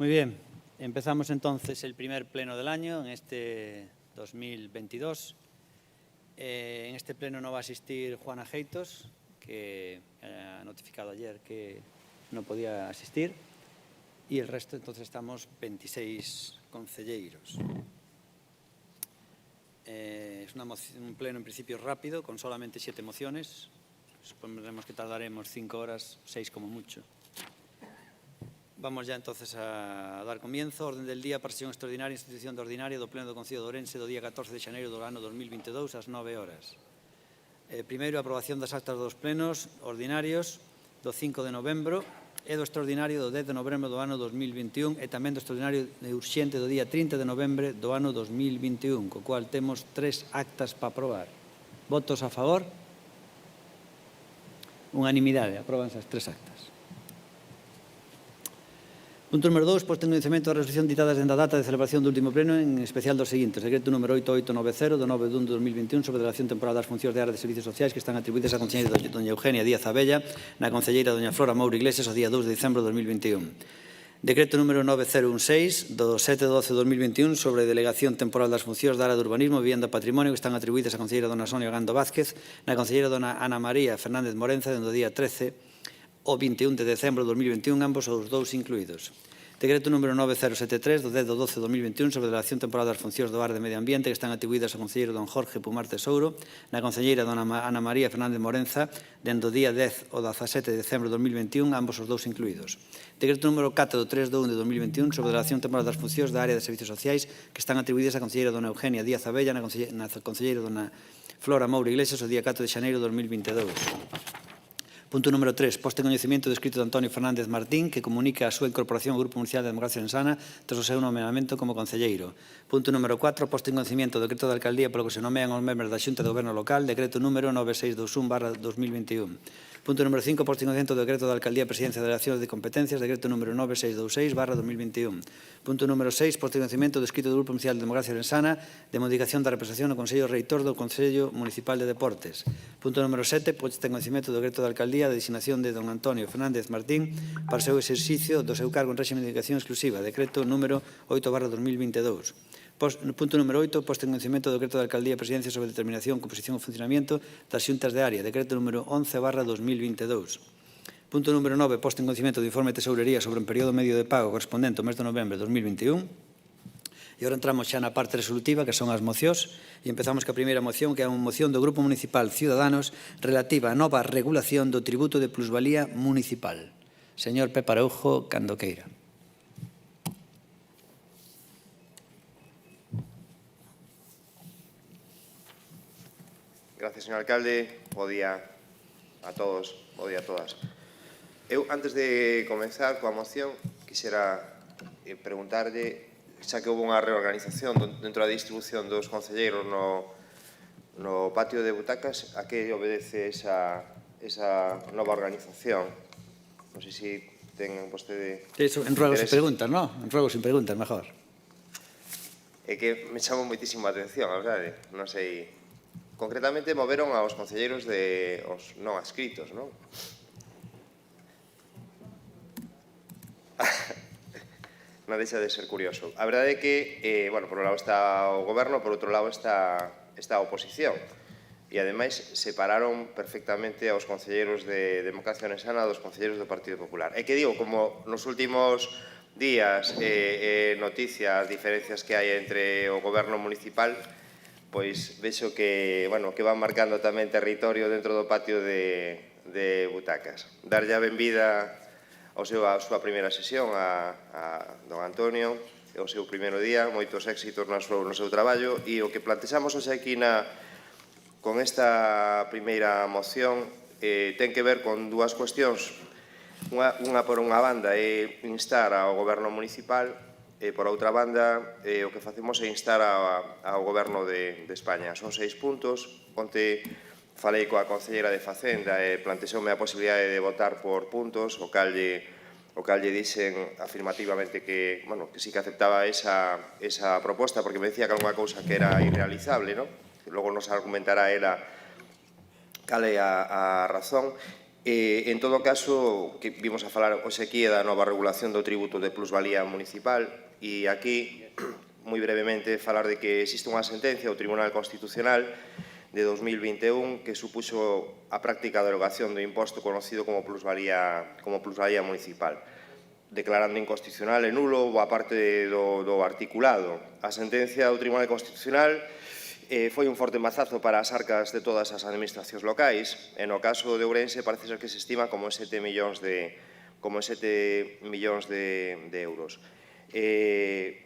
Muy bien, empezamos entonces el primer pleno del año en este 2022. En este pleno no va a asistir Juana Geitos, que ha notificado ayer que no podía asistir, y el resto entonces estamos 26 concelleiros. Es un pleno en principio rápido, con solamente 7 mociones. Supondremos que tardaremos 5 horas, 6 como mucho. Vamos ya entonces a dar comienzo. Orden del día para sesión extraordinaria, institución de ordinaria do Pleno do Concello de Ourense do día 14 de xaneiro do ano 2022 ás 9 horas. Primeiro, a aprobación das actas dos plenos ordinarios do 5 de novembro e do extraordinario do 10 de novembro do ano 2021 e tamén do extraordinario urxente do día 30 de novembro do ano 2021, co cual temos 3 actas para aprobar. Votos a favor? Unanimidade, apróbanse as 3 actas. Punto número 2, posto en coñecemento da resolución ditadas dentro da data de celebración do último pleno, en especial dos seguintes. Decreto número 8890, do 9 de 1 de 2021, sobre a delegación temporal das funcións de área de servicios sociais que están atribuídas á concelleira doña Eugenia Díaz Abella, na concelleira doña Flora Moura Iglesias, o día 2 de diciembre de 2021. Decreto número 9016, do 7 de 12 de 2021, sobre a delegación temporal das funcións da área de urbanismo, vivienda e patrimonio que están atribuídas á concelleira dona Sonia Gando Vázquez, na concelleira dona Ana María Fernández Morenza, dentro do día 13 o 21 de decembro de 2021, ambos os dous incluídos. Decreto número 9073, do 10 de 12 de 2021, sobre a delegación temporal das funcións do área de medio ambiente que están atribuídas ao concelleiro don Jorge Pumar Tesouro, na concelleira dona Ana María Fernández Morenza, dentro do día 10 o 17 de decembro de 2021, ambos os dous incluídos. Decreto número 4 do 3 de 1 de 2021, sobre a delegación temporal das funcións da área de servicios sociais que están atribuídas á concelleira dona Eugenia Díaz Abella, na concelleira dona Flora Moura Iglesias, o día 4 de xaneiro de 2022. Punto número 3. Posto en coñecemento do escrito de Antonio Fernández Martín, que comunica a súa incorporación ao Grupo Municipal de Democracia Ensana tras o seu nomeamento como concelleiro. Punto número 4. Posto en coñecemento do decreto de alcaldía polo que se nomean os membros da Xunta de Goberno Local, decreto número 9621/2021. Punto número 5. Posto en coñecemento do decreto de alcaldía Presidencia de Delegacións de Competencias, decreto número 9626/2021. Punto número 6. Posto en coñecemento do escrito do Grupo Municipal de Democracia Ensana de modificación da representación no Consello Reitor do Consello Municipal de Deportes. Punto número 7. Posto en coñecemento do decreto de alcaldía de designación de don Antonio Fernández Martín para o seu exercicio do seu cargo en réxime de dedicación exclusiva, decreto número 8/2022. Punto número 8, posto en coñecemento do decreto de alcaldía e presidencia sobre determinación, composición e funcionamento das xuntas de área, decreto número 11/2022. Punto número 9, posto en coñecemento do informe de tesourería sobre un período medio de pago correspondente ao mes de novembro de 2021. E agora entramos xa na parte resolutiva, que son as mocións, e empezamos ca primeira moción, que é unha moción do Grupo Municipal Ciudadanos relativa á nova regulación do tributo de plusvalía municipal. Señor Pepe Araujo, cando queira. Gracias, señor alcalde. Bo día a todos, bo día a todas. Eu, antes de comenzar coa moción, quixera preguntarlle, xa que houve unha reorganización dentro da distribución dos concelleiros no patio de butacas, a que obedece esa nova organización? Non sei se ten vostede... Eso, en ruego sin preguntas, non? En ruego sin preguntas, mejor. É que me chamou moitísimo a atención, a verdade. Non sei... Concretamente, moveron aos concelleiros os non adscritos, non? Non deixa de ser curioso. A verdade é que, por un lado está o goberno, por outro lado está a oposición. E, ademais, separaron perfectamente aos concelleiros de Democracia Ensana dos concelleiros do Partido Popular. E que digo, como nos últimos días noticias, diferencias que hai entre o goberno municipal, pois vexo que van marcando tamén territorio dentro do patio de butacas. Darlle a benvida a súa primeira sesión a don Antonio, o seu primeiro día, moitos éxitos no seu traballo, e o que plantexamos hoxe aquí con esta primeira moción ten que ver con dúas cuestións. Unha por unha banda é instar ao goberno municipal e por outra banda o que facemos é instar ao goberno de España. Son 6 puntos. Onte falei coa concelleira de Facenda e plantexoume a posibilidade de votar por puntos, o cal lle dixen afirmativamente que sí que aceptaba esa proposta, porque me decía que algunha cousa que era irrealizable, non? Logo nos argumentará ela cal é a razón. En todo caso, que vimos a falar hoxe aquí da nova regulación do tributo de plusvalía municipal e aquí, moi brevemente, falar de que existe unha sentencia do Tribunal Constitucional de 2021 que supuxo a práctica derogación do imposto conocido como plusvalía municipal, declarando inconstitucional e nulo boa parte do articulado. A sentencia do Tribunal Constitucional foi un forte mazazo para as arcas de todas as administracións locais e no caso de Ourense parece ser que se estima como 7 millóns de euros. É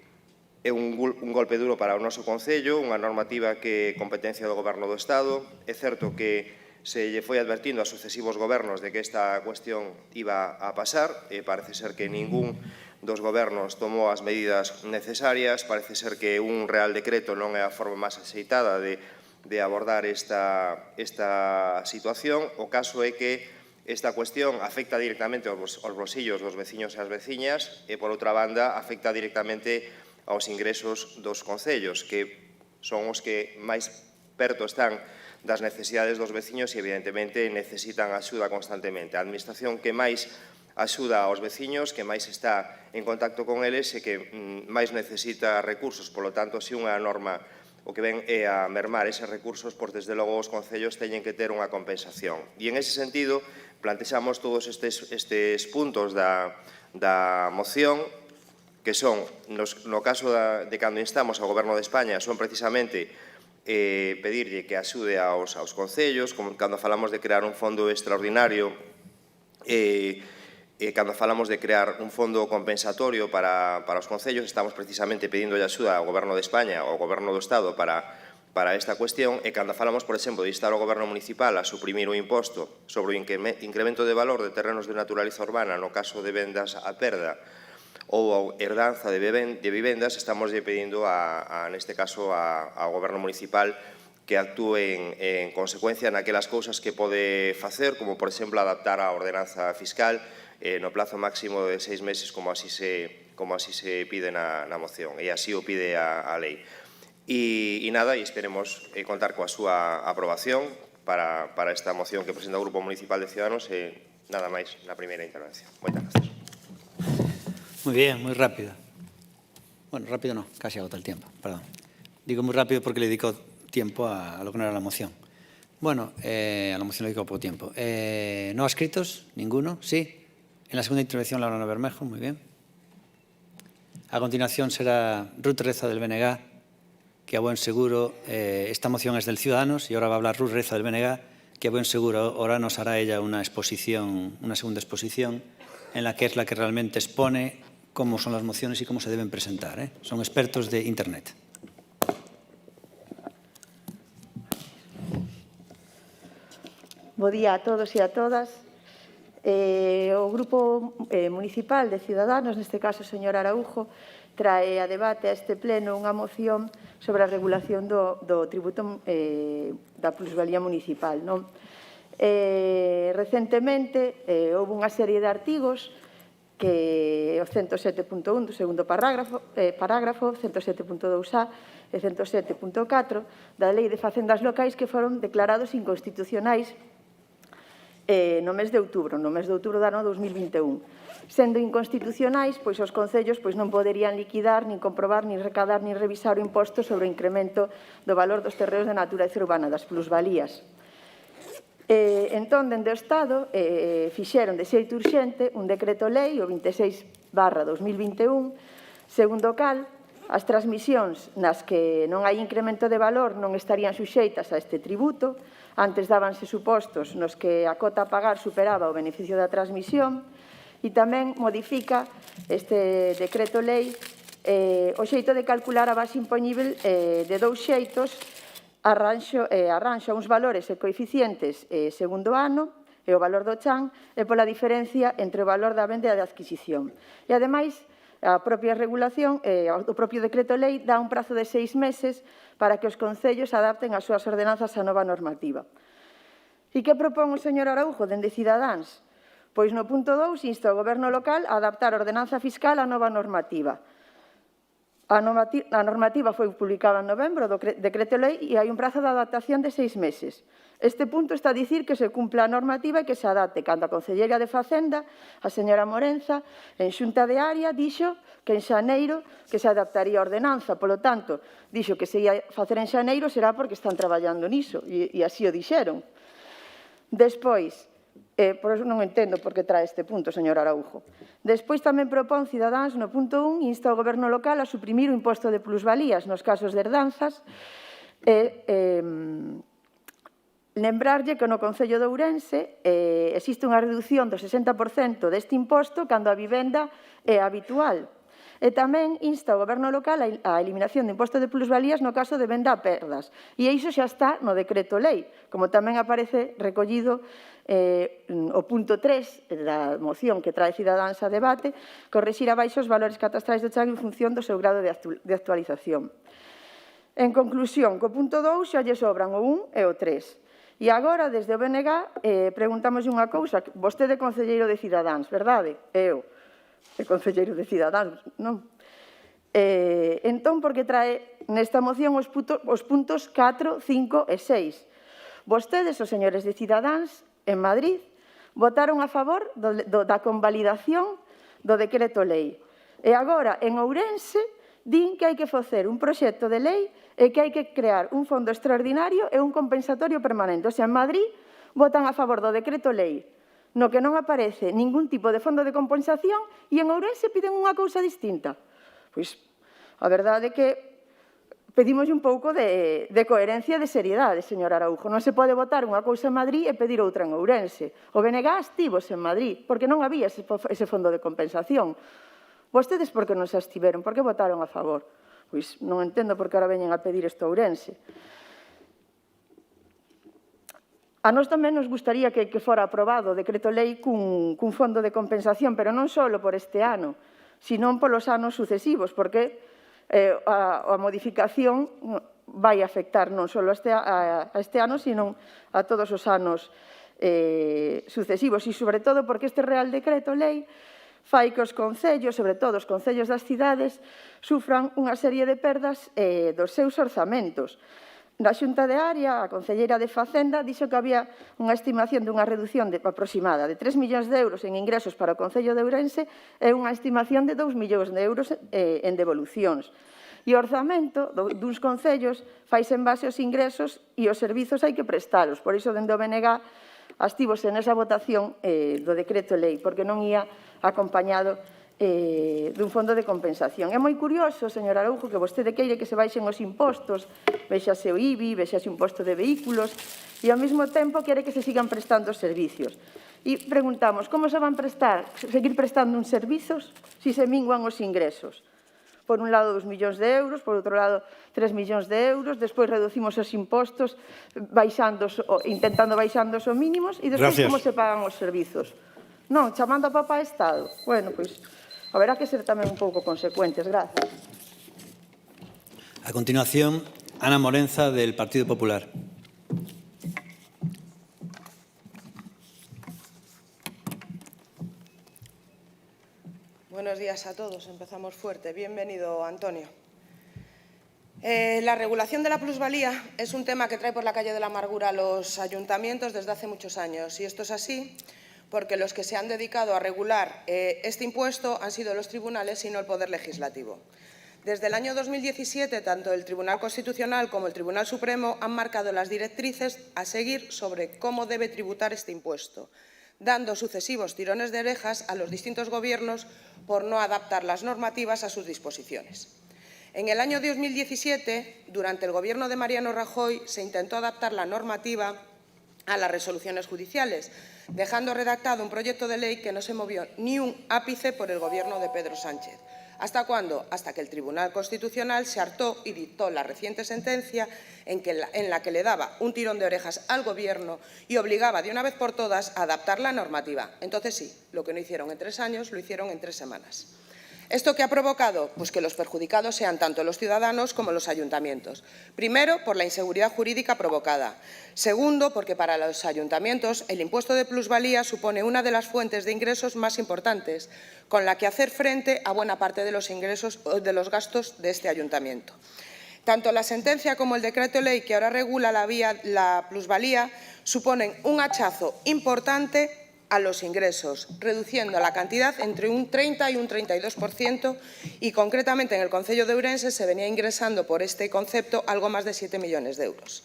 un golpe duro para o noso Concello, unha normativa que é competencia do Goberno do Estado. É certo que se lle foi advertindo a sucesivos gobernos de que esta cuestión iba a pasar e parece ser que ningún dos gobernos tomou as medidas necesarias. Parece ser que un real decreto non é a forma máis axeitada de abordar esta situación. O caso é que esta cuestión afecta directamente aos bolsillos dos veciños e as veciñas e, por outra banda, afecta directamente aos ingresos dos concellos, que son os que máis perto están das necesidades dos veciños e, evidentemente, necesitan axuda constantemente. A administración que máis axuda aos veciños, que máis está en contacto con eles e que máis necesita recursos. Por lo tanto, se unha norma o que ven é a mermar eses recursos, pois, desde logo, os concellos teñen que ter unha compensación. E, en ese sentido, plantexamos todos estes puntos da moción, que son, no caso de cando instamos ao Goberno de España, son precisamente pedirlle que axude aos concellos, como cando falamos de crear un fondo extraordinario, cando falamos de crear un fondo compensatorio para os concellos, estamos precisamente pedindo axuda ao Goberno de España ou ao Goberno do Estado para esta cuestión, e cando falamos, por exemplo, de instar ao Goberno municipal a suprimir o imposto sobre o incremento de valor de terrenos de naturaliza urbana no caso de vendas a perda ou a herdanza de vivendas, estamos pedindo, neste caso, ao Goberno municipal que actúe en consecuencia naquelas cousas que pode facer, como, por exemplo, adaptar a ordenanza fiscal no plazo máximo de 6 meses, como así se pide na moción, e así o pide a lei. E nada, e esperemos contar coa súa aprobación para esta moción que presenta o Grupo Municipal de Ciudadanos e nada máis na primeira intervención. Moitas gracias. Muy bien, muy rápido. Bueno, rápido no, casi agota el tiempo, perdón. Digo muy rápido porque le dedico tiempo a lo que no era la moción. Bueno, a la moción le dedico poco tiempo. ¿No adscritos? ¿Ninguno? ¿Sí? En la segunda intervención, Laura Bermejo, muy bien. A continuación será Ruth Reza del BNG, que a buen seguro, esta moción es del Ciudadanos y ahora va a hablar Ruth Reza del BNG, que a buen seguro ahora nos hará ella una exposición, una segunda exposición, en la que es la que realmente expone cómo son las mociones y cómo se deben presentar. Son expertos de Internet. Bo día a todos e a todas. O Grupo Municipal de Ciudadanos, neste caso o señor Araújo, trae a debate a este pleno unha moción sobre a regulación do tributo da plusvalía municipal. Recentemente houve unha serie de artigos que o 107.1 do segundo parágrafo, 107.2a e 107.4 da Lei de Facendas Locais que foron declarados inconstitucionais no mes de outubro do ano 2021. Sendo inconstitucionais, pois os concellos non poderían liquidar, nin comprobar, nin recadar, nin revisar o imposto sobre o incremento do valor dos terreos de natureza urbana, das plusvalías. Entón, dende o Estado, fixeron de xeito urxente un decreto-lei, o 26/2021, segundo o cal, as transmisións nas que non hai incremento de valor non estarían suxeitas a este tributo. Antes dábanse supostos nos que a cota a pagar superaba o beneficio da transmisión, e tamén modifica este decreto-lei o xeito de calcular a base impoñível de dous xeitos. Arranxa uns valores e coeficientes segundo ano e o valor do chan e pola diferencia entre o valor da venda e da adquisición. E, ademais, a propia regulación, o propio decreto-lei, dá un prazo de 6 meses para que os concellos adapten as súas ordenanzas á nova normativa. E que propón o señor Araújo dende Cidadáns? Pois no punto 2 insta o Goberno local a adaptar a ordenanza fiscal á nova normativa. A normativa foi publicada en novembro do decreto-lei e hai un prazo de adaptación de 6 meses. Este punto está a dicir que se cumpla a normativa e que se adapte. Cando a Concelleira de Facenda, a señora Morenza, en xunta de área, dixo que en xaneiro que se adaptaría a ordenanza. Polo tanto, dixo que se ia facer en xaneiro será porque están traballando niso, e así o dixeron. Despois, por eso non entendo por que trae este punto, señor Araújo. Despois tamén propón Cidadáns no punto 1, insta ao goberno local a suprimir o imposto de plusvalías nos casos de herdanzas lembrarlle que no Concello de Ourense existe unha reducción do 60% deste imposto cando a vivenda é habitual. E tamén insta o goberno local a eliminación do imposto de plusvalías no caso de venda a perdas. E iso xa está no decreto lei, como tamén aparece recollido o punto 3 da moción que trae Cidadáns a debate, corrixir abaixo os valores catastrais do chan en función do seu grado de actualización. En conclusión, co punto 2 xa lle sobran o 1 e o 3. E agora, desde o BNG, preguntamos unha cousa. Vostede é concelleiro de Cidadáns, verdade? Eu. É concelleiro de Cidadáns, non? Entón, por que trae nesta moción os puntos 4, 5 e 6? Vostedes, os señores de Cidadáns, en Madrid, votaron a favor da convalidación do decreto lei. E agora, en Ourense, din que hai que facer un proxecto de lei e que hai que crear un fondo extraordinario e un compensatorio permanente. O sea, en Madrid votan a favor do decreto lei, no que non aparece ningún tipo de fondo de compensación, e en Ourense piden unha cousa distinta. Pois, a verdade é que pedimos un pouco de coherencia e de seriedade, señor Araújo. Non se pode votar unha cousa en Madrid e pedir outra en Ourense. O BNG estivose en Madrid, porque non había ese fondo de compensación. Vostedes por que non se abstiveron? Por que votaron a favor? Pois non entendo por que ahora veñen a pedir isto a Ourense. A nós tamén nos gustaría que fora aprobado o decreto lei cun fondo de compensación, pero non só por este ano, sino polos anos sucesivos, porque a modificación vai afectar non só a este ano, sino a todos os anos sucesivos, e sobre todo porque este Real Decreto Lei fai que os concellos, sobre todo os concellos das cidades, sufran unha serie de perdas dos seus orzamentos. Na xunta de área, a concelleira de Facenda dixo que había unha estimación dunha reducción aproximada de 3 millóns de euros en ingresos para o Concello de Ourense e unha estimación de 2 millóns de euros en devolucións. E o orzamento duns concellos faise en base aos ingresos e os servizos hai que prestalos. Por iso, dende o BNG, abstívose nesa votación do decreto lei, porque non ia acompañado dun fondo de compensación. É moi curioso, señor Araújo, que vostede queire que se baixen os impostos, vexase o IBI, vexase o imposto de vehículos, e ao mesmo tempo quere que se sigan prestando os servicios. E preguntamos, como se van seguir prestando uns servizos se se minguan os ingresos? Por un lado 2 millóns de euros, por outro lado 3 millóns de euros, despois reducimos os impostos intentando baixándos os mínimos, e despois como se pagan os servizos? Non, chamando a papá a Estado. Bueno, pois, haberá que ser tamén un pouco consecuentes. Gracias. A continuación, Ana Morenza, del Partido Popular. Buenos días a todos. Empezamos fuerte. Bienvenido, Antonio. La regulación de la plusvalía es un tema que trae por la calle de la amargura a los ayuntamientos desde hace muchos años. Y esto es así porque los que se han dedicado a regular este impuesto han sido los tribunales y no el Poder Legislativo. Desde el año 2017, tanto el Tribunal Constitucional como el Tribunal Supremo han marcado las directrices a seguir sobre cómo debe tributar este impuesto, dando sucesivos tirones de orejas a los distintos gobiernos por no adaptar las normativas a sus disposiciones. En el año 2017, durante el Gobierno de Mariano Rajoy, se intentó adaptar la normativa a las resoluciones judiciales, dejando redactado un proyecto de ley que no se movió ni un ápice por el Gobierno de Pedro Sánchez. ¿Hasta cuándo? Hasta que el Tribunal Constitucional se hartó y dictó la reciente sentencia en la que le daba un tirón de orejas al Gobierno y obligaba de una vez por todas a adaptar la normativa. Entonces sí, lo que no hicieron en 3 años, lo hicieron en 3 semanas. ¿Esto qué ha provocado? Pues que los perjudicados sean tanto los ciudadanos como los ayuntamientos. Primero, por la inseguridad jurídica provocada. Segundo, porque para los ayuntamientos el impuesto de plusvalía supone una de las fuentes de ingresos más importantes, con la que hacer frente a buena parte de los ingresos o de los gastos de este ayuntamiento. Tanto la sentencia como el decreto ley que ahora regula la plusvalía suponen un hachazo importante a los ingresos, reduciendo la cantidad entre un 30 y un 32% y, concretamente, en el concello de Ourense se venía ingresando por este concepto algo más de 7 millones de euros.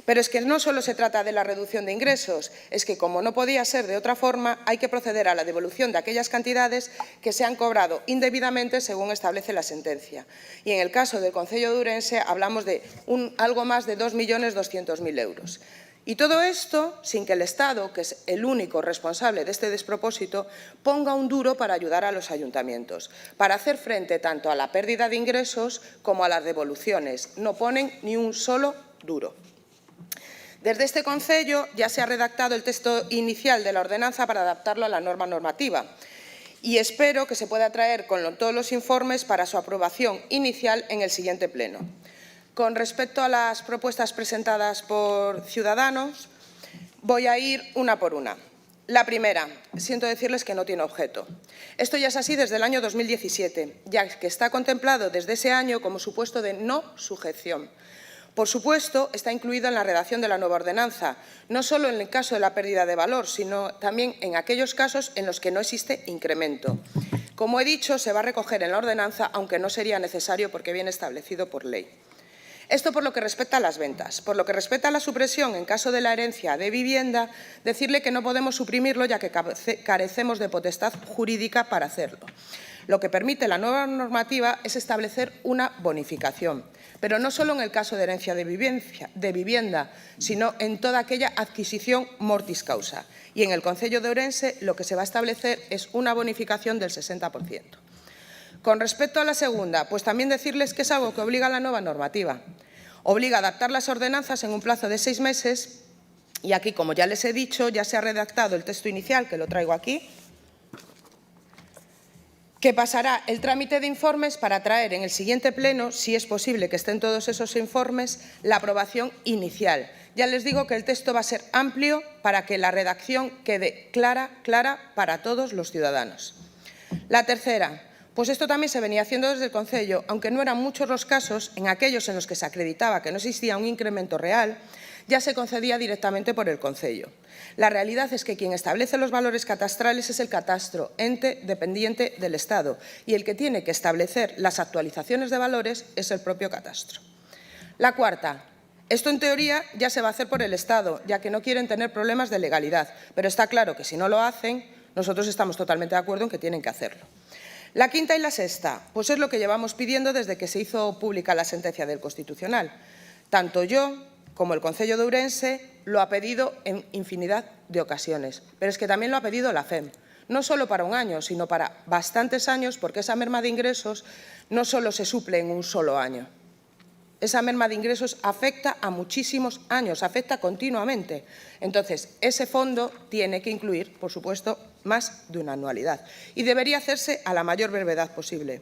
Pero es que no solo se trata de la reducción de ingresos, es que, como no podía ser de otra forma, hay que proceder a la devolución de aquellas cantidades que se han cobrado indebidamente según establece la sentencia. Y en el caso del concello de Ourense hablamos de algo más de 2.200.000 euros. Y todo esto sin que el Estado, que es el único responsable de este despropósito, ponga un duro para ayudar a los ayuntamientos, para hacer frente tanto a la pérdida de ingresos como a las devoluciones. No ponen ni un solo duro. Desde este concello ya se ha redactado el texto inicial de la ordenanza para adaptarlo a la norma normativa y espero que se pueda traer con todos los informes para su aprobación inicial en el siguiente pleno. Con respecto a las propuestas presentadas por Ciudadanos, voy a ir una por una. La primera, siento decirles que no tiene objeto. Esto ya es así desde el año 2017, ya que está contemplado desde ese año como supuesto de no sujeción. Por supuesto, está incluido en la redacción de la nueva ordenanza, no solo en el caso de la pérdida de valor, sino también en aquellos casos en los que no existe incremento. Como he dicho, se va a recoger en la ordenanza, aunque no sería necesario porque viene establecido por ley. Esto por lo que respecta a las ventas. Por lo que respecta a la supresión en caso de la herencia de vivienda, decirle que no podemos suprimirlo ya que carecemos de potestad jurídica para hacerlo. Lo que permite la nueva normativa es establecer una bonificación, pero no solo en el caso de herencia de vivienda, sino en toda aquella adquisición mortis causa. Y en el concello de Ourense lo que se va a establecer es una bonificación del 60%. Con respecto a la segunda, pues también decirles que es algo que obliga a la nueva normativa. Obliga a adaptar las ordenanzas en un plazo de 6 meses y aquí, como ya les he dicho, ya se ha redactado el texto inicial, que lo traigo aquí, que pasará el trámite de informes para traer en el siguiente pleno, si es posible que estén todos esos informes, la aprobación inicial. Ya les digo que el texto va a ser amplio para que la redacción quede clara para todos los ciudadanos. La tercera, pues esto también se venía haciendo desde el concello, aunque no eran muchos los casos, en aquellos en los que se acreditaba que no existía un incremento real, ya se concedía directamente por el concello. La realidad es que quien establece los valores catastrales es el catastro, ente dependiente del Estado, y el que tiene que establecer las actualizaciones de valores es el propio catastro. La cuarta, esto en teoría ya se va a hacer por el Estado, ya que no quieren tener problemas de legalidad, pero está claro que si no lo hacen, nosotros estamos totalmente de acuerdo en que tienen que hacerlo. La quinta y la sexta, pues es lo que llevamos pidiendo desde que se hizo pública la sentencia del Constitucional. Tanto yo como el concello de Ourense lo ha pedido en infinidad de ocasiones, pero es que también lo ha pedido la FEM, no solo para un año, sino para bastantes años, porque esa merma de ingresos no solo se suple en un solo año. Esa merma de ingresos afecta a muchísimos años, afecta continuamente. Entonces, ese fondo tiene que incluir, por supuesto, más de una anualidad y debería hacerse a la mayor brevedad posible.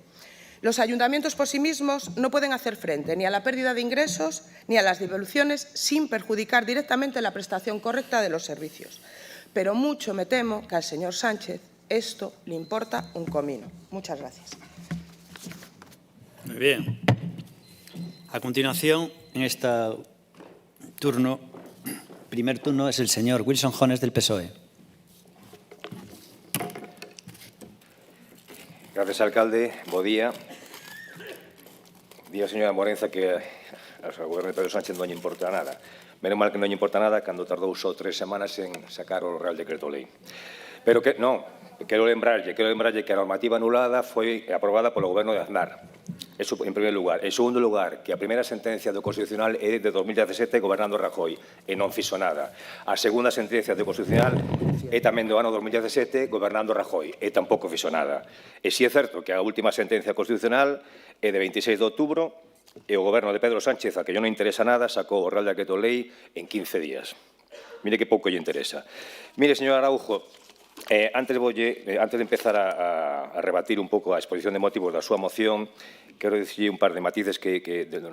Los ayuntamientos por sí mismos no pueden hacer frente ni a la pérdida de ingresos ni a las devoluciones sin perjudicar directamente la prestación correcta de los servicios. Pero mucho me temo que al señor Sánchez esto le importa un comino. Muchas gracias. Muy bien. A continuación, en este turno, primer turno es el señor Wilson Jones del PSOE. Gracias, alcalde. Bo día. Día, señora Morenza, que ao goberno de Pedro Sánchez non lle importa nada. Menos mal que non lle importa nada cando tardou só 3 semanas en sacar o Real Decreto Lei. Pero que non, quero lembrarlle que a normativa anulada foi aprobada polo goberno de Aznar. Eso en primer lugar. En segundo lugar, que a primeira sentencia do Constitucional é de 2017 gobernando Rajoy e non fixo nada. A segunda sentencia do Constitucional é tamén do ano 2017 gobernando Rajoy e tampouco fixo nada. E si é certo que a última sentencia constitucional é de 26 de outubro e o goberno de Pedro Sánchez, a que non interesa nada, sacou o Real Decreto Lei en 15 días. Mire que pouco lle interesa. Mire, señor Araujo, antes de empezar a rebatir un pouco a exposición de motivos da súa moción, quero dicirlle un par de matices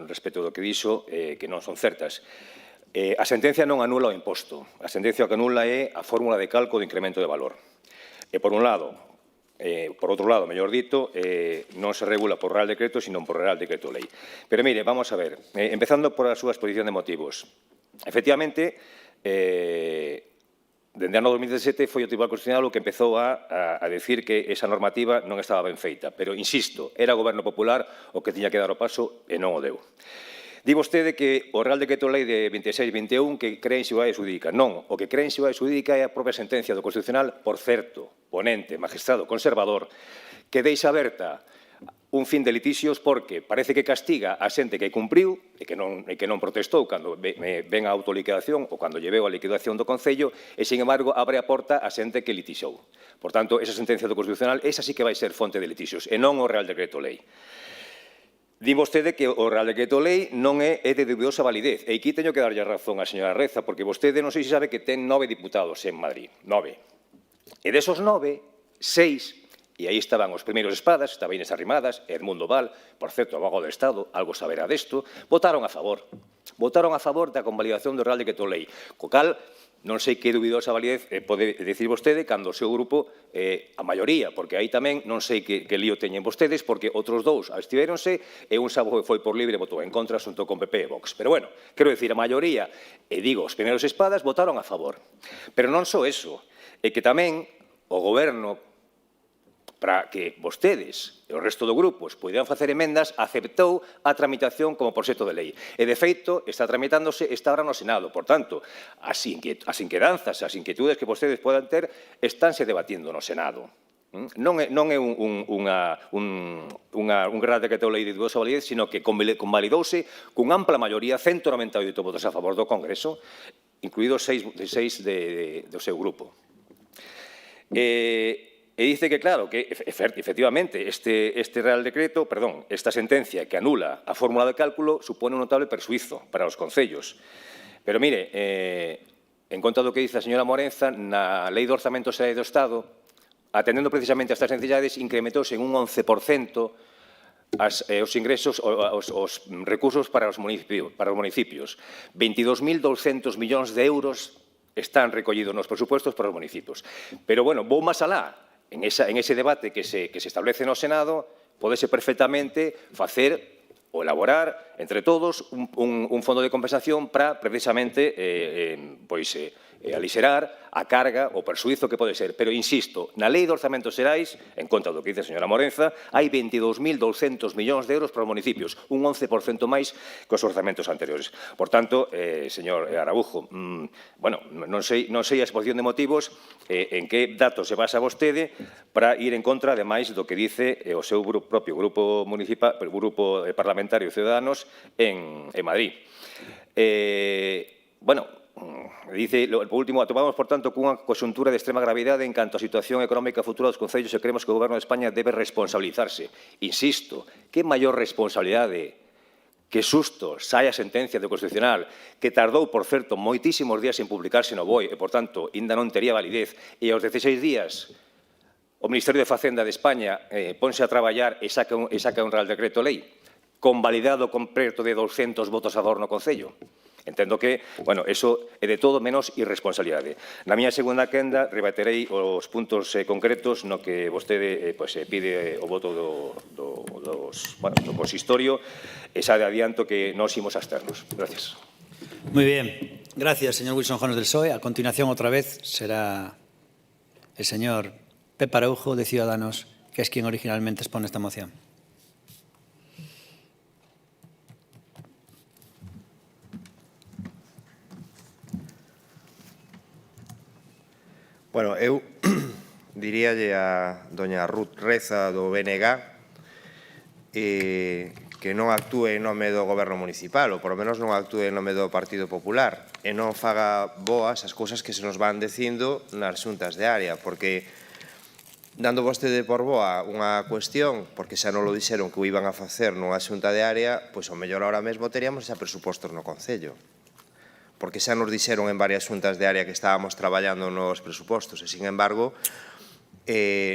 respecto do que dixo que non son certas. A sentencia non anula o imposto. A sentencia o que anula é a fórmula de cálculo do incremento de valor. E, por un lado, por outro lado, mellor dito, non se regula por Real Decreto, sino por Real Decreto Lei. Pero, mire, vamos a ver, empezando por a súa exposición de motivos. Efectivamente, dende ano 2017 foi o Tribunal Constitucional o que empezou a decir que esa normativa non estaba ben feita. Pero, insisto, era o Goberno Popular o que tiña que dar o paso e non o deu. Di vostede que o Real Decreto Lei de 26-21 que crea inxibidade xurídica. Non, o que crea inxibidade xurídica é a propia sentencia do Constitucional, por certo, ponente, magistrado, conservador, que deixa aberta un fin de litixios porque parece que castiga a xente que cumpriu e que non protestou cando ven a autoliquidación ou cando lleveu a liquidación do Concello e, sin embargo, abre a porta a xente que litixou. Por tanto, esa sentencia do Constitucional, esa sí que vai ser fonte de litixios e non o Real Decreto Lei. Di vostede que o Real Decreto Lei non é de dubidosa validez. E aquí teño que darlle razón á señora Reza, porque vostede non sei se sabe que ten 9 diputados en Madrid. 9. E desos 9, 6, e aí estaban os primeiros espadas, estaba Inés Arrimadas, Edmundo Val, por certo, abogado do Estado, algo saberá desto, votaron a favor. Votaron a favor da convalidación do Real Decreto Lei. Co cal, non sei que dubidosa validez pode decir vostede cando o seu grupo, a maioría, porque aí tamén non sei que lío teñen vostedes, porque outros dous abstivéronse e un sábado foi por libre e votou en contra xunto con PP e Vox. Pero, bueno, quero decir, a maioría, e digo, os primeiros espadas votaron a favor. Pero non só eso, é que tamén o goberno, para que vostedes e o resto do grupos poidan facer emendas, aceptou a tramitación como proxecto de lei. E, de feito, está tramitándose, está ahora no Senado. Por tanto, as inquedanzas, as inquietudes que vostedes podan ter, estánse debatindo no Senado. Non é un Real Decreto Lei de dudosa validez, sino que convalidouse con ampla maioría, 198 votos a favor do Congreso, incluídos 6 do seu grupo. E dice que, claro, que efectivamente esta sentencia que anula a fórmula de cálculo supone un notable persuízo para os concellos. Pero, mire, en contra do que dice a señora Morenza, na Lei de Orzamento Xeral do Estado, atendendo precisamente a estas sencillades, incrementouse en un 11% os ingresos, os recursos para os municipios. 22.200 millóns de euros están recollidos nos presupuestos para os municipios. Pero, bueno, vou máis alá. En ese debate que se establece no Senado, podese perfectamente facer ou elaborar, entre todos, un fondo de compensación para, precisamente, alixerar a carga, o persuízo que pode ser. Pero, insisto, na Lei de Orzamentos Xerais, en contra do que dice a señora Morenza, hai 22.200 millóns de euros para os municipios, un 11% máis que os orzamentos anteriores. Por tanto, señor Araujo, bueno, non sei a exposición de motivos en que datos se basa vostede para ir en contra, ademais, do que dice o seu propio grupo parlamentario Ciudadanos en Madrid. Bueno, dice, por último, atopamos, por tanto, cunha conxuntura de extrema gravidade en canto á situación económica futura dos concellos e creemos que o Goberno de España debe responsabilizarse. Insisto, que maior responsabilidade, que susto, sai a sentencia do Constitucional, que tardou, por certo, moitísimos días en publicarse no BOE e, por tanto, ainda non tería validez, e aos 16 días o Ministerio de Facenda de España ponse a traballar e saca un Real Decreto Lei, convalidado con preto de 200 votos a favor no Concello. Entendo que, bueno, eso é de todo menos irresponsabilidade. Na miña segunda quenda rebaterei os puntos concretos no que vostede pide o voto do consistorio e xa de adianto que nós imos absternos. Gracias. Muy bien. Gracias, señor Wilson Jones del PSOE. A continuación, otra vez, será el señor Pepe Araujo, de Ciudadanos, que es quien originalmente expone esta moción. Bueno, eu diríalle a doña Ruth Reza do BNG que non actúe en nome do Goberno Municipal, ou por lo menos non actúe en nome do Partido Popular, e non faga boas as cousas que se nos van dicindo nas xuntas de área, porque dando vostede por boa unha cuestión, porque xa non lo dixeron que o iban a facer nunha xunta de área, pois o mellor ahora mesmo teríamos xa presupostos no Concello, porque xa nos dixeron en varias xuntas de área que estábamos traballando nos presupostos e, sin embargo,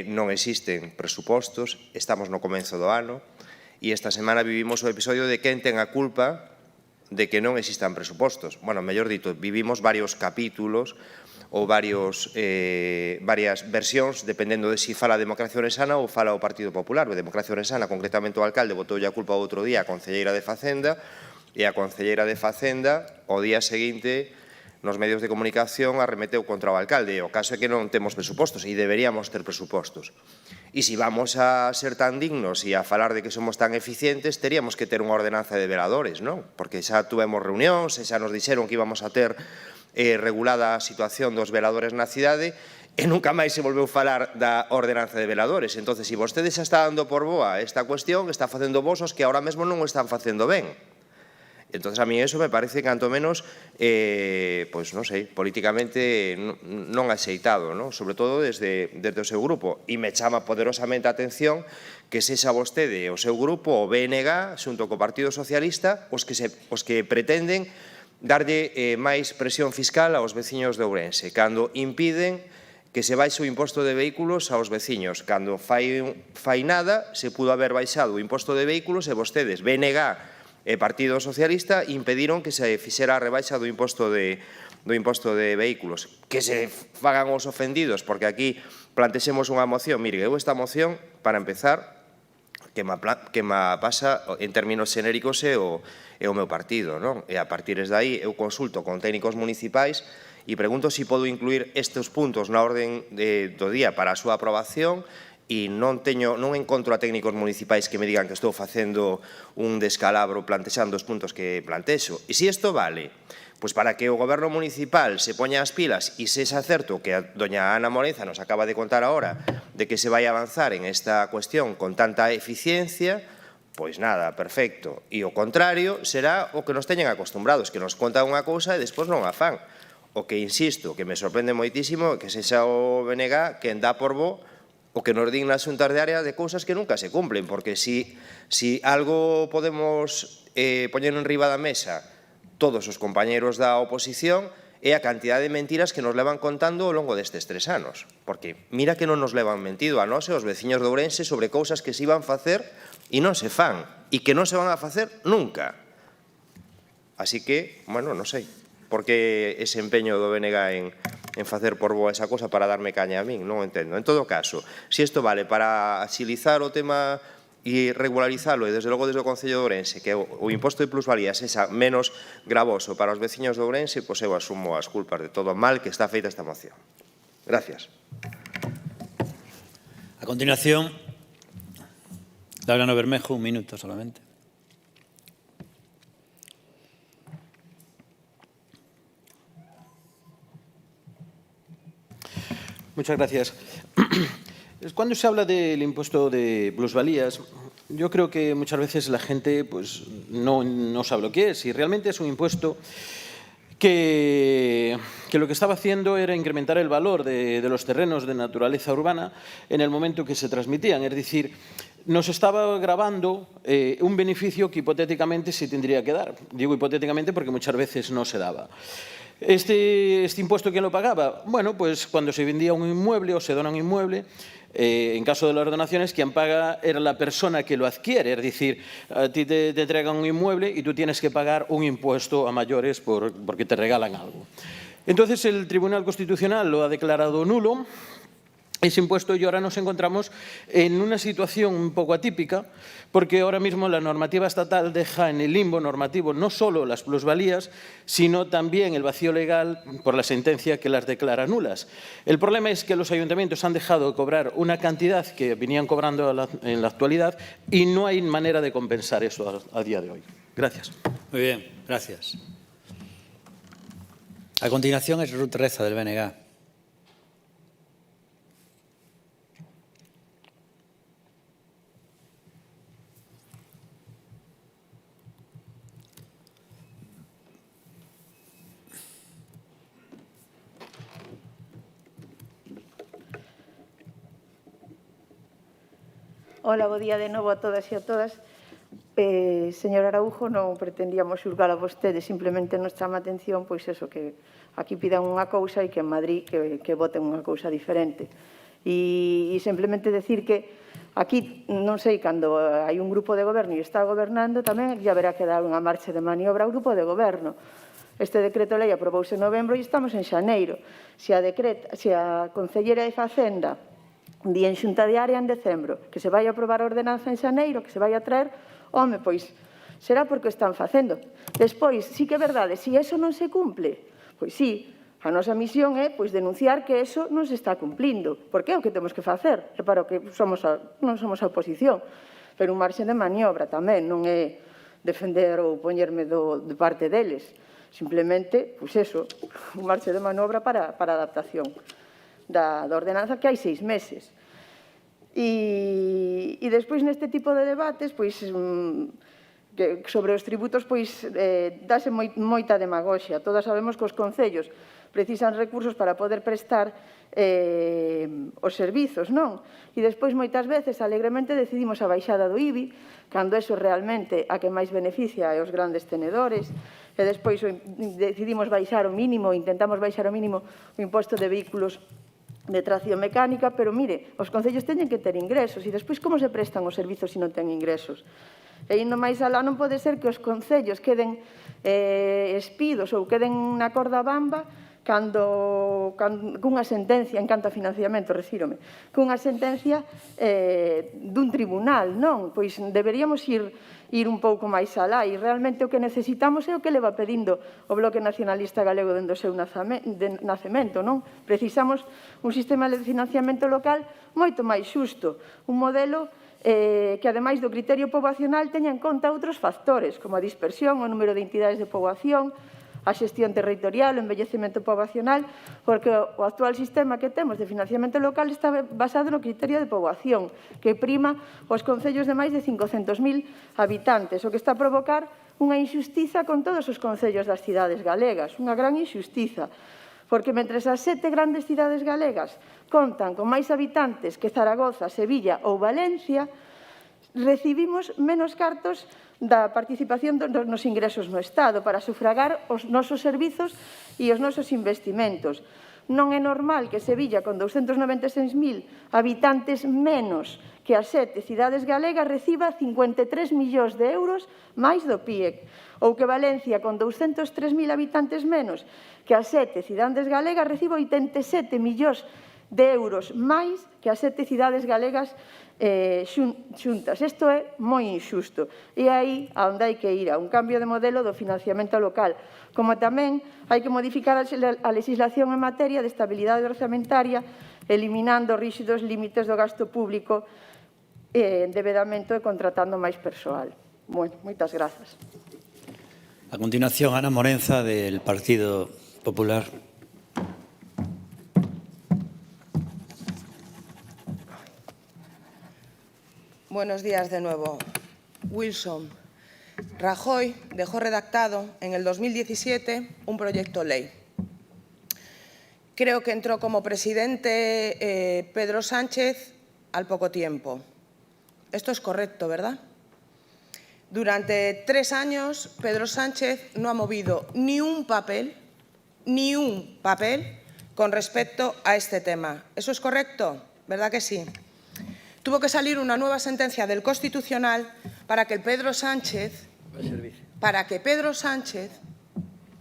non existen presupostos, estamos no comenzo do ano e esta semana vivimos o episodio de quen ten a culpa de que non existan presupostos. Bueno, mellor dito, vivimos varios capítulos ou varias versións, dependendo de si fala a Democracia Orensana ou fala o Partido Popular. A Democracia Orensana, concretamente o alcalde, botoulle a culpa outro día a concelleira de Facenda, e a concelleira de Facenda, o día seguinte, nos medios de comunicación, arremeteu contra o alcalde. O caso é que non temos presupostos, e deberíamos ter presupostos. E se vamos a ser tan dignos e a falar de que somos tan eficientes, teríamos que ter unha ordenanza de veladores, non? Porque xa tuvemos reunións, e xa nos dixeron que íbamos a ter regulada a situación dos veladores na cidade, e nunca máis se volveu falar da ordenanza de veladores. Entón, se vostede xa está dando por boa esta cuestión, está facendo vosos que ahora mesmo non o están facendo ben. Entón, a mí eso me parece, canto menos, pois, non sei, políticamente non axeitado, non? Sobre todo desde o seu grupo. E me chama poderosamente a atención que sexa vostede o seu grupo, o BNG, xunto co Partido Socialista, os que pretenden darlle máis presión fiscal aos veciños de Ourense, cando impiden que se baixe o imposto de vehículos aos veciños. Cando fai nada, se pudo haber baixado o imposto de vehículos e vostedes, BNG e Partido Socialista, impediron que se fixera a rebaixa do imposto de vehículos. Que se fagan os ofendidos, porque aquí plantexemos unha moción. Mire, eu esta moción, para empezar, que me pasa en términos xenéricos é o meu partido, non? E a partir de aí eu consulto con técnicos municipais e pregunto se podo incluir estes puntos na orden do día para a súa aprobación, e non encontro a técnicos municipais que me digan que estou facendo un descalabro plantexando os puntos que plantexo. E se isto vale, pois para que o goberno municipal se poña as pilas e se xa certo que a doña Ana Moreza nos acaba de contar agora de que se vai avanzar en esta cuestión con tanta eficiencia, pois nada, perfecto. E o contrario será o que nos teñen acostumbrados, que nos contan unha cousa e despois non a fan. O que, insisto, que me sorprende moitísimo que sexa o BNG quen dá por bo o que nos din nas xuntas de área de cousas que nunca se cumplen, porque si algo podemos poñer en riba da mesa todos os compañeros da oposición é a cantidad de mentiras que nos levan contando ao longo destes 3 anos. Porque mira que non nos levan mentido a nós e aos veciños de Ourense sobre cousas que se iban facer e non se fan, e que non se van a facer nunca. Así que, bueno, non sei por que ese empeño do BNG en facer por boa esa cosa para darme caña a min, non entendo. En todo caso, se isto vale para agilizar o tema e regularizalo, e desde logo desde o Concello de Ourense, que o imposto de plusvalías sexa menos gravoso para os veciños de Ourense, pois eu asumo as culpas de todo o mal que está feita esta moción. Gracias. A continuación, Laura Bermejo, 1 minuto solamente. Muchas gracias. Cuando se habla del impuesto de plusvalías, yo creo que muchas veces la gente pues, no sabe lo que es. Y realmente es un impuesto que lo que estaba haciendo era incrementar el valor de los terrenos de naturaleza urbana en el momento que se transmitían. Es decir, nos estaba grabando un beneficio que hipotéticamente se tendría que dar. Digo hipotéticamente porque muchas veces no se daba. ¿Este impuesto quién lo pagaba? Bueno, pues cuando se vendía un inmueble o se dona un inmueble, en caso de las donaciones, quien paga era la persona que lo adquiere. Es decir, a ti te entregan un inmueble y tú tienes que pagar un impuesto a mayores porque te regalan algo. Entonces, el Tribunal Constitucional lo ha declarado nulo, ese impuesto, y ahora nos encontramos en una situación un poco atípica, porque ahora mismo la normativa estatal deja en el limbo normativo no solo las plusvalías, sino también el vacío legal por la sentencia que las declara nulas. El problema es que los ayuntamientos han dejado de cobrar una cantidad que venían cobrando en la actualidad y no hay manera de compensar eso a día de hoy. Gracias. Muy bien, gracias. A continuación es Ruth Reza, del BNG. Hola, bo día de novo a todas e a todas. Señor Araújo, non pretendíamos xulgar a vostede, simplemente nos chama a atención pois eso, que aquí pidan unha cousa e que en Madrid que voten unha cousa diferente. E simplemente decir que Aquí, non sei, cando hai un grupo de goberno e está gobernando, tamén lle haberá que dar unha marcha de maniobra ao grupo de goberno. Este decreto lei aprobouse en novembro e estamos en xaneiro. Se a Conselleira de Facenda di en xunta diaria en decembro que se vai aprobar a ordenanza en xaneiro, que se vai a traer, home, pois será porque o están facendo. Despois, sí que é verdade, se iso non se cumple, pois sí, a nosa misión é denunciar que iso non se está cumplindo, porque é o que temos que facer, é para o que non somos a oposición, pero un marxe de maniobra tamén, non é defender ou poñerme de parte deles, simplemente, un marxe de maniobra para a adaptación da ordenanza que hai 6 meses. E despois neste tipo de debates, sobre os tributos, dáse moita demagoxia. Todos sabemos que os concellos precisan recursos para poder prestar os servizos, non? E despois, moitas veces, alegremente, decidimos a baixada do IBI, cando eso realmente a que máis beneficia é os grandes tenedores, e despois decidimos baixar o mínimo, intentamos baixar o mínimo o imposto de vehículos de tracción mecánica, pero, mire, os concellos teñen que ter ingresos, e despois como se prestan os servizos se non ten ingresos? E indo máis alá, non pode ser que os concellos queden espidos ou queden na corda bamba cunha sentencia, en canto a financiamento, refírome, cunha sentencia dun tribunal, non? Pois deberíamos ir un pouco máis alá e realmente o que necesitamos é o que leva pedindo o Bloque Nacionalista Galego dende o seu nacemento, non? Precisamos un sistema de financiamento local moito máis xusto, un modelo que, ademais do criterio poboacional, teña en conta outros factores, como a dispersión, o número de entidades de poboación, a xestión territorial, o envellecemento poboacional, porque o actual sistema que temos de financiamento local está basado no criterio de poboación, que prima os concellos de máis de 500.000 habitantes, o que está a provocar unha injustiza con todos os concellos das cidades galegas, unha gran injustiza, porque mentres as 7 grandes cidades galegas contan con máis habitantes que Zaragoza, Sevilla ou Valencia, recibimos menos cartos da participación nos ingresos no Estado para sufragar os nosos servizos e os nosos investimentos. Non é normal que Sevilla, con 296.000 habitantes menos que as 7 cidades galegas, reciba 53 millóns de euros máis do PIEC, ou que Valencia, con 203.000 habitantes menos que as 7 cidades galegas, reciba 87 millóns de euros máis que as 7 cidades galegas xuntas. Isto é moi injusto e é aí onde hai que ir, a un cambio de modelo do financiamento local, como tamén hai que modificar a legislación en materia de estabilidade orzamentaria, eliminando ríxidos límites do gasto público, endevedamento e contratando máis persoal. Bueno, moitas grazas. A continuación, Ana Morenza, del Partido Popular. Buenos días de nuevo. Wilson, Rajoy dejó redactado en el 2017 un proyecto ley. Creo que entró como presidente Pedro Sánchez al poco tiempo. Esto es correcto, ¿verdad? Durante 3 años, Pedro Sánchez no ha movido ni un papel con respecto a este tema. ¿Eso es correcto? ¿Verdad que sí? Tuvo que salir una nueva sentencia del Constitucional para que Pedro Sánchez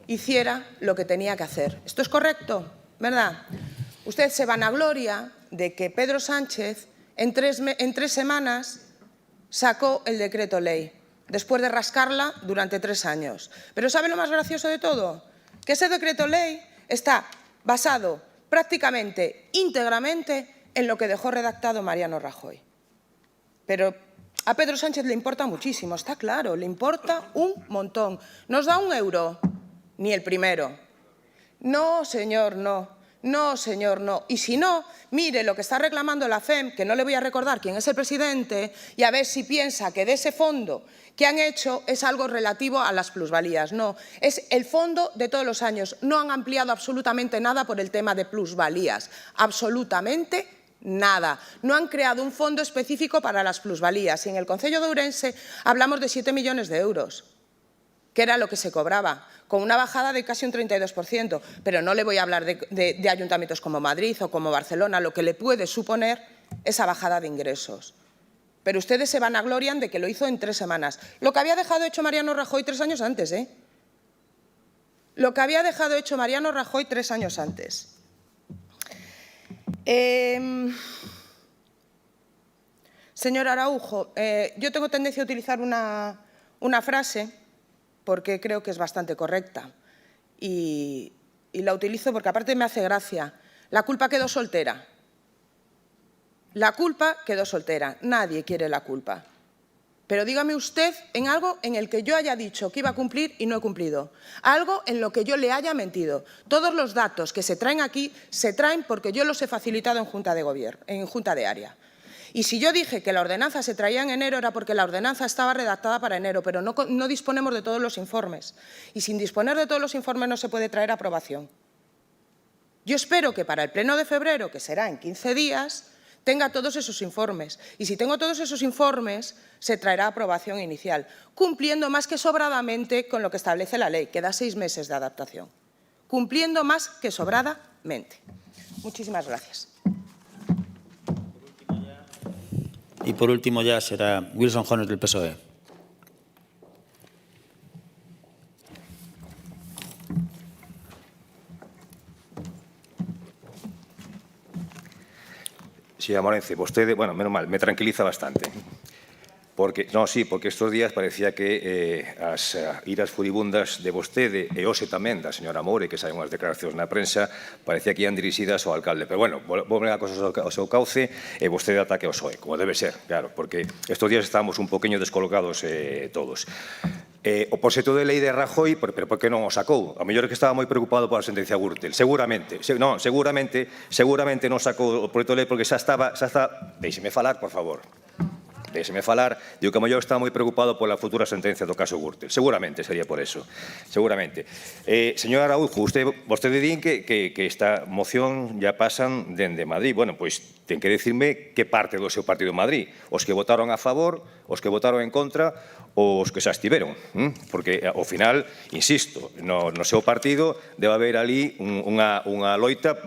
hiciera lo que tenía que hacer. ¿Esto es correcto? ¿Verdad? Usted se vanagloria de que Pedro Sánchez en 3 semanas sacó el decreto ley, después de rascarla durante 3 años. Pero ¿sabe lo más gracioso de todo? Que ese decreto ley está basado prácticamente, íntegramente, en lo que dejó redactado Mariano Rajoy. Pero a Pedro Sánchez le importa muchísimo, está claro, le importa un montón. ¿Nos da 1 euro? Ni el primero. No, señor, no. No, señor, no. Y si no, mire lo que está reclamando la FEM, que no le voy a recordar quién es el presidente, y a ver si piensa que de ese fondo que han hecho es algo relativo a las plusvalías. No, es el fondo de todos los años. No han ampliado absolutamente nada por el tema de plusvalías. Absolutamente nada. No han creado un fondo específico para las plusvalías. Y en el Concello de Ourense hablamos de 7 millones de euros, que era lo que se cobraba, con una bajada de casi un 32%. Pero no le voy a hablar de ayuntamientos como Madrid o como Barcelona, lo que le puede suponer esa bajada de ingresos. pero ustedes se vanaglorian de que lo hizo en 3 semanas. Lo que había dejado hecho Mariano Rajoy 3 años antes, ¿eh? Lo que había dejado hecho Mariano Rajoy 3 años antes. Señor Araujo, yo tengo tendencia a utilizar una frase porque creo que es bastante correcta y la utilizo porque aparte me hace gracia. La culpa quedó soltera. La culpa quedó soltera. Nadie quiere la culpa. Pero dígame usted en algo en el que yo haya dicho que iba a cumplir y no he cumplido. Algo en lo que yo le haya mentido. Todos los datos que se traen aquí se traen porque yo los he facilitado en Junta de Gobierno, en Junta de Área. Y si yo dije que la ordenanza se traía en enero era porque la ordenanza estaba redactada para enero, pero no disponemos de todos los informes. Y sin disponer de todos los informes no se puede traer a aprobación. Yo espero que para el pleno de febrero, que será en 15 días, tenga todos esos informes. Y si tengo todos esos informes, se traerá a aprobación inicial, cumpliendo más que sobradamente con lo que establece la ley, que da 6 meses de adaptación. Cumpliendo más que sobradamente. Muchísimas gracias. Y por último ya será Wilson Jones del PSOE. Señora Morense, vostede, bueno, menos mal, me tranquiliza bastante. Porque, no, sí, porque estes días parecía que as iras furibundas de vostede e hoxe tamén da señora Moure, que saen unhas declaracións na prensa, parecía que ian dirixidas ao alcalde. Pero, bueno, volven a cosas ao seu cauce e vostede ataque ao PSOE, como debe ser, claro, porque estes días estábamos un poquinho descolocados todos. O proxecto de lei de Rajoy, pero por que non o sacou? A mellor que estaba moi preocupado pola sentencia Gürtel. Seguramente non sacou o proxecto de lei porque xa estaba... Deixeme falar, por favor. Déxeme falar, digo que a mellor estaba moi preocupado pola futura sentencia do caso Gürtel. Seguramente sería por eso. Seguramente. Señor Araujo, vostede din que esta moción ya pasan dende Madrid. Bueno, pois ten que decirme que parte do seu partido en Madrid. Os que votaron a favor, os que votaron en contra, os que xa estiveron. Porque, ao final, insisto, no seu partido debe haber ali unha loita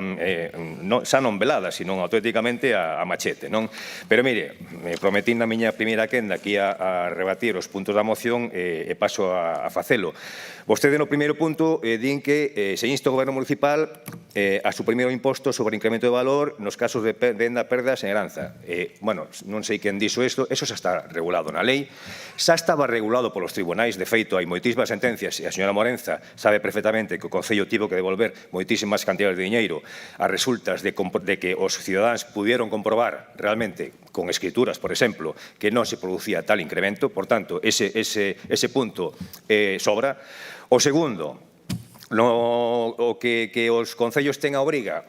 xa non velada, sino auténticamente a machete, non? Pero, mire, me prometí na miña primeira quenda aquí a rebatir os puntos da moción e paso a facelo. Vostede no primeiro punto din que se insta o Goberno Municipal a suprimir o imposto sobre incremento de valor nos casos de venda, perdas e heranza. Bueno, non sei quen dixo isto, eso xa está regulado na lei, xa estaba regulado polos tribunais, de feito, hai moitísimas sentencias e a señora Morenza sabe perfectamente que o Concello tivo que devolver moitísimas cantidades de diñeiro a resultas de que os cidadáns pudieron comprobar realmente con escrituras, por exemplo, que non se producía tal incremento, por tanto, ese punto sobra. O segundo, o que os concellos ten a obriga,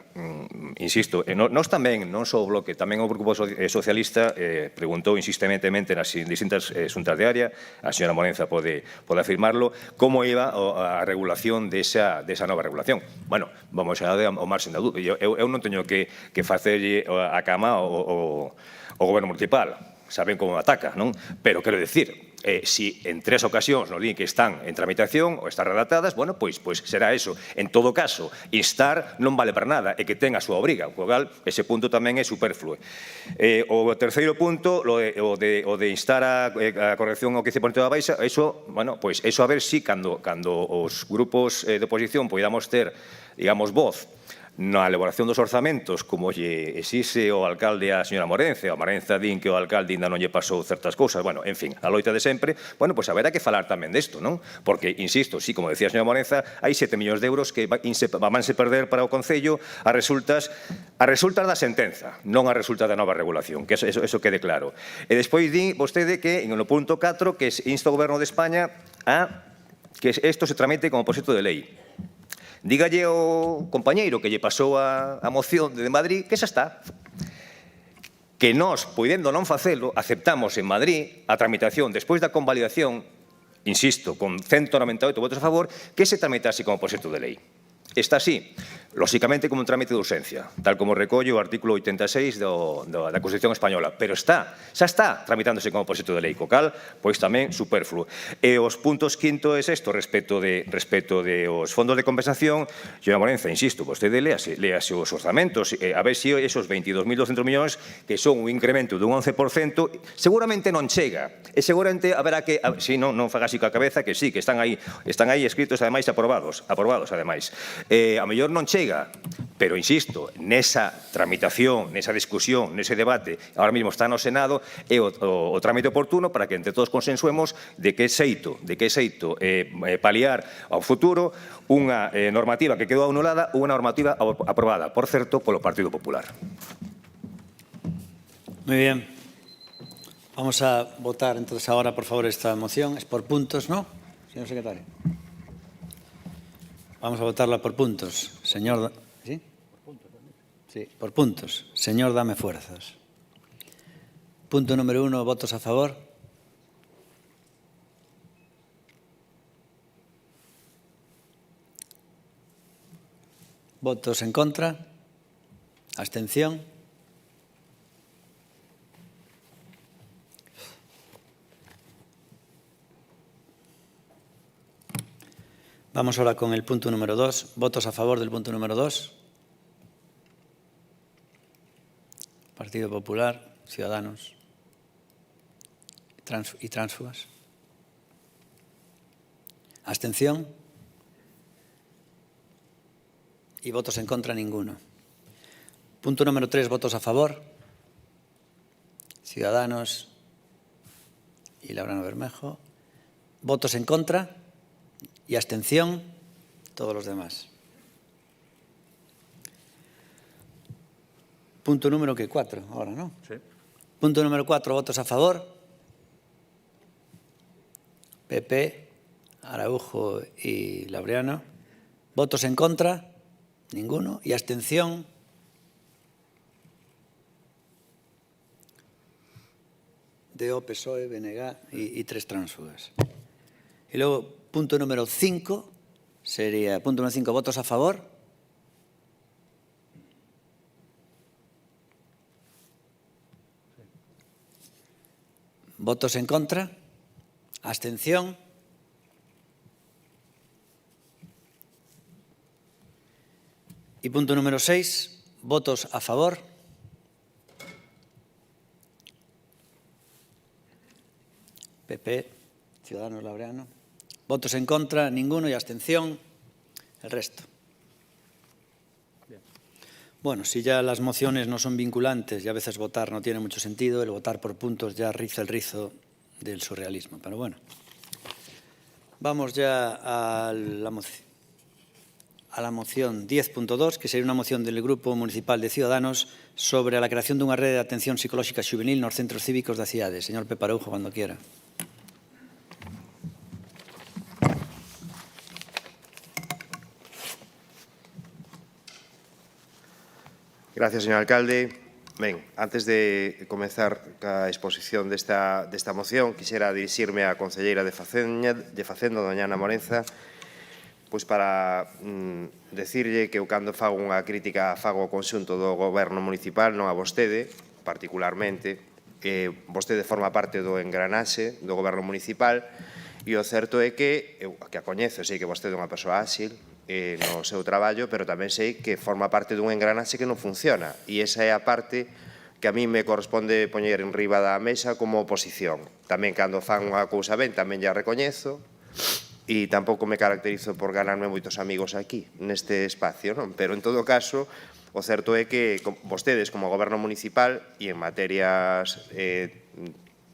insisto, nós tamén, non só o Bloque, tamén o Grupo Socialista preguntou insistentemente nas distintas xuntas de área, a señora Morenza pode afirmarlo, como iba a regulación desa nova regulación. Bueno, vamos a dar ao marxen da dúbida. Eu non teño que facerlle a cama ao Goberno Municipal, saben como ataca, non? Pero quero dicir, si en 3 ocasións nos din que están en tramitación ou están redactadas, bueno, pois será eso. En todo caso, instar non vale para nada e que ten a súa obriga, o cual ese punto tamén é superfluo. O terceiro punto, o de instar a corrección ao 15% da baixa, eso, bueno, pois eso a ver si cando os grupos de oposición poidamos ter, digamos, voz na elaboración dos orzamentos, como lle exixe o alcalde a señora Morenza, a Morenza din que o alcalde ainda non lle pasou certas cousas, bueno, en fin, a loita de sempre, bueno, pois haberá que falar tamén desto, non? Porque, insisto, sí, como decía a señora Morenza, hai 7 millóns de euros que vanse perder para o Concello a resultas da sentenza, non a resultas da nova regulación, que eso quede claro. E despois di vostede que, no punto 4, que insta o Goberno de España a que isto se tramite como proxecto de lei. Dígalle ao compañeiro que lle pasou a moción de Madrid que xa está. Que nós, podendo non facelo, aceptamos en Madrid a tramitación despois da convalidación, insisto, con 198 votos a favor, que se tramitase como proxecto de lei. Está así, lóxicamente como un trámite de urxencia, tal como recolle o artículo 86 da Constitución Española, pero xa está tramitándose como proxecto de lei, co cal, pois tamén superfluo. E os puntos quinto e sexto respecto de os fondos de compensación, señora Morenza, insisto, vostede léase os orzamentos, a ver se esos 22.200 millóns, que son un incremento dun 11%, seguramente non chega, e seguramente haberá que, si non faga así coa cabeza, que sí, que están aí escritos, ademais, aprobados, ademais. A mellor non chega, pero, insisto, nesa tramitación, nesa discusión, nese debate, ahora mesmo está no Senado, é o trámite oportuno para que entre todos consensuemos de que xeito paliar ao futuro unha normativa que quedou anulada ou unha normativa aprobada, por certo, polo Partido Popular. Muy bien. Vamos a votar entonces ahora, por favor, esta moción. Es por puntos, ¿no, señor secretario? Vamos a votarla por puntos. Señor... ¿Sí? Sí, por puntos. Señor, dame fuerzas. Punto número 1, votos a favor. Votos en contra. Abstención. Vamos ahora con el punto número 2. Votos a favor del punto número 2. Partido Popular, Ciudadanos y Tránsfugas. Abstención. Y votos en contra, ninguno. Punto número 3, votos a favor. Ciudadanos y Labrano Bermejo. Votos en contra. Y abstención, todos los demás. Punto número 4, ahora, ¿no? Sí. Punto número 4, votos a favor. PP, Araujo y Laureano. Votos en contra, ninguno. Y abstención, DO, PSOE, BNG y 3 tránsfugas. Y luego, punto número 5, sería, punto número 5, votos a favor. Votos en contra. Abstención. Y punto número 6, votos a favor. PP, Ciudadanos, Laureano. Votos en contra, ninguno, y abstención, el resto. Bien. Bueno, si ya las mociones no son vinculantes y a veces votar no tiene mucho sentido, el votar por puntos ya riza el rizo del surrealismo. Pero bueno, vamos ya a la moción 10.2, que sería una moción del Grupo Municipal de Ciudadanos sobre la creación dunha rede de atención psicolóxica xuvenil nos centros cívicos da cidade. Señor Pepe Araujo, cuando quiera. Gracias, señor alcalde. Ben, antes de comenzar a exposición desta moción, quixera dirixirme á concelleira de Facenda, doña Ana Morenza, pois para decirlle que eu cando fago unha crítica fago ao conxunto do goberno municipal, non a vostede, particularmente, vostede forma parte do engranaxe do goberno municipal e o certo é que, eu que a coñezo, sei que vostede é unha persoa áxil, no seu traballo, pero tamén sei que forma parte dun engranaxe que non funciona. E esa é a parte que a mí me corresponde poñer en riba da mesa como oposición. Tamén cando fan unha cousa ben, tamén ya recoñezo, e tampouco me caracterizo por ganarme moitos amigos aquí, neste espacio, non? Pero, en todo caso, o certo é que vostedes, como goberno municipal, e en materias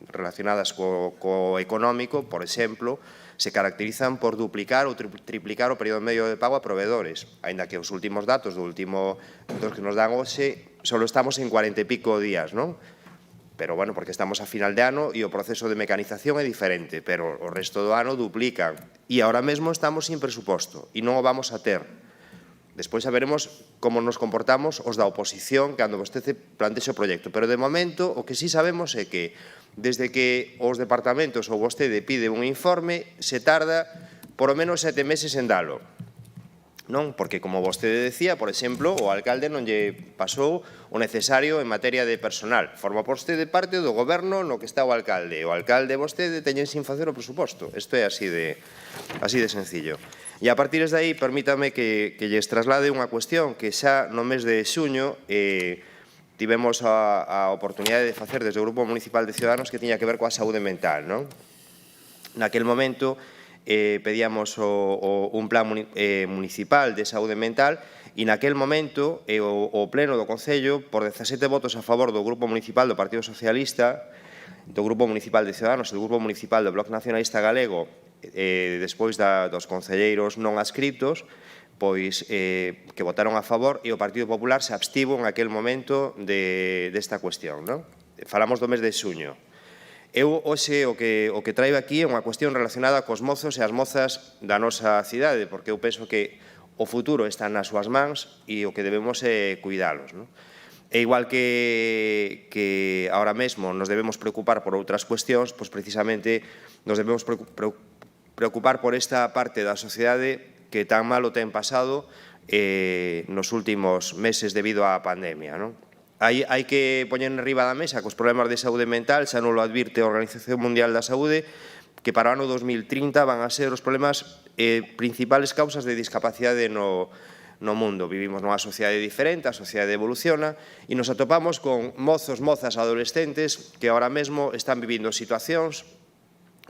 relacionadas co económico, por exemplo, se caracterizan por duplicar ou triplicar o período medio de pago a proveedores, aínda que os últimos datos dos que nos dan hoxe só estamos en 40 e pico días, non? Pero, bueno, porque estamos a final de ano e o proceso de mecanización é diferente, pero o resto do ano duplican. E ahora mesmo estamos sin presuposto e non o vamos a ter. Despois saberemos como nos comportamos os da oposición cando vostede plantexe o proxecto. Pero, de momento, o que sí sabemos é que desde que os departamentos ou vostede pide un informe, se tarda por lo menos 7 meses en dalo. non? Porque, como vostede decía, por exemplo, o alcalde non lle pasou o necesario en materia de personal. Forma vostede parte do goberno no que está o alcalde. O alcalde e vostede teñen sin facer o presuposto. Isto é así de sencillo. E a partir de aí, permítame que lles traslade unha cuestión que xa no mes de xuño tivemos a oportunidade de facer desde o Grupo Municipal de Ciudadanos que tiña que ver coa saúde mental, non? Naquel momento pedíamos un plan municipal de saúde mental e naquel momento o Pleno do Concello, por 17 votos a favor do Grupo Municipal do Partido Socialista, do Grupo Municipal de Ciudadanos e do Grupo Municipal do Bloque Nacionalista Galego, despois dos concelleiros non adscritos, pois que votaron a favor e o Partido Popular se abstivo en aquel momento desta cuestión, non? Falamos do mes de xuño. Eu, hoxe, o que traigo aquí é unha cuestión relacionada cos mozos e as mozas da nosa cidade, porque eu penso que o futuro está nas súas mans e o que debemos é cuidalos, non? E igual que ahora mesmo nos debemos preocupar por outras cuestións, pois precisamente nos debemos preocupar por esta parte da sociedade que tan mal o ten pasado nos últimos meses debido á pandemia, non? Hai que poñer en riba da mesa que os problemas de saúde mental, xa non lo advirte a Organización Mundial da Saúde, que para o ano 2030 van a ser os problemas principales causas de discapacidade no mundo. Vivimos nunha sociedade diferente, a sociedade evoluciona, e nos atopamos con mozos, mozas, adolescentes que ahora mesmo están vivindo situacións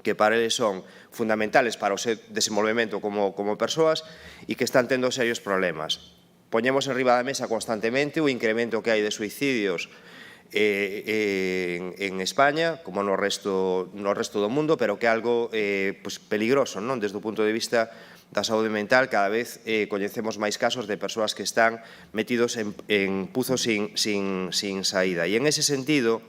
que para eles son fundamentales para o seu desenvolvemento como persoas e que están tendo serios problemas. Poñemos en riba da mesa constantemente o incremento que hai de suicidios en España, como no resto do mundo, pero que é algo peligroso, non? Desde o punto de vista da saúde mental, cada vez coñecemos máis casos de persoas que están metidos en puzos sin saída. E en ese sentido,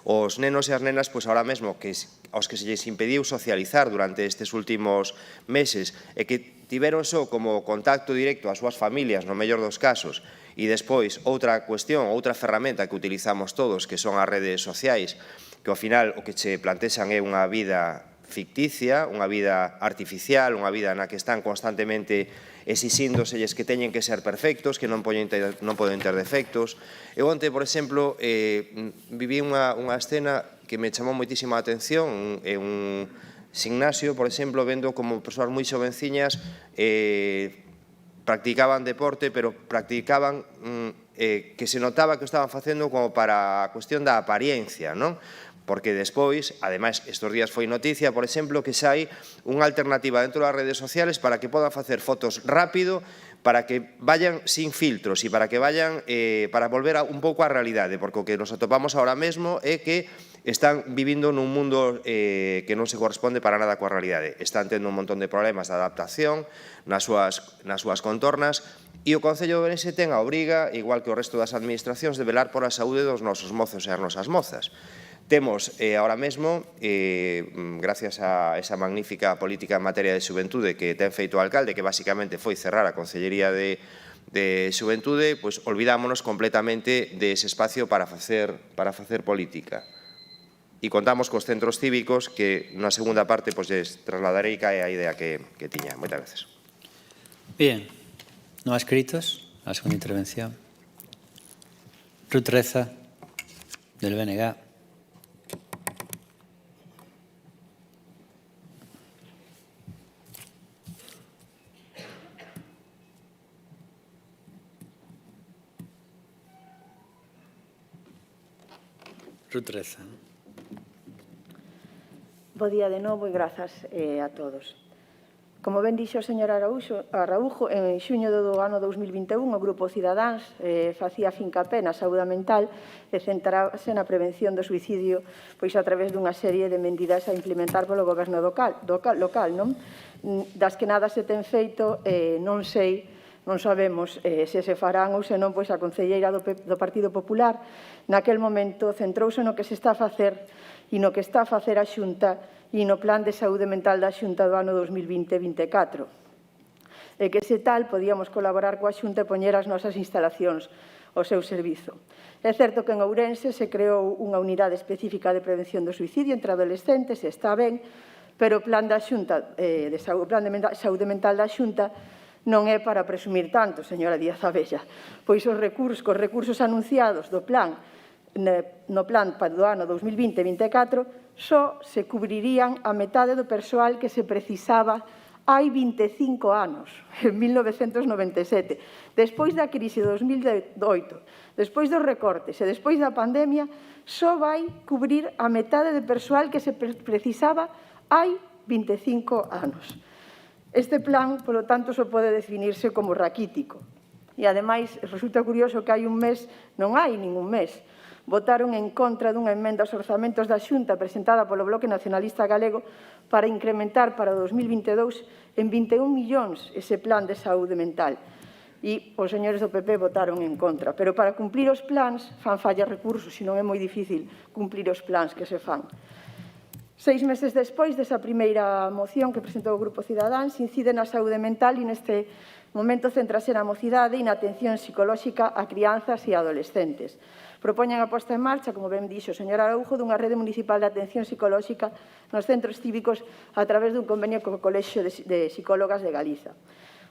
os nenos e as nenas, pois ahora mesmo, aos que se lles impediu socializar durante estes últimos meses e que tiveron só como contacto directo ás súas familias, no mellor dos casos, e despois outra cuestión, outra ferramenta que utilizamos todos, que son as redes sociais, que ao final o que che plantexan é unha vida ficticia, unha vida artificial, unha vida na que están constantemente exixíndoselles que teñen que ser perfectos, que non poden ter defectos. Eu onte, por exemplo, viví unha escena que me chamou moitísima a atención en un gimnasio, por exemplo, vendo como persoas moi xovenciñas practicaban deporte, pero practicaban que se notaba que o estaban facendo como para a cuestión da apariencia, non? Porque despois, ademais, estes días foi noticia, por exemplo, que xa hai unha alternativa dentro das redes sociales para que podan facer fotos rápido, para que vayan sin filtros e para que vayan para volver un pouco á realidade, porque o que nos atopamos ahora mesmo é que están vivindo nun mundo que non se corresponde para nada coa realidade. Están tendo un montón de problemas de adaptación nas súas contornas e o Concello de Ourense ten a obriga, igual que o resto das administracións, de velar por a saúde dos nosos mozos e as nosas mozas. Temos ahora mesmo, gracias a esa magnífica política en materia de xuventude que ten feito o alcalde, que basicamente foi cerrar a Consellería de Xuventude, pois olvidámonos completamente dese espacio para facer política. E contamos cos centros cívicos que na segunda parte les trasladarei a idea que tiña. Moitas gracias. Bien, no adscritos a la segunda intervención. Ruth Reza, del BNG. Ruth Reza. Bo día de novo e grazas a todos. Como ben dixo o señor Araújo, en xuño do ano 2021 o Grupo Cidadáns facía fincapé na saúde mental e centrarse na prevención do suicidio pois a través dunha serie de medidas a implementar polo goberno local, non? Das que nada se ten feito, non sabemos se se farán ou se non, pois a concelleira do Partido Popular naquel momento centrouse no que se está a facer e no que está a facer a Xunta e no Plan de Saúde Mental da Xunta do ano 2020-2024. E que se tal, podíamos colaborar coa Xunta e poñer as nosas instalacións ao seu servizo. É certo que en Ourense se creou unha unidade específica de prevención do suicidio entre adolescentes, e está ben, pero o Plan da Xunta, o Plan de Saúde Mental da Xunta, Non é para presumir tanto, señora Díaz Abella, pois os recursos anunciados do plan no plan do ano 2020-2024 só se cubrirían a metade do persoal que se precisaba hai 25 anos, en 1997. Despois da crise de 2008, despois dos recortes e despois da pandemia, só vai cubrir a metade do persoal que se precisaba hai 25 anos. Este plan, polo tanto, só pode definirse como raquítico. E, ademais, resulta curioso que hai un mes, non hai ningún mes, votaron en contra dunha emenda aos orzamentos da Xunta presentada polo Bloque Nacionalista Galego para incrementar para o 2022 en 21 millóns ese plan de saúde mental. E os señores do PP votaron en contra. Pero para cumplir os plans fan falla recursos, senón é moi difícil cumplir os plans que se fan. 6 meses despois desa primeira moción que presentou o Grupo Cidadáns, incide na saúde mental e neste momento centrase na mocidade e na atención psicolóxica a crianzas e adolescentes. Propoñen a posta en marcha, como ben dixo o señor Araújo, dunha rede municipal de atención psicolóxica nos centros cívicos a través dun convenio co Colexio de Psicólogas de Galiza.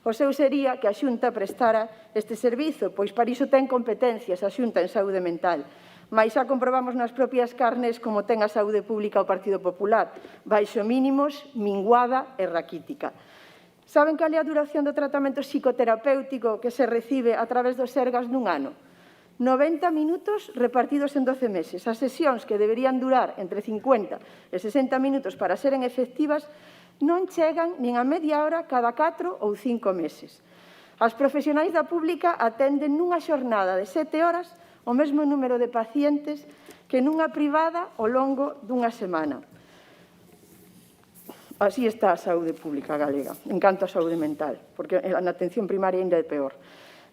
O seu sería que a Xunta prestara este servizo, pois para iso ten competencias a Xunta en saúde mental. Mais xa comprobamos nas propias carnes como ten a saúde pública o Partido Popular, baixo mínimos, minguada e raquítica. Saben cal é a duración do tratamento psicoterapéutico que se recibe a través dos Sergas nun ano? 90 minutos repartidos en 12 meses. As sesións que deberían durar entre 50 e 60 minutos para seren efectivas non chegan nin a media hora cada 4 ou 5 meses. As profesionais da pública atenden nunha xornada de 7 horas o mesmo número de pacientes que nunha privada ao longo dunha semana. Así está a saúde pública galega, en canto a saúde mental, porque na atención primaria ainda é peor.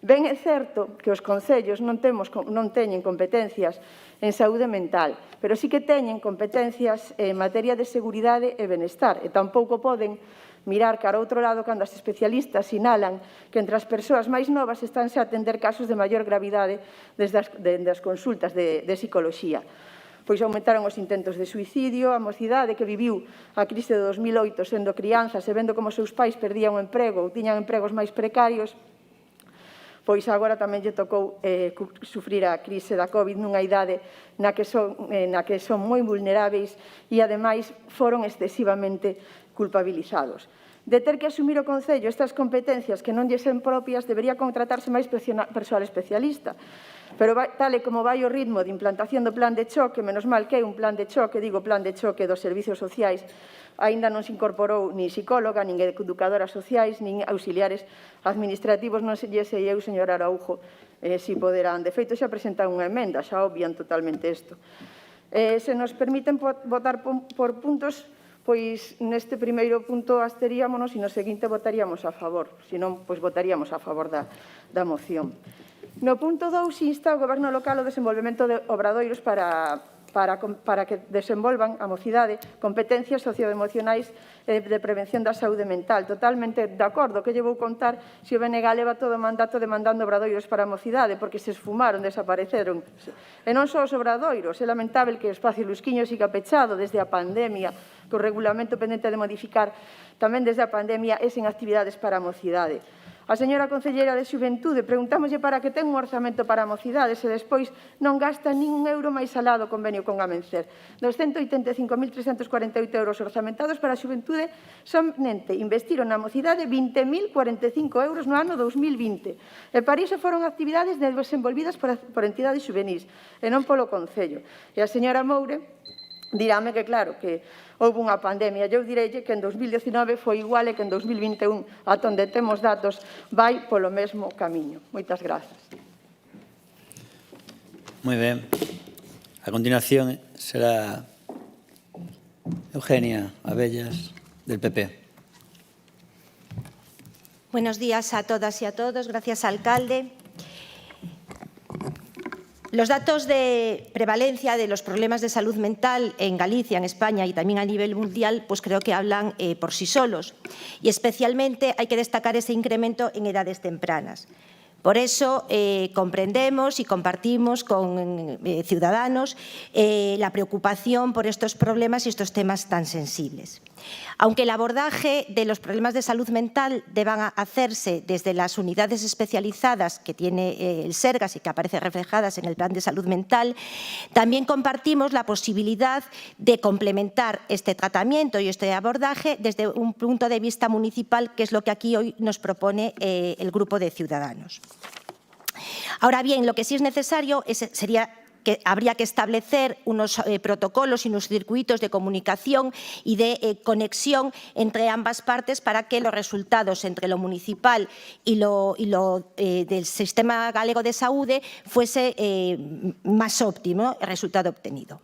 Ben é certo que os concellos non teñen competencias en saúde mental, pero sí que teñen competencias en materia de seguridade e benestar, e tampouco poden mirar cara ao outro lado cando as especialistas sinalan que entre as persoas máis novas estánse a atender casos de maior gravidade desde as consultas de psicoloxía. Pois aumentaron os intentos de suicidio, a mocidade que viviu a crise de 2008 sendo crianzas e vendo como os seus pais perdían o emprego ou tiñan empregos máis precarios, pois agora tamén lle tocou sufrir a crise da COVID nunha idade na que son moi vulneráveis e, ademais, foron excesivamente culpabilizados. De ter que asumir o Concello estas competencias que non lle sen propias, debería contratarse máis persoal especialista. Pero tal e como vai o ritmo de implantación do plan de choque, menos mal que é un plan de choque, digo plan de choque dos servizos sociais, aínda non se incorporou nin psicóloga, nin educadoras sociais, nin auxiliares administrativos, non sei eu, señor Araújo, si poderán. De feito, xa presentan unha emenda, xa obvian totalmente isto. Se nos permiten votar por puntos, pois neste primeiro punto absteríamonos e no seguinte votaríamos a favor, senón, pois votaríamos a favor da moción. No punto 2 insta o Goberno local o desenvolvemento de obradoiros para que desenvolvan a mocidade competencias socioemocionais de prevención da saúde mental. Totalmente de acordo, que lle vou contar se o BNG leva todo o mandato demandando obradoiros para a mocidade, porque se esfumaron, desapareceron. E non só os obradoiros, é lamentable que o espacio Lusquiño siga pechado desde a pandemia, que o regulamento pendente de modificar tamén desde a pandemia é sen actividades para a mocidade. A señora concelleira de Xuventude preguntámoslle para que ten un orzamento para a mocidade se despois non gasta nin un euro máis alá do convenio con Amencer. 285.348 euros orzamentados para a Xuventude somente investiron na mocidade 20.045 euros no ano 2020. E para iso foron actividades desenvolvidas por entidades xuvenís e non polo Concello. E a señora Moure dirame que, claro, que houve unha pandemia. Eu direille que en 2019 foi igual e que en 2021, ata onde temos datos, vai polo mesmo camiño. Moitas grazas. Moi ben. A continuación será Eugenia Abellas, del PP. Buenos días a todas y a todos. Gracias, alcalde. Los datos de prevalencia de los problemas de salud mental en Galicia, en España y también a nivel mundial, pues creo que hablan por sí solos. Y especialmente hay que destacar ese incremento en edades tempranas. Por eso comprendemos y compartimos con Ciudadanos la preocupación por estos problemas y estos temas tan sensibles. Aunque el abordaje de los problemas de salud mental deban hacerse desde las unidades especializadas que tiene el Sergas y que aparecen reflejadas en el Plan de Salud Mental, también compartimos la posibilidad de complementar este tratamiento y este abordaje desde un punto de vista municipal, que es lo que aquí hoy nos propone el Grupo de Ciudadanos. Ahora bien, lo que sí es necesario sería que habría que establecer unos protocolos y unos circuitos de comunicación y de conexión entre ambas partes para que los resultados entre lo municipal y lo del Sistema Galego de Saúde fuese más óptimo el resultado obtenido.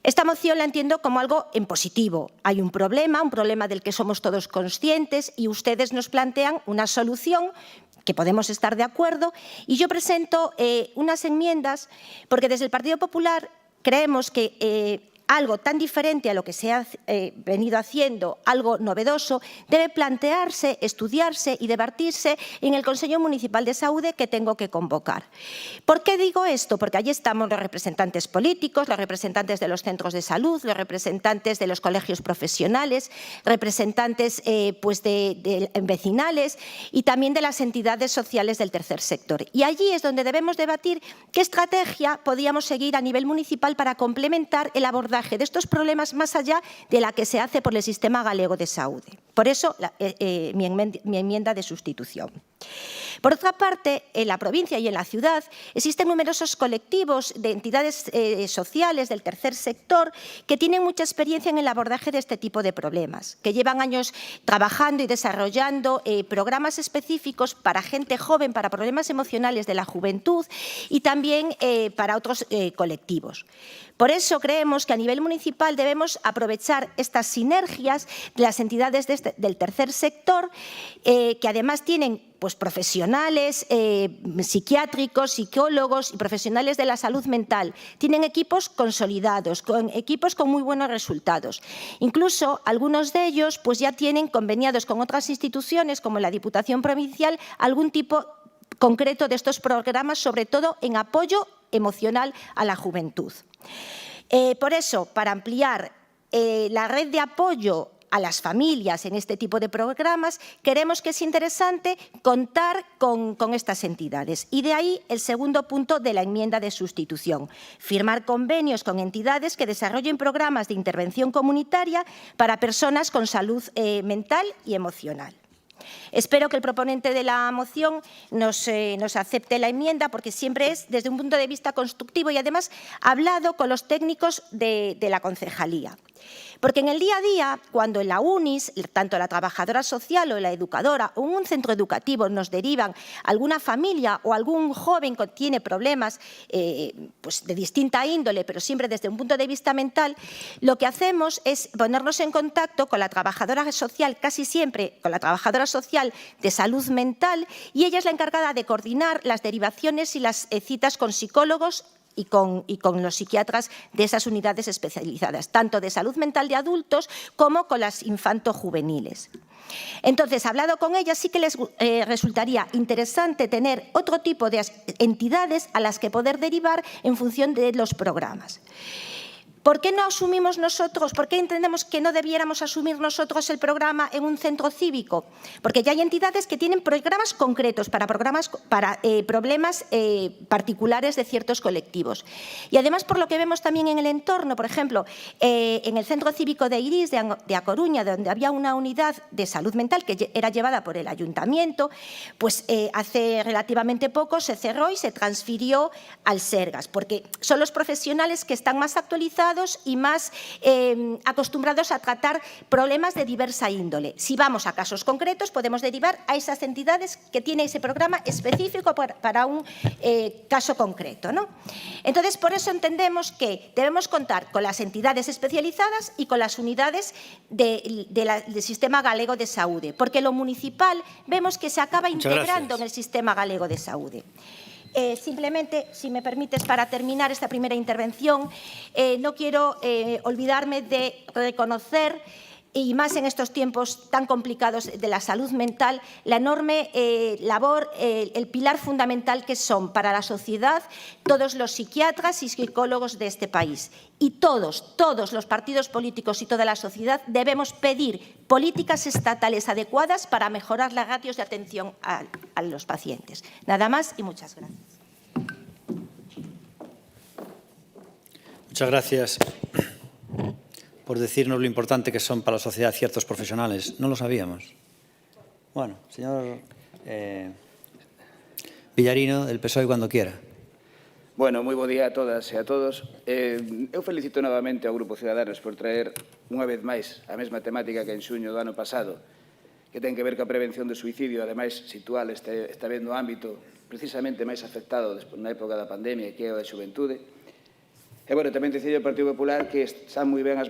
Esta moción la entiendo como algo en positivo. Hay un problema del que somos todos conscientes y ustedes nos plantean una solución que podemos estar de acuerdo, y yo presento unas enmiendas porque desde el Partido Popular creemos que algo tan diferente a lo que se ha venido haciendo, algo novedoso, debe plantearse, estudiarse y debatirse en el Consello Municipal de Saúde que tengo que convocar. ¿Por qué digo esto? Porque allí estamos los representantes políticos, los representantes de los centros de salud, los representantes de los colegios profesionales, representantes vecinales y también de las entidades sociales del tercer sector. Y allí es donde debemos debatir qué estrategia podíamos seguir a nivel municipal para complementar el abordaje de estos problemas más allá de la que se hace por el Sistema Galego de Saúde. Por eso mi enmienda de sustitución. Por otra parte, en la provincia y en la ciudad existen numerosos colectivos de entidades sociales del tercer sector que tienen mucha experiencia en el abordaje de este tipo de problemas, que llevan años trabajando y desarrollando programas específicos para gente joven, para problemas emocionales de la juventud y también para otros colectivos. Por eso creemos que a nivel municipal debemos aprovechar estas sinergias de las entidades del tercer sector, que además tienen profesionales psiquiátricos, psicólogos y profesionales de la salud mental. Tienen equipos consolidados, equipos con muy buenos resultados. Incluso algunos de ellos ya tienen conveniados con otras instituciones, como la Diputación Provincial, algún tipo concreto de estos programas, sobre todo en apoyo emocional a la juventud. Por eso, para ampliar la red de apoyo a las familias en este tipo de programas, creemos que es interesante contar con estas entidades. Y de ahí el segundo punto de la enmienda de sustitución: firmar convenios con entidades que desarrollen programas de intervención comunitaria para personas con salud mental y emocional. Espero que el proponente de la moción nos acepte la enmienda, porque siempre es desde un punto de vista constructivo y además hablado con los técnicos de la concejalía. Porque en el día a día, cuando en la UNIS, tanto la trabajadora social o la educadora o en un centro educativo nos derivan alguna familia o algún joven que tiene problemas de distinta índole, pero siempre desde un punto de vista mental, lo que hacemos es ponernos en contacto con la trabajadora social, casi siempre con la trabajadora social de salud mental, y ella es la encargada de coordinar las derivaciones y las citas con psicólogos y con los psiquiatras de esas unidades especializadas, tanto de salud mental de adultos como con las infanto-juveniles. Entonces, hablado con ellas, sí que les resultaría interesante tener otro tipo de entidades a las que poder derivar en función de los programas. ¿Por qué no asumimos nosotros, por qué entendemos que no debiéramos asumir nosotros el programa en un centro cívico? Porque ya hay entidades que tienen programas concretos para problemas particulares de ciertos colectivos. Y además, por lo que vemos también en el entorno, por ejemplo, en el centro cívico de Irís, de A Coruña, donde había una unidad de salud mental que era llevada por el ayuntamiento, hace relativamente poco se cerró y se transfirió al Sergas, porque son los profesionales que están más actualizados y más acostumbrados a tratar problemas de diversa índole. Si vamos a casos concretos, podemos derivar a esas entidades que tienen ese programa específico para un caso concreto, ¿no? Entonces, por eso entendemos que debemos contar con las entidades especializadas y con las unidades del Sistema Galego de Saúde, porque lo municipal vemos que se acaba integrando en el Sistema Galego de Saúde. Simplemente, si me permites, para terminar esta primera intervención, no quiero olvidarme de reconocer y más en estos tiempos tan complicados de la salud mental, la enorme labor, el pilar fundamental que son para la sociedad todos los psiquiatras y psicólogos de este país. Y todos los partidos políticos y toda la sociedad debemos pedir políticas estatales adecuadas para mejorar las ratios de atención a los pacientes. Nada más y muchas gracias. Muchas gracias por decirnos lo importante que son para la sociedad ciertos profesionales. No lo sabíamos. Bueno, señor Villarino, del PSOE, cuando quiera. Bueno, moi bo día a todas e a todos. Eu felicito novamente ao Grupo Ciudadanos por traer unha vez máis a mesma temática que en xuño do ano pasado, que ten que ver ca prevención do suicidio, ademais situal está vendo o ámbito precisamente máis afectado na época da pandemia, que é o da xuventude. E, bueno, tamén dicía o Partido Popular que están moi ben as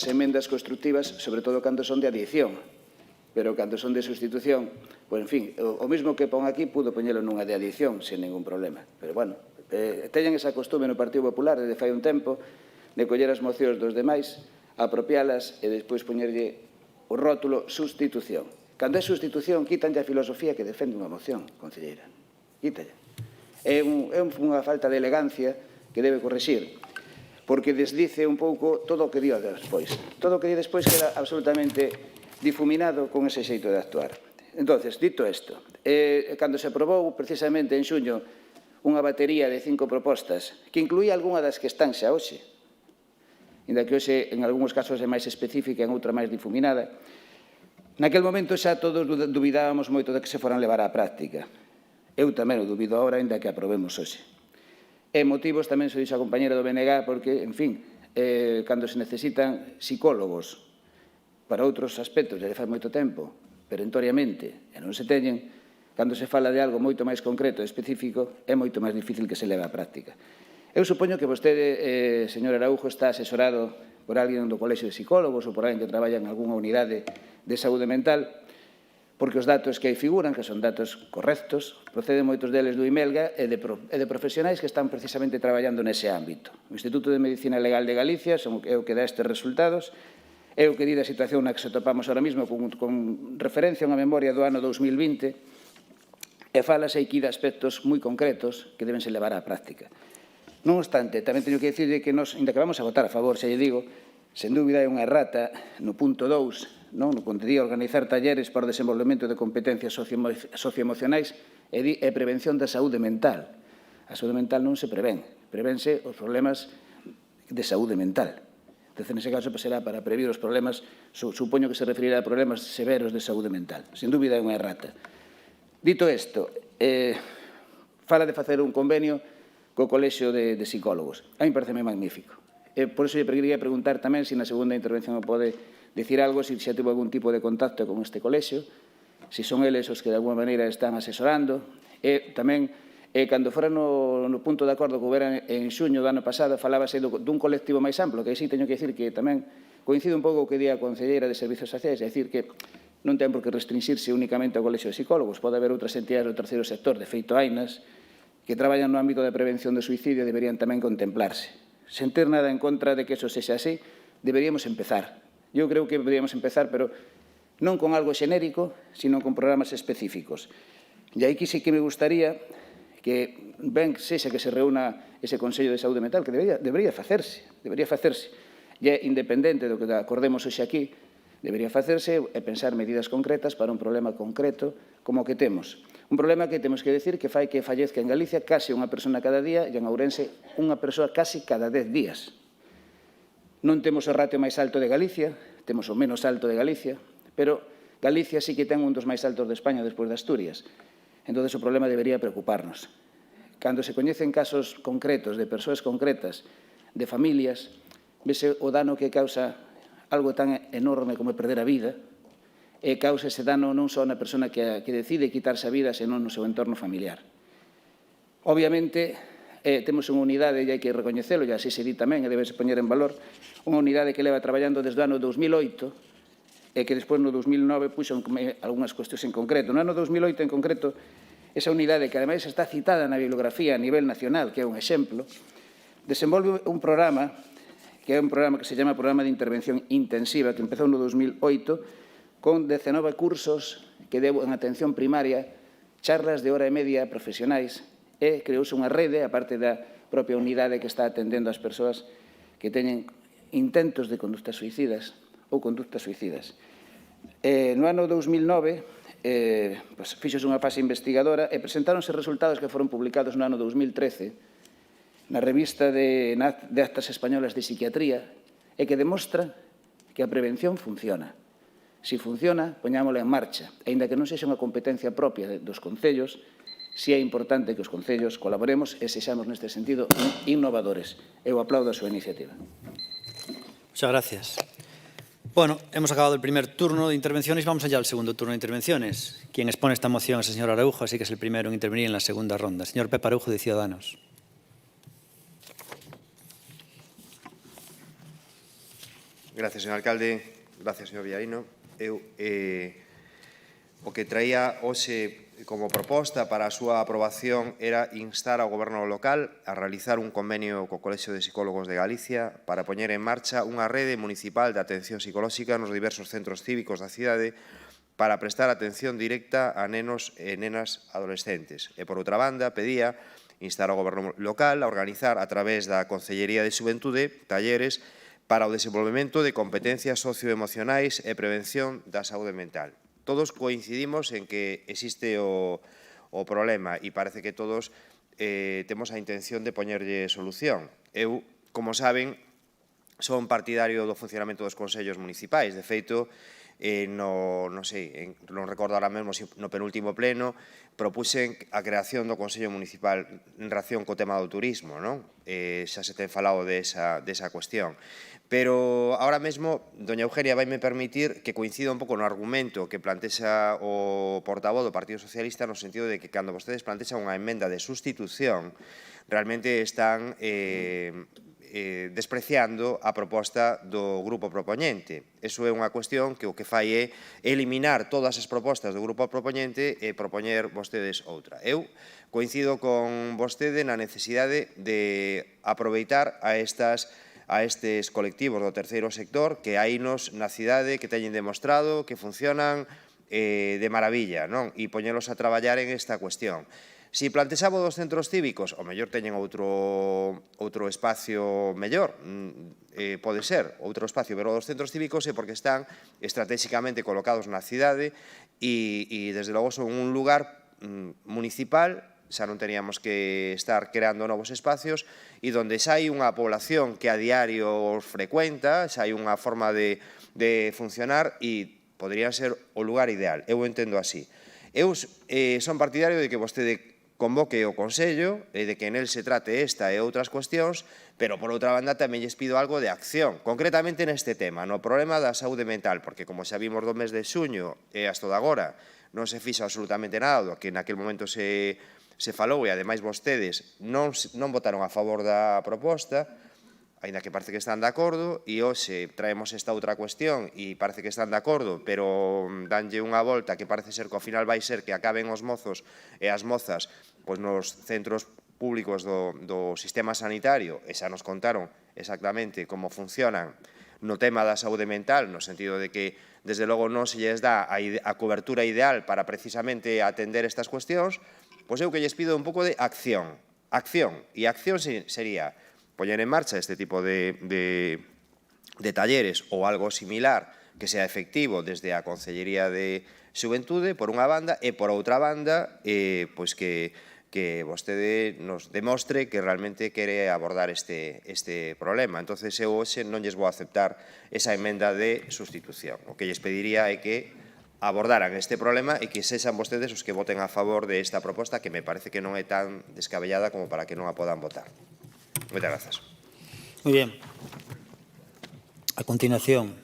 emendas constructivas, sobre todo cando son de adición, pero cando son de sustitución, pois, en fin, o mismo que pon aquí pudo poñelo nunha de adición, sen ningún problema. Pero, bueno, teñen esa costume no Partido Popular desde fai un tempo de coller as mocións dos demais, apropialas e despois poñerlle o rótulo sustitución. Cando é sustitución, quítanlle a filosofía que defende unha moción, concelleira. Quítanlle. É unha falta de elegancia que debe corrixir, porque desdice un pouco todo o que dio despois. Todo o que dio despois queda absolutamente difuminado con ese xeito de actuar. Entonces, dito isto, cando se aprobou precisamente en xuño unha batería de 5 propostas que incluía algunha das que están xa hoxe, inda que hoxe en algúns casos é máis específica e en outra máis difuminada, naquel momento xa todos dubidábamos moito de que se foran levar á práctica. Eu tamén o dubido agora, inda que aprobemos hoxe. E motivos tamén se dixo a compañera do BNG, porque, en fin, cando se necesitan psicólogos para outros aspectos, já fai moito tempo, perentoriamente, e non se teñen, cando se fala de algo moito máis concreto e específico, é moito máis difícil que se leve á práctica. Eu supoño que vostede, señor Araújo, está asesorado por alguén do Colexio de Psicólogos ou por alguén que traballa en algunha unidade de saúde mental, porque os datos que aí figuran, que son datos correctos, proceden moitos deles do IMELGA e de profesionais que están precisamente traballando nese ámbito. O Instituto de Medicina Legal de Galicia é o que dá estes resultados, é o que di da situación na que se topamos ahora mesmo con referencia a unha memoria do ano 2020, e falase aquí de aspectos moi concretos que deben se levar á práctica. Non obstante, tamén teño que dicirle que nos, ainda que vamos a votar a favor, xa lle digo, sen dúbida é unha errata no punto 2, no contería organizar talleres para o desenvolvemento de competencias socioemocionais e prevención da saúde mental. A saúde mental non se prevén, prevense os problemas de saúde mental. Entón, nese caso, será para previr os problemas, supoño que se referirá a problemas severos de saúde mental. Sen dúbida é unha errata. Dito isto, fala de facer un convenio co Colexio de Psicólogos. A mí parece magnífico. Por iso lle quería preguntar tamén se na segunda intervención o pode dicir algo, se xa tivo algún tipo de contacto con este colexio, se son eles os que de alguma maneira están asesorando, e tamén, cando fora no punto de acordo que houbera en xuño do ano pasado, falábase dun colectivo máis amplo, que aí sí teño que dicir que tamén coincide un pouco co que di a concelleira de Servizos Sociais, é dicir que non ten por que restringirse únicamente ao Colexio de Psicólogos, pode haber outras entidades do terceiro sector, de feito hainas, que traballan no ámbito da prevención do suicidio, deberían tamén contemplarse. Sen ter nada en contra de que eso sexa así, deberíamos empezar. Eu creo que deberíamos empezar, pero non con algo xenérico, sino con programas específicos. E aí sí que me gustaría que ben sexa que se reúna ese Consello de Saúde Mental, que debería facerse, e é independente do que acordemos hoxe aquí, debería facerse e pensar medidas concretas para un problema concreto como o que temos. Un problema que temos que decir que fai que fallezca en Galicia case unha persona cada día e en Ourense unha persoa case cada 10 días. Non temos o ratio máis alto de Galicia, temos o menos alto de Galicia, pero Galicia sí que ten un dos máis altos de España despois de Asturias. Entón, o problema debería preocuparnos. Cando se coñecen casos concretos de persoas concretas, de familias, vese o dano que causa algo tan enorme como perder a vida, e causa ese dano non só na persona que decide quitarse a vida, senón no seu entorno familiar. Obviamente, temos unha unidade, e hai que recoñecelo, e así se di tamén, e debe se poñer en valor, unha unidade que leva traballando desde o ano 2008, e que despois no 2009 puxo algunhas cuestións en concreto. No ano 2008 en concreto, esa unidade, que ademais está citada na bibliografía a nivel nacional, que é un exemplo, desenvolve un programa que é un programa que se chama Programa de Intervención Intensiva, que empezou no 2008, con 19 cursos que deu en atención primaria, charlas de hora e media profesionais, e creouse unha rede, a parte da propia unidade que está atendendo as persoas que teñen intentos de conductas suicidas ou conductas suicidas. No ano 2009, fixose unha fase investigadora e presentáronse resultados que foron publicados no ano 2013 na revista de actas españolas de psiquiatría e que demostra que a prevención funciona. Si funciona, poñámola en marcha. Aínda que non sexa unha competencia propia dos concellos, si é importante que os concellos colaboremos e sexamos neste sentido innovadores. Eu aplaudo a súa iniciativa. Muchas gracias. Bueno, hemos acabado el primer turno de intervenciones y vamos allá al segundo turno de intervenciones. Quien expone esta moción es el señor Araujo, así que es el primero en intervenir en la segunda ronda. Señor Pepe Araujo, de Ciudadanos. Gracias, señor alcalde. Gracias, señor Villarino. Eu, o que traía hoxe como proposta para a súa aprobación era instar ao Goberno local a realizar un convenio co Colexio de Psicólogos de Galicia para poñer en marcha unha rede municipal de atención psicolóxica nos diversos centros cívicos da cidade para prestar atención directa a nenos e nenas adolescentes. E, por outra banda, pedía instar ao Goberno local a organizar a través da Concellería de Xuventude talleres para o desenvolvemento de competencias socioemocionais e prevención da saúde mental. Todos coincidimos en que existe o problema e parece que todos temos a intención de poñerlle solución. Eu, como saben, son partidario do funcionamento dos consellos municipais. De feito, non recordo ahora mesmo, no penúltimo pleno, propuxen a creación do Consello Municipal en relación co tema do turismo, non? Xa se ten falado desa cuestión. Pero, ahora mesmo, doña Eugenia vaime permitir que coincida un pouco no argumento que plantexa o portavoz do Partido Socialista no sentido de que cando vostedes plantexan unha emenda de sustitución, realmente están despreciando a proposta do grupo propoñente. Eso é unha cuestión que o que fai é eliminar todas as propostas do grupo propoñente e propoñer vostedes outra. Eu coincido con vostede na necesidade de aproveitar a estes colectivos do terceiro sector que hainos na cidade que teñen demostrado que funcionan de maravilla, non? E poñelos a traballar en esta cuestión. Si plantexamos dos centros cívicos, o mellor teñen outro espacio mellor, pode ser, outro espacio, pero os centros cívicos é porque están estratégicamente colocados na cidade e desde logo son un lugar municipal, xa non teníamos que estar creando novos espacios e donde xa hai unha población que a diario os frecuenta, xa hai unha forma de funcionar e podría ser o lugar ideal. Eu entendo así. Eu son partidario de que vostede convoque o Consello e de que en él se trate esta e outras cuestións, pero, por outra banda, tamén lles pido algo de acción, concretamente neste tema, no problema da saúde mental, porque, como xa vimos do mes de xuño e hasta de agora, non se fixo absolutamente nada do que naquele momento se falou e, ademais, vostedes non votaron a favor da proposta, aínda que parece que están de acordo, e hoxe traemos esta outra cuestión e parece que están de acordo, pero danlle unha volta que parece ser que ao final vai ser que acaben os mozos e as mozas nos centros públicos do sistema sanitario, e xa nos contaron exactamente como funcionan no tema da saúde mental, no sentido de que, desde logo, non se lles dá a cobertura ideal para precisamente atender estas cuestións, pois eu que lles pido un pouco de acción. Acción. E acción sería poñer en marcha este tipo de talleres ou algo similar que sea efectivo desde a Concellería de Xuventude, por unha banda, e por outra banda, pois que vostede nos demostre que realmente quere abordar este problema. Entonces, eu hoxe non lles vou aceptar esa emenda de sustitución. O que lles pediría é que abordaran este problema e que sexan vostedes os que voten a favor de esta proposta, que me parece que non é tan descabellada como para que non a podan votar. Moitas grazas. Muy bien. A continuación,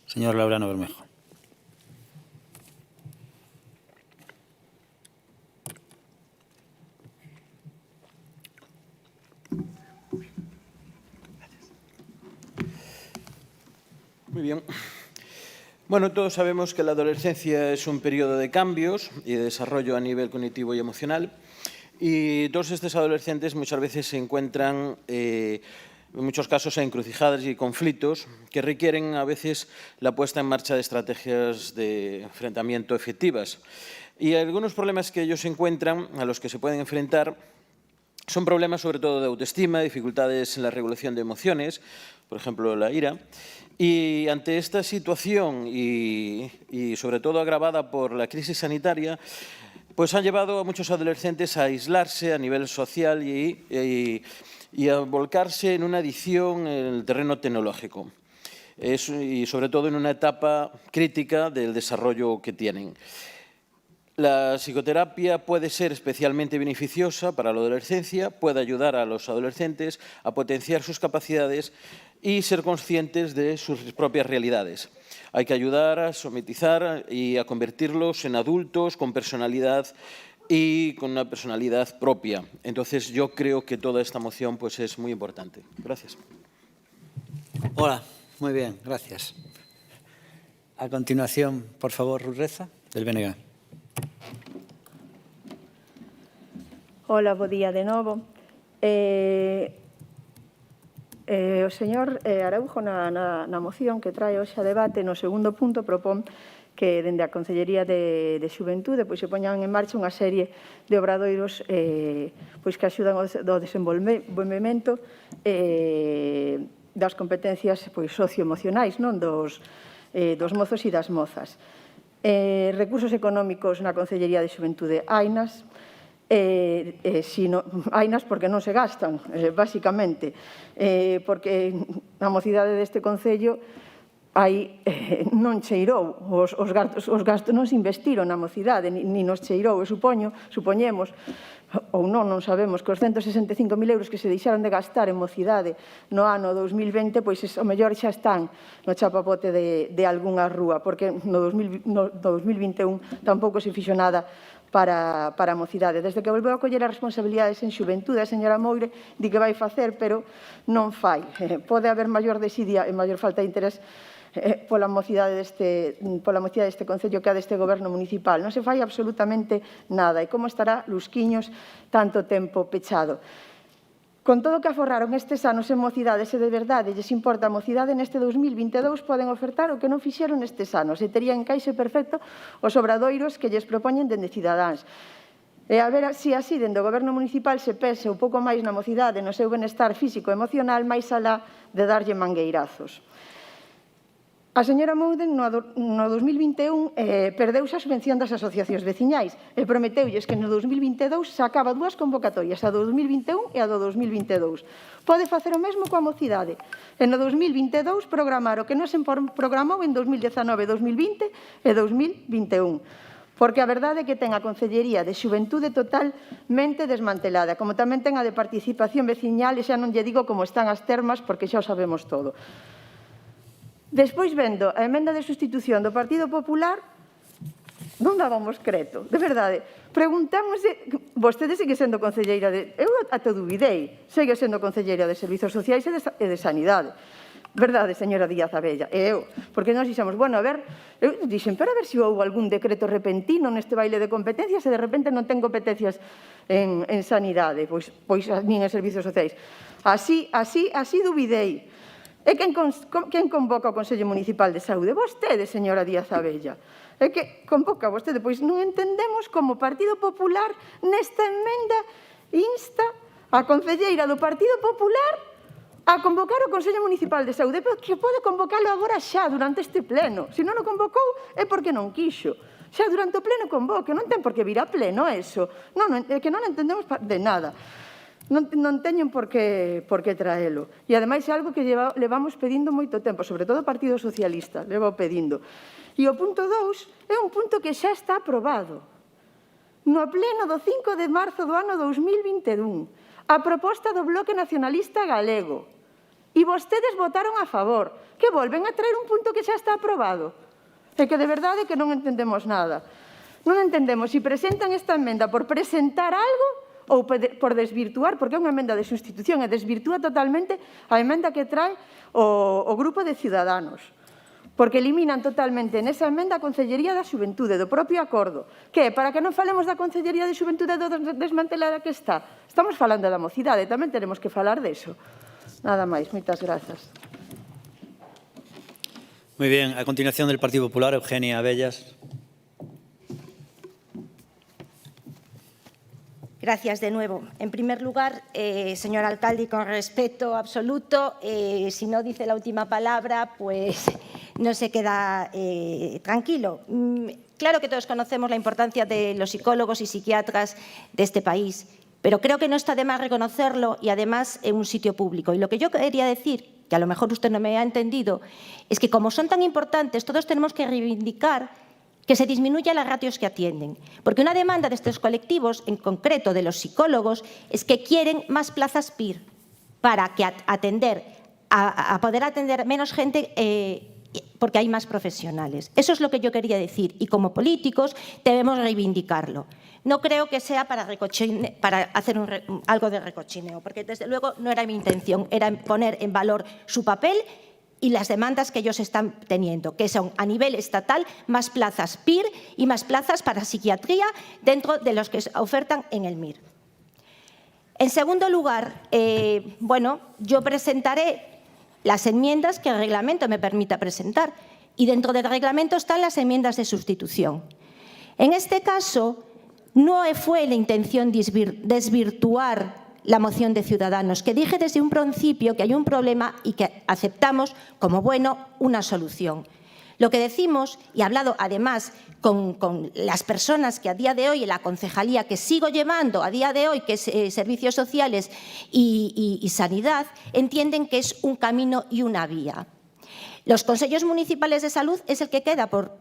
señor Laureano Bermejo. Muy bien. Bueno, todos sabemos que la adolescencia es un periodo de cambios y de desarrollo a nivel cognitivo y emocional. Y todos estos adolescentes muchas veces se encuentran en muchos casos a encrucijadas y conflictos que requieren a veces la puesta en marcha de estrategias de enfrentamiento efectivas. Y algunos problemas que ellos encuentran, a los que se pueden enfrentar, son problemas sobre todo de autoestima, dificultades en la regulación de emociones, por ejemplo la ira. Y ante esta situación y sobre todo agravada por la crisis sanitaria, pues han llevado a muchos adolescentes a aislarse a nivel social y a volcarse en una adicción en el terreno tecnológico. Y sobre todo en una etapa crítica del desarrollo que tienen. La psicoterapia puede ser especialmente beneficiosa para la adolescencia, puede ayudar a los adolescentes a potenciar sus capacidades y ser conscientes de sus propias realidades. Hay que ayudar a somatizar y a convertirlos en adultos con personalidad y con una personalidad propia. Entonces, yo creo que toda esta moción pues, es muy importante. Gracias. Hola, muy bien, gracias. A continuación, por favor, Ruth Reza, del BNG. Hola, bo día de novo. O señor Araújo na moción que trae hoxe a debate no segundo punto propón que dende a Consellería de Xuventude pois se poñan en marcha unha serie de obradoiros pois que axudan ao desenvolvemento das competencias pois socioemocionais non dos mozos e das mozas. Recursos económicos na Consellería de Xuventude hainas, hainas porque non se gastan, basicamente, porque a mocidade deste Concello non cheirou, os gastos non se investiron na mocidade, ni nos cheirou, e supoñemos, ou non sabemos, que os 165.000 euros que se deixaron de gastar en mocidade no ano 2020, pois o mellor xa están no chapapote de algunha rúa, porque no 2021 tampouco se fixo nada para a mocidade. Desde que volveu a coller as responsabilidades en xuventude, a señora Moure di que vai facer, pero non fai. Pode haber maior desidia e maior falta de interés pola mocidade deste Concello que a deste goberno municipal. Non se fai absolutamente nada. E como estará Lusquiños tanto tempo pechado? Con todo o que aforraron estes anos en mocidade, se de verdade lles importa a mocidade, neste 2022 poden ofertar o que non fixeron nestes anos e tería encaixe perfecto os obradoiros que lles propoñen dende Cidadáns. E a ver se así, dende o goberno municipal, se pense un pouco máis na mocidade, no seu benestar físico e emocional, máis alá de darlle mangueirazos. A señora Mouden no 2021 perdeuse a subvención das asociacións veciñais e prometeulles que no 2022 sacaba 2 convocatorias, a do 2021 e a do 2022. Pode facer o mesmo coa mocidade. E no 2022 programar o que non se programou en 2019, 2020 e 2021. Porque a verdade é que ten a Consellería de Xuventude totalmente desmantelada, como tamén ten a de participación veciñal, e xa non lle digo como están as termas, porque xa o sabemos todo. Despois, vendo a emenda de sustitución do Partido Popular, non dábamos creto, de verdade. Preguntámoslle, vostede segue sendo concelleira de... Eu até dubidei, segue sendo concelleira de Servizos Sociais e de Sanidade. Verdade, señora Díaz Abella, e eu, porque nós dixemos, bueno, a ver, eu dixen, pero a ver se houve algún decreto repentino neste baile de competencias e de repente non ten competencias en sanidade, pois nin en Servizos Sociais. Así dubidei. E quen convoca o Consello Municipal de Saúde? Vostede, señora Díaz Abella. É que convoca vostede, pois non entendemos como o Partido Popular nesta emenda insta a concelleira do Partido Popular a convocar o Consello Municipal de Saúde, pero que pode convocalo agora xa, durante este pleno. Se non o convocou é porque non quixo. Xa durante o pleno convoque, non ten por que vir a pleno eso. Non, é que non entendemos de nada. Non teñen por que traelo. E, ademais, é algo que levamos pedindo moito tempo, sobre todo o Partido Socialista, leva pedindo. E o punto 2 é un punto que xa está aprobado. No pleno do 5 de marzo do ano 2021, a proposta do Bloque Nacionalista Galego. E vostedes votaron a favor, que volven a traer un punto que xa está aprobado. É que, de verdade, que non entendemos nada. Non entendemos se presentan esta emenda por presentar algo ou por desvirtuar, porque é unha emenda de sustitución e desvirtúa totalmente a emenda que trae o grupo de Ciudadanos. Porque eliminan totalmente nesa emenda a Consellería da Xuventude, do propio acordo. Que para que non falemos da Consellería de Xuventude do desmantelada que está? Estamos falando da mocidade, tamén tenemos que falar deso. Nada máis, moitas grazas. Muy bien. A continuación del Partido Popular, Eugenia Abellas. Gracias de nuevo. En primer lugar, señor alcalde, y con respeto absoluto, si no dice la última palabra, pues no se queda tranquilo. Claro que todos conocemos la importancia de los psicólogos y psiquiatras de este país, pero creo que no está de más reconocerlo y además en un sitio público. Y lo que yo quería decir, que a lo mejor usted no me ha entendido, es que como son tan importantes, todos tenemos que reivindicar que se disminuyan las ratios que atienden. Porque una demanda de estos colectivos, en concreto de los psicólogos, es que quieren más plazas PIR para que a poder atender menos gente porque hay más profesionales. Eso es lo que yo quería decir y como políticos debemos reivindicarlo. No creo que sea para hacer algo de recochineo, porque desde luego no era mi intención, era poner en valor su papel y las demandas que ellos están teniendo, que son a nivel estatal más plazas PIR y más plazas para psiquiatría dentro de los que se ofertan en el MIR. En segundo lugar, yo presentaré las enmiendas que el reglamento me permita presentar y dentro del reglamento están las enmiendas de sustitución. En este caso, no fue la intención desvirtuar la moción de Ciudadanos, que dije desde un principio que hay un problema y que aceptamos como una solución. Lo que decimos, y he hablado además con las personas que a día de hoy en la concejalía que sigo llevando a día de hoy, que es Servicios Sociales y Sanidad, entienden que es un camino y una vía. Los consejos municipales de salud es el que queda por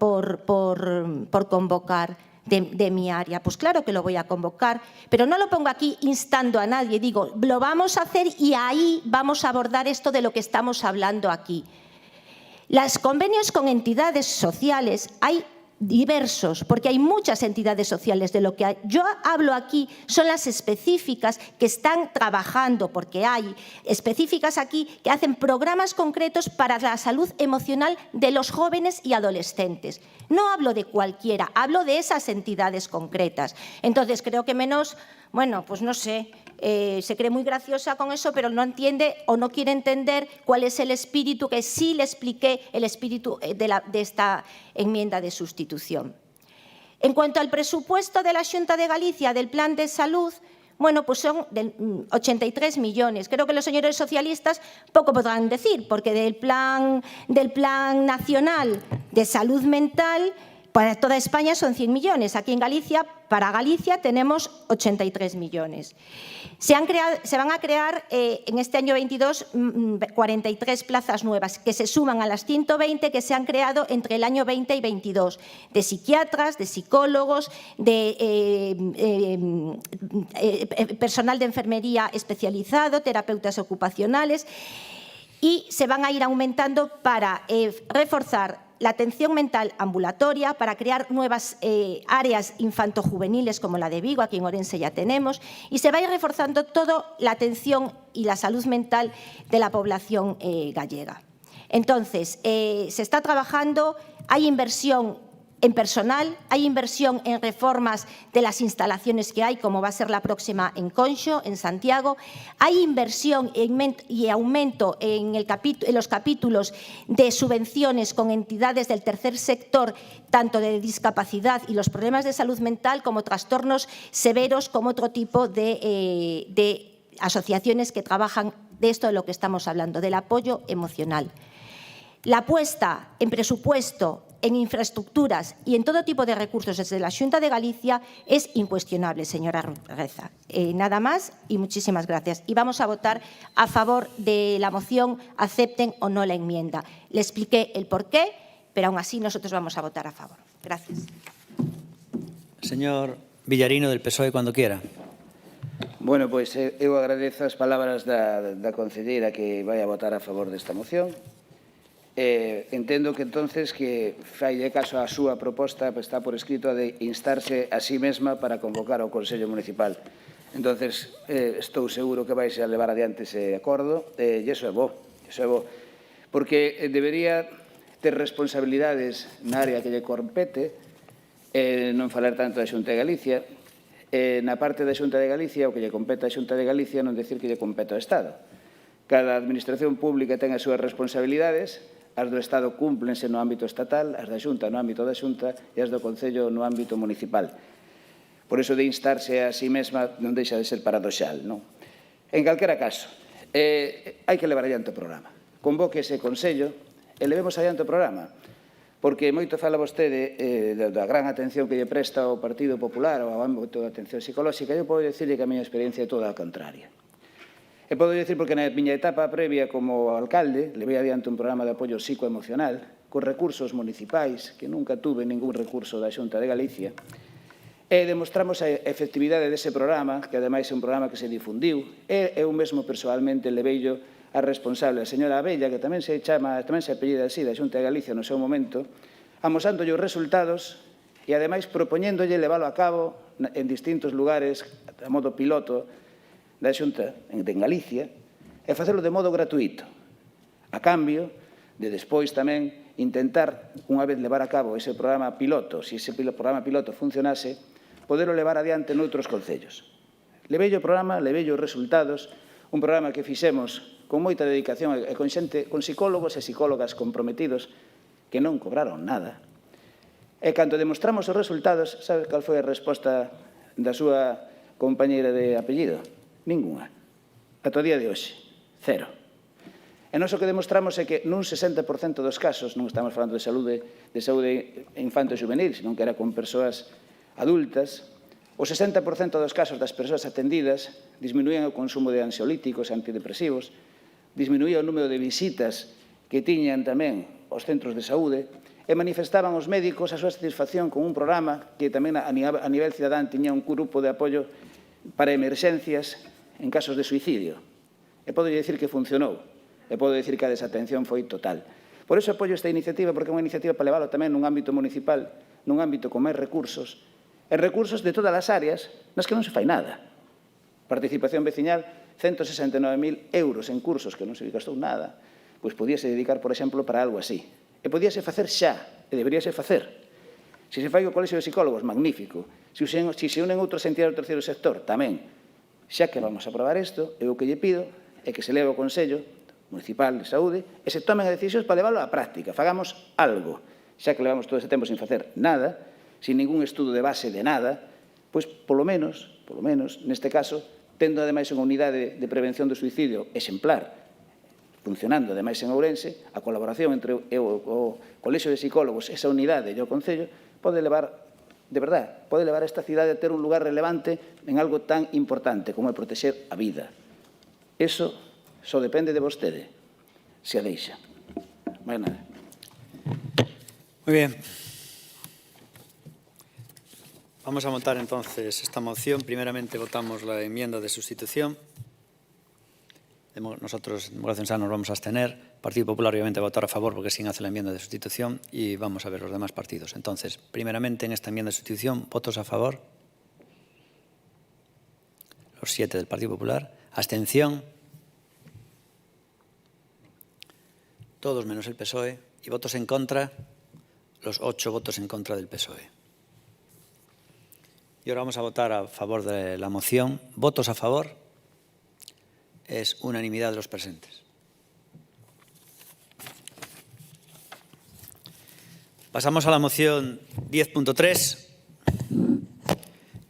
convocar de mi área. Pues claro que lo voy a convocar, pero no lo pongo aquí instando a nadie. Digo, lo vamos a hacer y ahí vamos a abordar esto de lo que estamos hablando aquí. Los convenios con entidades sociales hay diversos, porque hay muchas entidades sociales. De lo que yo hablo aquí son las específicas que están trabajando, porque hay específicas aquí que hacen programas concretos para la salud emocional de los jóvenes y adolescentes. No hablo de cualquiera, hablo de esas entidades concretas. Entonces, creo que menos, pues no sé, se cree muy graciosa con eso, pero no entiende o no quiere entender cuál es el espíritu, que sí le expliqué el espíritu de esta enmienda de sustitución. En cuanto al presupuesto de la Xunta de Galicia del Plan de Salud, pues son 83 millones. Creo que los señores socialistas poco podrán decir, porque del plan nacional de salud mental para toda España son 100 millones. Aquí en Galicia, para Galicia, tenemos 83 millones. Se van a crear en este año 22 43 plazas nuevas que se suman a las 120 que se han creado entre el año 20 y 22, de psiquiatras, de psicólogos, de personal de enfermería especializado, terapeutas ocupacionales, y se van a ir aumentando para reforzar la atención mental ambulatoria, para crear nuevas áreas infantojuveniles como la de Vigo, aquí en Orense ya tenemos, y se va a ir reforzando toda la atención y la salud mental de la población gallega. Entonces, se está trabajando, hay inversión en personal, hay inversión en reformas de las instalaciones que hay, como va a ser la próxima en Conxo, en Santiago. Hay inversión y aumento en los capítulos de subvenciones con entidades del tercer sector, tanto de discapacidad y los problemas de salud mental como trastornos severos, como otro tipo de asociaciones que trabajan de esto de lo que estamos hablando, del apoyo emocional. La apuesta en presupuesto, en infraestructuras y en todo tipo de recursos desde la Xunta de Galicia es incuestionable, señora Reza. Nada más y muchísimas gracias. Y vamos a votar a favor de la moción, acepten o no la enmienda. Le expliqué el porqué, pero aún así nosotros vamos a votar a favor. Gracias. Señor Villarino, del PSOE, cuando quiera. Pois eu agradezo as palabras da concelleira que vai a votar a favor desta moción. Entendo que entonces que falle caso á súa proposta está por escrito a de instarse a sí mesma para convocar ao Consello Municipal. Entonces, estou seguro que vais a levar adiante ese acordo e iso é bo, porque debería ter responsabilidades na área que lle compete, non falar tanto da Xunta de Galicia, na parte da Xunta de Galicia, o que lle compete a Xunta de Galicia non decir que lle compete ao Estado. Cada administración pública ten as súas responsabilidades, as do Estado cúmplense no ámbito estatal, as da Xunta no ámbito da Xunta e as do Concello no ámbito municipal. Por iso de instarse a si mesma non deixa de ser paradoxal, non? En calquera caso, hai que levar adiante o programa. Convoque ese Consello e levemos adiante o programa. Porque moito fala vostede da gran atención que lle presta ao Partido Popular ou ao ámbito da atención psicolóxica. Eu podo dicirle que a miña experiencia é toda a contraria. E podo dicir porque na miña etapa previa como alcalde levei adiante un programa de apoio psicoemocional con recursos municipais, que nunca tuve ningún recurso da Xunta de Galicia, e demostramos a efectividade dese programa, que ademais é un programa que se difundiu, e eu mesmo persoalmente leveillo a responsable, a señora Abella, que tamén se apellida así, da Xunta de Galicia no seu momento, amosándolle os resultados e, ademais, propoñéndolle leválo a cabo en distintos lugares, a modo piloto da Xunta en Galicia, e facelo de modo gratuito, a cambio de despois tamén intentar, unha vez levar a cabo ese programa piloto, se ese programa piloto funcionase, poderlo levar adiante noutros concellos. Leveillo o programa, leveillo os resultados, un programa que fixemos con moita dedicación e con psicólogos e psicólogas comprometidos que non cobraron nada. E cando demostramos os resultados, sabe cal foi a resposta da súa compañeira de apellido? Ninguna. Ata o día de hoxe, cero. E nós o que demostramos é que nun 60% dos casos, non estamos falando de saúde infanto-juvenil, senón que era con persoas adultas, o 60% dos casos das persoas atendidas disminuían o consumo de ansiolíticos e antidepresivos, disminuía o número de visitas que tiñan tamén os centros de saúde e manifestaban os médicos a súa satisfacción con un programa que tamén a nivel cidadán tiña un grupo de apoio para emerxencias en casos de suicidio. E podo dicir que funcionou, e podo dicir que a desatención foi total. Por iso apoio esta iniciativa, porque é unha iniciativa para leválo tamén nun ámbito municipal, nun ámbito con máis recursos, e recursos de todas as áreas nas que non se fai nada. Participación veciñal, 169.000 euros en cursos que non se gastou nada, pois podíase dedicar, por exemplo, para algo así. E podíase facer xa, e deberíase facer. Se se fai o Colexio de Psicólogos, magnífico. Se se unen outros entidades do terceiro sector, tamén. Xa que vamos a aprobar isto, eu o que lle pido é que se leve ao Consello Municipal de Saúde e se tomen as decisións para leválo á práctica. Fagamos algo. Xa que levamos todo ese tempo sin facer nada, sin ningún estudo de base de nada, pois, polo menos, neste caso, tendo ademais unha unidade de prevención do suicidio exemplar, funcionando ademais en Ourense, a colaboración entre o Colexio de Psicólogos, esa unidade e o Concello, pode levar, de verdad, pode levar a esta cidade a ter un lugar relevante en algo tan importante como é protexer a vida. Eso só depende de vostede, se a deixa. Máis nada. Muy bien. Vamos a votar entonces esta moción. Primeramente votamos la enmienda de sustitución. Nosotros, Democracia Sana, nos vamos a abstener. Partido Popular, obviamente, va a votar a favor porque sí hace la enmienda de sustitución. Y vamos a ver los demás partidos. Entonces, primeramente en esta enmienda de sustitución, ¿votos a favor? Los 7 del Partido Popular. ¿Abstención? Todos menos el PSOE. ¿Y votos en contra? Los 8 votos en contra del PSOE. Y ahora vamos a votar a favor de la moción. ¿Votos a favor? Es unanimidad de los presentes. Pasamos a la moción 10.3,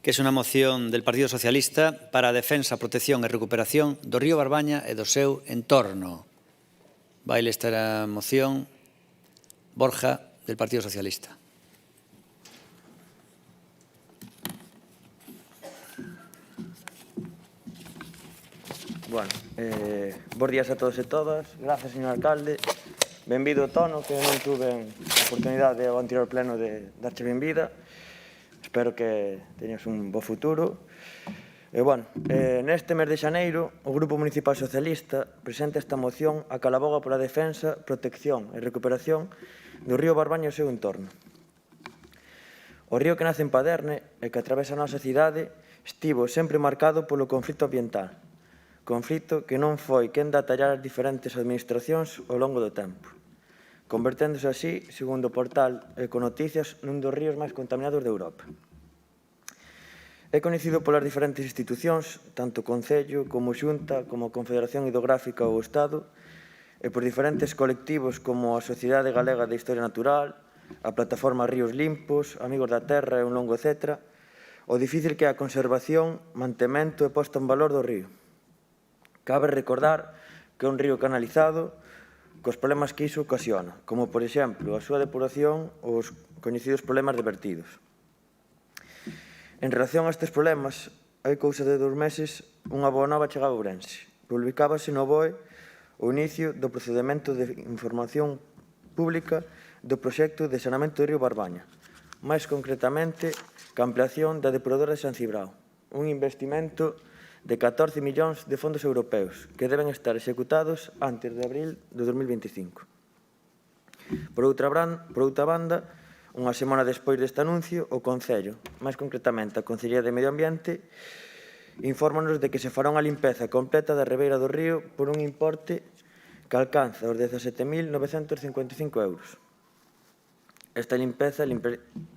que es una moción del Partido Socialista para a defensa, protección e recuperación do río Barbaña e do seu entorno. Vai ler esta moción Borja, del Partido Socialista. Bueno, bons días a todos e todas. Gracias, señor alcalde. Benvido o tono, que non tuve a oportunidade ao anterior pleno de darche benvida. Espero que teñas un bo futuro. Neste mes de xaneiro, o Grupo Municipal Socialista presenta esta moción a que aboga pola defensa, protección e recuperación do río Barbaña e o seu entorno. O río que nace en Paderne e que atravesa a nosa cidade estivo sempre marcado polo conflito ambiental. Conflito que non foi quen de atallar as diferentes administracións ao longo do tempo, converténdose así, segundo o portal Econoticias, nun dos ríos máis contaminados de Europa. É coñecido polas diferentes institucións, tanto o Concello como Xunta, como a Confederación Hidrográfica ou o Estado, e por diferentes colectivos como a Sociedade Galega de Historia Natural, a Plataforma Ríos Limpos, Amigos da Terra e un longo etcétera, o difícil que é a conservación, mantemento e posta en valor do río. Cabe recordar que é un río canalizado cos problemas que iso ocasiona, como, por exemplo, a súa depuración ou os coñecidos problemas de vertidos. En relación a estes problemas, hai cousa de 2 meses, unha boa nova chegaba a Ourense. Publicábase no BOE o inicio do procedemento de información pública do proxecto de saneamento do río Barbaña, máis concretamente, ca ampliación da depuradora de San Cibrao, un investimento de 14 millóns de fondos europeos que deben estar executados antes de abril de 2025. Por outra banda, unha semana despois deste anuncio, o Concello, máis concretamente a Consellería de Medio Ambiente, infórmanos de que se fará unha limpeza completa da ribeira do río por un importe que alcanza os 17.955 euros. Esta limpeza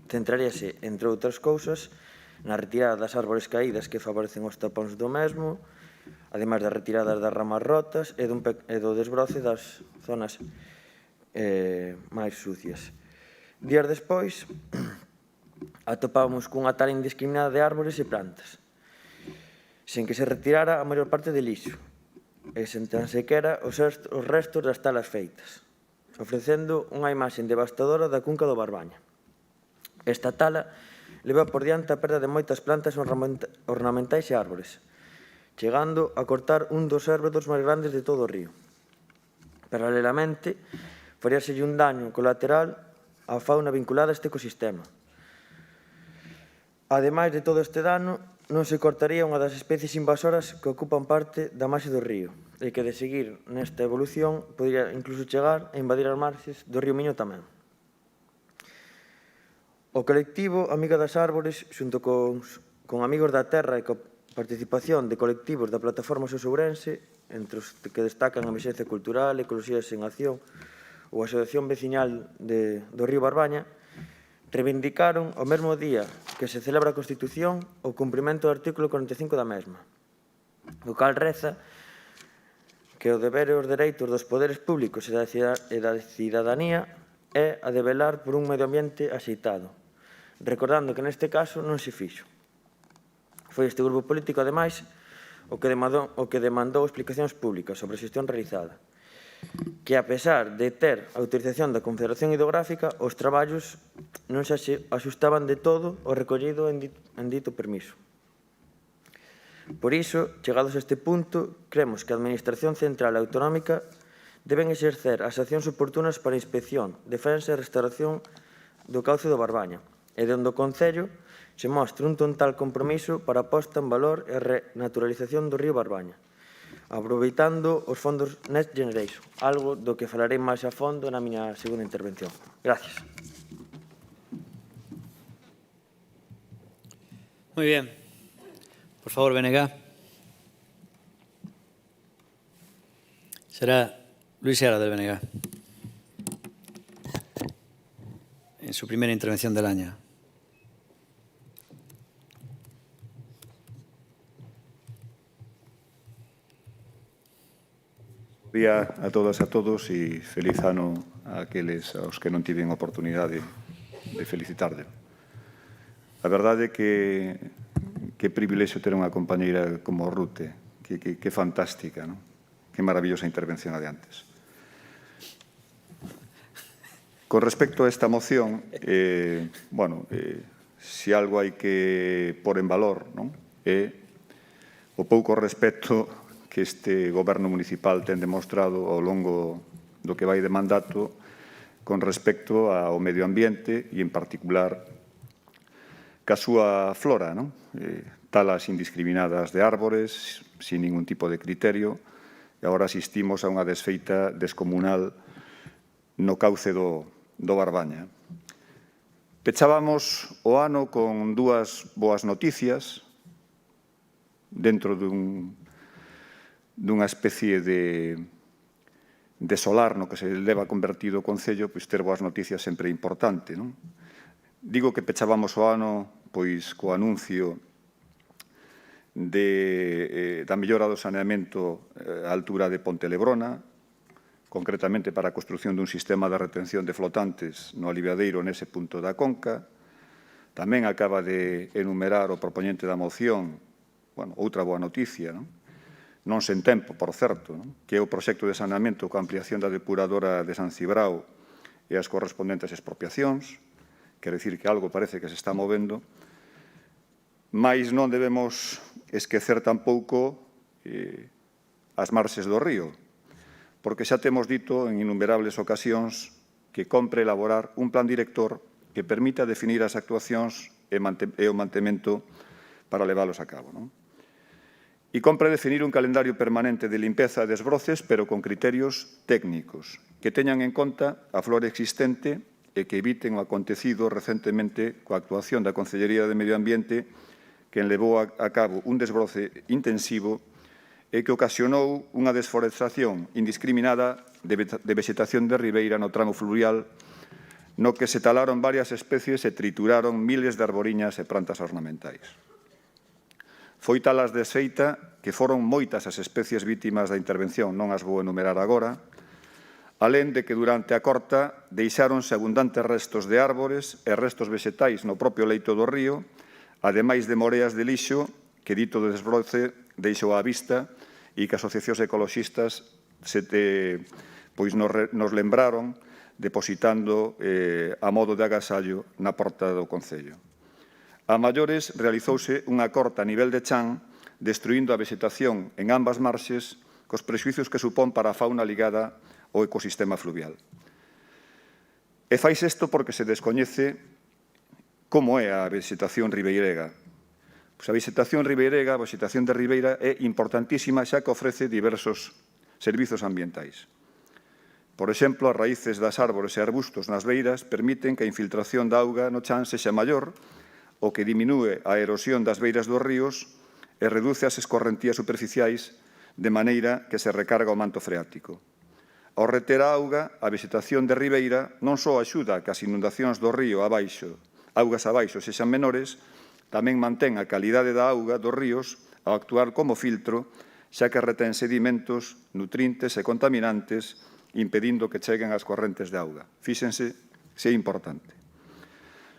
centraríase, entre outras cousas, na retirada das árbores caídas que favorecen os tapóns do mesmo, ademais das retiradas das ramas rotas e do desbroce das zonas máis sucias. Días despois, atopábamos cunha tala indiscriminada de árbores e plantas, sen que se retirara a maior parte de lixo, e sen tan sequera os restos das talas feitas, ofrecendo unha imaxe devastadora da cunca do Barbaña. Esta tala leva por diante a perda de moitas plantas ornamentais e árbores, chegando a cortar un dos érbedos máis grandes de todo o río. Paralelamente, faríaselle un daño colateral á fauna vinculada a este ecosistema. Ademais de todo este dano, non se cortaría unha das especies invasoras que ocupan parte da marxe do río e que, de seguir nesta evolución, podría incluso chegar a invadir as marxes do río Miño tamén. O colectivo Amiga das Árbores, xunto con Amigos da Terra e coa participación de colectivos da Plataforma Sosourense, entre os que destacan a Emerxencia Cultural, Ecoloxías en Acción ou a Asociación Veciñal do Río Barbaña, reivindicaron o mesmo día que se celebra a Constitución o cumprimento do artículo 45 da mesma, o cal reza que o deber e os dereitos dos poderes públicos e da cidadanía é a de velar por un medio ambiente axeitado, recordando que neste caso non se fixo. Foi este grupo político, ademais, o que demandou explicacións públicas sobre a xestión realizada, que, a pesar de ter a autorización da Confederación Hidrográfica, os traballos non se axustaban de todo ao recollido en dito permiso. Por iso, chegados a este punto, cremos que a Administración Central e Autonómica deben exercer as accións oportunas para a inspección, defensa e restauración do cauce do Barbaña, e onde o Concello se mostra un total compromiso para a posta en valor e renaturalización do río Barbaña, aproveitando os fondos Next Generation, algo do que falarei máis a fondo na miña segunda intervención. Gracias. Moi ben. Por favor, BNG. Será Luis Seara, del BNG, en su primera intervención del año. Bo día a todas e a todos e feliz ano a aqueles aos que non tiven oportunidade de felicitarle. A verdade é que privilexio ter unha compañeira como Rute, que fantástica, non? Que maravillosa intervención a de antes. Con respecto a esta moción, se algo hai que pôr en valor, non? É o pouco respecto que este goberno municipal ten demostrado ao longo do que vai de mandato con respecto ao medio ambiente e, en particular, ca súa flora, non? Talas indiscriminadas de árbores, sin ningún tipo de criterio, e agora asistimos a unha desfeita descomunal no cauce do Barbaña. Pechábamos o ano con dúas boas noticias dentro dunha especie de solar no que se leva convertido o Concello, pois ter boas noticias sempre é importante, non? Digo que pechábamos o ano pois co anuncio da mellora do saneamento á altura de Ponte Lebrona, concretamente para a construción dun sistema de retención de flotantes no aliviadeiro nese punto da conca. Tamén acaba de enumerar o propoñente da moción, outra boa noticia, non sen tempo, por certo, que é o proxecto de saneamento coa ampliación da depuradora de San Cibrao e as correspondentes expropiacións, quer dicir que algo parece que se está movendo, mas non debemos esquecer tampouco as marxes do río, porque xa temos dito en innumerables ocasións que compre elaborar un plan director que permita definir as actuacións e o mantemento para leválos a cabo. E compre definir un calendario permanente de limpeza e desbroces, pero con criterios técnicos, que teñan en conta a flora existente e que eviten o acontecido recentemente coa actuación da Consellería de Medio Ambiente, que levou a cabo un desbroce intensivo e que ocasionou unha desforestación indiscriminada de vegetación de ribeira no tramo fluvial, no que se talaron varias especies e trituraron miles de arboriñas e plantas ornamentais. Foi tal as desfeita que foron moitas as especies vítimas da intervención, non as vou enumerar agora, alén de que durante a corta deixáronse abundantes restos de árbores e restos vegetais no propio leito do río, ademais de moreas de lixo que, dito de desbroce, deixou á vista e que asociacións ecoloxistas nos lembraron depositando a modo de agasallo na porta do Concello. A maiores, realizouse unha corta a nivel de chan, destruindo a vegetación en ambas marxes, cos prexuizos que supón para a fauna ligada ao ecosistema fluvial. E faise isto porque se descoñece como é a vegetación ribeirega. A vegetación ribeirega, a vegetación de ribeira, é importantísima xa que ofrece diversos servizos ambientais. Por exemplo, as raíces das árbores e arbustos nas beiras permiten que a infiltración da auga no chan sexa maior, o que diminúe a erosión das beiras dos ríos e reduce as escorrentías superficiais de maneira que se recarga o manto freático. Ao reter a auga, a vegetación de ribeira non só axuda a que as inundacións do río augas abaixo sexan menores, tamén mantén a calidade da auga dos ríos ao actuar como filtro, xa que retén sedimentos, nutrientes e contaminantes, impedindo que cheguen ás correntes de auga. Fíxense se é importante.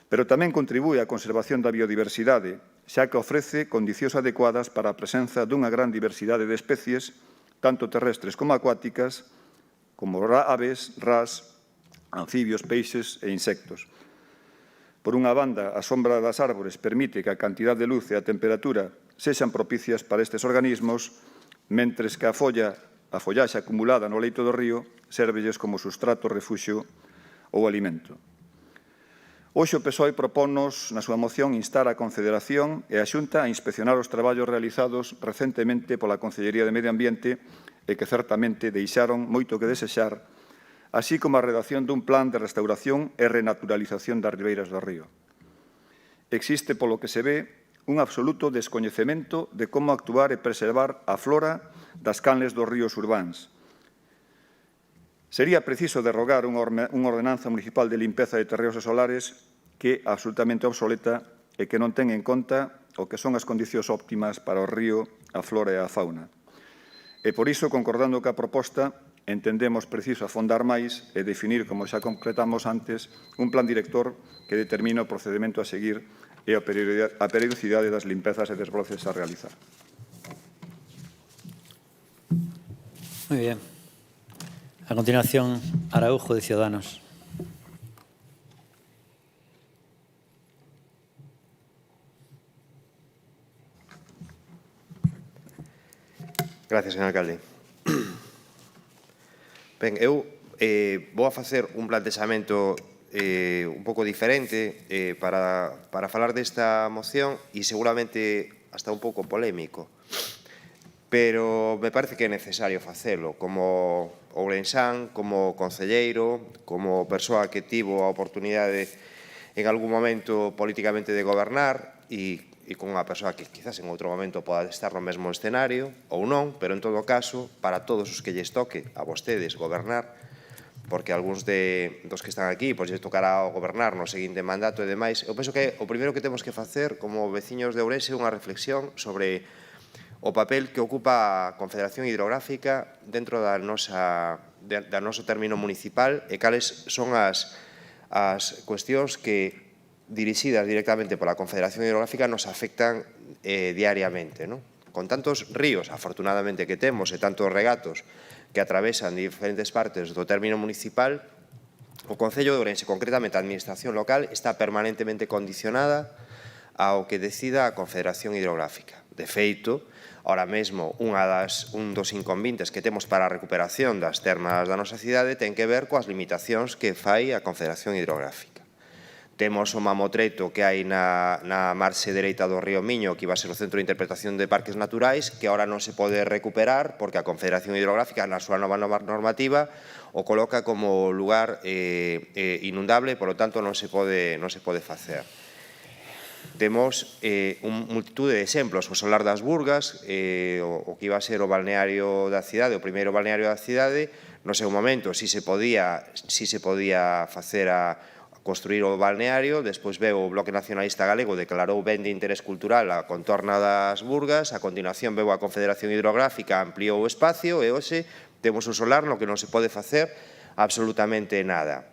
Pero tamén contribúe á conservación da biodiversidade, xa que ofrece condicións adecuadas para a presenza dunha gran diversidade de especies, tanto terrestres como acuáticas, como aves, ras, anfibios, peixes e insectos. Por unha banda, a sombra das árbores permite que a cantidad de luz e a temperatura sexan propicias para estes organismos, mentres que a follaxe acumulada no leito do río sérvelles como sustrato, refuxio ou alimento. Hoxe o PSOE propónnos na súa moción instar a Confederación e a Xunta a inspeccionar os traballos realizados recentemente pola Consellería de Medio Ambiente e que certamente deixaron moito que desexar, así como a redacción dun plan de restauración e renaturalización das ribeiras do río. Existe, polo que se ve, un absoluto descoñecemento de como actuar e preservar a flora das canles dos ríos urbáns. Sería preciso derrogar unha ordenanza municipal de limpeza de terreos e solares que é absolutamente obsoleta e que non ten en conta o que son as condicións óptimas para o río, a flora e a fauna. E por iso, concordando ca proposta, entendemos preciso afondar máis e definir, como xa concretamos antes, un plan director que determine o procedimento a seguir e a periodicidade das limpezas e desbroces a realizar. Muy bien. A continuación, Araujo, de Ciudadanos. Gracias, señor alcalde. Ben, eu vou a facer un plantexamento un pouco diferente para falar desta moción e seguramente hasta un pouco polémico, pero me parece que é necesario facelo como ourensán, como concelleiro, como persoa que tivo a oportunidade en algún momento políticamente de gobernar e con unha persoa que quizás en outro momento poda estar no mesmo escenario ou non, pero en todo caso, para todos os que lles toque a vostedes gobernar, porque algúns dos que están aquí pois lles tocará gobernar no seguinte mandato e demais, eu penso que o primeiro que temos que facer como veciños de Ourense é unha reflexión sobre o papel que ocupa a Confederación Hidrográfica dentro do noso término municipal e cales son as cuestións que, dirixidas directamente pola Confederación Hidrográfica, nos afectan diariamente. Con tantos ríos, afortunadamente, que temos e tantos regatos que atravesan diferentes partes do término municipal, o Concello de Ourense, concretamente a Administración local, está permanentemente condicionada ao que decida a Confederación Hidrográfica. De feito, ahora mesmo, un dos inconvenientes que temos para a recuperación das termas da nosa cidade ten que ver coas limitacións que fai a Confederación Hidrográfica. Temos o mamotreto que hai na marxe dereita do río Miño, que iba a ser o Centro de Interpretación de Parques Naturais, que ahora non se pode recuperar porque a Confederación Hidrográfica, na súa nova normativa, o coloca como lugar inundable, por lo tanto non se pode facer. Temos multitud de exemplos, o Solar das Burgas, o que iba a ser o balneario da cidade, o primeiro balneario da cidade, no seu momento si se podía facer construir o balneario, despois veu o Bloque Nacionalista Galego, declarou ben de interés cultural a contorna das Burgas, a continuación veu a Confederación Hidrográfica, ampliou o espacio e hoxe temos un solar no que non se pode facer absolutamente nada.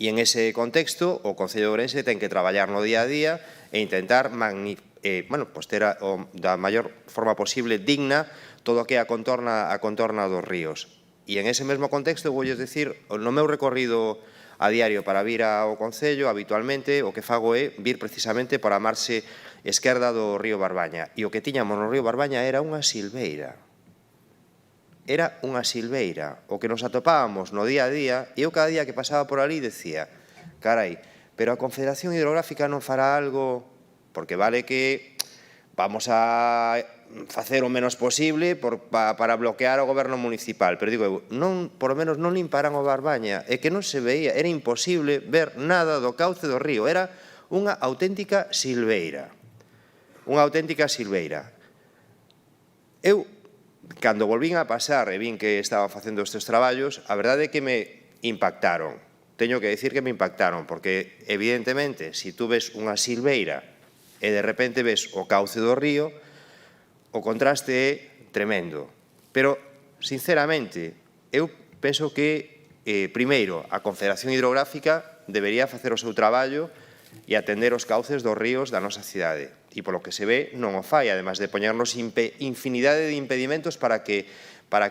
E en ese contexto, o Concello de Ourense ten que traballar no día a día e intentar ter da maior forma posible digna todo o que é a contorna dos ríos. E en ese mesmo contexto, vou dicir, no meu recorrido a diario para vir ao Concello, habitualmente, o que fago é vir precisamente para a marxe esquerda do río Barbaña. E o que tiñamos no río Barbaña era unha silveira. Era unha silveira. O que nos atopábamos no día a día, e eu cada día que pasaba por ali decía, carai, pero a Confederación Hidrográfica non fará algo, porque vale que vamos a facer o menos posible para bloquear o goberno municipal, pero digo eu, por lo menos non limparán o Barbaña, é que non se veía, era imposible ver nada do cauce do río, era unha auténtica silveira. Unha auténtica silveira. Eu, cando volvín a pasar e vin que estaban facendo estes traballos, a verdade é que me impactaron. Teño que decir que me impactaron, porque evidentemente, se tú ves unha silveira e de repente ves o cauce do río, o contraste é tremendo. Pero, sinceramente, eu penso que, primeiro, a Confederación Hidrográfica debería facer o seu traballo e atender os cauces dos ríos da nosa cidade. E polo que se ve, non o fai, además de poñernos infinidade de impedimentos para que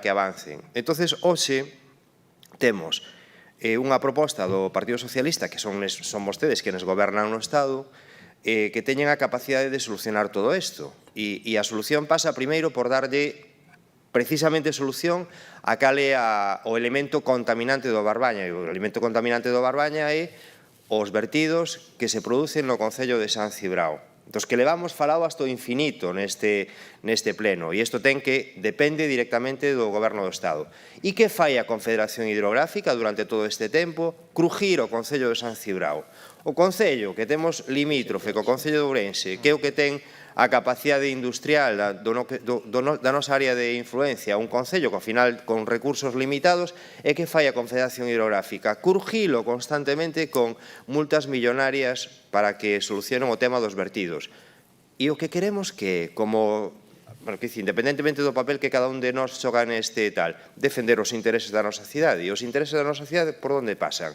avancen. Entonces, hoxe, temos unha proposta do Partido Socialista, que son vostedes quenes gobernan no Estado, que teñen a capacidade de solucionar todo isto. E a solución pasa primeiro por darlle precisamente solución a cal é o elemento contaminante do Barbaña. E o elemento contaminante do Barbaña é os vertidos que se producen no Concello de San Cibrao. Dos que levamos falado hasta o infinito neste pleno. E isto depende directamente do Goberno do Estado. E que fai a Confederación Hidrográfica durante todo este tempo? Crujir o Concello de San Cibrao. O Concello que temos limítrofe co Concello de Ourense, que é o que ten a capacidade industrial da nosa área de influencia, un Concello que, ao final, con recursos limitados, é que fai a Confederación Hidrográfica. Curgilo constantemente con multas millonarias para que solucionen o tema dos vertidos. E o que queremos que, independentemente do papel que cada un de nós xoga neste tal, defender os intereses da nosa cidade. E os intereses da nosa cidade por onde pasan?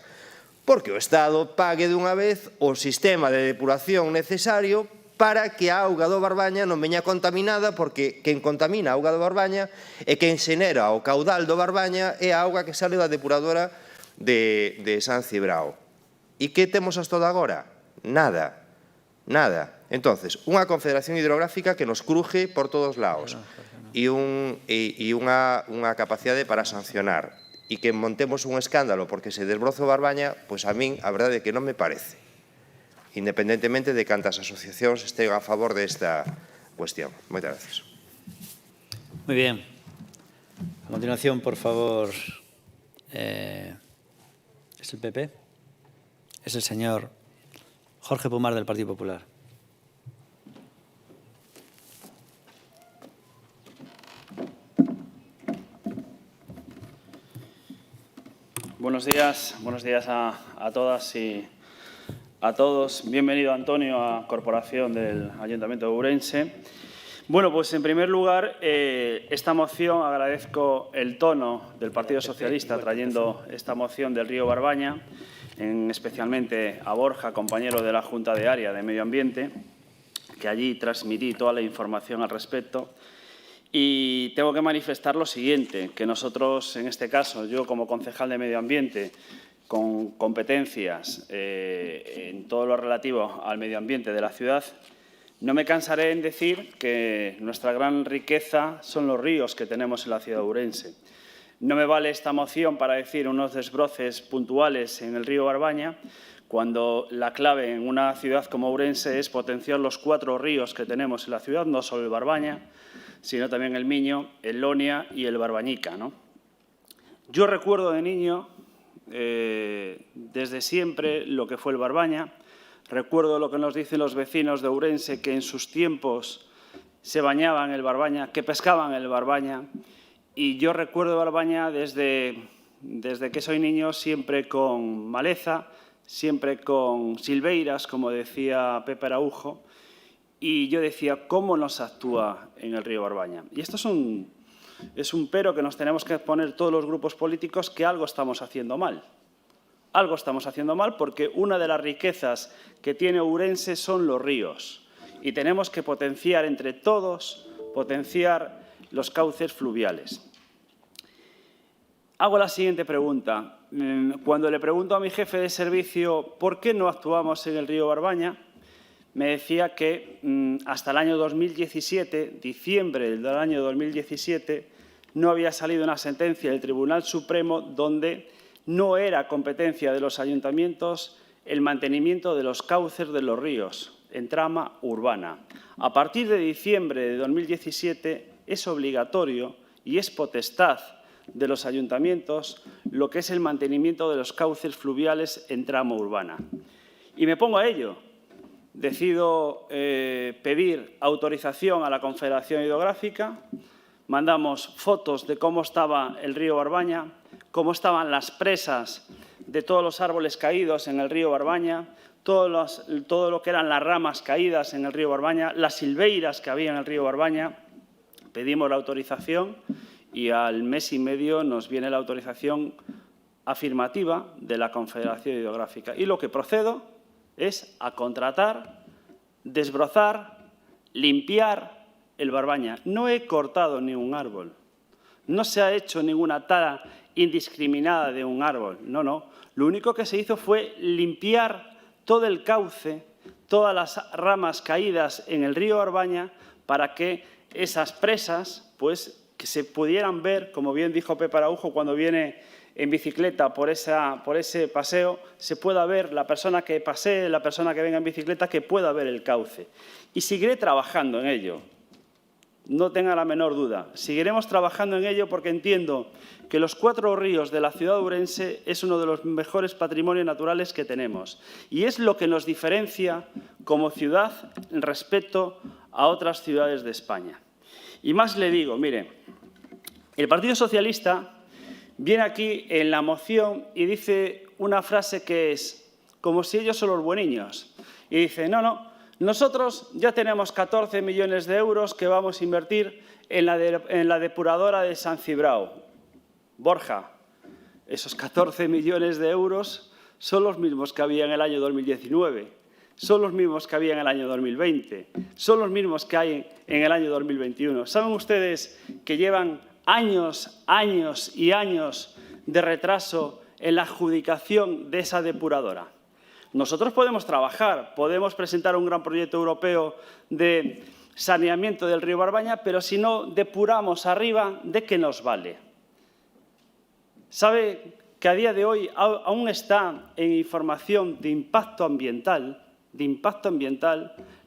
Porque o Estado pague dunha vez o sistema de depuración necesario para que a auga do Barbaña non veña contaminada, porque quen contamina a auga do Barbaña e quen xenera o caudal do Barbaña é a auga que sale da depuradora de San Cibrao. E que temos hasta agora? Nada. Nada. Entonces, unha Confederación Hidrográfica que nos cruje por todos lados e unha capacidade para sancionar. E que montemos un escándalo porque se desbroza o Barbaña, pois a min a verdade é que non me parece, independentemente de cantas asociacións estén a favor desta cuestión. Moitas gracias. Muy bien. A continuación, por favor, ¿es el PP? Es el señor Jorge Pomar, del Partido Popular. Buenos días a todas y a todos. Bienvenido, Antonio, a Corporación del Ayuntamiento de Ourense. Bueno, pues en primer lugar, esta moción, agradezco el tono del Partido Socialista trayendo esta moción del río Barbaña, especialmente a Borja, compañero de la Junta de Área de Medio Ambiente, que allí transmití toda la información al respecto. Y tengo que manifestar lo siguiente, que nosotros, en este caso, yo como concejal de Medio Ambiente, con competencias en todo lo relativo al medio ambiente de la ciudad, no me cansaré en decir que nuestra gran riqueza son los ríos que tenemos en la ciudad de Ourense. No me vale esta moción para decir unos desbroces puntuales en el río Barbaña, cuando la clave en una ciudad como Ourense es potenciar los 4 ríos que tenemos en la ciudad, no solo el Barbaña, sino también el Miño, el Lonia y el Barbañica, ¿no? Yo recuerdo de niño, desde siempre, lo que fue el Barbaña. Recuerdo lo que nos dicen los vecinos de Ourense, que en sus tiempos se bañaban en el Barbaña, que pescaban en el Barbaña. Y yo recuerdo Barbaña desde que soy niño siempre con maleza, siempre con silveiras, como decía Pepe Araujo. Y yo decía, ¿cómo no se actúa en el río Barbaña? Y esto es un pero que nos tenemos que poner todos los grupos políticos, que algo estamos haciendo mal. Algo estamos haciendo mal porque una de las riquezas que tiene Ourense son los ríos. Y tenemos que potenciar entre todos, potenciar los cauces fluviales. Hago la siguiente pregunta. Cuando le pregunto a mi jefe de servicio por qué no actuamos en el río Barbaña, me decía que hasta el año 2017, diciembre del año 2017, no había salido una sentencia del Tribunal Supremo donde no era competencia de los ayuntamientos el mantenimiento de los cauces de los ríos en trama urbana. A partir de diciembre de 2017 es obligatorio y es potestad de los ayuntamientos lo que es el mantenimiento de los cauces fluviales en trama urbana. Y me pongo a ello. Decido pedir autorización a la Confederación Hidrográfica, mandamos fotos de cómo estaba el río Barbaña, cómo estaban las presas de todos los árboles caídos en el río Barbaña, todo lo que eran las ramas caídas en el río Barbaña, las silveiras que había en el río Barbaña. Pedimos la autorización y al mes y medio nos viene la autorización afirmativa de la Confederación Hidrográfica. Y lo que procedo es a contratar, desbrozar, limpiar el Barbaña. No he cortado ni un árbol. No se ha hecho ninguna tala indiscriminada de un árbol. No, no. Lo único que se hizo fue limpiar todo el cauce, todas las ramas caídas en el río Barbaña para que esas presas, pues, que se pudieran ver, como bien dijo Pepe Araujo cuando viene en bicicleta por ese paseo, se pueda ver la persona que pasee, la persona que venga en bicicleta, que pueda ver el cauce. Y seguiré trabajando en ello. No tenga la menor duda. Seguiremos trabajando en ello porque entiendo que los 4 ríos de la ciudad de Ourense es uno de los mejores patrimonios naturales que tenemos. Y es lo que nos diferencia como ciudad respecto a otras ciudades de España. Y más le digo, mire, el Partido Socialista viene aquí en la moción y dice una frase que es como si ellos son los bueniños. Y dice, no, nosotros ya tenemos 14 millones de euros que vamos a invertir en la depuradora de San Cibrao. Borja, esos 14 millones de euros son los mismos que había en el año 2019, son los mismos que había en el año 2020, son los mismos que hay en el año 2021. ¿Saben ustedes que llevan años y años de retraso en la adjudicación de esa depuradora? Nosotros podemos trabajar, podemos presentar un gran proyecto europeo de saneamiento del río Barbaña, pero si no depuramos arriba, ¿de qué nos vale? ¿Sabe que a día de hoy aún está en información de impacto ambiental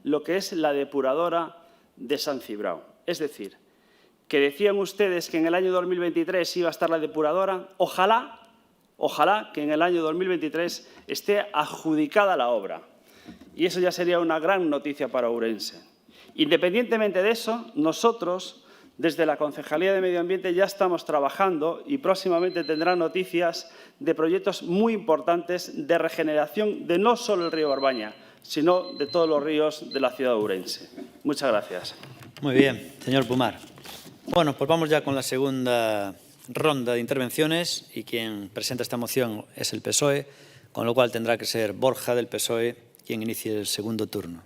lo que es la depuradora de San Cibrao? Es decir, que decían ustedes que en el año 2023 iba a estar la depuradora. Ojalá que en el año 2023 esté adjudicada la obra. Y eso ya sería una gran noticia para Ourense. Independientemente de eso, nosotros, desde la Concejalía de Medio Ambiente, ya estamos trabajando y próximamente tendrán noticias de proyectos muy importantes de regeneración de no solo el río Barbaña, sino de todos los ríos de la ciudad de Ourense. Muchas gracias. Muy bien, señor Pumar. Bueno, pues vamos ya con la segunda ronda de intervenciones y quien presenta esta moción es el PSOE, con lo cual tendrá que ser Borja del PSOE quien inicie el segundo turno.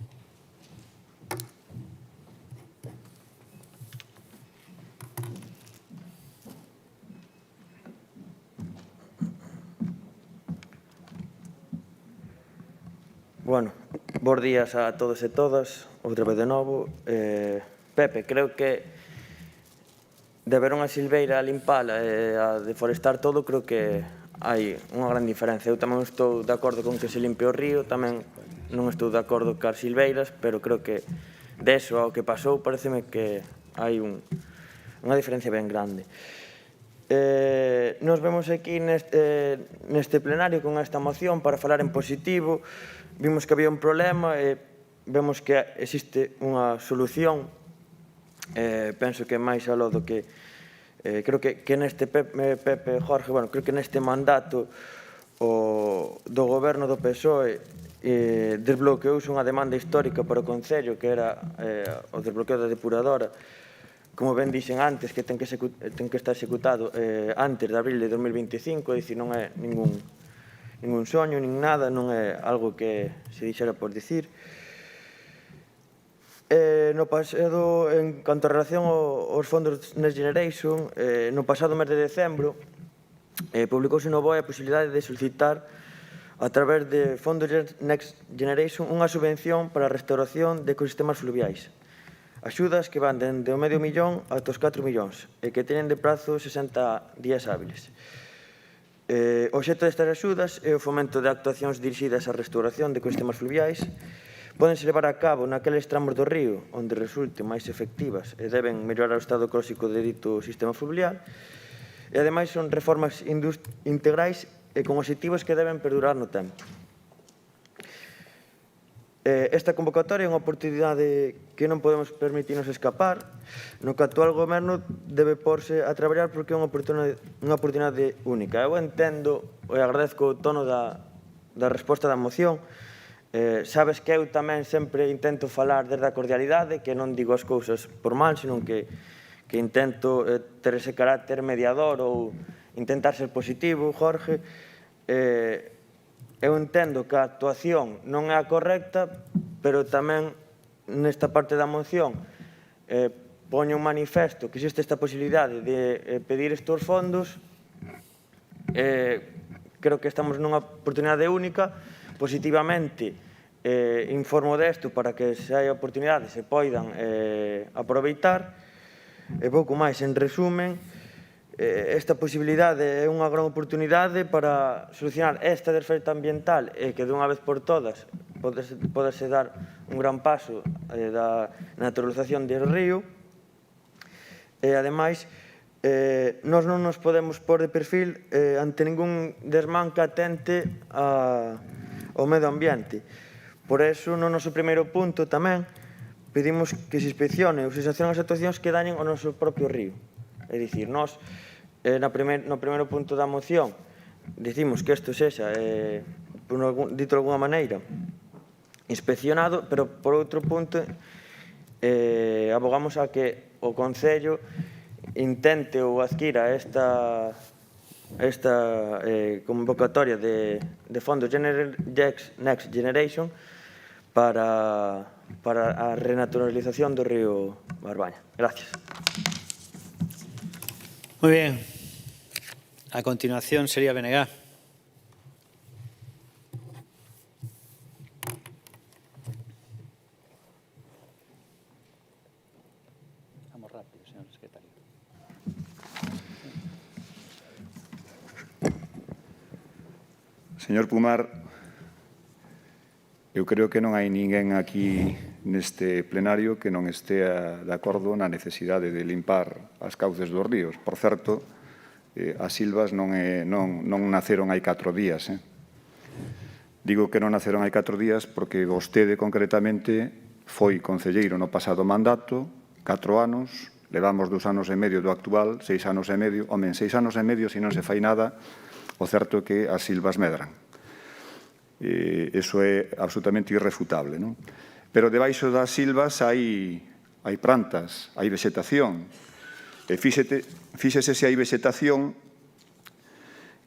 Bueno, bons días a todos e todas, outra vez de novo. Pepe, creo que de ver unha silveira a limpala e a deforestar todo, creo que hai unha gran diferencia. Eu tamén estou de acordo con que se limpe o río, tamén non estou de acordo cas silveiras, pero creo que deso ao que pasou pareceme que hai unha diferencia ben grande. Nos vemos aquí neste plenario con esta moción para falar en positivo. Vimos que había un problema e vemos que existe unha solución. Penso que máis aló do que creo que neste Pepe Jorge, bueno, creo que neste mandato do goberno do PSOE desbloqueouse unha demanda histórica para o Concello, que era o desbloqueo da depuradora, como ben dixen antes, que ten que estar executado antes de abril de 2025, é dicir, non é ningún soño, nin nada, non é algo que se dixera por dicir. No pasado, en canto a relación aos fondos Next Generation, no pasado mes de decembro, publicouse no BOE a posibilidade de solicitar a través de fondos Next Generation unha subvención para a restauración de ecosistemas fluviais. Axudas que van dende o medio millón ata os 4 millóns e que teñen de prazo 60 días hábiles. O obxecto destas axudas é o fomento de actuacións dirixidas á restauración de ecosistemas fluviais. Pódense levar a cabo naqueles tramos do río onde resulten máis efectivas e deben mellorar o estado ecolóxico de dito sistema fluvial. E, ademais, son reformas integrais e con obxectivos que deben perdurar no tempo. Esta convocatoria é unha oportunidade que non podemos permitirnos escapar, no que o actual goberno debe porse a traballar porque é unha oportunidade única. Eu entendo e agradezco o tono da resposta da moción. Sabes que eu tamén sempre intento falar desde a cordialidade, que non digo as cousas por mal, senón que intento ter ese carácter mediador ou intentar ser positivo, Jorge. Eu entendo que a actuación non é a correcta, pero tamén nesta parte da moción poño un manifesto que existe esta posibilidade de pedir estes fondos. Creo que estamos nunha oportunidade única. Positivamente informo desto para que se hai oportunidades se poidan aproveitar. E pouco máis, en resumen, esta posibilidade é unha gran oportunidade para solucionar esta desfeita ambiental e que dunha vez por todas podese dar un gran paso da naturalización do río. E, ademais, nós non nos podemos pôr de perfil ante ningún desmán que atente ao medio ambiente. Por eso, no noso primeiro punto tamén pedimos que se inspeccione ou se sancionen as actuacións que dañen ao noso propio río. É dicir, nós no primeiro punto da moción dicimos que isto sexa, dito de alguna maneira, inspeccionado, pero por outro punto abogamos a que o Concello intente ou adquira esta convocatoria de fondos Next Generation para a renaturalización do río Barbaña. Gracias. Muy bien. A continuación sería Benegá. Vamos rápido, señor secretario. Señor Pumar, eu creo que non hai ninguén aquí neste plenario que non estea de acordo na necesidade de limpar as cauces dos ríos. Por certo, as silvas non naceron hai 4 días. Digo que non naceron hai 4 días porque vostede concretamente foi concelleiro no pasado mandato, 4 anos, levamos 2 anos e medio do actual, 6 anos e medio. Home, en 6 anos e medio, se non se fai nada, o certo é que as silvas medran. Iso é absolutamente irrefutable, non? Pero debaixo das silvas hai plantas, hai vegetación. E fíxese se hai vegetación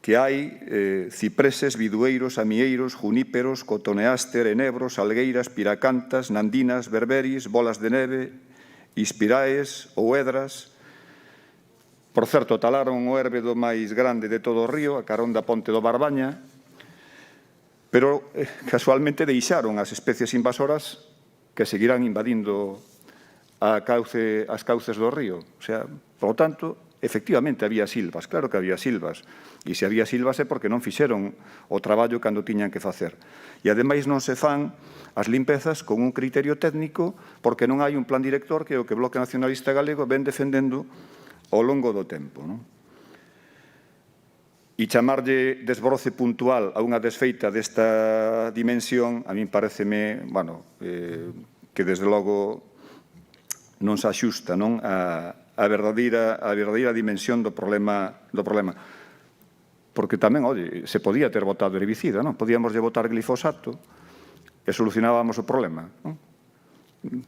que hai cipreses, bidueiros, amieiros, juníperos, cotoneáster, enebros, algueiras, piracantas, nandinas, berberis, bolas de neve, ispiraes ou edras. Por certo, talaron o érbedo máis grande de todo o río, a carón da ponte do Barbaña, pero casualmente deixaron as especies invasoras que seguirán invadindo as cauces do río. O sea, por lo tanto, efectivamente había silvas, claro que había silvas. E se había silvas é porque non fixeron o traballo cando tiñan que facer. E ademais non se fan as limpezas con un criterio técnico porque non hai un plan director que é o que o Bloque Nacionalista Galego ven defendendo ao longo do tempo. E chamarlle desbroce puntual a unha desfeita desta dimensión, a min pareceme, que desde logo non se axusta a verdadeira dimensión do problema. Porque tamén, se podía ter botado herbicida, non? Podíamos botar glifosato e solucionábamos o problema, non?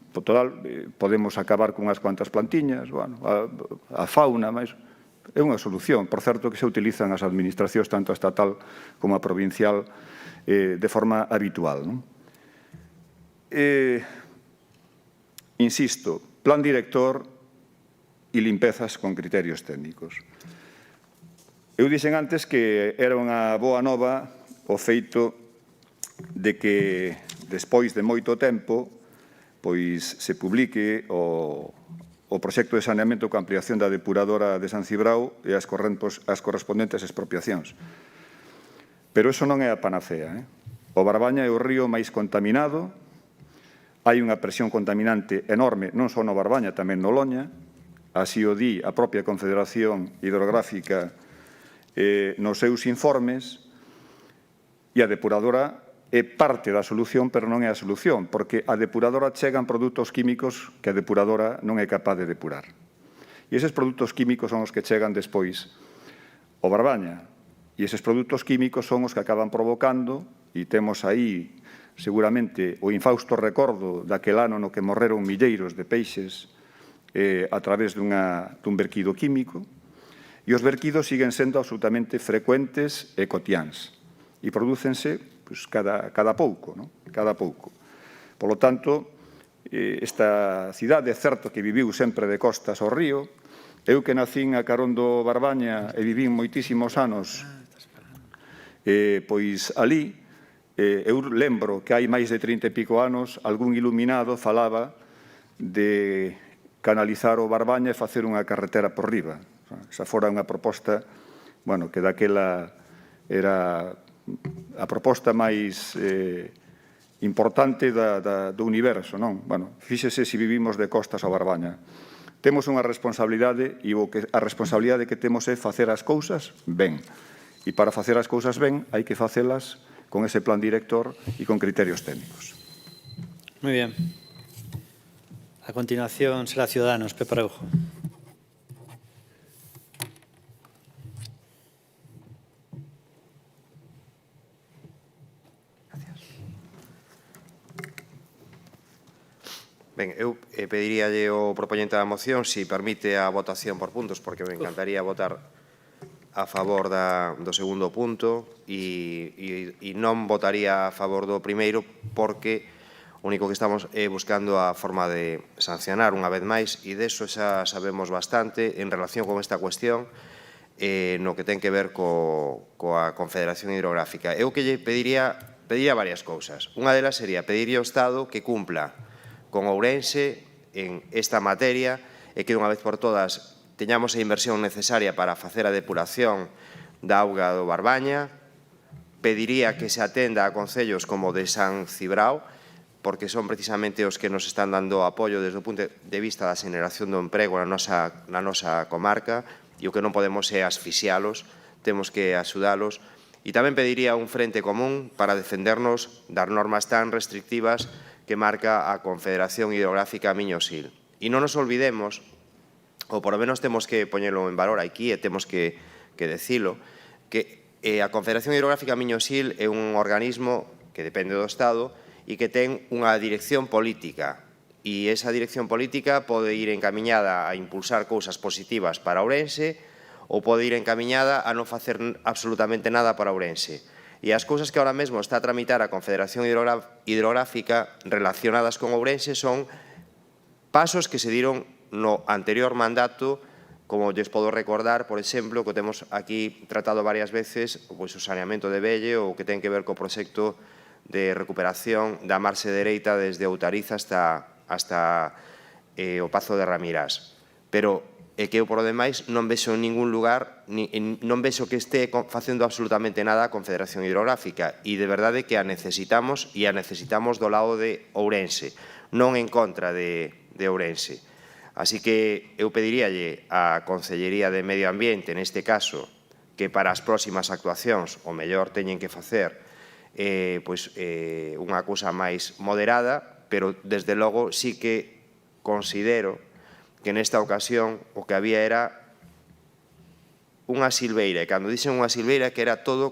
Por total, podemos acabar con unhas cuantas plantiñas, a fauna, mas é unha solución. Por certo, que se utilizan as administracións, tanto a estatal como a provincial, de forma habitual, non? Insisto, plan director e limpezas con criterios técnicos. Eu dixen antes que era unha boa nova o feito de que, despois de moito tempo, pois se publique o proxecto de saneamento con ampliación da depuradora de San Cibrao e as correspondentes expropiacións. Pero iso non é a panacea. O Barbaña é o río máis contaminado, hai unha presión contaminante enorme, non só no Barbaña, tamén no Loña, así o di a propia Confederación Hidrográfica nos seus informes, e a depuradora é parte da solución, pero non é a solución, porque a depuradora chegan produtos químicos que a depuradora non é capaz de depurar. E eses produtos químicos son os que chegan despois ao Barbaña, e eses produtos químicos son os que acaban provocando, e temos aí seguramente o infausto recordo daquel ano no que morreron milleiros de peixes a través dun verquido químico, e os verquidos siguen sendo absolutamente frecuentes e cotiáns, e prodúcense cada pouco, cada pouco. Por lo tanto, esta cidade é certo que viviu sempre de costas ao río. Eu que nacín a carón do Barbaña e vivín moitísimos anos pois ali, eu lembro que hai máis de 30 e pico anos algún iluminado falaba de canalizar o Barbaña e facer unha carretera por riba. Esa fora unha proposta, que daquela era a proposta máis importante do universo, non? Fíxese se vivimos de costas ao Barbaña. Temos unha responsabilidade e a responsabilidade que temos é facer as cousas ben. E para facer as cousas ben hai que facelas con ese plan director e con criterios técnicos. Muy bien. A continuación será Ciudadanos, Pepe Araujo. Ben, eu pediríalle ao propoñente da moción se permite a votación por puntos, porque me encantaría votar a favor do segundo punto e non votaría a favor do primeiro porque o único que estamos buscando a forma de sancionar unha vez máis, e deso xa sabemos bastante en relación con esta cuestión no que ten que ver coa Confederación Hidrográfica. Eu que lle pediría varias cousas. Unha delas sería pedirlle ao Estado que cumpla con Ourense en esta materia e que dunha vez por todas teñamos a inversión necesaria para facer a depuración da auga do Barbaña. Pediría que se atenda a concellos como o de San Cibrao, porque son precisamente os que nos están dando apoio desde o punto de vista da xeneración do emprego na nosa comarca, e o que non podemos é asfixialos, temos que axudalos. E tamén pediría un frente común para defendernos das normas tan restrictivas que marca a Confederación Hidrográfica Miño-Sil. E non nos olvidemos, ou por lo menos temos que poñelo en valor aquí e temos que decilo, que a Confederación Hidrográfica Miño-Sil é un organismo que depende do Estado e que ten unha dirección política. E esa dirección política pode ir encamiñada a impulsar cousas positivas para Ourense ou pode ir encamiñada a non facer absolutamente nada para Ourense. E as cousas que ahora mesmo está a tramitar a Confederación Hidrográfica relacionadas con Ourense son pasos que se diron no anterior mandato, como lles podo recordar, por exemplo, que temos aquí tratado varias veces, pois o saneamento de Velle ou que ten que ver co proxecto de recuperación da marxe dereita desde Outariz hasta o Pazo de Ramirás. Pero é que eu, por o demais, non vexo en ningún lugar, non vexo que este facendo absolutamente nada a Confederación Hidrográfica, e de verdade que a necesitamos, e a necesitamos do lado de Ourense, non en contra de Ourense. Así que eu pediríalle á Consellería de Medio Ambiente, neste caso, que para as próximas actuacións o mellor teñen que facer unha cousa máis moderada, pero desde logo sí que considero que nesta ocasión o que había era unha silveira, e cando dixen unha silveira que era todo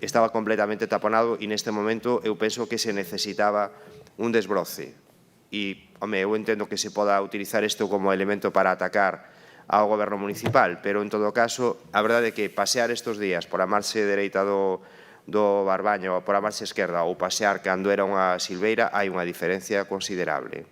estaba completamente taponado, e neste momento eu penso que se necesitaba un desbroce. E, home, eu entendo que se poda utilizar isto como elemento para atacar ao goberno municipal, pero en todo caso, a verdade é que pasear estes días por a marxe dereita do Barbaña ou por a marxe esquerda ou pasear cando era unha silveira, hai unha diferencia considerable.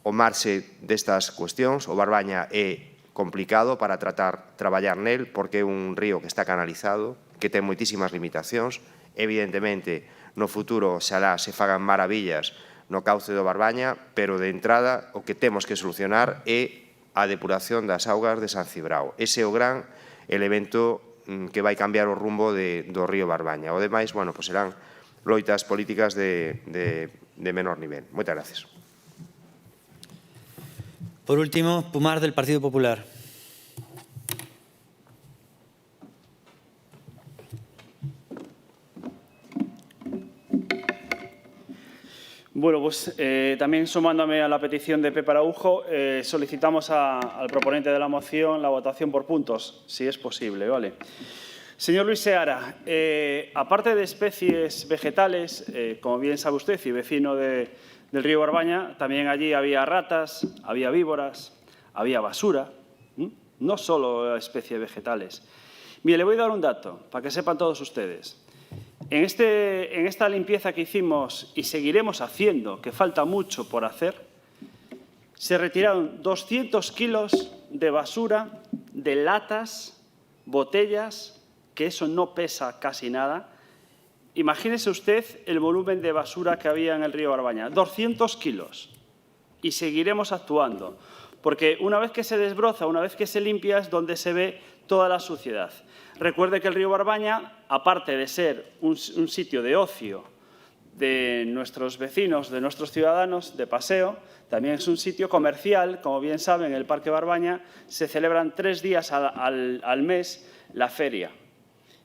O marxe destas cuestións, o Barbaña é complicado para traballar nel porque é un río que está canalizado, que ten moitísimas limitacións. Evidentemente, no futuro xalá se fagan maravillas no cauce do Barbaña, pero de entrada o que temos que solucionar é a depuración das augas de San Cibrao. Ese é o gran elemento que vai cambiar o rumbo do río Barbaña. O demais, bueno, pois serán loitas políticas de menor nivel. Moitas gracias. Por último, Pumar, del Partido Popular. Bueno, pues también sumándome a la petición de Pepe Araujo, solicitamos al proponente de la moción la votación por puntos, si es posible, ¿vale? Señor Luis Seara, aparte de especies vegetales, como bien sabe usted y vecino del río Barbaña, también allí había ratas, había víboras, había basura, no solo especies vegetales. Mire, le voy a dar un dato para que sepan todos ustedes. En esta limpieza que hicimos y seguiremos haciendo, que falta mucho por hacer, se retiraron 200 kilos de basura, de latas, botellas, que eso no pesa casi nada. Imagínese usted el volumen de basura que había en el río Barbaña, 200 kilos. Y seguiremos actuando, porque una vez que se desbroza, una vez que se limpia, es donde se ve toda la suciedad. Recuerde que el río Barbaña, aparte de ser un sitio de ocio de nuestros vecinos, de nuestros ciudadanos, de paseo, también es un sitio comercial. Como bien saben, en el Parque Barbaña se celebran 3 días al mes la feria.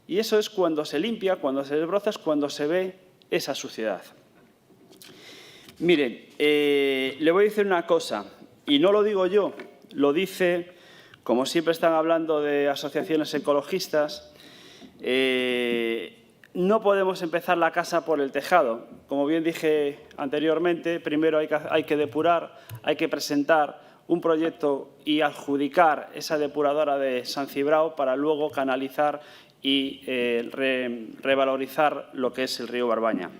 Y eso es cuando se limpia, cuando se desbroza, es cuando se ve esa suciedad. Miren, le voy a decir una cosa, y no lo digo yo, lo dice, como siempre están hablando de asociaciones ecologistas, no podemos empezar la casa por el tejado. Como bien dije anteriormente, primero hay que depurar, hay que presentar un proyecto y adjudicar esa depuradora de San Cibrao para luego canalizar y revalorizar lo que es el río Barbaña.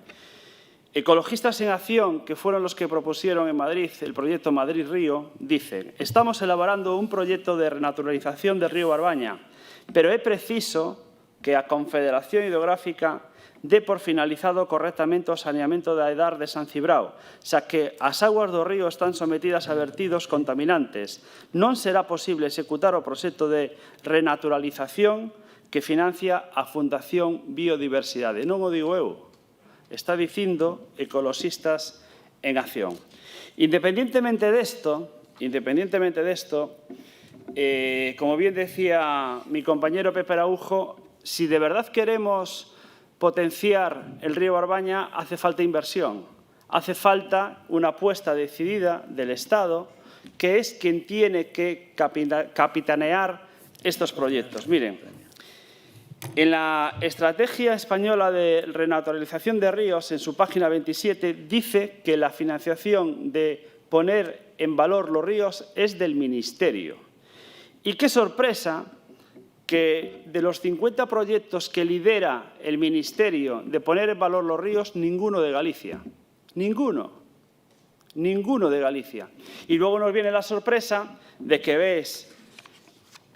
Ecologistas en Acción, que fueron los que propusieron en Madrid el proyecto Madrid-Río, dicen: estamos elaborando un proyecto de renaturalización del río Barbaña, pero é preciso que a Confederación Hidrográfica dé por finalizado correctamente o saneamento da edar de San Cibrao, xa que as augas do río están sometidas a vertidos contaminantes. Non será posible executar o proxecto de renaturalización que financia a Fundación Biodiversidade. Non o digo eu. Está dicindo Ecologistas en Acción. Independientemente de esto, como bien decía mi compañero Pepe Araujo, si de verdad queremos potenciar el río Barbaña, hace falta inversión, hace falta una apuesta decidida del Estado, que es quien tiene que capitanear estos proyectos. Miren, En la Estrategia Española de Renaturalización de Ríos, en su página 27, dice que la financiación de poner en valor los ríos es del Ministerio. Y qué sorpresa que de los 50 proyectos que lidera el Ministerio de poner en valor los ríos, ninguno de Galicia. Ninguno de Galicia. Y luego nos viene la sorpresa de que ves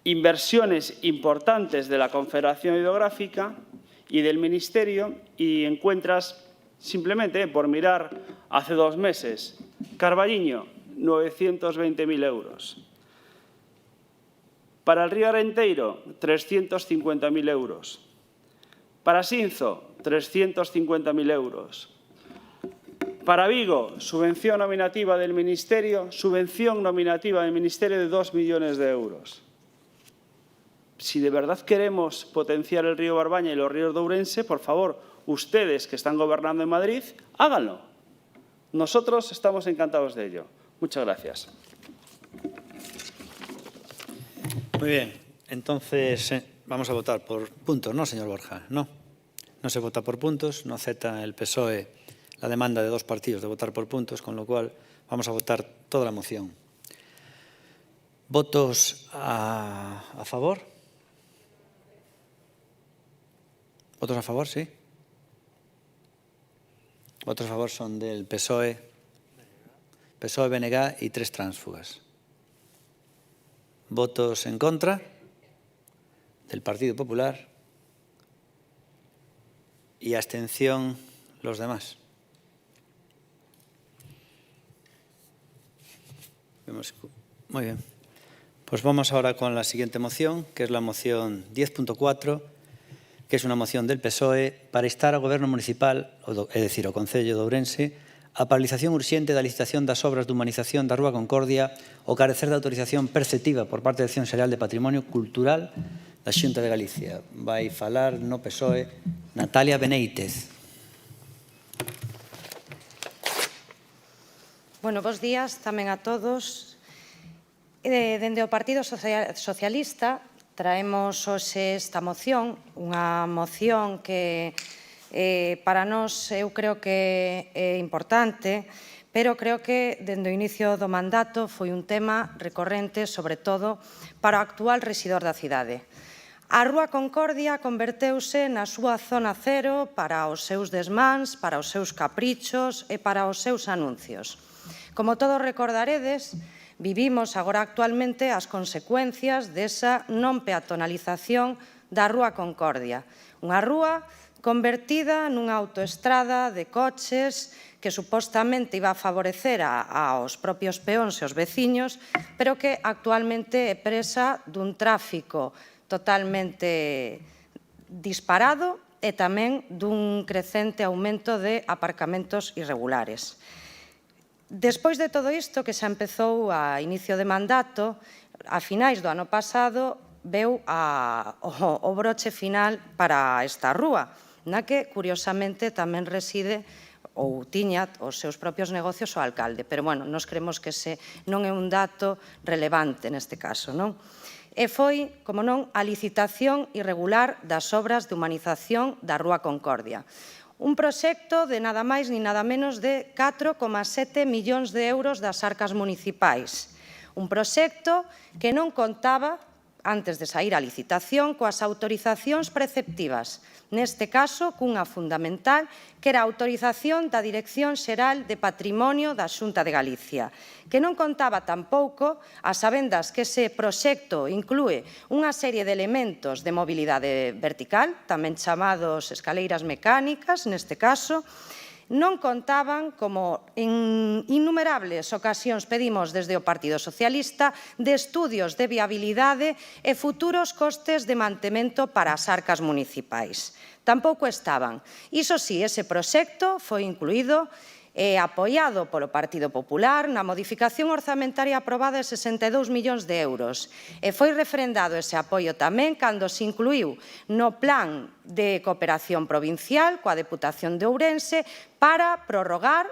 inversiones importantes de la Confederación Hidrográfica y del Ministerio y encuentras, simplemente por mirar hace 2 meses, Carballiño, 920.000 euros. Para el río Arenteiro, 350.000 euros. Para Sinzo, 350.000 euros. Para Vigo, subvención nominativa del Ministerio de 2 millones de euros. Si de verdad queremos potenciar el río Barbaña y los ríos de Ourense, por favor, ustedes que están gobernando en Madrid, háganlo. Nosotros estamos encantados de ello. Muchas gracias. Muy bien. Entonces, vamos a votar por puntos, ¿no, señor Borja? No. No se vota por puntos. No acepta el PSOE la demanda de 2 partidos de votar por puntos, con lo cual vamos a votar toda la moción. ¿Votos a favor? ¿Votos a favor? Sí. Votos a favor son del PSOE, BNG y 3 tránsfugas. Votos en contra del Partido Popular y abstención los demás. Muy bien. Pues vamos ahora con la siguiente moción, que es la moción 10.4, que es una moción del PSOE para instar ao Goberno Municipal, é dicir, ao Concello de Ourense, a paralización urxente da licitación das obras de humanización da Rúa Concordia ao carecer de autorización perceptiva por parte da Dirección Xeral de Patrimonio Cultural da Xunta de Galicia. Vai falar no PSOE Natalia Beneítez. Bueno, bos días tamén a todos. Dende o Partido Socialista traemos hoxe esta moción, unha moción que para nós eu creo que é importante, pero creo que dende o inicio do mandato foi un tema recorrente, sobre todo para o actual rexidor da cidade. A Rúa Concordia converteuse na súa zona cero para os seus desmáns, para os seus caprichos e para os seus anuncios. Como todos recordaredes, vivimos agora actualmente as consecuencias desa non peatonalización da Rúa Concordia. Unha rúa convertida nunha autoestrada de coches que supostamente iba a favorecer aos propios peóns e aos veciños, pero que actualmente é presa dun tráfico totalmente disparado e tamén dun crecente aumento de aparcamentos irregulares. Despois de todo isto, que xa empezou a inicio de mandato, a finais do ano pasado, veu o broche final para esta rúa, na que, curiosamente, tamén reside ou tiña os seus propios negocios o alcalde. Pero, bueno, nos creemos que ese non é un dato relevante neste caso, non? E foi, como non, a licitación irregular das obras de humanización da Rúa Concordia. Un proxecto de nada máis ni nada menos de 4,7 millóns de euros das arcas municipais. Un proxecto que non contaba, antes de sair a licitación, coas autorizacións preceptivas. Neste caso, cunha fundamental, que era a autorización da Dirección Xeral de Patrimonio da Xunta de Galicia, que non contaba tampouco, a sabendas que ese proxecto inclúe unha serie de elementos de mobilidade vertical, tamén chamados escaleiras mecánicas, neste caso, non contaban, como en innumerables ocasións pedimos desde o Partido Socialista, de estudios de viabilidade e futuros costes de mantemento para as arcas municipais. Tampouco estaban. Iso sí, ese proxecto foi incluído e apoiado polo Partido Popular na modificación orzamentaria aprobada de 62 millóns de euros. E foi refrendado ese apoio tamén cando se incluíu no Plan de Cooperación Provincial coa Deputación de Ourense para prorrogar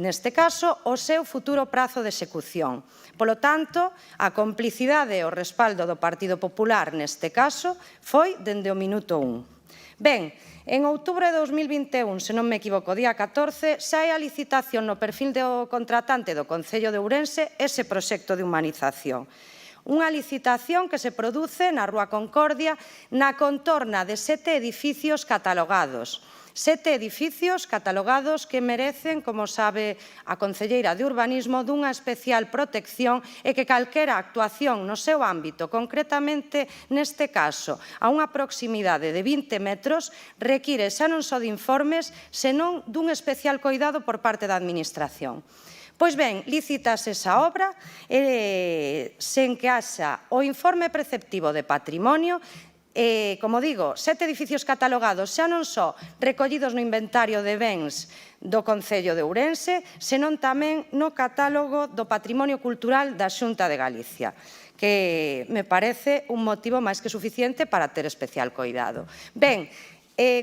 neste caso, o seu futuro prazo de execución. Polo tanto, a complicidade e o respaldo do Partido Popular neste caso foi dende o minuto 1. Ben, en outubro de 2021, se non me equivoco, día 14, sae a licitación no perfil do contratante do Concello de Ourense ese proxecto de humanización. Unha licitación que se produce na Rúa Concordia na contorna de 7 edificios catalogados. 7 edificios catalogados que merecen, como sabe a concelleira de Urbanismo, dunha especial protección e que calquera actuación no seu ámbito, concretamente neste caso, a unha proximidade de 20 metros, require xa non só de informes, senón dun especial coidado por parte da Administración. Pois ben, licítase esa obra sen que haxa o informe preceptivo de patrimonio. Como digo, 7 edificios catalogados xa non só recollidos no inventario de bens do Concello de Ourense, senón tamén no catálogo do Patrimonio Cultural da Xunta de Galicia, que me parece un motivo máis que suficiente para ter especial coidado. Ben,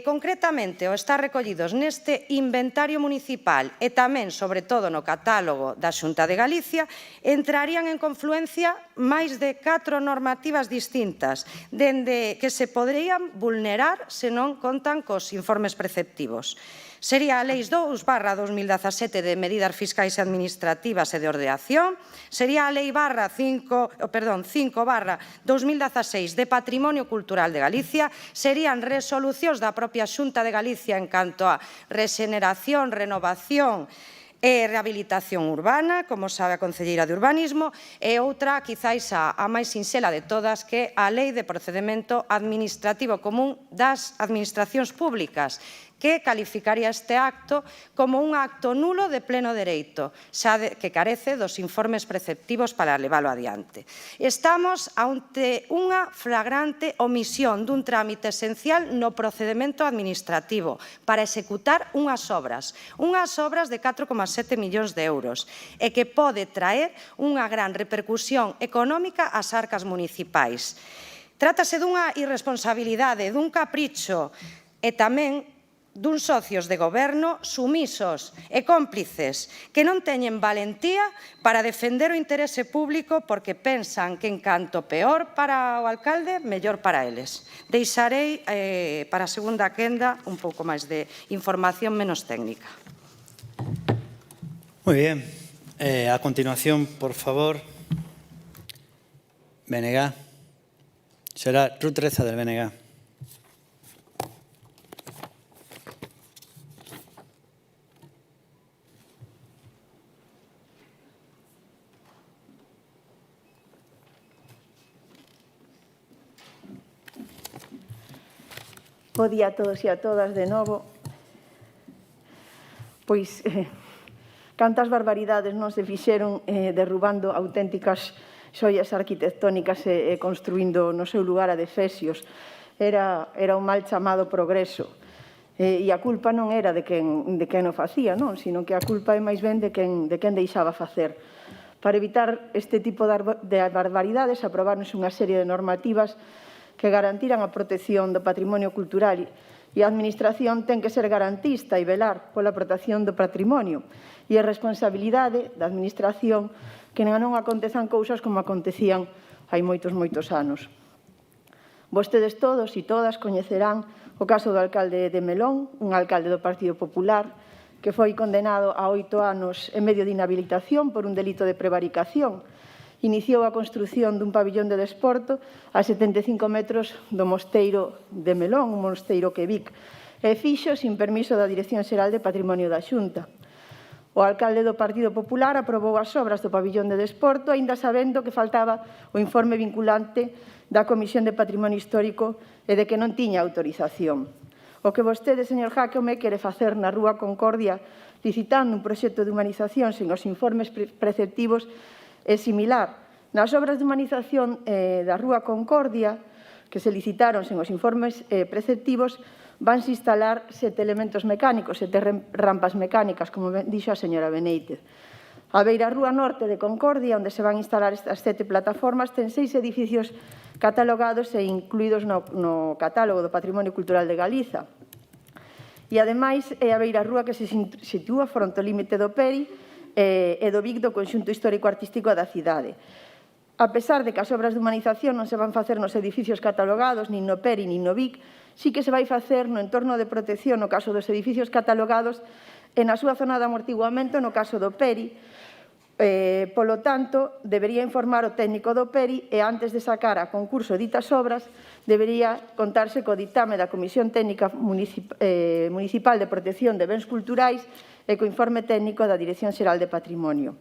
concretamente, o está recollidos neste inventario municipal e tamén, sobre todo, no catálogo da Xunta de Galicia, entrarían en confluencia máis de 4 normativas distintas, dende que se poderían vulnerar se non contan cos informes preceptivos. Sería a Lei 2/2017 de medidas fiscais e administrativas e de ordenación, sería a Lei 5/2016 de Patrimonio Cultural de Galicia, serían resolucións da propia Xunta de Galicia en canto a rexeneración, renovación e rehabilitación urbana, como sabe a concelleira de Urbanismo, e outra, quizáis a máis sinxela de todas, que é a Lei de Procedemento Administrativo Común das Administracións Públicas, que calificaría este acto como un acto nulo de pleno dereito, xa que carece dos informes preceptivos para leválo adiante. Estamos ante unha flagrante omisión dun trámite esencial no procedemento administrativo para executar unhas obras de 4,7 millóns de euros, e que pode traer unha gran repercusión económica ás arcas municipais. Trátase dunha irresponsabilidade, dun capricho e tamén duns socios de goberno sumisos e cómplices que non teñen valentía para defender o interese público porque pensan que en canto peor para o alcalde, mellor para eles. Deixarei para a segunda quenda un pouco máis de información menos técnica. Moi bien. A continuación, por favor, BNG. Será Ruth Reza del BNG. Bo día a todos e a todas de novo. Pois, cantas barbaridades non se fixeron derrubando auténticas xoias arquitectónicas e construindo no seu lugar a de Efesios. Era un mal chamado progreso. E a culpa non era de quen o facía, non, sino que a culpa é máis ben de quen deixaba facer. Para evitar este tipo de barbaridades, aprobarnos unha serie de normativas que garantiran a protección do patrimonio cultural, e a Administración ten que ser garantista e velar pola protección do patrimonio, e a responsabilidade da Administración que non acontezan cousas como acontecían hai moitos anos. Vostedes todos e todas coñecerán o caso do alcalde de Melón, un alcalde do Partido Popular, que foi condenado a 8 anos e medio de inhabilitación por un delito de prevaricación. Iniciou a construción dun pabillón de desporto a 75 metros do mosteiro de Melón, un mosteiro que Vic, e fixo sin permiso da Dirección Xeral de Patrimonio da Xunta. O alcalde do Partido Popular aprobou as obras do pabillón de desporto, aínda sabendo que faltaba o informe vinculante da Comisión de Patrimonio Histórico e de que non tiña autorización. O que vostede, señor Jácome, quere facer na Rúa Concordia, licitando un proxecto de humanización sen os informes preceptivos, é similar. Nas obras de humanización da Rúa Concordia, que se licitaron sen os informes preceptivos, vanse instalar 7 elementos mecánicos, 7 rampas mecánicas, como dixo a señora Beneítez. A beira Rúa Norte de Concordia, onde se van instalar estas 7 plataformas, ten 6 edificios catalogados e incluídos no catálogo do Patrimonio Cultural de Galiza. E, ademais, é a beirarrúa que se sitúa fronte ao límite do Peri e do Vic do conxunto histórico-artístico da cidade. A pesar de que as obras de humanización non se van facer nos edificios catalogados, nin no Peri, nin no Vic, sí que se vai facer no entorno de protección no caso dos edificios catalogados e na súa zona de amortiguamento no caso do Peri. Polo tanto, debería informar o técnico do Peri e antes de sacar a concurso ditas obras debería contarse co ditame da Comisión Técnica Municipal de Protección de Bens Culturais e co informe técnico da Dirección Xeral de Patrimonio.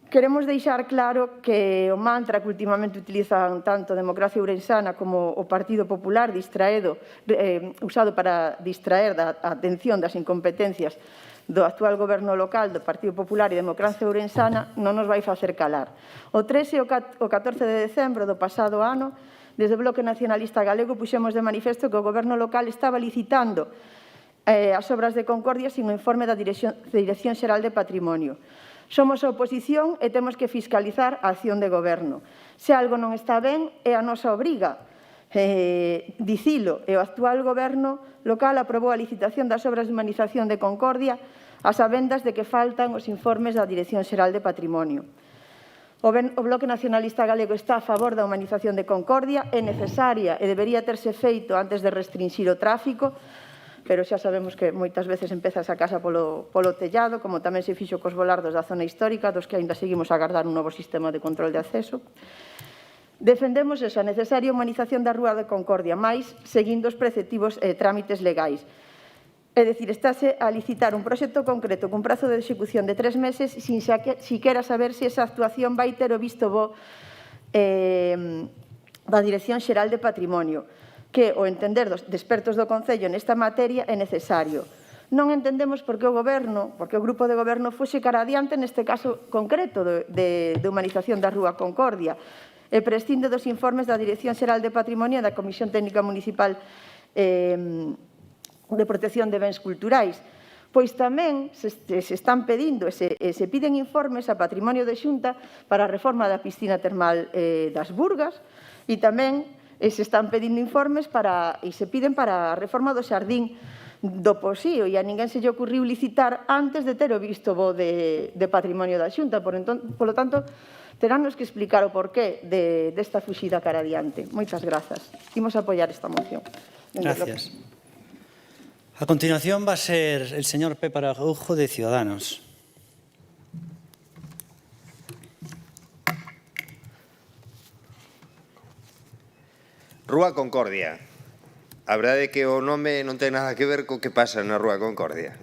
Queremos deixar claro que o mantra que últimamente utilizan tanto Democracia Ourensana como o Partido Popular usado para distraer da atención das incompetencias do actual goberno local do Partido Popular e Democracia Ourensana non nos vai facer calar. O 13 e o 14 de decembro do pasado ano, desde o Bloque Nacionalista Galego puxemos de manifesto que o goberno local estaba licitando as obras de Concordia sin o informe da Dirección Xeral de Patrimonio. Somos a oposición e temos que fiscalizar a acción de goberno. Se algo non está ben, é a nosa obriga dicilo, e o actual goberno local aprobou a licitación das obras de humanización de Concordia a sabendas de que faltan os informes da Dirección Xeral de Patrimonio. O Bloque Nacionalista Galego está a favor da humanización de Concordia, é necesaria e debería terse feito antes de restringir o tráfico, pero xa sabemos que moitas veces empeza esa casa polo tellado, como tamén se fixo cos volardos da zona histórica, dos que aínda seguimos a agardar un novo sistema de control de acceso. Defendemos esa necesaria humanización da Rúa de Concordia, máis seguindo os preceptivos trámites legais. É dicir, estáse a licitar un proxecto concreto cun prazo de execución de 3 meses sin siquiera saber se esa actuación vai ter o visto bo da Dirección Xeral de Patrimonio, que, o entender dos expertos do Concello nesta materia, é necesario. Non entendemos por que o Goberno, porque o grupo de Goberno foxe cara adiante neste caso concreto de humanización da Rúa Concordia, e prescinde dos informes da Dirección Xeral de Patrimonio e da Comisión Técnica Municipal de Protección de Bens Culturais, pois tamén se están pedindo e se piden informes a Patrimonio de Xunta para a reforma da piscina termal das Burgas e tamén se están pedindo informes e se piden para a reforma do xardín do Posío e a ninguén se lle ocurriu licitar antes de ter o visto bo de Patrimonio da Xunta. Polo tanto, teránnos que explicar o porqué desta fuxida cara adiante. Moitas grazas. Imos apoiar esta moción. Gracias. A continuación va a ser el señor Pepe Araujo, de Ciudadanos. Rúa Concordia. A verdade é que o nome non ten nada que ver co que pasa na Rúa Concordia.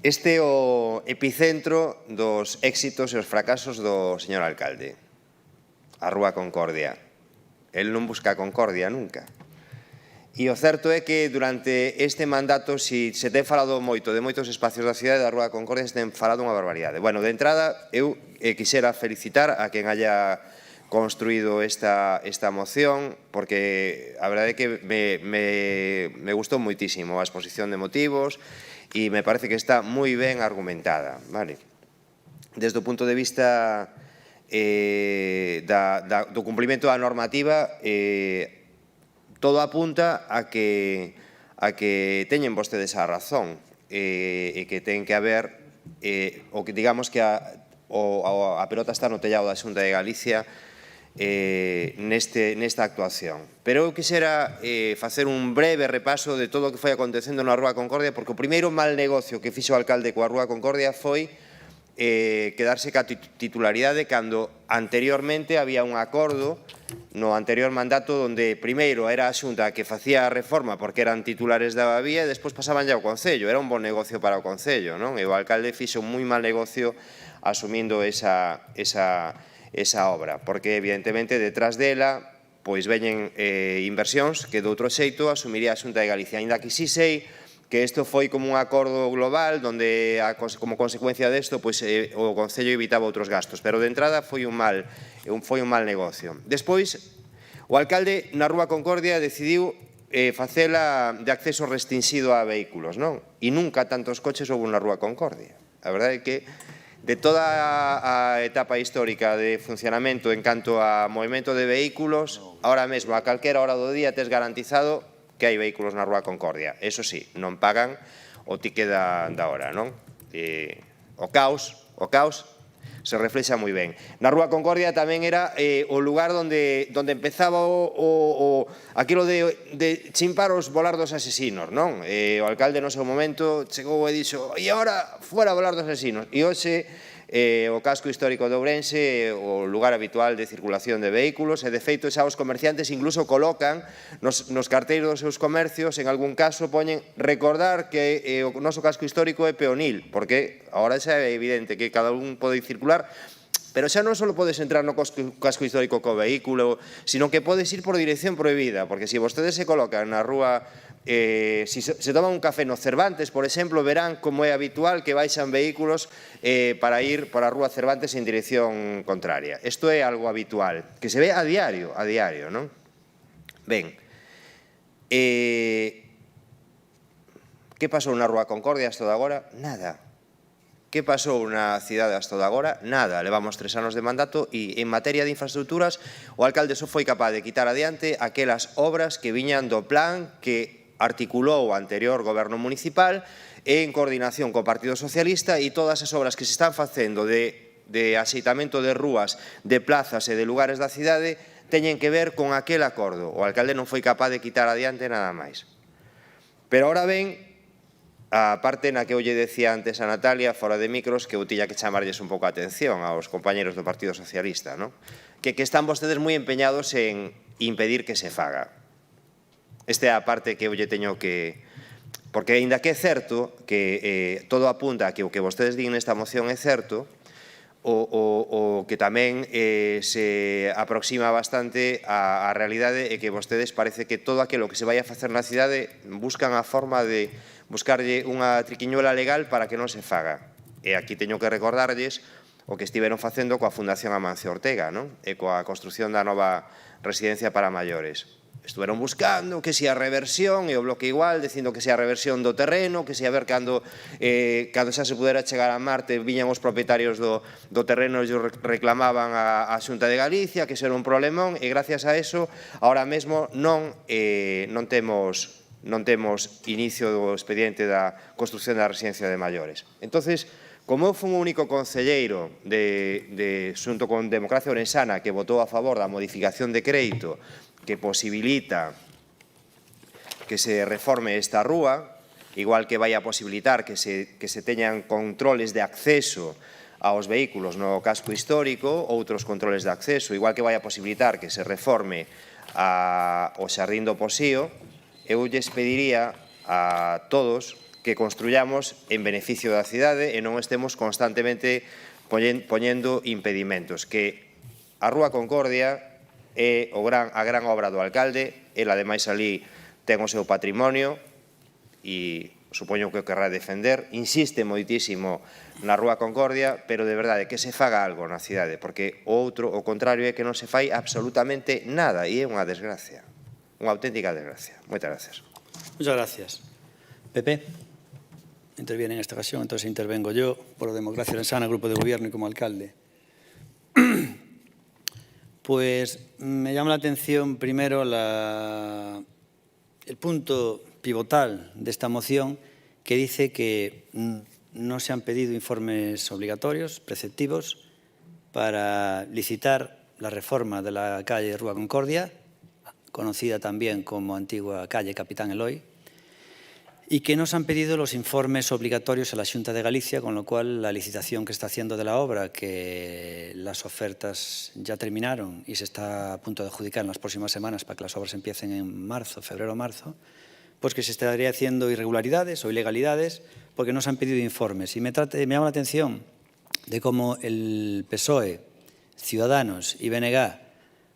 Este é o epicentro dos éxitos e os fracasos do señor alcalde. A Rúa Concordia. El non busca a concordia nunca. E o certo é que durante este mandato, se ten falado moito de moitos espacios da cidade da Rúa Concordia, se ten falado unha barbaridade. Bueno, de entrada, eu quixera felicitar a quen haya construído esta moción, porque a verdade é que me gustou moitísimo a exposición de motivos e me parece que está moi ben argumentada. Desde o punto de vista do cumprimento da normativa, todo apunta a que teñen vostedes a razón e que ten que haber, o que digamos que a pelota está no tellado da Xunta de Galicia nesta actuación. Pero eu quixera facer un breve repaso de todo o que foi acontecendo na Rúa Concordia, porque o primeiro mal negocio que fixo o alcalde coa Rúa Concordia foi quedarse ca titularidade cando anteriormente había un acordo no anterior mandato onde primeiro era a Xunta que facía a reforma porque eran titulares da vía e despois pasaban ya ao Concello. Era un bon negocio para o Concello, non? E o alcalde fixo un moi mal negocio asumindo esa obra, porque evidentemente detrás dela pois veñen inversións que de outro xeito asumiría a Xunta de Galicia, aínda que si sei que isto foi como un acordo global onde, como consecuencia desto, pois, o Concello evitaba outros gastos. Pero de entrada foi un mal negocio. Despois, o alcalde na Rúa Concordia decidiu facela de acceso restringido a vehículos, non? E nunca tantos coches houve na Rúa Concordia. A verdade é que de toda a etapa histórica de funcionamento en canto a movimento de vehículos, ahora mesmo, a calquera hora do día, tes garantizado que hai vehículos na Rúa Concordia. Eso sí, non pagan o ticket da hora, non? O caos se reflexa moi ben. Na Rúa Concordia tamén era o lugar onde empezaba aquilo de chimpar os volardos asesinos, non? O alcalde no seu momento chegou e dixo e agora, fora volardos asesinos. E hoxe o casco histórico de Ourense é o lugar habitual de circulación de vehículos e, de feito, xa os comerciantes incluso colocan nos carteiros dos seus comercios, en algún caso, poñen recordar que o noso casco histórico é peonil, porque agora xa é evidente que cada un pode circular, pero xa non só podes entrar no casco histórico co vehículo, sino que podes ir por dirección prohibida, porque se vostedes se colocan na rúa, se toman un café no Cervantes, por exemplo, verán como é habitual que baixan vehículos para ir para a rúa Cervantes en dirección contraria. Isto é algo habitual, que se ve a diario, non? Ben, que pasou na Rúa Concordia hasta de agora? Nada. Que pasou na cidade hasta de agora? Nada. Levamos 3 anos de mandato e en materia de infraestructuras o alcalde só foi capaz de quitar adiante aquelas obras que viñan do plan que articulou o anterior goberno municipal en coordinación co Partido Socialista, e todas as obras que se están facendo de axeitamento de rúas, de plazas e de lugares da cidade teñen que ver con aquel acordo. O alcalde non foi capaz de quitar adiante nada máis. Pero ahora ven a parte na que eu lle decía antes a Natalia, fora de micros, que eu tiña que chamarlles un pouco a atención aos compañeros do Partido Socialista, non? Que están vostedes moi empeñados en impedir que se faga. Esta é a parte que eu lle teño que... Porque, aínda que é certo que todo apunta a que o que vostedes din nesta moción é certo, o que tamén se aproxima bastante á realidade é que vostedes parece que todo aquilo que se vai a facer na cidade buscan a forma de buscarlle unha triquiñuela legal para que non se faga. E aquí teño que recordarlles o que estiveron facendo coa Fundación Amancio Ortega, non? E coa construción da nova residencia para maiores. Estuveron buscando que se a reversión e o bloque igual, dicindo que se a reversión do terreno, que se a ver cando xa se pudera chegar a Marte, viñan os propietarios do terreno e reclamaban a Xunta de Galicia, que eso era un problemón, e gracias a eso, ahora mesmo non temos inicio do expediente da construción da residencia de maiores. Entonces, como eu fui o único concelleiro xunto con Democracia Orensana que votou a favor da modificación de crédito que posibilita que se reforme esta rúa, igual que vai a posibilitar que se teñan controles de acceso aos vehículos no casco histórico, outros controles de acceso, igual que vai a posibilitar que se reforme o Xardín do Posío, eu lles pediría a todos que construyamos en beneficio da cidade e non estemos constantemente poñendo impedimentos, que a Rúa Concordia é a gran obra do alcalde, el ademais ali ten o seu patrimonio e supoño que o querrá defender, insiste moitísimo na Rúa Concordia, pero de verdade que se faga algo na cidade, porque o contrario é que non se fai absolutamente nada e é unha desgracia, unha auténtica desgracia. Moitas gracias. Muchas gracias. Pepe, interviene en esta ocasión, entonces intervengo yo por Democracia Orensana, Grupo de Gobierno y como alcalde. Pues me llama la atención primero el punto pivotal de esta moción que dice que no se han pedido informes obligatorios, preceptivos, para licitar la reforma de la calle Rúa Concordia, conocida también como antigua calle Capitán Eloy, y que nos han pedido los informes obligatorios a la Xunta de Galicia, con lo cual la licitación que está haciendo de la obra, que las ofertas ya terminaron y se está a punto de adjudicar en las próximas semanas para que las obras empiecen en marzo, febrero-marzo, pues que se estaría haciendo irregularidades o ilegalidades porque nos han pedido informes. Y me llama la atención de cómo el PSOE, Ciudadanos y BNG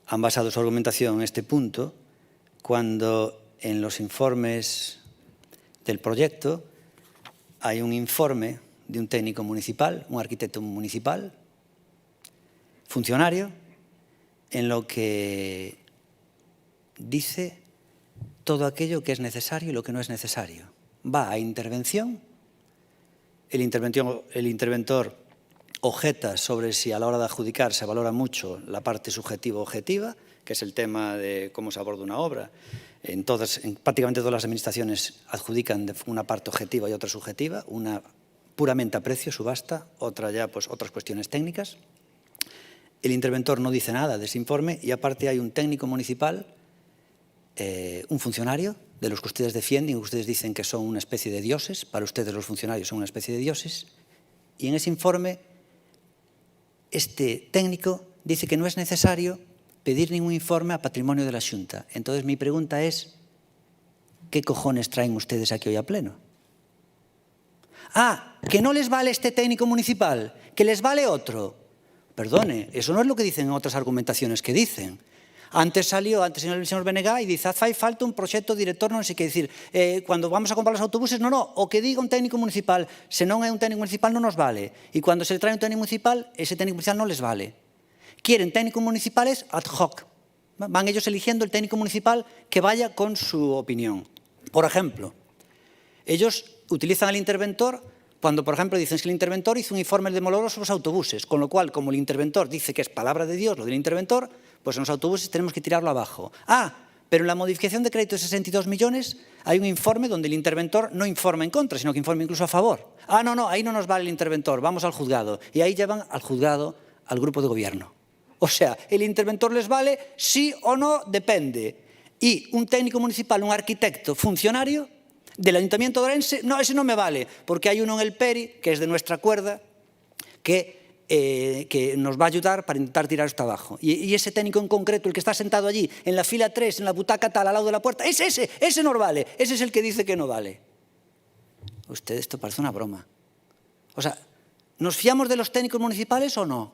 han basado su argumentación en este punto, cuando en los informes del proyecto hay un informe de un técnico municipal, un arquitecto municipal, funcionario, en lo que dice todo aquello que es necesario y lo que no es necesario. Va a intervención, el interventor objeta sobre si a la hora de adjudicar se valora mucho la parte subjetiva o objetiva, que es el tema de cómo se aborda una obra, prácticamente todas las administraciones adjudican una parte objetiva y otra subjetiva, una puramente a precio, subasta, otra ya pues otras cuestiones técnicas. El interventor no dice nada de ese informe y aparte hay un técnico municipal, un funcionario de los que ustedes defienden, que ustedes dicen que son una especie de dioses, para ustedes los funcionarios son una especie de dioses, y en ese informe este técnico dice que no es necesario pedir ningún informe a patrimonio de la Xunta. Entonces mi pregunta es, ¿qué cojones traen ustedes aquí hoy a pleno? Ah, que no les vale este técnico municipal, que les vale otro. Perdone, eso no es lo que dicen en otras argumentaciones que dicen. Antes salió el señor Benegá y dice, fai falta un proxecto director, non sei que dicir, cando vamos a comprar os autobuses, non, o que diga un técnico municipal, se non é un técnico municipal non nos vale. E cando se trae un técnico municipal, ese técnico municipal non les vale. Quieren técnicos municipales ad hoc. Van ellos eligiendo el técnico municipal que vaya con su opinión. Por ejemplo, ellos utilizan al interventor cuando, por ejemplo, dicen que el interventor hizo un informe de demolidor sobre los autobuses, con lo cual, como el interventor dice que es palabra de Dios lo del interventor, pues en los autobuses tenemos que tirarlo abajo. Ah, pero en la modificación de crédito de 62 millones hay un informe donde el interventor no informa en contra, sino que informa incluso a favor. Ah, no, ahí no nos vale el interventor, vamos al juzgado. Y ahí llevan al juzgado al grupo de gobierno. O sea, el interventor les vale sí o no, depende. Y un técnico municipal, un arquitecto, funcionario del Ayuntamiento de Orense, no, ese no me vale, porque hay uno en el PERI, que es de nuestra cuerda, que nos va a ayudar para intentar tirar esto abajo. Y ese técnico en concreto, el que está sentado allí, en la fila 3, en la butaca tal, al lado de la puerta, ese no vale, ese es el que dice que no vale. Usted, esto parece una broma. O sea, ¿nos fiamos de los técnicos municipales o no?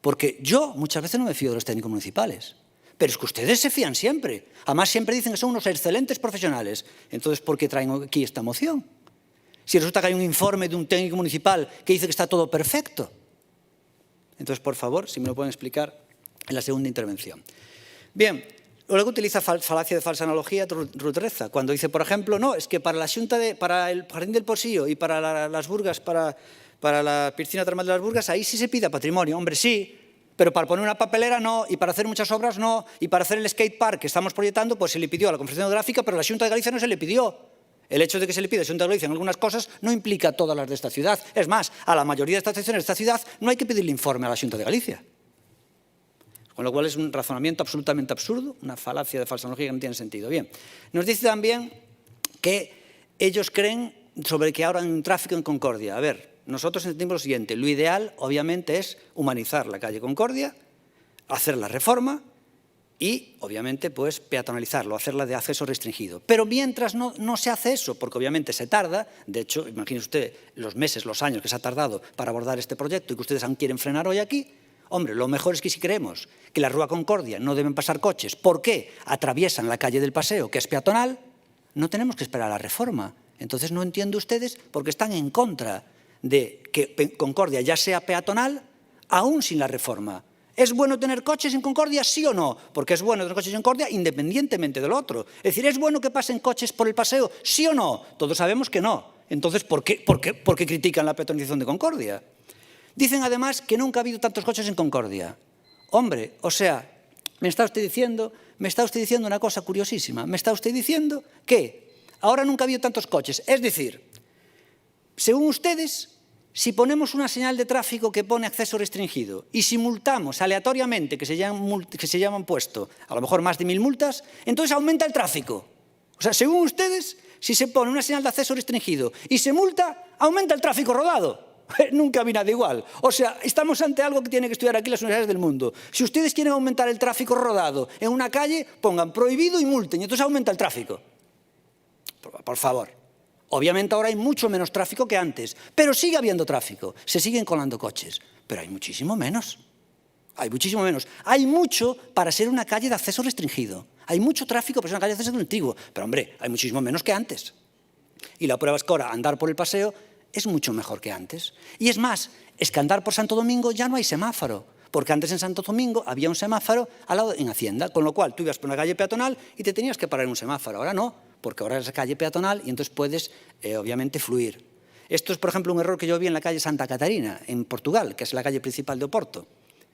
Porque yo muchas veces no me fío de los técnicos municipales. Pero es que ustedes se fían siempre. Además, siempre dicen que son unos excelentes profesionales. Entonces, ¿por qué traen aquí esta moción? Si resulta que hay un informe de un técnico municipal que dice que está todo perfecto. Entonces, por favor, si me lo pueden explicar en la segunda intervención. Bien, luego utiliza falacia de falsa analogía Ruth Reza, cuando dice, por ejemplo, no, es que para la Xunta para el Jardín del Porsillo y para las Burgas, para la piscina termal de las Burgas, ahí sí se pide patrimonio. Hombre, sí, pero para poner una papelera no, y para hacer muchas obras no, y para hacer el skate park que estamos proyectando, pues se le pidió a la Confederación Geográfica, pero a la Xunta de Galicia no se le pidió. El hecho de que se le pida a la Xunta de Galicia en algunas cosas no implica a todas las de esta ciudad. Es más, a la mayoría de estas secciones de esta ciudad no hay que pedirle informe a la Xunta de Galicia. Con lo cual es un razonamiento absolutamente absurdo, una falacia de falsa analogía que no tiene sentido. Bien, nos dice también que ellos creen sobre que ahora hay un tráfico en Concordia. A ver, nosotros entendemos lo siguiente, lo ideal obviamente es humanizar la calle Concordia, hacer la reforma y obviamente pues peatonalizarlo, hacerla de acceso restringido. Pero mientras no se hace eso, porque obviamente se tarda, de hecho, imagínese usted los meses, los años que se ha tardado para abordar este proyecto y que ustedes aún quieren frenar hoy aquí, hombre, lo mejor es que si creemos que la Rúa Concordia no deben pasar coches porque atraviesan la calle del Paseo, que es peatonal, no tenemos que esperar a la reforma. Entonces no entiendo ustedes por qué están en contra de que Concordia ya sea peatonal, aún sin la reforma. ¿Es bueno tener coches en Concordia, sí o no? Porque es bueno tener coches en Concordia independientemente del otro. Es decir, ¿es bueno que pasen coches por el paseo, sí o no? Todos sabemos que no. Entonces, ¿por qué critican la peatonización de Concordia? Dicen además que nunca ha habido tantos coches en Concordia. Hombre, o sea, me está usted diciendo una cosa curiosísima. Me está usted diciendo que ahora nunca ha habido tantos coches. Es decir, según ustedes, si ponemos una señal de tráfico que pone acceso restringido y si multamos aleatoriamente, que se llaman puesto, a lo mejor más de 1000 multas, entonces aumenta el tráfico. O sea, según ustedes, si se pone una señal de acceso restringido y se multa, aumenta el tráfico rodado. Nunca vi nada igual. O sea, estamos ante algo que tienen que estudiar aquí las universidades del mundo. Si ustedes quieren aumentar el tráfico rodado en una calle, pongan prohibido y multen, y entonces aumenta el tráfico. Por favor. Obviamente ahora hay mucho menos tráfico que antes, pero sigue habiendo tráfico, se siguen colando coches, pero hay muchísimo menos. Hay muchísimo menos. Hay mucho para ser una calle de acceso restringido. Hay mucho tráfico para ser una calle de acceso restringido, pero hombre, hay muchísimo menos que antes. Y la prueba es que ahora andar por el paseo es mucho mejor que antes. Y es más, es que andar por Santo Domingo ya no hay semáforo, porque antes en Santo Domingo había un semáforo al lado en Hacienda, con lo cual tú ibas por una calle peatonal y te tenías que parar en un semáforo. Ahora no, porque ahora es calle peatonal y entonces puedes, obviamente, fluir. Esto es, por ejemplo, un error que yo vi en la calle Santa Catarina, en Portugal, que es la calle principal de Oporto.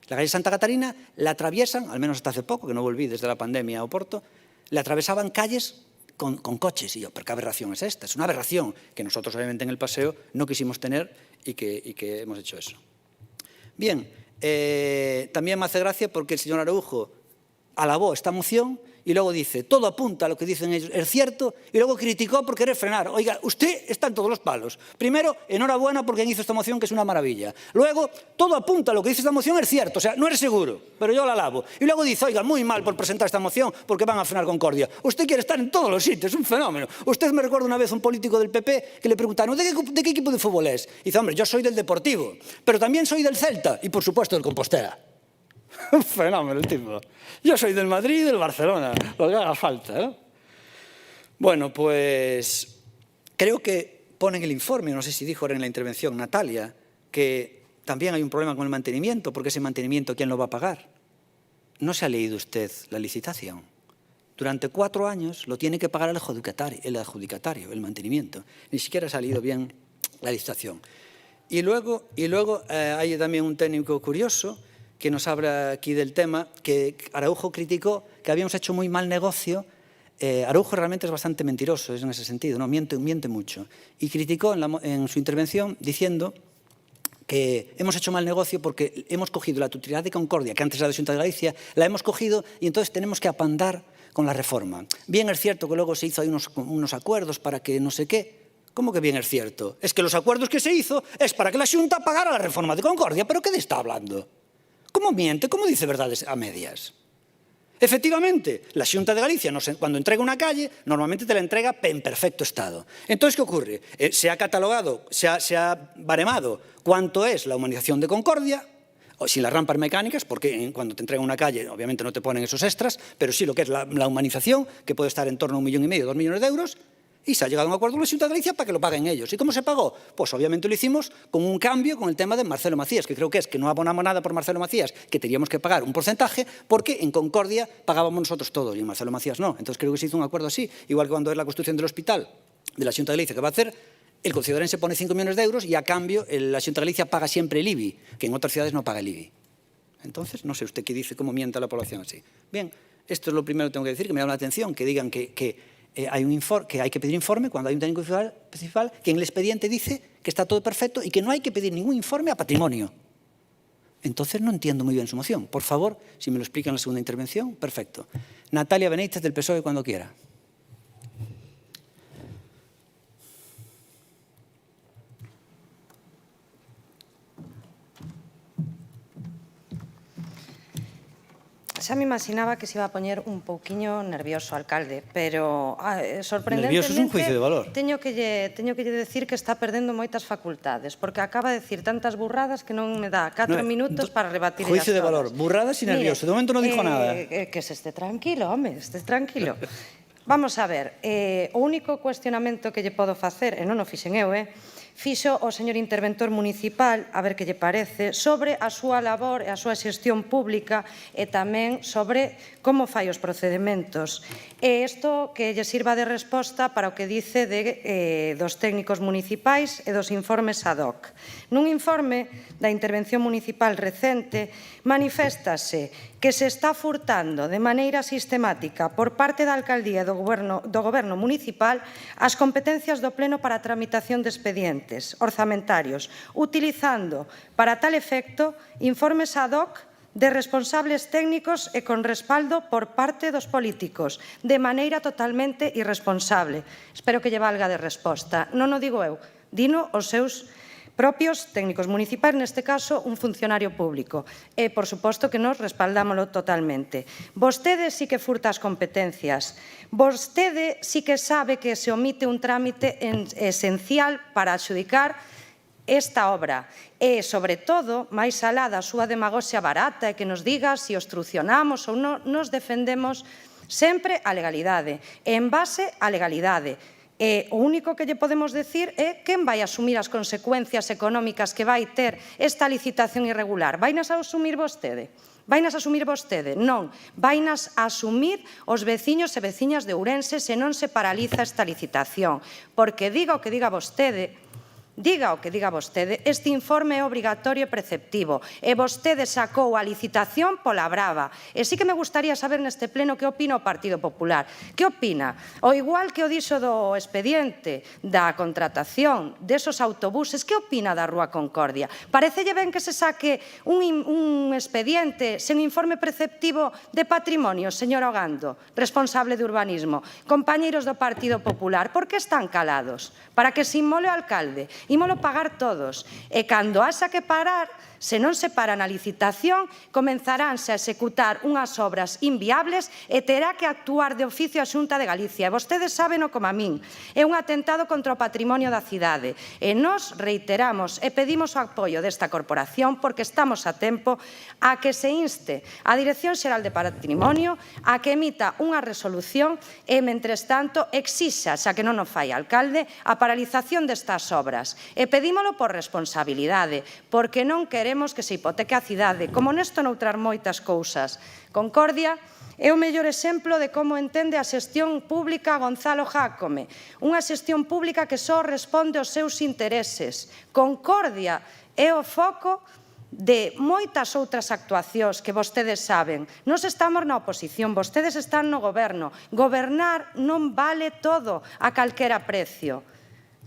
La calle Santa Catarina la atraviesan, al menos hasta hace poco, que no volví desde la pandemia a Oporto, le atravesaban calles con coches. Y yo, ¿pero qué aberración es esta? Es una aberración que nosotros, obviamente, en el paseo no quisimos tener y que hemos hecho eso. Bien, también me hace gracia porque el señor Araújo alabó esta moción y luego dice, todo apunta a lo que dicen ellos, es cierto, y luego criticó por querer frenar. Oiga, usted está en todos los palos. Primero, enhorabuena por quien hizo esta moción, que es una maravilla. Luego, todo apunta a lo que dice esta moción, es cierto, o sea, no eres seguro, pero yo la alabo. Y luego dice, oiga, muy mal por presentar esta moción porque van a frenar Concordia. Usted quiere estar en todos los sitios, es un fenómeno. Usted me recuerda una vez a un político del PP que le preguntaron, ¿de qué equipo de fútbol es? Y dice, hombre, yo soy del Deportivo, pero también soy del Celta y, por supuesto, del Compostela. Un fenómeno el tipo. Yo soy del Madrid y del Barcelona, lo que haga falta, ¿no? Bueno, pues creo que pone en el informe, no sé si dijo ahora en la intervención Natalia, que también hay un problema con el mantenimiento, porque ese mantenimiento, ¿quién lo va a pagar? No se ha leído usted la licitación. Durante 4 años lo tiene que pagar el adjudicatario, el mantenimiento. Ni siquiera ha salido bien la licitación. Y luego hay también un técnico curioso que nos habla aquí del tema, que Araújo criticó que habíamos hecho muy mal negocio. Araújo realmente es bastante mentiroso en ese sentido, ¿no? Miente mucho. Y criticó en su intervención diciendo que hemos hecho mal negocio porque hemos cogido la titularidad de Concordia, que antes era de Xunta de Galicia, la hemos cogido y entonces tenemos que apandar con la reforma. Bien es cierto que luego se hizo ahí unos acuerdos para que no sé qué. ¿Cómo que bien es cierto? Es que los acuerdos que se hizo es para que la Xunta pagara la reforma de Concordia. ¿Pero qué está hablando? ¿Cómo miente? ¿Cómo dice verdades a medias? Efectivamente, la Xunta de Galicia, cuando entrega una calle, normalmente te la entrega en perfecto estado. Entonces, ¿qué ocurre? Se ha catalogado, se ha baremado cuánto es la humanización de Concordia, o sin las rampas mecánicas, porque cuando te entregan una calle, obviamente no te ponen esos extras, pero sí lo que es la humanización, que puede estar en torno a 1,5 millones, 2 millones de euros, y se ha llegado a un acuerdo con la Xunta de Galicia para que lo paguen ellos. ¿Y cómo se pagó? Pues obviamente lo hicimos con un cambio con el tema de Marcelo Macías, que creo que es que no abonamos nada por Marcelo Macías, que teníamos que pagar un porcentaje, porque en Concordia pagábamos nosotros todos y en Marcelo Macías no. Entonces creo que se hizo un acuerdo así, igual que cuando es la construcción del hospital de la Xunta de Galicia que va a hacer, el Concello de Ourense pone 5 millones de euros y a cambio la Xunta de Galicia paga siempre el IBI, que en otras ciudades no paga el IBI. Entonces, no sé usted qué dice, cómo mienta la población así. Bien, esto es lo primero que tengo que decir, que me llama la atención, que digan que hay que pedir informe cuando hay un técnico principal que en el expediente dice que está todo perfecto y que no hay que pedir ningún informe a patrimonio. Entonces no entiendo muy bien su moción. Por favor, si me lo explica en la segunda intervención, perfecto. Natalia Benítez, del PSOE, cuando quiera. Xa me imaginaba que se iba a poñer un pouquiño nervioso o alcalde, pero sorprendentemente... Nervioso es un juicio de valor. Teño que lle decir que está perdendo moitas facultades, porque acaba de decir tantas burradas que non me dá 4 minutos para rebatir todas. Juicio de valor, burradas y nervioso. De momento non dijo nada. Que se esté tranquilo, home, esté tranquilo. Vamos a ver, o único cuestionamento que lle podo facer, e non o fixen eu, fixo o señor interventor municipal, a ver que lle parece, sobre a súa labor e a súa xestión pública e tamén sobre como fai os procedementos. E isto que lle sirva de resposta para o que dice dos técnicos municipais e dos informes ad hoc. Nun informe da intervención municipal recente maniféstase que se está furtando de maneira sistemática por parte da alcaldía e do goberno municipal as competencias do pleno para a tramitación de expedientes orzamentarios, utilizando para tal efecto informes ad hoc de responsables técnicos e con respaldo por parte dos políticos, de maneira totalmente irresponsable. Espero que lle valga de resposta. Non o digo eu, dino os seus propios técnicos municipais, neste caso un funcionario público. E, por suposto, que nos respaldámoslo totalmente. Vostede sí que furta as competencias. Vostede sí que sabe que se omite un trámite esencial para adxudicar esta obra. E, sobre todo, máis alá da súa demagoxia barata e que nos diga se obstrucionamos ou non, nos defendemos sempre a legalidade. E en base á legalidade. O único que lle podemos decir é quen vai asumir as consecuencias económicas que vai ter esta licitación irregular. Vainas a asumir vostede? Vainas a asumir vostede? Non. Vainas a asumir os veciños e veciñas de Ourense se non se paraliza esta licitación. Porque diga o que diga vostede, diga o que diga vostede, este informe é obrigatorio e preceptivo, e vostede sacou a licitación pola brava. E sí que me gustaría saber neste pleno que opina o Partido Popular. Que opina? O igual que o dixo do expediente da contratación desos autobuses, que opina da Rúa Concordia? Parecelle ben que se saque un expediente sen informe preceptivo de patrimonio, señor Ogando, responsable de urbanismo? Compañeiros do Partido Popular, por que están calados? Para que se inmole o alcalde, ímolo pagar todos. E cando haxa que parar, se non se para na licitación, comenzaránse a executar unhas obras inviables e terá que actuar de oficio a Xunta de Galicia. E vostedes sábeno como a min. É un atentado contra o patrimonio da cidade. E nós reiteramos e pedimos o apoio desta corporación porque estamos a tempo a que se inste a Dirección Xeral de Patrimonio a que emita unha resolución e, mentres tanto, exixa, xa que non o fai alcalde, a paralización destas obras. E pedímolo por responsabilidade, porque non queremos que se hipoteque a cidade, como nesto noutras moitas cousas. Concordia é o mellor exemplo de como entende a xestión pública Gonzalo Jácome, unha xestión pública que só responde aos seus intereses. Concordia é o foco de moitas outras actuacións que vostedes saben. Nos estamos na oposición, vostedes están no goberno. Gobernar non vale todo a calquera precio.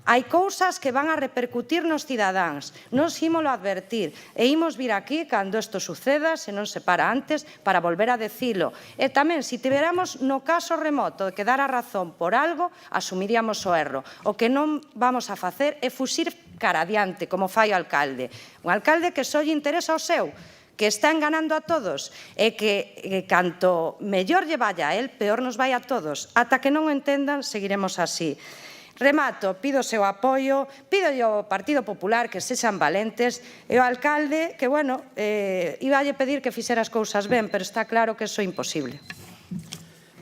Hai cousas que van a repercutir nos cidadáns. Nos ímolo advertir e imos vir aquí cando isto suceda, se non se para antes, para volver a decilo. E tamén, se tiveramos no caso remoto de que dar a razón por algo, asumiríamos o erro. O que non vamos a facer é fuxir cara adiante, como fai o alcalde. Un alcalde que só lle interesa o seu, que está enganando a todos e que canto mellor lle vaya a él, peor nos vai a todos. Ata que non o entendan, seguiremos así. Remato, pido o seu apoio, pido ao Partido Popular que sexan valentes e o alcalde que, bueno, iballe pedir que fixera as cousas ben, pero está claro que eso é imposible.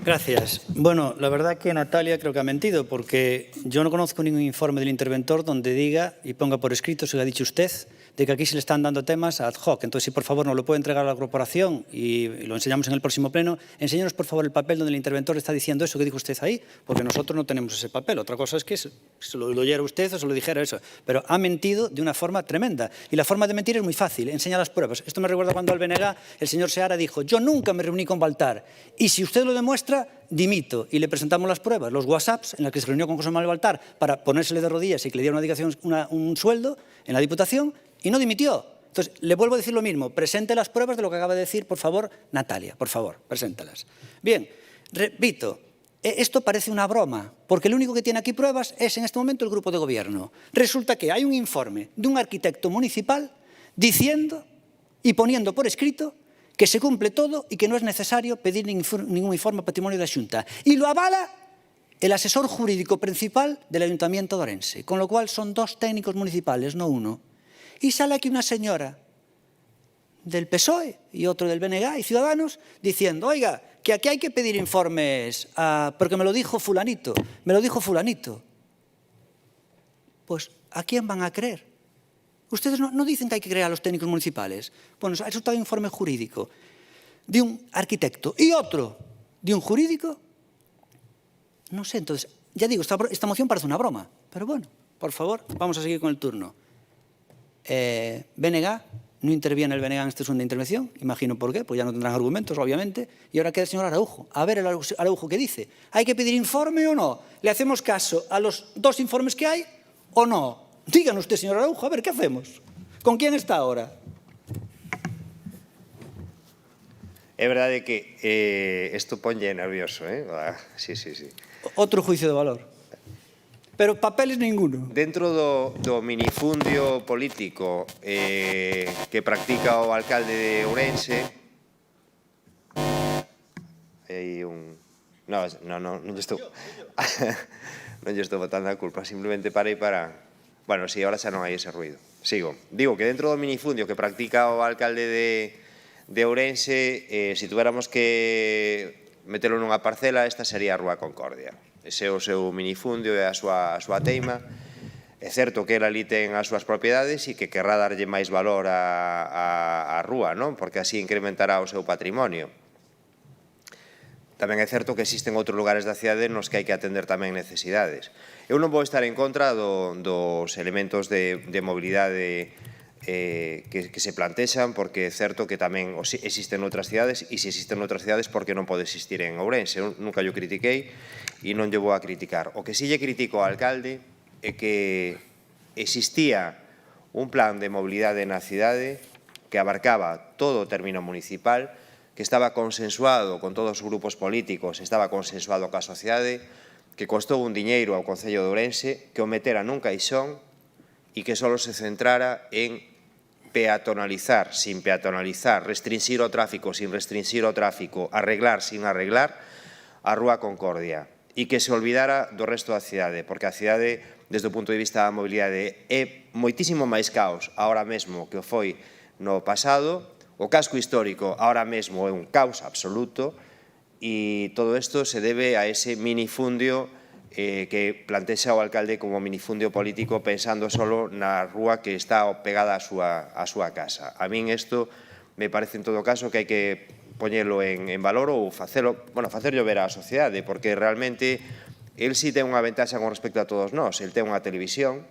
Gracias. Bueno, la verdad que Natalia creo que ha mentido porque yo no conozco ningún informe del interventor donde diga y ponga por escrito, se lo ha dicho usted, de que aquí se le están dando temas ad hoc. Entonces, si por favor nos lo puede entregar a la corporación y lo enseñamos en el próximo pleno, enséñanos por favor el papel donde el interventor está diciendo eso que dijo usted ahí, porque nosotros no tenemos ese papel. Otra cosa es que se lo oyera usted o se lo dijera eso. Pero ha mentido de una forma tremenda. Y la forma de mentir es muy fácil, enseña las pruebas. Esto me recuerda cuando al BNG el señor Seara dijo, yo nunca me reuní con Baltar. Y si usted lo demuestra, dimito. Y le presentamos las pruebas, los WhatsApps en las que se reunió con José Manuel Baltar para ponérsele de rodillas y que le diera un sueldo en la Diputación y no dimitió. Entonces, le vuelvo a decir lo mismo. Presente las pruebas de lo que acaba de decir, por favor, Natalia. Por favor, preséntalas. Bien, repito, esto parece una broma, porque el único que tiene aquí pruebas es en este momento el grupo de gobierno. Resulta que hay un informe de un arquitecto municipal diciendo y poniendo por escrito que se cumple todo y que no es necesario pedir ningún informe a patrimonio de la Xunta. Y lo avala el asesor jurídico principal del Ayuntamiento de Ourense, con lo cual son dos técnicos municipales, no uno. Y sale aquí una señora del PSOE y otro del BNG y Ciudadanos diciendo, oiga, que aquí hay que pedir informes porque me lo dijo fulanito, Pues, ¿a quién van a creer? Ustedes no dicen que hay que creer a los técnicos municipales. Bueno, ha resultado un informe jurídico de un arquitecto y otro de un jurídico. No sé, entonces, ya digo, esta moción parece una broma, pero bueno, por favor, vamos a seguir con el turno. BNG, no interviene el BNG en esta segunda intervención, imagino por qué, pues ya no tendrán argumentos, obviamente, y ahora queda el señor Araujo. A ver el Araujo qué dice. ¿Hay que pedir informe o no? ¿Le hacemos caso a los dos informes que hay o no? Díganos usted, señor Araujo, a ver, ¿qué hacemos? ¿Con quién está ahora? É verdade que isto ponlle nervioso, Sí. Outro juicio de valor. Pero papeles ninguno. Dentro do minifundio político que practica o alcalde de Ourense, hai un... Non lle estou... non lle estou botando a culpa, simplemente parei para... Bueno, si, ahora xa non hai ese ruido. Sigo. Digo que dentro do minifundio que practica o alcalde de Ourense, se tuviéramos que metelo nunha parcela, esta sería a Rúa Concordia. Ese é o seu minifundio e a súa teima. É certo que ela ali ten as súas propiedades e que querrá darlle máis valor á rúa, non? Porque así incrementará o seu patrimonio. tamén é certo que existen outros lugares da cidade nos que hai que atender tamén necesidades. Eu non vou estar en contra dos elementos de mobilidade que se plantexan, porque é certo que tamén existen outras cidades, e se existen outras cidades, por que non pode existir en Ourense? Eu nunca yo critiquei e non lle vou a criticar. O que sí lle critico ao alcalde é que existía un plan de mobilidade na cidade que abarcaba todo o término municipal, que estaba consensuado con todos os grupos políticos, estaba consensuado coa sociedade, que costou un diñeiro ao Concello de Ourense, que o metera nun caixón e que só se centrara en peatonalizar sin peatonalizar, restringir o tráfico sin restringir o tráfico, arreglar sin arreglar a Rúa Concordia, e que se olvidara do resto da cidade, porque a cidade, desde o punto de vista da mobilidade, é moitísimo máis caos ahora mesmo que o foi no pasado. O casco histórico ahora mesmo é un caos absoluto, e todo isto se debe a ese minifundio que plantexa o alcalde como minifundio político, pensando solo na rúa que está pegada á súa casa. A min isto me parece en todo caso que hai que poñelo en valor ou facerlo ver á sociedade, porque realmente el sí ten unha ventaxa con respecto a todos nós. El ten unha televisión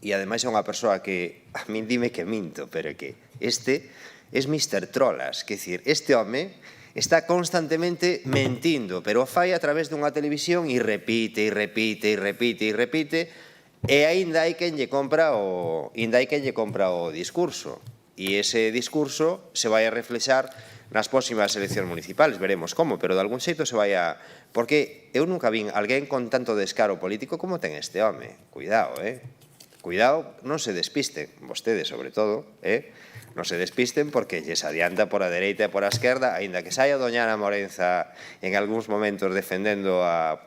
e ademais é unha persoa que, a min dime que minto, pero que este é Mr. Trolas, que decir, este home está constantemente mentindo, pero o fai a través dunha televisión e repite, e repite, e repite, e repite, e aínda hai quen lle compra o discurso. E ese discurso se vai a reflexar nas próximas eleccións municipales, veremos como, pero de algún xeito se vai a... Porque eu nunca vin alguén con tanto descaro político como ten este home. Cuidado, Cuidado, non se despisten, vostedes sobre todo, non se despisten porque lles adianta por a dereita e por a esquerda, aínda que saia doña Ana Morenza en algúns momentos defendendo a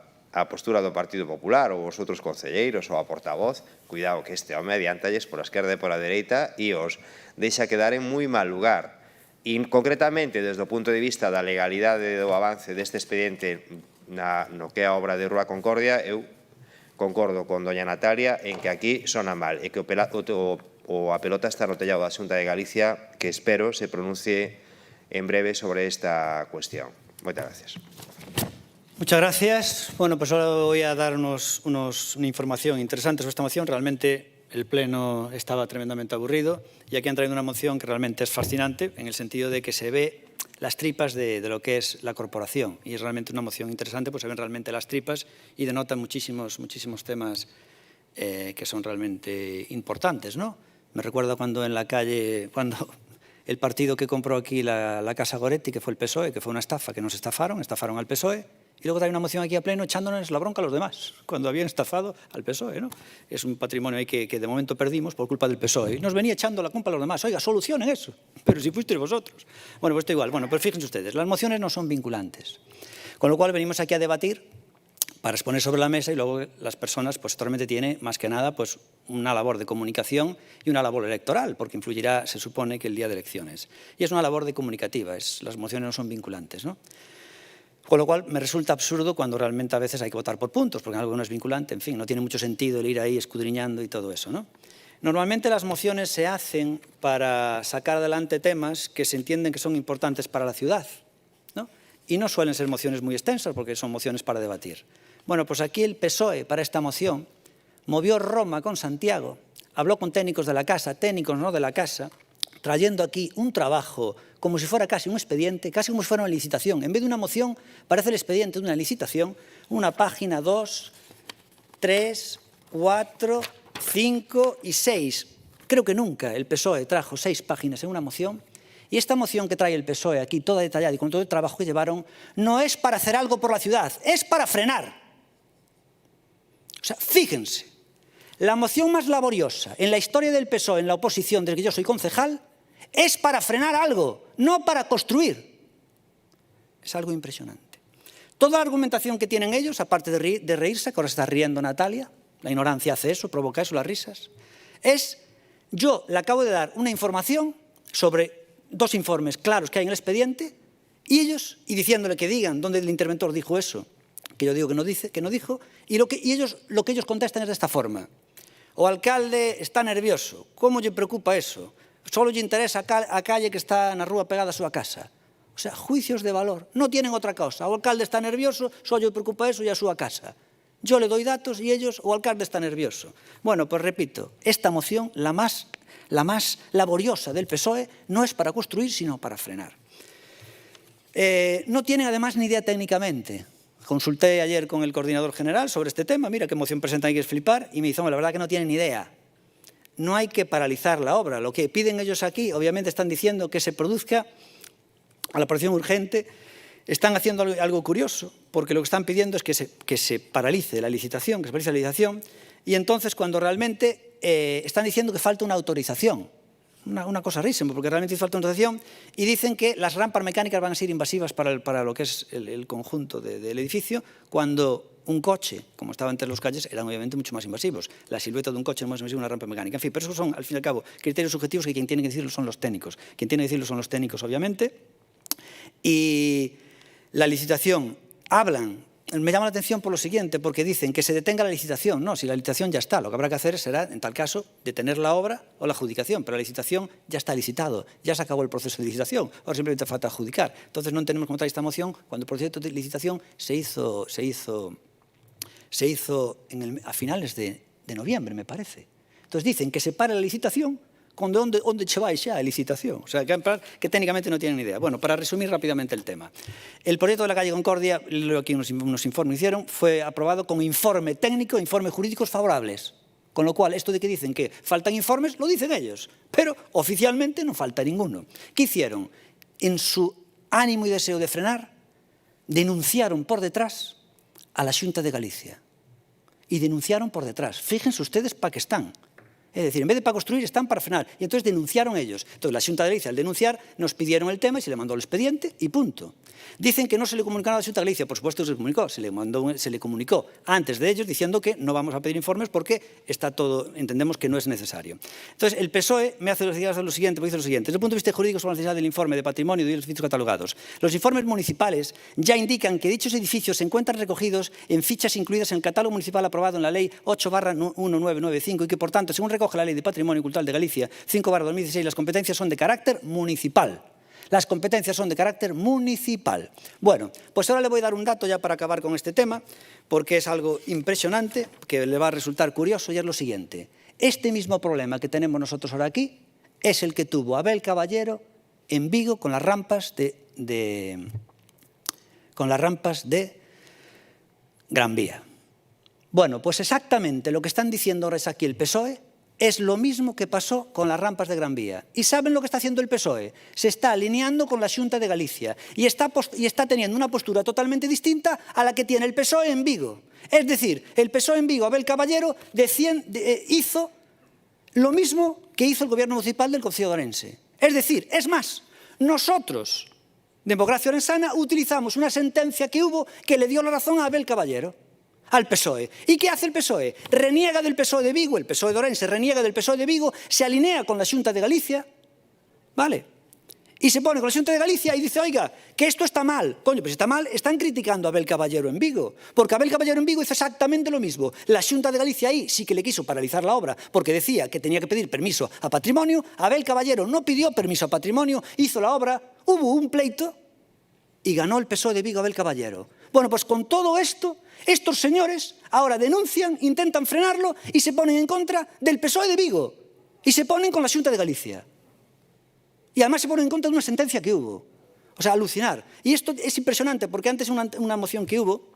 postura do Partido Popular ou os outros concelleiros ou a portavoz, cuidado que este home adiantalles por a esquerda e por a dereita e os deixa quedar en moi mal lugar. E concretamente, desde o punto de vista da legalidade do avance deste expediente no que é a obra de Rúa Concordia, eu concordo con doña Natalia en que aquí sona mal e que a pelota está no tellado da Xunta de Galicia, que espero se pronuncie en breve sobre esta cuestión. Moitas gracias. Muchas gracias. Bueno, pues ahora voy a dar una información interesante sobre esta moción. Realmente el Pleno estaba tremendamente aburrido y aquí han traído una moción que realmente es fascinante en el sentido de que se ve las tripas de lo que es la corporación y es realmente una moción interesante, pues se ven realmente las tripas y denota muchísimos temas que son realmente importantes, ¿no? Me recuerdo cuando en la calle, cuando el partido que compró aquí la Casa Goretti, que fue el PSOE, que fue una estafa, que nos estafaron al PSOE, y luego trae una moción aquí a Pleno echándonos la bronca a los demás, cuando habían estafado al PSOE, ¿no? Es un patrimonio ahí que de momento perdimos por culpa del PSOE. Y nos venía echando la culpa a los demás. Oiga, solucionen eso. Pero si fuisteis vosotros. Bueno, pues esto igual. Bueno, pero fíjense ustedes, las mociones no son vinculantes. Con lo cual venimos aquí a debatir para exponer sobre la mesa y luego las personas, pues actualmente tienen más que nada pues una labor de comunicación y una labor electoral, porque influirá, se supone, que el día de elecciones. Y es una labor de comunicativa, las mociones no son vinculantes, ¿no? Con lo cual me resulta absurdo cuando realmente a veces hay que votar por puntos, porque algo no es vinculante, en fin, no tiene mucho sentido el ir ahí escudriñando y todo eso, ¿no? Normalmente las mociones se hacen para sacar adelante temas que se entienden que son importantes para la ciudad, ¿no? Y no suelen ser mociones muy extensas porque son mociones para debatir. Bueno, pues aquí el PSOE para esta moción movió Roma con Santiago, habló con técnicos de la casa, técnicos no de la casa, trayendo aquí un trabajo como si fuera casi un expediente, casi como si fuera una licitación. En vez de una moción, parece el expediente de una licitación, una página, 2, 3, 4, 5 y 6. Creo que nunca el PSOE trajo 6 páginas en una moción. Y esta moción que trae el PSOE aquí, toda detallada y con todo el trabajo que llevaron, no es para hacer algo por la ciudad, es para frenar. O sea, fíjense, la moción más laboriosa en la historia del PSOE, en la oposición, desde que yo soy concejal, es para frenar algo, no para construir. Es algo impresionante. Toda la argumentación que tienen ellos, aparte de reírse, que ahora se está riendo Natalia, la ignorancia hace eso, provoca eso, las risas, es, yo le acabo de dar una información sobre 2 informes claros que hay en el expediente y ellos, y diciéndole que digan dónde el interventor dijo eso, que yo digo que no dijo, y lo que ellos contestan es de esta forma. O alcalde está nervioso, como lle preocupa eso? Solo lle interesa a calle que está na rúa pegada á súa casa. O sea, juicios de valor. No tienen otra cosa. O alcalde está nervioso, só lle preocupa eso e a súa casa. Yo le doy datos y ellos, o alcalde está nervioso. Bueno, pues repito, esta moción, la más laboriosa del PSOE, no es para construir, sino para frenar. No tienen además ni idea técnicamente. Consulté ayer con el coordinador general sobre este tema, mira qué moción presentan, hay que flipar, y me dijo, la verdad que no tienen ni idea. No hay que paralizar la obra. Lo que piden ellos aquí, obviamente están diciendo que se produzca a la aprobación urgente. Están haciendo algo curioso, porque lo que están pidiendo es que se paralice la licitación, y entonces cuando realmente están diciendo que falta una autorización. Una cosa rarísima, porque realmente falta una autorización, y dicen que las rampas mecánicas van a ser invasivas para lo que es el conjunto del edificio, cuando un coche, como estaba entre los calles, eran obviamente mucho más invasivos. La silueta de un coche es más invasiva que una rampa mecánica. En fin, pero esos son, al fin y al cabo, criterios subjetivos que quien tiene que decirlo son los técnicos. Quien tiene que decirlo son los técnicos, obviamente. Y la licitación, me llama la atención por lo siguiente, porque dicen que se detenga la licitación. No, si la licitación ya está, lo que habrá que hacer será, en tal caso, detener la obra o la adjudicación, pero la licitación ya está licitado, ya se acabó el proceso de licitación, ahora simplemente falta adjudicar. Entonces no entendemos cómo trae esta moción cuando el proceso de licitación se hizo a finales de noviembre, me parece. Entonces dicen que se para la licitación, onde che vai xa a licitación? O sea, que técnicamente no tienen ni idea. Bueno, para resumir rápidamente el tema. El proyecto de la calle Concordia, lo que unos informes hicieron, fue aprobado con informe técnico, informes jurídicos favorables. Con lo cual, esto de que dicen que faltan informes, lo dicen ellos. Pero oficialmente no falta ninguno. ¿Qué hicieron? En su ánimo y deseo de frenar, denunciaron por detrás a la Xunta de Galicia. Y denunciaron por detrás. Fíjense ustedes para qué están. Es decir, en vez de para construir, están para frenar. Y entonces denunciaron ellos. Entonces la Xunta de Galicia, al denunciar, nos pidieron el tema y se le mandó el expediente y punto. Dicen que no se le comunicó nada a la Xunta de Galicia. Por supuesto se le comunicó. Se le comunicó antes de ellos diciendo que no vamos a pedir informes porque está todo, entendemos que no es necesario. Entonces el PSOE me hace lo siguiente, Desde el punto de vista jurídico sobre la necesidad del informe de patrimonio y de los edificios catalogados. Los informes municipales ya indican que dichos edificios se encuentran recogidos en fichas incluidas en el catálogo municipal aprobado en la Ley 8/1995 y que, por tanto, según recoge la Ley de Patrimonio Cultural de Galicia 5/2016, las competencias son de carácter municipal. Las competencias son de carácter municipal. Bueno, pues ahora le voy a dar un dato ya para acabar con este tema, porque es algo impresionante, que le va a resultar curioso, y es lo siguiente. Este mismo problema que tenemos nosotros ahora aquí es el que tuvo Abel Caballero en Vigo con las rampas de Gran Vía. Bueno, pues exactamente lo que están diciendo ahora es aquí el PSOE es lo mismo que pasó con las rampas de Gran Vía. ¿Y saben lo que está haciendo el PSOE? Se está alineando con la Xunta de Galicia y está teniendo una postura totalmente distinta a la que tiene el PSOE en Vigo. Es decir, el PSOE en Vigo, Abel Caballero, hizo lo mismo que hizo el gobierno municipal del Concello de Ourense. Es decir, es más, nosotros, Democracia Orensana, utilizamos una sentencia que hubo que le dio la razón a Abel Caballero, al PSOE. ¿Y qué hace el PSOE? Reniega del PSOE de Vigo, el PSOE de Ourense reniega del PSOE de Vigo, se alinea con la Xunta de Galicia, ¿vale? Y se pone con la Xunta de Galicia y dice, oiga, que esto está mal. Coño, pues está mal, están criticando a Abel Caballero en Vigo, porque Abel Caballero en Vigo hizo exactamente lo mismo. La Xunta de Galicia ahí sí que le quiso paralizar la obra, porque decía que tenía que pedir permiso a Patrimonio. Abel Caballero no pidió permiso a Patrimonio, hizo la obra, hubo un pleito y ganó el PSOE de Vigo Abel Caballero. Bueno, pues con todo esto, estos señores ahora denuncian, intentan frenarlo y se ponen en contra del PSOE de Vigo y se ponen con la Xunta de Galicia. Y además se ponen en contra de una sentencia que hubo. O sea, alucinar. Y esto es impresionante porque antes una moción que hubo,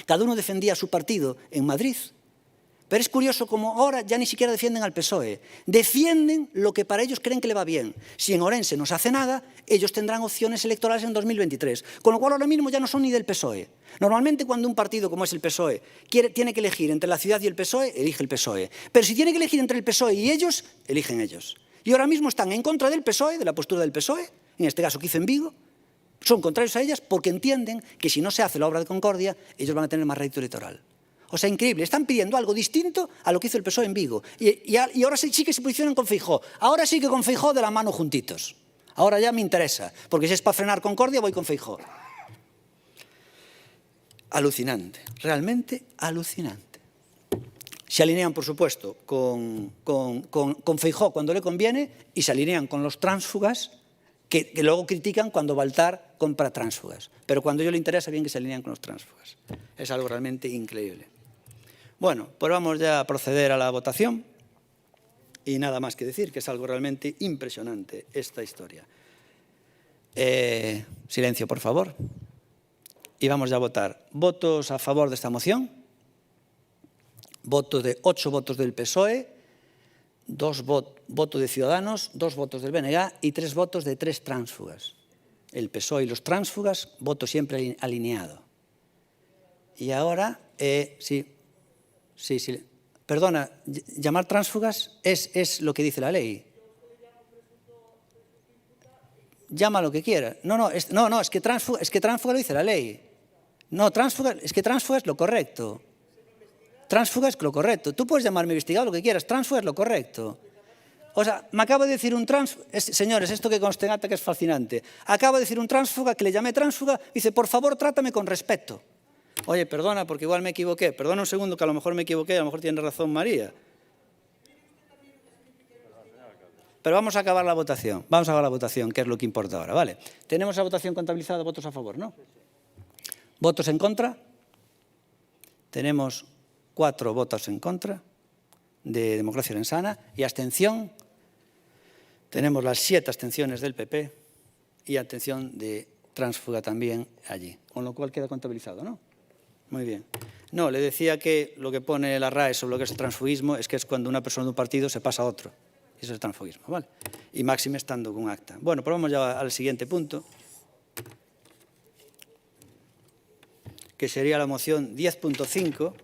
cada uno defendía a su partido en Madrid. Pero es curioso como ahora ya ni siquiera defienden al PSOE. Defienden lo que para ellos creen que le va bien. Si en Ourense no se hace nada, ellos tendrán opciones electorales en 2023. Con lo cual ahora mismo ya no son ni del PSOE. Normalmente cuando un partido como es el PSOE tiene que elegir entre la ciudad y el PSOE, elige el PSOE. Pero si tiene que elegir entre el PSOE y ellos, eligen ellos. Y ahora mismo están en contra del PSOE, de la postura del PSOE, en este caso que hizo en Vigo, son contrarios a ellas porque entienden que si no se hace la obra de Concordia, ellos van a tener más rédito electoral. O sea, increíble. Están pidiendo algo distinto a lo que hizo el PSOE en Vigo. Y ahora sí que se posicionan con Feijóo. Ahora sí que con Feijóo de la mano juntitos. Ahora ya me interesa. Porque si es para frenar Concordia, voy con Feijóo. Alucinante. Realmente alucinante. Se alinean, por supuesto, con Feijóo cuando le conviene y se alinean con los tránsfugas que luego critican cuando Baltar compra tránsfugas. Pero cuando a ellos les interesa, bien que se alinean con los tránsfugas. Es algo realmente increíble. Bueno, pues vamos ya a proceder a la votación. Y nada más que decir, que es algo realmente impresionante esta historia. Silencio, por favor. Y vamos ya a votar. ¿Votos a favor de esta moción? Voto de 8 votos del PSOE, 2 votos de Ciudadanos, 2 votos del BNG y 3 votos de 3 tránsfugas. El PSOE y los tránsfugas, voto siempre alineado. Y ahora, sí. Perdona, llamar tránsfugas es lo que dice la ley. Llama lo que quiera. No, es que tránsfuga lo dice la ley. No, es que tránsfuga es lo correcto. Tránsfuga es lo correcto. Tú puedes llamarme investigado lo que quieras, tránsfuga es lo correcto. O sea, me acabo de decir un tránsfuga, señores, esto que conste en acta que es fascinante. Acabo de decir un tránsfuga que le llamé tránsfuga, dice, por favor, trátame con respeto. Oye, perdona, porque igual me equivoqué. Perdona un segundo, que a lo mejor me equivoqué, a lo mejor tiene razón María. Pero vamos a acabar la votación. Vamos a acabar la votación, que es lo que importa ahora, ¿vale? Tenemos la votación contabilizada, votos a favor, ¿no? ¿Votos en contra? Tenemos 4 votos en contra de Democracia Orensana y abstención. Tenemos las 7 abstenciones del PP y abstención de tránsfuga también allí. Con lo cual queda contabilizado, ¿no? Muy bien. No, le decía que lo que pone la RAE sobre lo que es el transfugismo es que es cuando una persona de un partido se pasa a otro. Eso es transfugismo, ¿vale? Y máxime estando con acta. Bueno, pues vamos ya al siguiente punto, que sería la moción 10.5,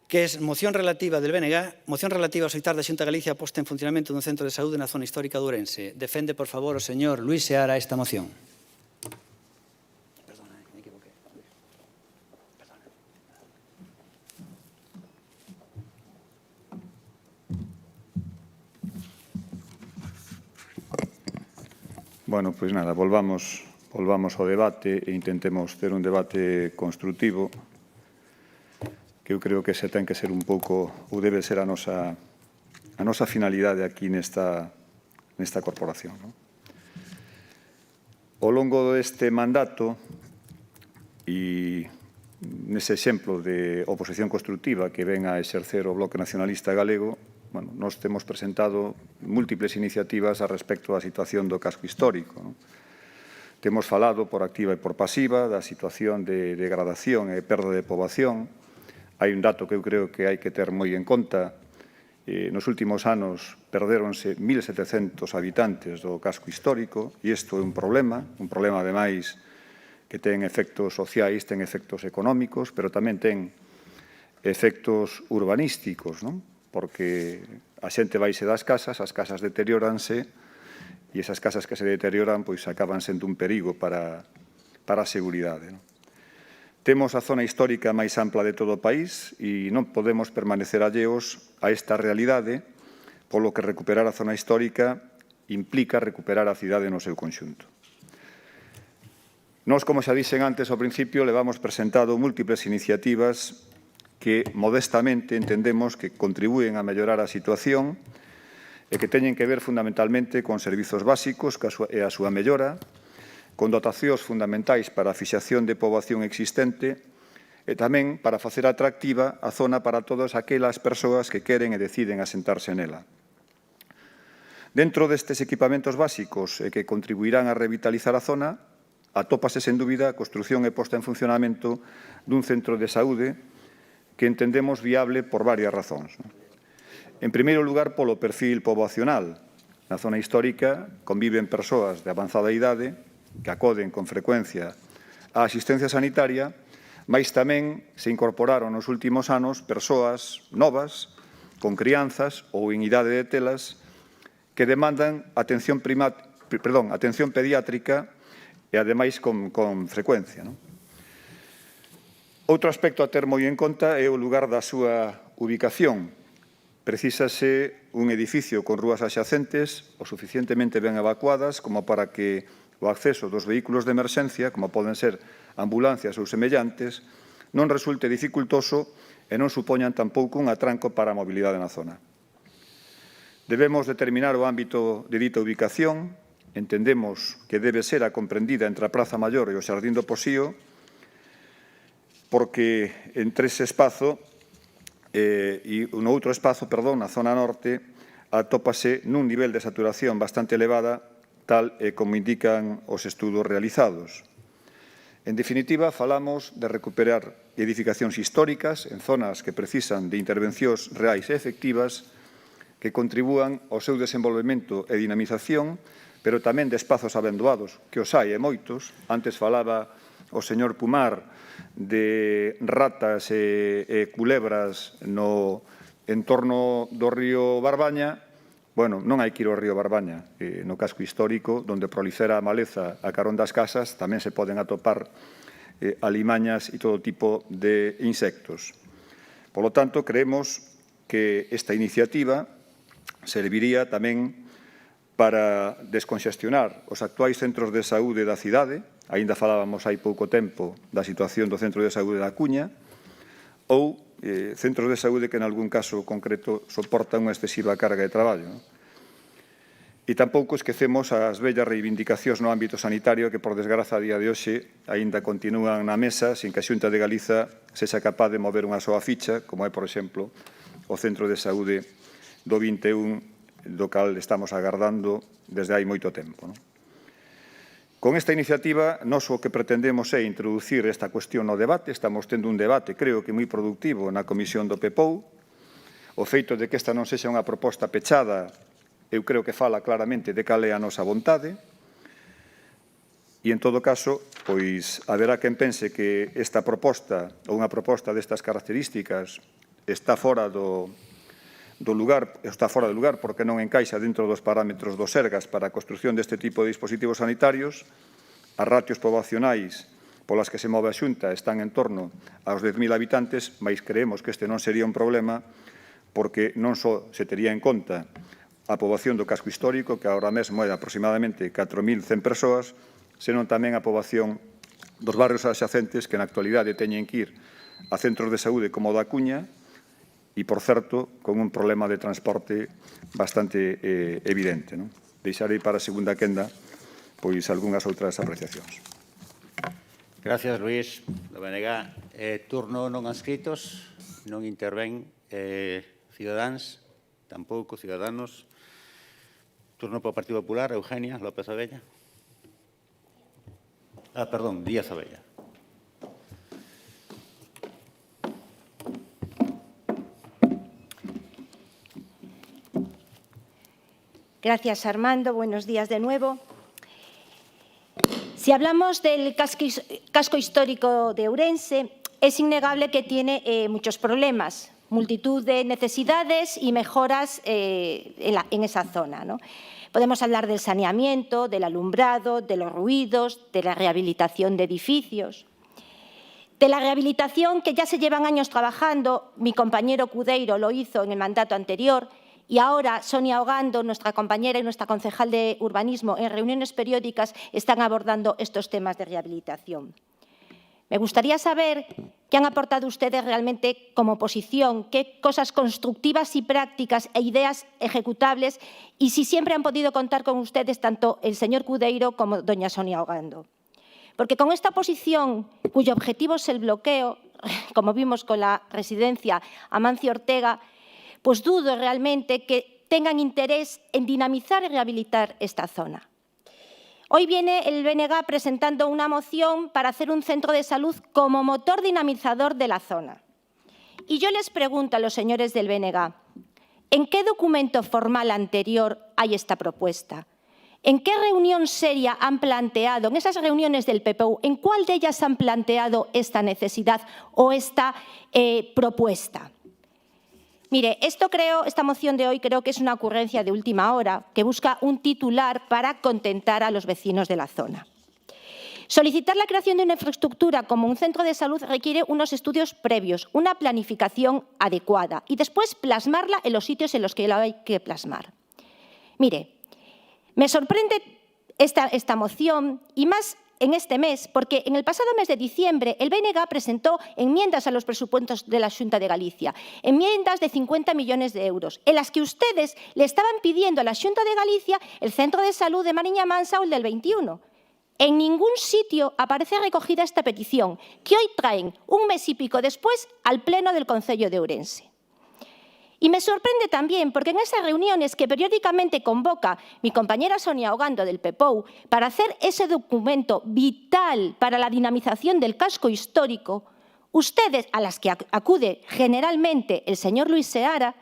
que es moción relativa del BNG, moción relativa a solicitar da Xunta de Galicia a posta en funcionamento dun centro de saúde na zona histórica de Ourense. Defende, por favor, o señor Luís Seara esta moción. Perdona, me equivoqué. Perdona. Bueno, pois nada, volvamos ao debate e intentemos ter un debate construtivo, que eu creo que se ten que ser un pouco, ou debe ser a nosa finalidade aquí nesta corporación. Ao longo deste mandato e nese exemplo de oposición constructiva que ven a exercer o Bloque Nacionalista Galego, nos temos presentado múltiples iniciativas a respecto da situación do casco histórico. Temos falado por activa e por pasiva da situación de degradación e perda de poboación. Hai un dato que eu creo que hai que ter moi en conta. Nos últimos anos perderonse 1.700 habitantes do casco histórico e isto é un problema ademais que ten efectos sociais, ten efectos económicos, pero tamén ten efectos urbanísticos, non? Porque a xente vaise das casas, as casas deterioranse e esas casas que se deterioran pois acaban sendo un perigo para a seguridade. Temos a zona histórica máis ampla de todo o país e non podemos permanecer alleos a esta realidade, polo que recuperar a zona histórica implica recuperar a cidade no seu conxunto. Nós, como xa dixen antes ao principio, levamos presentado múltiples iniciativas que modestamente entendemos que contribúen a mellorar a situación e que teñen que ver fundamentalmente con servizos básicos e a súa mellora, con dotacións fundamentais para a fixación de poboación existente e tamén para facer atractiva a zona para todas aquelas persoas que queren e deciden asentarse nela. Dentro destes equipamentos básicos e que contribuirán a revitalizar a zona, atópase sen dúbida a construción e posta en funcionamento dun centro de saúde que entendemos viable por varias razóns. En primeiro lugar, polo perfil poboacional. Na zona histórica conviven persoas de avanzada idade que acoden con frecuencia á asistencia sanitaria, mas tamén se incorporaron nos últimos anos persoas novas, con crianzas ou en idade de telas, que demandan atención pediátrica e, ademais, con frecuencia. Outro aspecto a ter moi en conta é o lugar da súa ubicación. Precísase un edificio con rúas axacentes o suficientemente ben evacuadas como para que o acceso dos vehículos de emerxencia, como poden ser ambulancias ou semellantes, non resulte dificultoso e non supoñan tampouco un atranco para a mobilidade na zona. Debemos determinar o ámbito de dita ubicación. Entendemos que debe ser a comprendida entre a Praza Maior e o Xardín do Posío, porque entre ese espazo e no outro espazo, na zona norte, atópase nun nivel de saturación bastante elevada, tal como indican os estudos realizados. En definitiva, falamos de recuperar edificacións históricas en zonas que precisan de intervencións reais e efectivas que contribúan ao seu desenvolvemento e dinamización, pero tamén de espazos abendoados, que os hai e moitos. Antes falaba o señor Pumar de ratas e culebras no entorno do río Barbaña. Bueno, non hai que ir ao río Barbaña. No casco histórico, onde prolifera a maleza a carón das casas, tamén se poden atopar alimañas e todo tipo de insectos. Por lo tanto, creemos que esta iniciativa serviría tamén para desconxestionar os actuais centros de saúde da cidade, aínda falábamos hai pouco tempo da situación do Centro de Saúde da Cuña, ou centros de saúde que en algún caso concreto soportan unha excesiva carga de traballo. E tampouco esquecemos as vellas reivindicacións no ámbito sanitario que, por desgraza, a día de hoxe aínda continúan na mesa sin que a Xunta de Galiza sexa capaz de mover unha soa ficha, como é, por exemplo, o Centro de Saúde do 21, do cal estamos agardando desde hai moito tempo. Con esta iniciativa, nós o que pretendemos é introducir esta cuestión no debate. Estamos tendo un debate, creo que moi productivo, na Comisión do PEPOU. O feito de que esta non sexa unha proposta pechada, eu creo que fala claramente de cal é a nosa vontade. E, en todo caso, pois haberá quen pense que esta proposta, ou unha proposta destas características, está fora do lugar porque non encaixa dentro dos parámetros do Sergas para a construción deste tipo de dispositivos sanitarios. As ratios poboacionais polas que se move a Xunta están en torno aos 10.000 habitantes, mas creemos que este non sería un problema porque non só se tería en conta a poboación do casco histórico, que agora mesmo é de aproximadamente 4.100 persoas, senón tamén a poboación dos barrios adxacentes que na actualidade teñen que ir a centros de saúde como o da Cuña, e, por certo, con un problema de transporte bastante evidente. Deixarei para a segunda quenda pois algunhas outras apreciacións. Gracias, Luís. Do BNG. Turno non adscritos, non intervén Cidadáns, tampouco Ciudadanos. Turno para o Partido Popular, Eugenia López Abella. Perdón, Díaz Abella. Gracias, Armando. Buenos días de nuevo. Si hablamos del casco histórico de Ourense, es innegable que tiene muchos problemas, multitud de necesidades y mejoras en esa zona, ¿no? Podemos hablar del saneamiento, del alumbrado, de los ruidos, de la rehabilitación de edificios, de la rehabilitación que ya se llevan años trabajando. Mi compañero Cudeiro lo hizo en el mandato anterior. Y ahora Sonia Ogando, nuestra compañera y nuestra concejal de urbanismo, en reuniones periódicas están abordando estos temas de rehabilitación. Me gustaría saber qué han aportado ustedes realmente como oposición, qué cosas constructivas y prácticas e ideas ejecutables, y si siempre han podido contar con ustedes tanto el señor Cudeiro como doña Sonia Ogando. Porque con esta oposición, cuyo objetivo es el bloqueo, como vimos con la residencia Amancio Ortega, pues dudo realmente que tengan interés en dinamizar y rehabilitar esta zona. Hoy viene el BNG presentando una moción para hacer un centro de salud como motor dinamizador de la zona. Y yo les pregunto a los señores del BNG, ¿en qué documento formal anterior hay esta propuesta? ¿En qué reunión seria han planteado, en esas reuniones del PPU, en cuál de ellas han planteado esta necesidad o esta propuesta? Mire, esta moción de hoy creo que es una ocurrencia de última hora que busca un titular para contentar a los vecinos de la zona. Solicitar la creación de una infraestructura como un centro de salud requiere unos estudios previos, una planificación adecuada y después plasmarla en los sitios en los que la hay que plasmar. Mire, me sorprende esta moción y más en este mes, porque en el pasado mes de diciembre el BNG presentó enmiendas a los presupuestos de la Xunta de Galicia, enmiendas de 50 millones de euros, en las que ustedes le estaban pidiendo a la Xunta de Galicia el centro de salud de Mariña Mansa o el del 21. En ningún sitio aparece recogida esta petición, que hoy traen, un mes y pico después, al Pleno del Concello de Ourense. Y me sorprende también porque en esas reuniones que periódicamente convoca mi compañera Sonia Ogando del PEPOU para hacer ese documento vital para la dinamización del casco histórico, ustedes, a las que acude generalmente el señor Luis Seara,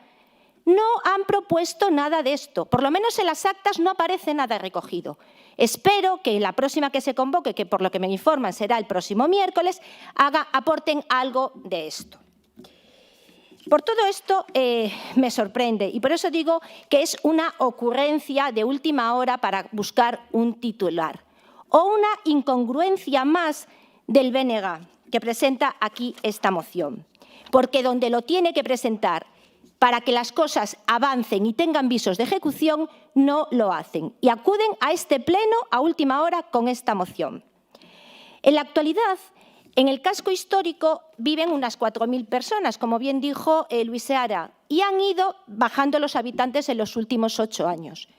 no han propuesto nada de esto. Por lo menos en las actas no aparece nada recogido. Espero que en la próxima que se convoque, que por lo que me informan será el próximo miércoles, aporten algo de esto. Por todo esto me sorprende y por eso digo que es una ocurrencia de última hora para buscar un titular o una incongruencia más del BNG que presenta aquí esta moción. Porque donde lo tiene que presentar para que las cosas avancen y tengan visos de ejecución, no lo hacen y acuden a este pleno a última hora con esta moción. En la actualidad, en el casco histórico viven unas 4.000 personas, como bien dijo Luis Seara, y han ido bajando los habitantes en los últimos 8 años.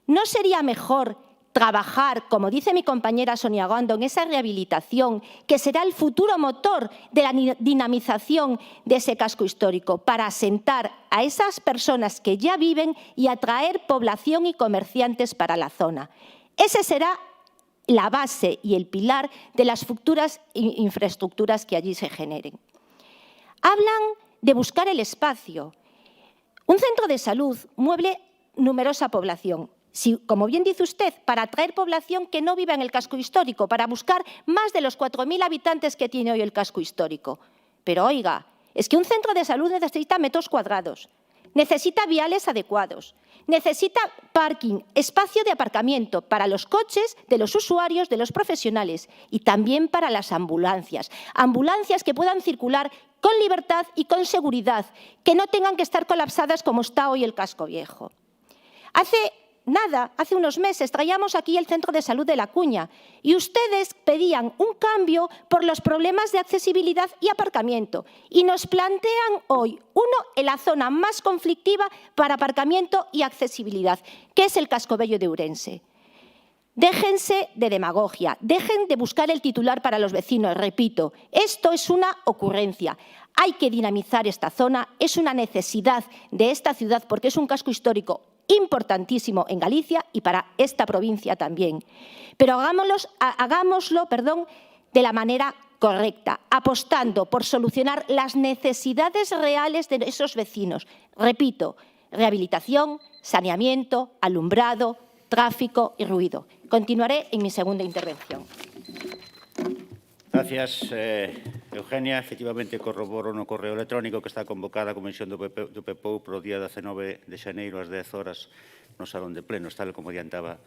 ¿No sería mejor trabajar, como dice mi compañera Sonia Ogando, en esa rehabilitación, que será el futuro motor de la dinamización de ese casco histórico, para asentar a esas personas que ya viven y atraer población y comerciantes para la zona? Ese será la base y el pilar de las futuras infraestructuras que allí se generen. Hablan de buscar el espacio. Un centro de salud mueve numerosa población. Si, como bien dice usted, para atraer población que no viva en el casco histórico, para buscar más de los 4.000 habitantes que tiene hoy el casco histórico. Pero, oiga, es que un centro de salud necesita metros cuadrados, necesita viales adecuados, necesita parking, espacio de aparcamiento para los coches de los usuarios, de los profesionales y también para las ambulancias. Ambulancias que puedan circular con libertad y con seguridad, que no tengan que estar colapsadas como está hoy el casco viejo. Hace unos meses traíamos aquí el Centro de Salud de La Cuña y ustedes pedían un cambio por los problemas de accesibilidad y aparcamiento y nos plantean hoy en la zona más conflictiva para aparcamiento y accesibilidad, que es el casco bello de Ourense. Déjense de demagogia, dejen de buscar el titular para los vecinos, repito, esto es una ocurrencia. Hay que dinamizar esta zona, es una necesidad de esta ciudad porque es un casco histórico importantísimo en Galicia y para esta provincia también. Pero hagámoslo de la manera correcta, apostando por solucionar las necesidades reales de esos vecinos. Repito, rehabilitación, saneamiento, alumbrado, tráfico y ruido. Continuaré en mi segunda intervención. Gracias, Eugenia. Efectivamente, corroboro no correo electrónico que está convocada a Comisión do PEPOU para o día 19 de xaneiro ás 10 horas no Salón de Plenos, tal como adiantaba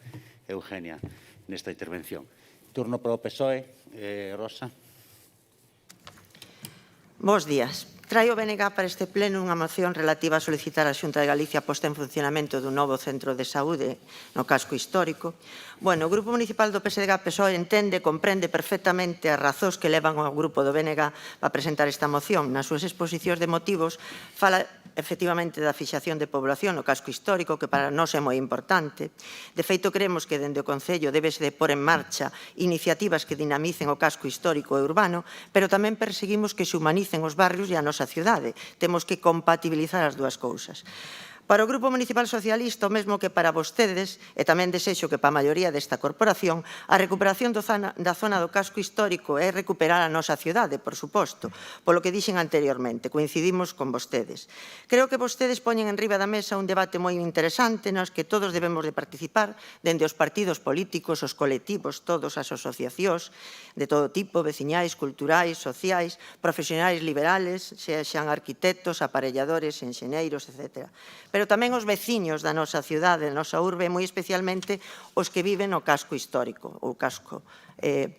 Eugenia nesta intervención. Turno para o PSOE. Rosa. Bos días. Traio o BNG para este pleno unha moción relativa a solicitar á Xunta de Galicia a posta en funcionamento dun novo centro de saúde no casco histórico. Bueno, o Grupo Municipal do PSDG-PSOE entende, comprende perfectamente as razóns que levan ao Grupo do BNG a presentar esta moción. Nas súas exposicións de motivos fala efectivamente da fixación de población no casco histórico, que para nós é moi importante. De feito, creemos que dende o Concello debese de pôr en marcha iniciativas que dinamicen o casco histórico e urbano, pero tamén perseguimos que se humanicen os barrios e a nosa cidade. Temos que compatibilizar as dúas cousas. Para o Grupo Municipal Socialista, o mesmo que para vostedes, e tamén desexo que para a maioría desta corporación, a recuperación da zona do casco histórico é recuperar a nosa cidade, por suposto, polo que dixen anteriormente, coincidimos con vostedes. Creo que vostedes poñen en riba da mesa un debate moi interesante nos que todos debemos de participar, dende os partidos políticos, os colectivos, todas as asociacións de todo tipo, veciñais, culturais, sociais, profesionais liberales, sexan arquitectos, aparelladores, enxeñeiros, etc. pero tamén os veciños da nosa cidade, da nosa urbe, moi especialmente os que viven no casco histórico, ou casco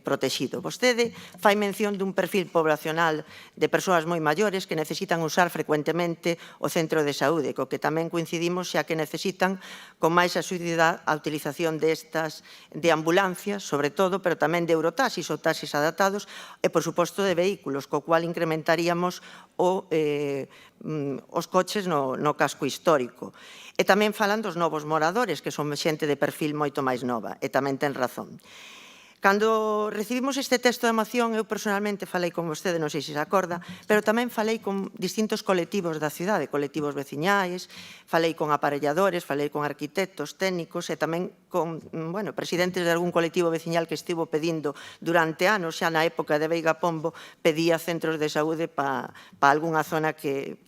protegido. Vostede fai mención dun perfil poblacional de persoas moi maiores que necesitan usar frecuentemente o centro de saúde, co que tamén coincidimos xa que necesitan con máis asiduidade a utilización destas de ambulancias, sobre todo, pero tamén de eurotaxis ou taxis adaptados e, por suposto, de vehículos, co cual incrementaríamos os coches no casco histórico. E tamén falan dos novos moradores, que son xente de perfil moito máis nova, e tamén ten razón. Cando recibimos este texto de moción, eu personalmente falei con vostede, non sei se se acorda, pero tamén falei con distintos colectivos da cidade, colectivos veciñais, falei con aparelladores, falei con arquitectos, técnicos e tamén con presidentes de algún colectivo veciñal que estivo pedindo durante anos, xa na época de Veiga Pombo, pedía centros de saúde para algunha zona que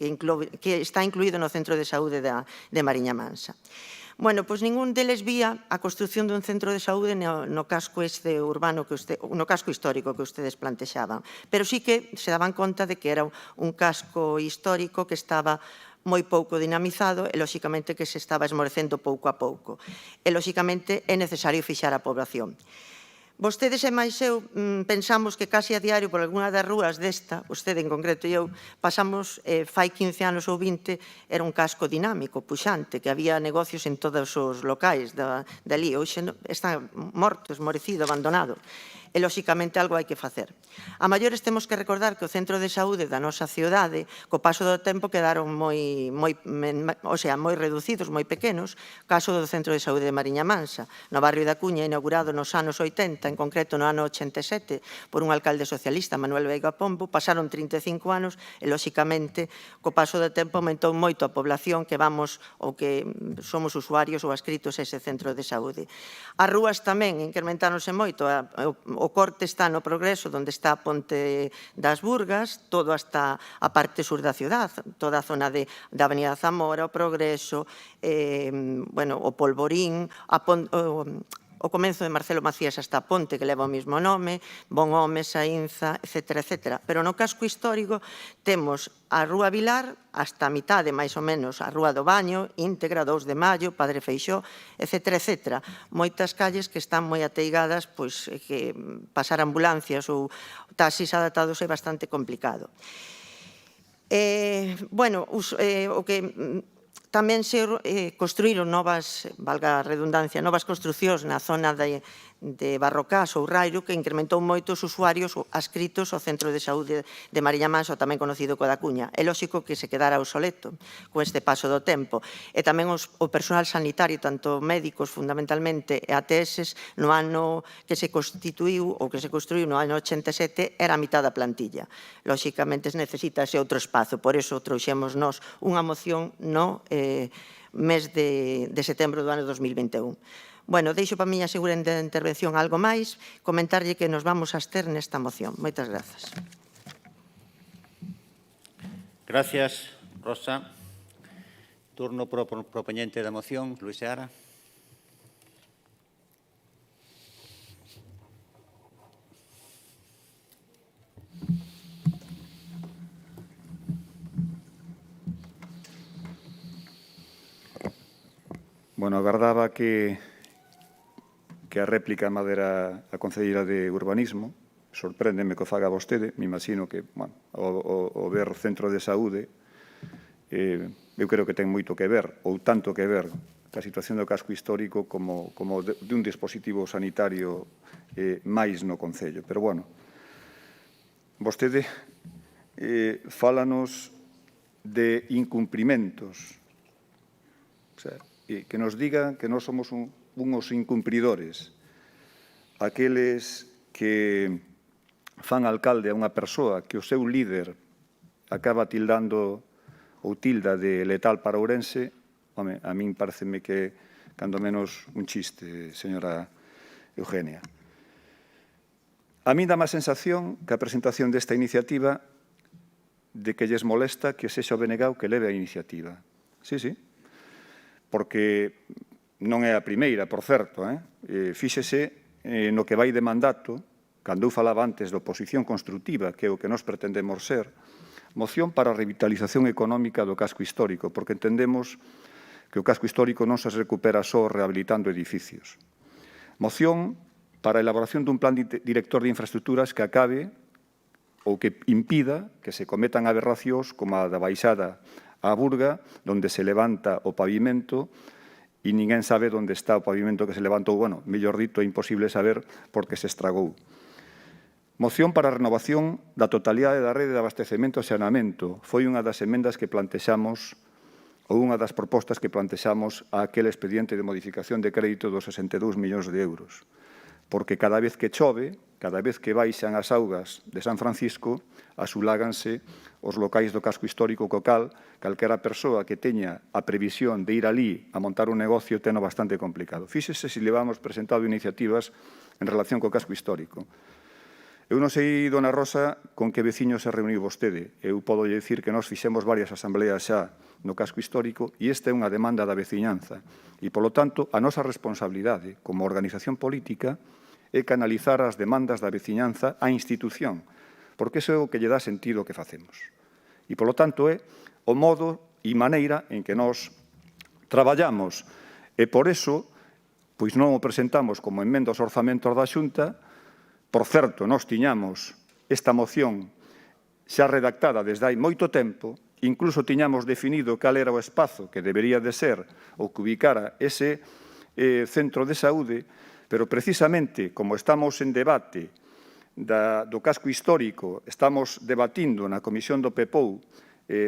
está incluído no centro de saúde de Mariña Mansa. Bueno, pois ningún deles vía a construción dun centro de saúde no casco urbano, no casco histórico que ustedes plantexaban. Pero sí que se daban conta de que era un casco histórico que estaba moi pouco dinamizado e, lóxicamente, que se estaba esmorecendo pouco a pouco. E, lóxicamente, é necesario fixar a población. Vostedes e máis eu pensamos que casi a diario por algunha das rúas desta, vostede en concreto e eu, pasamos, fai 15 anos ou 20, era un casco dinámico, puxante, que había negocios en todos os locais dali. Hoxe está morto, esmorecido, abandonado. E, lóxicamente, algo hai que facer. A maiores temos que recordar que o centro de saúde da nosa cidade, co paso do tempo, quedaron moi reducidos, moi pequenos. Caso do centro de saúde de Mariña Mansa, no barrio da Cuña, inaugurado nos anos 80, en concreto no ano 87, por un alcalde socialista, Manuel Veiga Pombo, pasaron 35 anos e, lóxicamente, co paso do tempo aumentou moito a población que vamos ou que somos usuarios ou adscritos a ese centro de saúde. As rúas tamén incrementáronse moito. O corte está no Progreso, onde está a Ponte das Burgas, todo hasta a parte sur da cidade, toda a zona da Avenida Zamora, o Progreso, o Polvorín, o comenzo de Marcelo Macías hasta a Ponte, que leva o mesmo nome, Bonhome, Saínza, etc. Pero no casco histórico temos a Rúa Vilar hasta a mitade, máis ou menos, a Rúa do Baño, íntegra, 2 de Maio, Padre Feixó, etc. Moitas calles que están moi ateigadas, pois que pasar ambulancias ou taxis adaptados é bastante complicado. O que tamén se construíron novas, valga a redundancia, novas construcións na zona de Barrocás ou Rairo, que incrementou moito os usuarios adscritos ao Centro de Saúde de Mariña Mansa, tamén conocido co da Cuña. É lóxico que se quedara obsoleto con este paso do tempo. E tamén o personal sanitario, tanto médicos fundamentalmente e ATS, no ano que se constituiu ou que se construiu no ano 87, era a mitad da plantilla. Lóxicamente necesita ese outro espazo, por iso trouxemos nós unha moción no mes de setembro do ano 2021. Deixo para a miña segunda intervención algo máis, comentarlle que nos vamos a abster nesta moción. Moitas grazas. Gracias, Rosa. Turno para o propoñente da moción, Luís Seara. Agardaba que a réplica madera a concelleira de Urbanismo. Sorpréndeme que o faga vostede. Me imagino que o ver centro de saúde eu creo que ten moito que ver, ou tanto que ver, ca situación do casco histórico como de un dispositivo sanitario máis no Concello. Pero, vostede fálanos de incumprimentos. O sea, que nos digan que nós somos uns incumpridores, aqueles que fan alcalde a unha persoa que o seu líder acaba tildando ou tilda de letal para Ourense, a min pareceme que, cando menos, un chiste, señora Eugenia. A min dá má sensación que a presentación desta iniciativa de que lles molesta que sexa o BNG o que leve a iniciativa. Sí, porque non é a primeira, por certo. Fíxese no que vai de mandato, cando eu falaba antes de oposición constructiva, que é o que nós pretendemos ser, moción para a revitalización económica do casco histórico, porque entendemos que o casco histórico non se recupera só rehabilitando edificios. Moción para a elaboración dun plan director de infraestructuras que acabe ou que impida que se cometan aberracións como a da baixada á Burga, onde se levanta o pavimento e ninguén sabe onde está o pavimento que se levantou. Bueno, mellor dito, é imposible saber porque se estragou. Moción para a renovación da totalidade da rede de abastecemento e saneamento. Foi unha das emendas que plantexamos ou unha das propostas que plantexamos a aquel expediente de modificación de crédito dos 62 millóns de euros. Porque cada vez que chove, cada vez que baixan as augas de San Francisco, asuláganse os locais do casco histórico co cal calquera persoa que teña a previsión de ir alí a montar un negocio teno bastante complicado. Fíxese se levamos presentado iniciativas en relación co casco histórico. Eu non sei, dona Rosa, con que veciños se reuniu vostede. Eu podo dicir que nós fixemos varias asambleas xa no casco histórico e esta é unha demanda da veciñanza. E, polo tanto, a nosa responsabilidade como organización política é canalizar as demandas da veciñanza á institución, porque iso é o que lle dá sentido ao que facemos. E, polo tanto, é o modo e maneira en que nós traballamos. E, por iso, pois non o presentamos como emenda aos orzamentos da Xunta. Por certo, nós tiñamos esta moción xa redactada desde hai moito tempo, incluso tiñamos definido cal era o espazo que debería de ser ou que ubicara ese centro de saúde, pero precisamente como estamos en debate do casco histórico, estamos debatindo na Comisión do PEPOU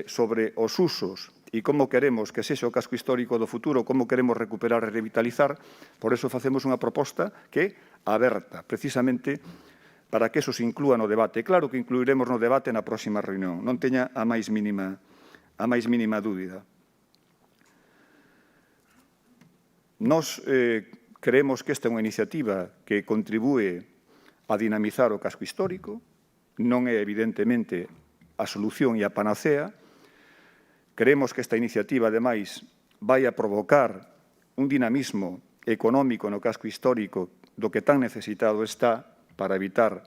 sobre os usos e como queremos que sexa o casco histórico do futuro, como queremos recuperar e revitalizar, por eso facemos unha proposta que é aberta, precisamente para que eso se inclúa no debate. Claro que incluiremos no debate na próxima reunión, non teña a máis mínima dúbida. Nós creemos que esta é unha iniciativa que contribúe a dinamizar o casco histórico, non é evidentemente a solución e a panacea. Creemos que esta iniciativa, ademais, vai a provocar un dinamismo económico no casco histórico do que tan necesitado está para evitar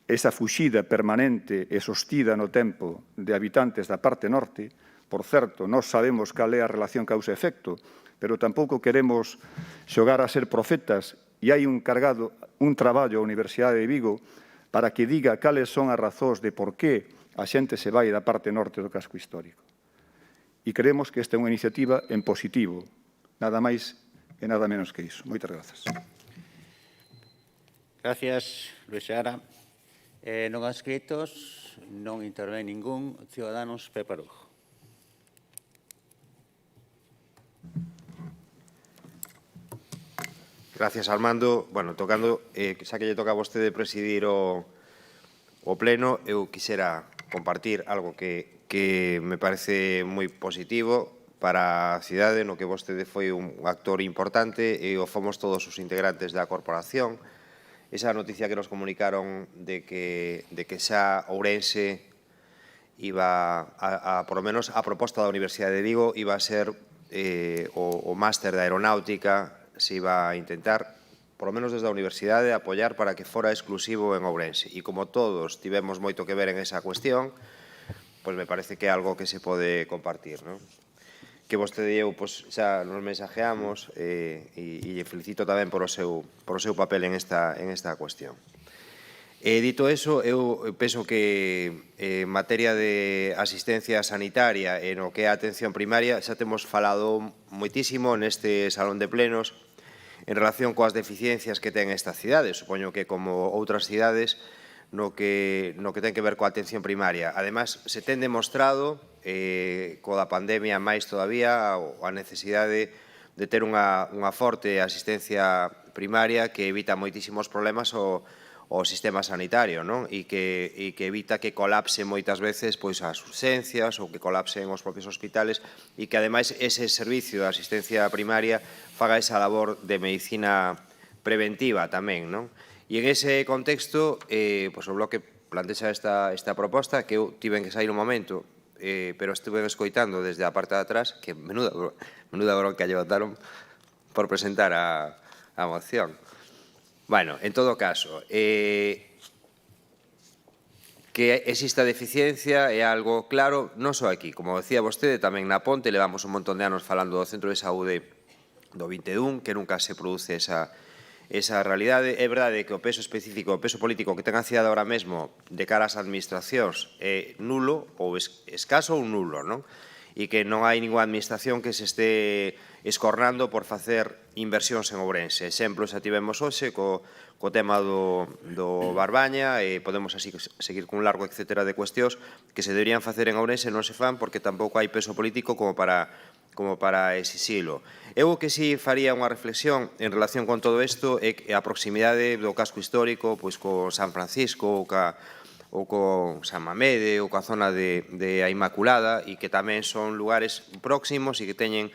esa fuxida permanente e sostida no tempo de habitantes da parte norte. Por certo, nós sabemos cal é a relación causa-efecto, pero tampouco queremos xogar a ser profetas e hai un traballo á Universidade de Vigo para que diga cales son as razóns de por que a xente se vai da parte norte do casco histórico. E creemos que esta é unha iniciativa en positivo, nada máis e nada menos que iso. Moitas grazas. Gracias, Luis Seara. Non adscritos, non intervén ningún. Ciudadanos, Pepe Arujo. Gracias, Armando. Bueno, tocando, xa que lle toca a vostede presidir o pleno, eu quixera compartir algo que me parece moi positivo para a cidade, no que vostede foi un actor importante e o fomos todos os integrantes da corporación. Esa noticia que nos comunicaron de que xa Ourense iba, por lo menos a proposta da Universidade de Vigo, iba a ser o máster de aeronáutica, se iba a intentar, por lo menos desde a Universidade, apoiar para que fora exclusivo en Ourense. E como todos tivemos moito que ver en esa cuestión, pois me parece que é algo que se pode compartir, non? Que vostede e eu xa nos mensajeamos e lle felicito tamén por o seu papel en esta cuestión. Dito eso, eu penso que en materia de asistencia sanitaria e no que é a atención primaria xa temos falado moitísimo neste salón de plenos en relación coas deficiencias que ten esta cidade. Supoño que como outras cidades no que ten que ver coa atención primaria. Ademais, se ten demostrado coa pandemia máis todavía a necesidade de ter unha forte asistencia primaria que evita moitísimos problemas ao sistema sanitario, non? E que evita que colapse moitas veces as urxencias ou que colapsen os propios hospitales e que, ademais, ese servicio de asistencia primaria faga esa labor de medicina preventiva tamén, non? E en ese contexto, o Bloque plantexa esta proposta que eu tiven que sair un momento, pero estuve escoitando desde a parte de atrás que menuda bronca lle botaron por presentar a moción. Bueno, en todo caso, Que exista deficiencia é algo claro, non só aquí, como decía vostede, tamén na Ponte, levamos un montón de anos falando do Centro de Saúde do 21, que nunca se produce esa realidade. É verdade que o peso específico, o peso político que ten a cidade ahora mesmo de cara ás administracións é nulo ou escaso ou nulo, non? E que non hai ninguna administración que se este escornando por facer inversións en Ourense. Exemplos xa tivemos hoxe co tema do Barbaña, e podemos así seguir cun largo etcétera de cuestións que se deberían facer en Ourense, non se fan porque tampouco hai peso político como para exixilo. Eu que si faría unha reflexión en relación con todo isto é a proximidade do casco histórico pois co San Francisco ou co San Mamede ou coa zona de a Inmaculada, e que tamén son lugares próximos e que teñen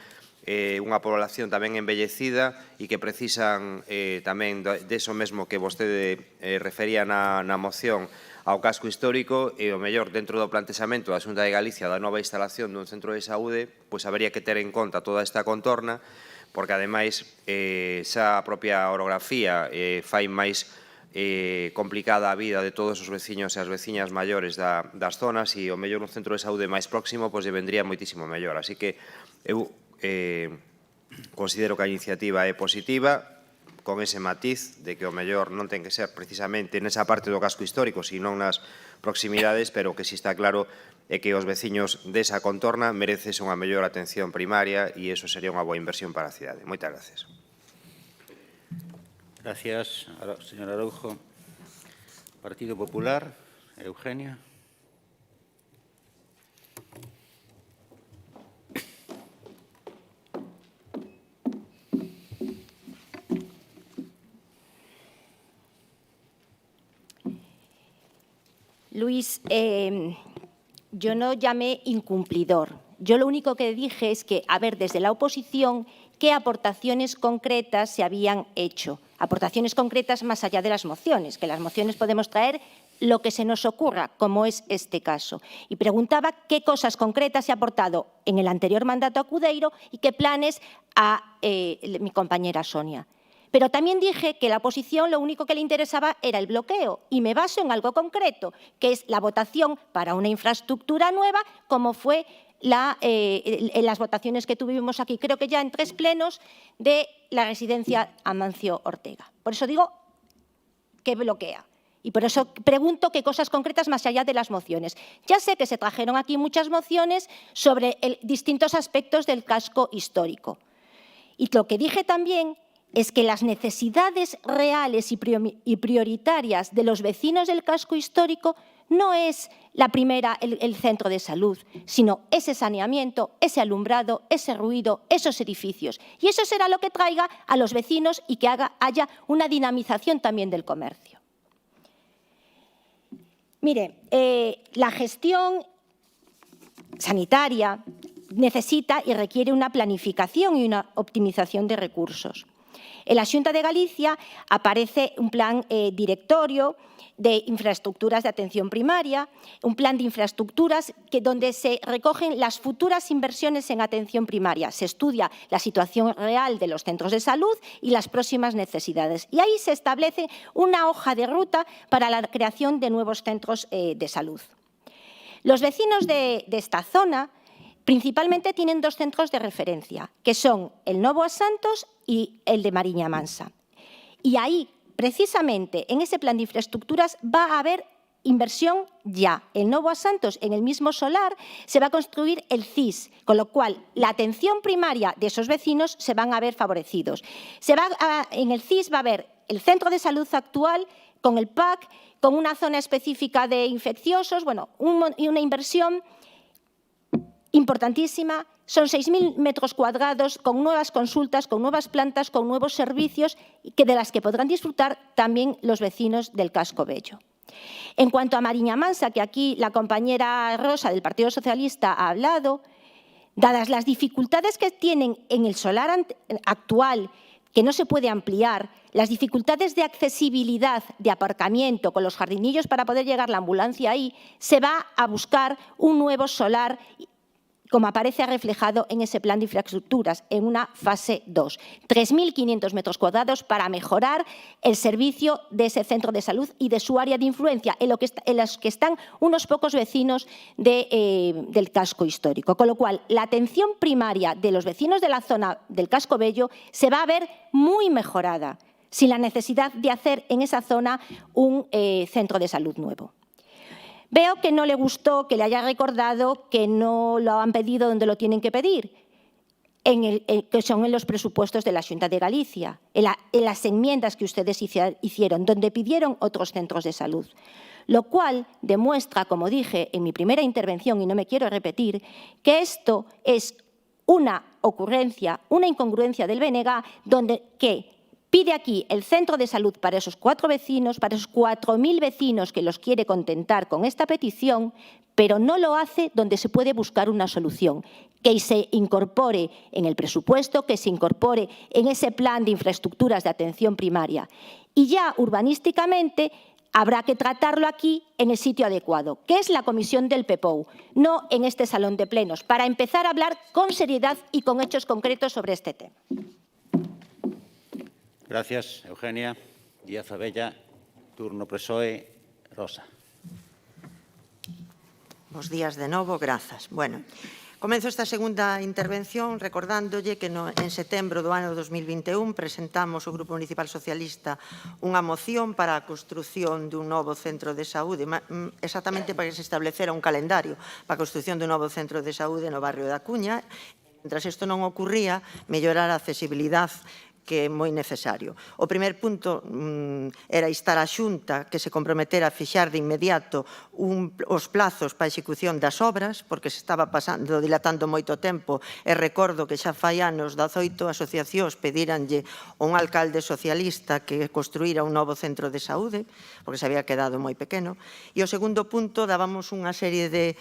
unha población tamén envellecida e que precisan tamén deso mesmo que vostede refería na moción ao casco histórico, e o mellor dentro do plantexamento da Xunta de Galicia da nova instalación dun centro de saúde, pois habería que ter en conta toda esta contorna, porque ademais xa a propia orografía fai máis complicada a vida de todos os veciños e as veciñas maiores das zonas, e o mellor un centro de saúde máis próximo pois vendría moitísimo mellor. Así que eu considero que a iniciativa é positiva, con ese matiz de que o mellor non ten que ser precisamente nesa parte do casco histórico, sino nas proximidades, pero que si está claro é que os veciños desa contorna mereces unha mellor atención primaria, e iso sería unha boa inversión para a cidade. Moitas gracias. Gracias, señor Araujo. Partido Popular, Eugenia. Luis, yo no llamé incumplidor. Yo lo único que dije es que, a ver, desde la oposición, qué aportaciones concretas se habían hecho. Aportaciones concretas más allá de las mociones, que las mociones podemos traer lo que se nos ocurra, como es este caso. Y preguntaba qué cosas concretas se ha aportado en el anterior mandato a Cudeiro y qué planes a mi compañera Sonia. Pero también dije que la oposición lo único que le interesaba era el bloqueo, y me baso en algo concreto, que es la votación para una infraestructura nueva, como fue en las votaciones que tuvimos aquí, creo que ya en 3 plenos, de la residencia Amancio Ortega. Por eso digo que bloquea. Y por eso pregunto qué cosas concretas más allá de las mociones. Ya sé que se trajeron aquí muchas mociones sobre distintos aspectos del casco histórico. Y lo que dije también es que las necesidades reales y prioritarias de los vecinos del casco histórico no es la primera, el centro de salud, sino ese saneamiento, ese alumbrado, ese ruido, esos edificios. Y eso será lo que traiga a los vecinos y que haya una dinamización también del comercio. Mire, la gestión sanitaria necesita y requiere una planificación y una optimización de recursos. En la Xunta de Galicia aparece un plan directorio de infraestructuras de atención primaria, un plan de infraestructuras donde se recogen las futuras inversiones en atención primaria. Se estudia la situación real de los centros de salud y las próximas necesidades. Y ahí se establece una hoja de ruta para la creación de nuevos centros de salud. Los vecinos de esta zona principalmente tienen 2 centros de referencia, que son el Novo a Santos y el de Mariña Mansa. Y ahí, precisamente, en ese plan de infraestructuras va a haber inversión ya. El Novo a Santos, en el mismo solar, se va a construir el CIS, con lo cual la atención primaria de esos vecinos se van a ver favorecidos. En el CIS va a haber el centro de salud actual, con el PAC, con una zona específica de infecciosos, bueno, y una inversión importantísima. Son 6.000 metros cuadrados con nuevas consultas, con nuevas plantas, con nuevos servicios de las que podrán disfrutar también los vecinos del Casco Bello. En cuanto a Mariña Mansa, que aquí la compañera Rosa del Partido Socialista ha hablado, dadas las dificultades que tienen en el solar actual, que no se puede ampliar, las dificultades de accesibilidad, de aparcamiento, con los jardinillos para poder llegar la ambulancia ahí, se va a buscar un nuevo solar como aparece reflejado en ese plan de infraestructuras, en una fase 2. 3.500 metros cuadrados para mejorar el servicio de ese centro de salud y de su área de influencia, en los que están unos pocos vecinos del casco histórico. Con lo cual, la atención primaria de los vecinos de la zona del casco bello se va a ver muy mejorada, sin la necesidad de hacer en esa zona un centro de salud nuevo. Veo que no le gustó que le haya recordado que no lo han pedido donde lo tienen que pedir, que son en los presupuestos de la Xunta de Galicia, en las enmiendas que ustedes hicieron, donde pidieron otros centros de salud. Lo cual demuestra, como dije en mi primera intervención, y no me quiero repetir, que esto es una ocurrencia, una incongruencia del BNG, que pide aquí el centro de salud para esos 4 vecinos, para esos 4.000 vecinos que los quiere contentar con esta petición, pero no lo hace donde se puede buscar una solución, que se incorpore en el presupuesto, que se incorpore en ese plan de infraestructuras de atención primaria. Y ya urbanísticamente habrá que tratarlo aquí en el sitio adecuado, que es la comisión del PEPOU, no en este salón de plenos, para empezar a hablar con seriedad y con hechos concretos sobre este tema. Gracias, Eugenia. Díaz Abella, turno PSOE, Rosa. Bos días de novo, grazas. Bueno, comenzo esta segunda intervención recordándolle que en setembro do ano 2021 presentamos o Grupo Municipal Socialista unha moción para a construción dun novo centro de saúde, exactamente para que se establecera un calendario para a construción dun novo centro de saúde no barrio da Cuña. Mentras isto non ocurría, mellorar a accesibilidade, que é moi necesario. O primer punto era instar a Xunta que se comprometera a fixar de inmediato os plazos para a execución das obras, porque se estaba dilatando moito tempo, e recordo que xa fai anos 18 asociacións pedíranlle a un alcalde socialista que construíra un novo centro de saúde, porque se había quedado moi pequeno. E o segundo punto, dábamos unha serie de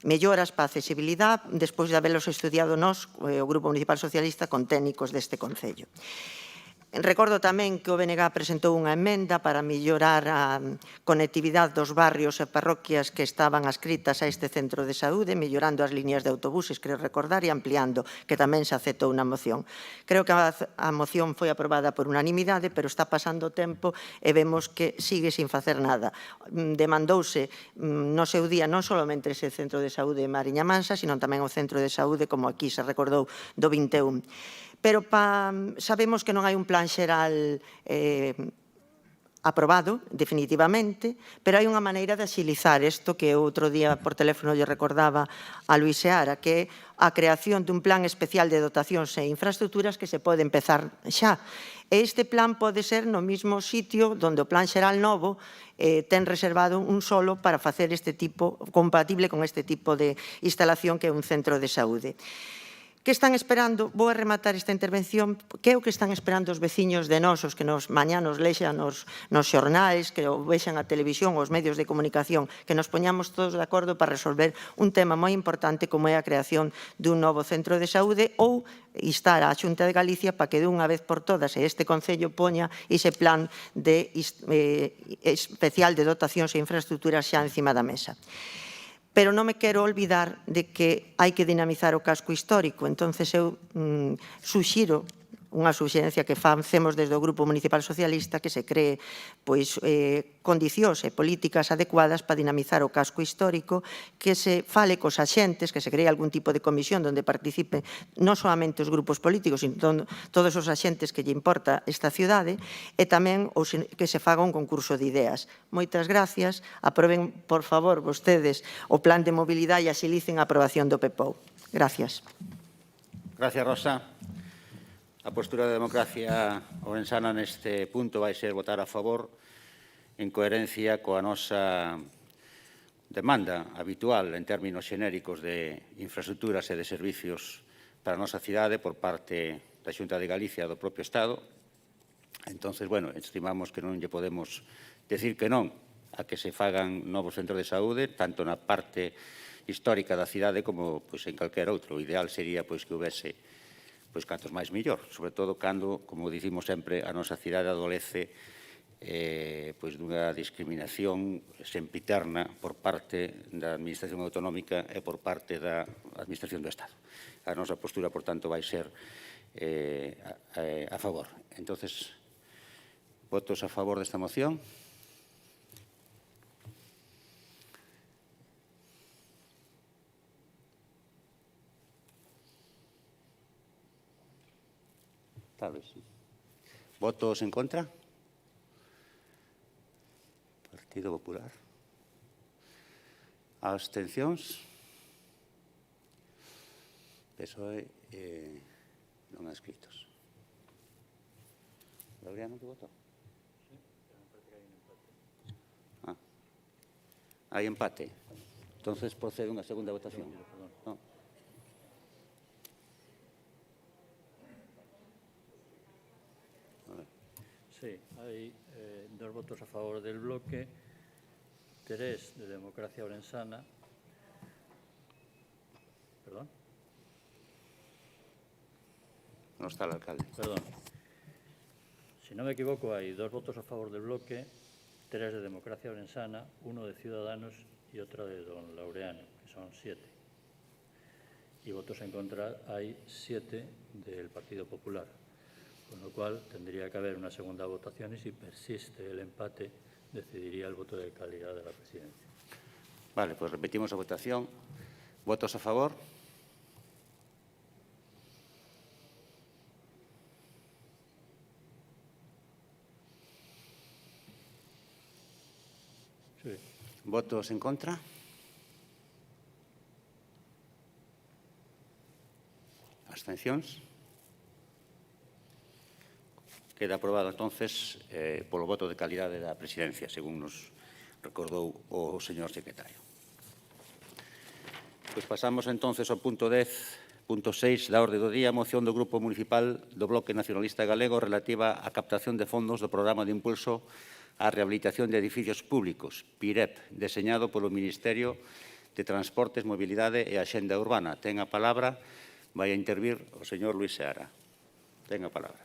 melloras para a accesibilidade, despois de habelos estudiado nós, o Grupo Municipal Socialista, con técnicos deste Concello. Recordo tamén que o BNG presentou unha emenda para mellorar a conectividade dos barrios e parroquias que estaban adscritas a este centro de saúde, mellorando as líneas de autobuses, creo recordar, e ampliando, que tamén se aceptou unha moción. Creo que a moción foi aprobada por unanimidade, pero está pasando o tempo e vemos que sigue sin facer nada. Demandouse no seu día non solamente ese centro de saúde de Mariña Mansa, sino tamén o centro de saúde, como aquí se recordou, do 21. Pero sabemos que non hai un plan xeral aprobado, definitivamente, pero hai unha maneira de axilizar isto que outro día por teléfono lle recordaba a Luís Seara, que é a creación dun plan especial de dotacións e infraestructuras que se pode empezar xa. E este plan pode ser no mesmo sitio onde o plan xeral novo ten reservado un solo para facer este tipo, compatible con este tipo de instalación que é un centro de saúde. Que están esperando? Vou a rematar esta intervención. Que é o que están esperando os veciños de nosos que mañá nos lexan nos xornais, que o vexan a televisión, os medios de comunicación, que nos poñamos todos de acordo para resolver un tema moi importante como é a creación dun novo centro de saúde ou instar a Xunta de Galicia para que de unha vez por todas este Concello poña ese plan especial de dotacións e infraestructuras xa encima da mesa. Pero non me quero olvidar de que hai que dinamizar o casco histórico. Entonces, eu suxiro unha suxerencia que facemos desde o Grupo Municipal Socialista que se cree condicións e políticas adecuadas para dinamizar o casco histórico, que se fale cos axentes, que se cree algún tipo de comisión onde participen non solamente os grupos políticos, sino todos os axentes que lle importa esta cidade, e tamén que se faga un concurso de ideas. Moitas gracias. Aproben, por favor, vostedes o plan de mobilidade e axilicen a aprobación do PEPOU. Gracias. Gracias, Rosa. A postura de Democracia Ourensana neste punto vai ser votar a favor en coherencia coa nosa demanda habitual en términos xenéricos de infraestructuras e de servicios para a nosa cidade por parte da Xunta de Galicia e do propio Estado. Entonces, bueno, estimamos que non lle podemos decir que non a que se fagan novos centros de saúde, tanto na parte histórica da cidade como en calquera outro. O ideal sería que houvese cantos máis mellor, sobre todo cando, como dicimos sempre, a nosa cidade adolece pois dunha discriminación sempiterna por parte da Administración Autonómica e por parte da Administración do Estado. A nosa postura, por tanto, vai ser a favor. Entonces, votos a favor desta moción. Tal vez. Votos en contra? Partido Popular. Abstencións? PSOE non adscritos. Laureano, que votou? Hai empate. Entonces procede unha segunda votación. No. Sí, hai dos votos a favor del bloque, 3 de Democracia Orensana. Perdón. Non está el alcalde. Perdón. Si no me equivoco, hay 2 votos a favor del bloque, 3 de Democracia Orensana, 1 de Ciudadanos y otra de don Laureano, que son 7. Y votos en contra hay 7 del Partido Popular. Con lo cual, tendría que haber una segunda votación y si persiste el empate, decidiría el voto de calidad de la presidencia. Vale, pues repetimos la votación. ¿Votos a favor? Sí. ¿Votos en contra? ¿Abstencións? Queda aprobado, entonces, polo voto de calidade da presidencia, según nos recordou o señor secretario. Pois pasamos, entonces, ao punto 10, punto 6 da orde do día, moción do Grupo Municipal do Bloque Nacionalista Galego relativa á captación de fondos do Programa de Impulso á Rehabilitación de Edificios Públicos, PIREP, deseñado polo Ministerio de Transportes, Mobilidade e Axenda Urbana. Ten a palabra, vai a intervir o señor Luís Seara. Ten a palabra.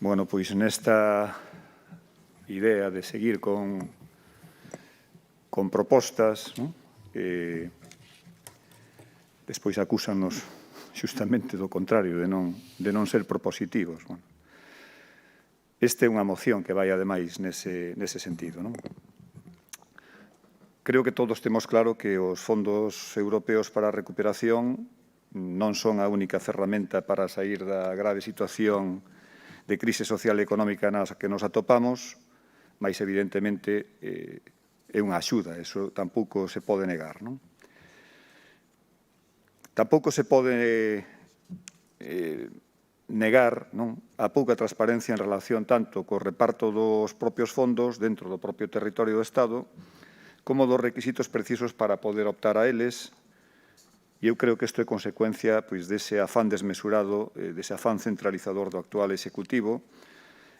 Bueno, pois nesta idea de seguir con propostas, non? Que despois acúsanos xustamente do contrario, de non ser propositivos. Bueno, esta é unha moción que vai, ademais, nese sentido, non? Creo que todos temos claro que os fondos europeos para a recuperación non son a única ferramenta para sair da grave situación de crise social e económica nas que nos atopamos, mas evidentemente é unha axuda, eso tampouco se pode negar, non? Tampouco se pode negar, non, a pouca transparencia en relación tanto co reparto dos propios fondos dentro do propio territorio do Estado como dos requisitos precisos para poder optar a eles. E eu creo que isto é consecuencia dese afán desmesurado, dese afán centralizador do actual Executivo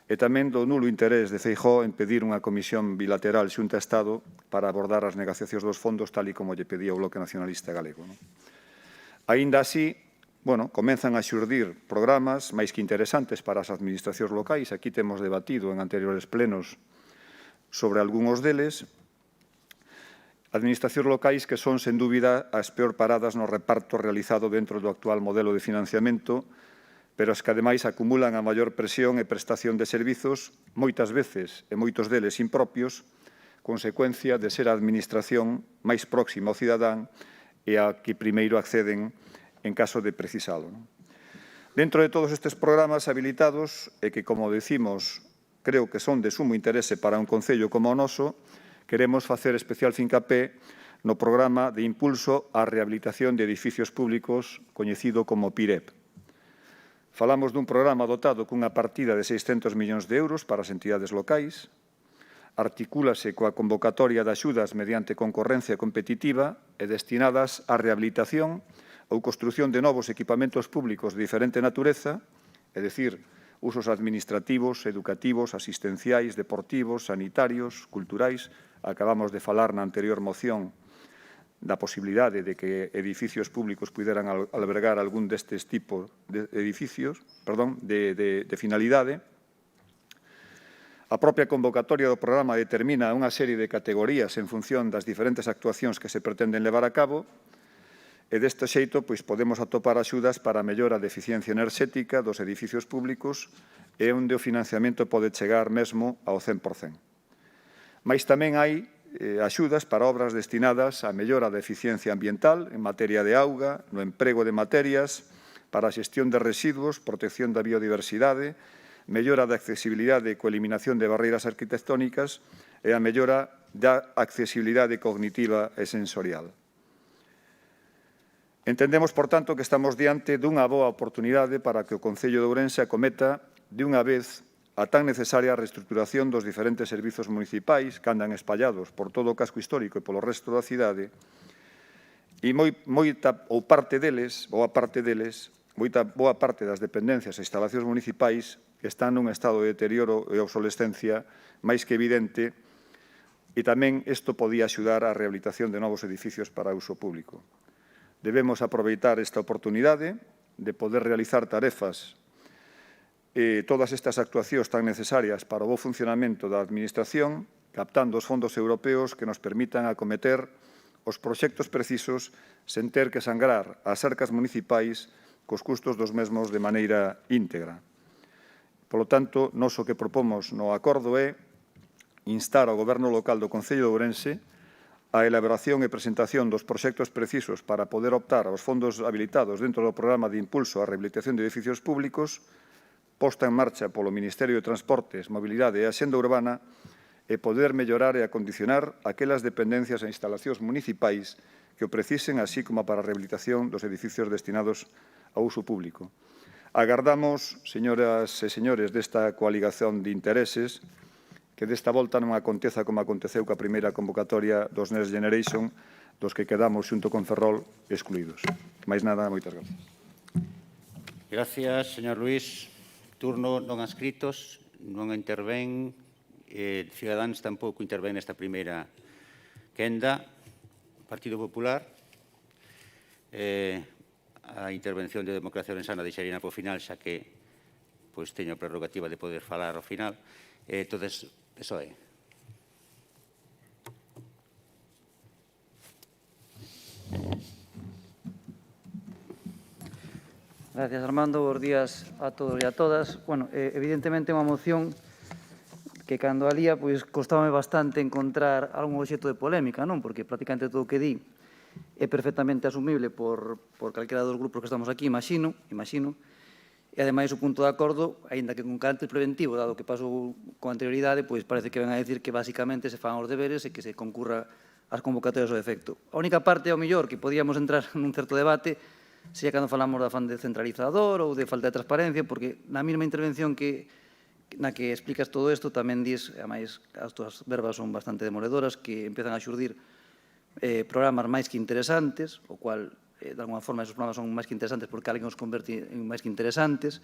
e tamén do nulo interés de Feijóo en pedir unha comisión bilateral Xunta-Estado para abordar as negociacións dos fondos tal e como lle pedía o Bloque Nacionalista Galego. Aínda así, comenzan a xurdir programas máis que interesantes para as administracións locais. Aquí temos debatido en anteriores plenos sobre algúns deles. Administracións locais que son, sen dúbida, as peor paradas no reparto realizado dentro do actual modelo de financiamento, pero as que, ademais, acumulan a maior presión e prestación de servizos, moitas veces, e moitos deles impropios, consecuencia de ser a administración máis próxima ao cidadán e a que primeiro acceden en caso de precisalo. Dentro de todos estes programas habilitados, e que, como decimos, creo que son de sumo interese para un concello como o noso, queremos facer especial fincapé no programa de impulso á rehabilitación de edificios públicos coñecido como PIREP. Falamos dun programa dotado cunha partida de 600 millóns de euros para as entidades locais, articúlase coa convocatoria de axudas mediante concorrencia competitiva e destinadas á rehabilitación ou construción de novos equipamentos públicos de diferente natureza, é dicir, usos administrativos, educativos, asistenciais, deportivos, sanitarios, culturais. Acabamos de falar na anterior moción da posibilidade de que edificios públicos puderan albergar algún destes tipos de edificios, de finalidade. A propia convocatoria do programa determina unha serie de categorías en función das diferentes actuacións que se pretenden levar a cabo e deste xeito podemos atopar axudas para a mellora de eficiencia enerxética dos edificios públicos e onde o financiamento pode chegar mesmo ao 100%. Mais tamén hai axudas para obras destinadas á mellora da eficiencia ambiental en materia de auga, no emprego de materias, para a xestión de residuos, protección da biodiversidade, mellora da accesibilidade coa eliminación de barreiras arquitectónicas e a mellora da accesibilidade cognitiva e sensorial. Entendemos, por tanto, que estamos diante dunha boa oportunidade para que o Concello de Ourense acometa de unha vez a tan necesaria reestruturación dos diferentes servizos municipais que andan espallados por todo o casco histórico e polo resto da cidade e boa parte das dependencias e instalacións municipais que están nun estado de deterioro e obsolescencia máis que evidente e tamén isto podía axudar á rehabilitación de novos edificios para uso público. Debemos aproveitar esta oportunidade de poder realizar tarefas todas estas actuacións tan necesarias para o bo funcionamento da Administración, captando os fondos europeos que nos permitan acometer os proxectos precisos sen ter que sangrar as arcas municipais cos custos dos mesmos de maneira íntegra. Polo tanto, nós o que propomos no acordo é instar ao Goberno local do Concello de Ourense a elaboración e presentación dos proxectos precisos para poder optar aos fondos habilitados dentro do programa de impulso á rehabilitación de edificios públicos posta en marcha polo Ministerio de Transportes, Mobilidade e Axenda Urbana e poder mellorar e acondicionar aquelas dependencias e instalacións municipais que o precisen, así como para a rehabilitación dos edificios destinados ao uso público. Agardamos, señoras e señores desta coaligación de intereses, que desta volta non aconteza como aconteceu coa primeira convocatoria dos Next Generation, dos que quedamos xunto con Ferrol excluídos. Mais nada, moitas gracias. Gracias, señor Luís. Turno non adscritos, non intervén, Cidadáns tampouco intervén nesta primeira quenda. Partido Popular, a intervención de Democracia Orensana deixarína para o final, xa que teño a prerrogativa de poder falar ao final. Entonces, PSOE. Gracias, Armando. Bos días a todos e a todas. Bueno, evidentemente é unha moción que cando a lía, costábame bastante encontrar algún obxecto de polémica, non? Porque prácticamente todo o que di é perfectamente asumible por calquera dos grupos que estamos aquí, imagino. E, ademais, o punto de acordo, aínda que con carácter preventivo, dado que pasou con anterioridade, parece que ven a decir que, basicamente, se fan os deberes e que se concurra as convocatorias ao efecto. A única parte, ao mellor, que podíamos entrar nun certo debate sería cando falamos do afán de centralizador ou de falta de transparencia, porque na mesma intervención na que explicas todo isto tamén dis, ademais, as túas verbas son bastante demoledoras, que empezan a xurdir programas máis que interesantes, o cual, de alguma forma, esos programas son máis que interesantes porque alguén os converte en máis que interesantes.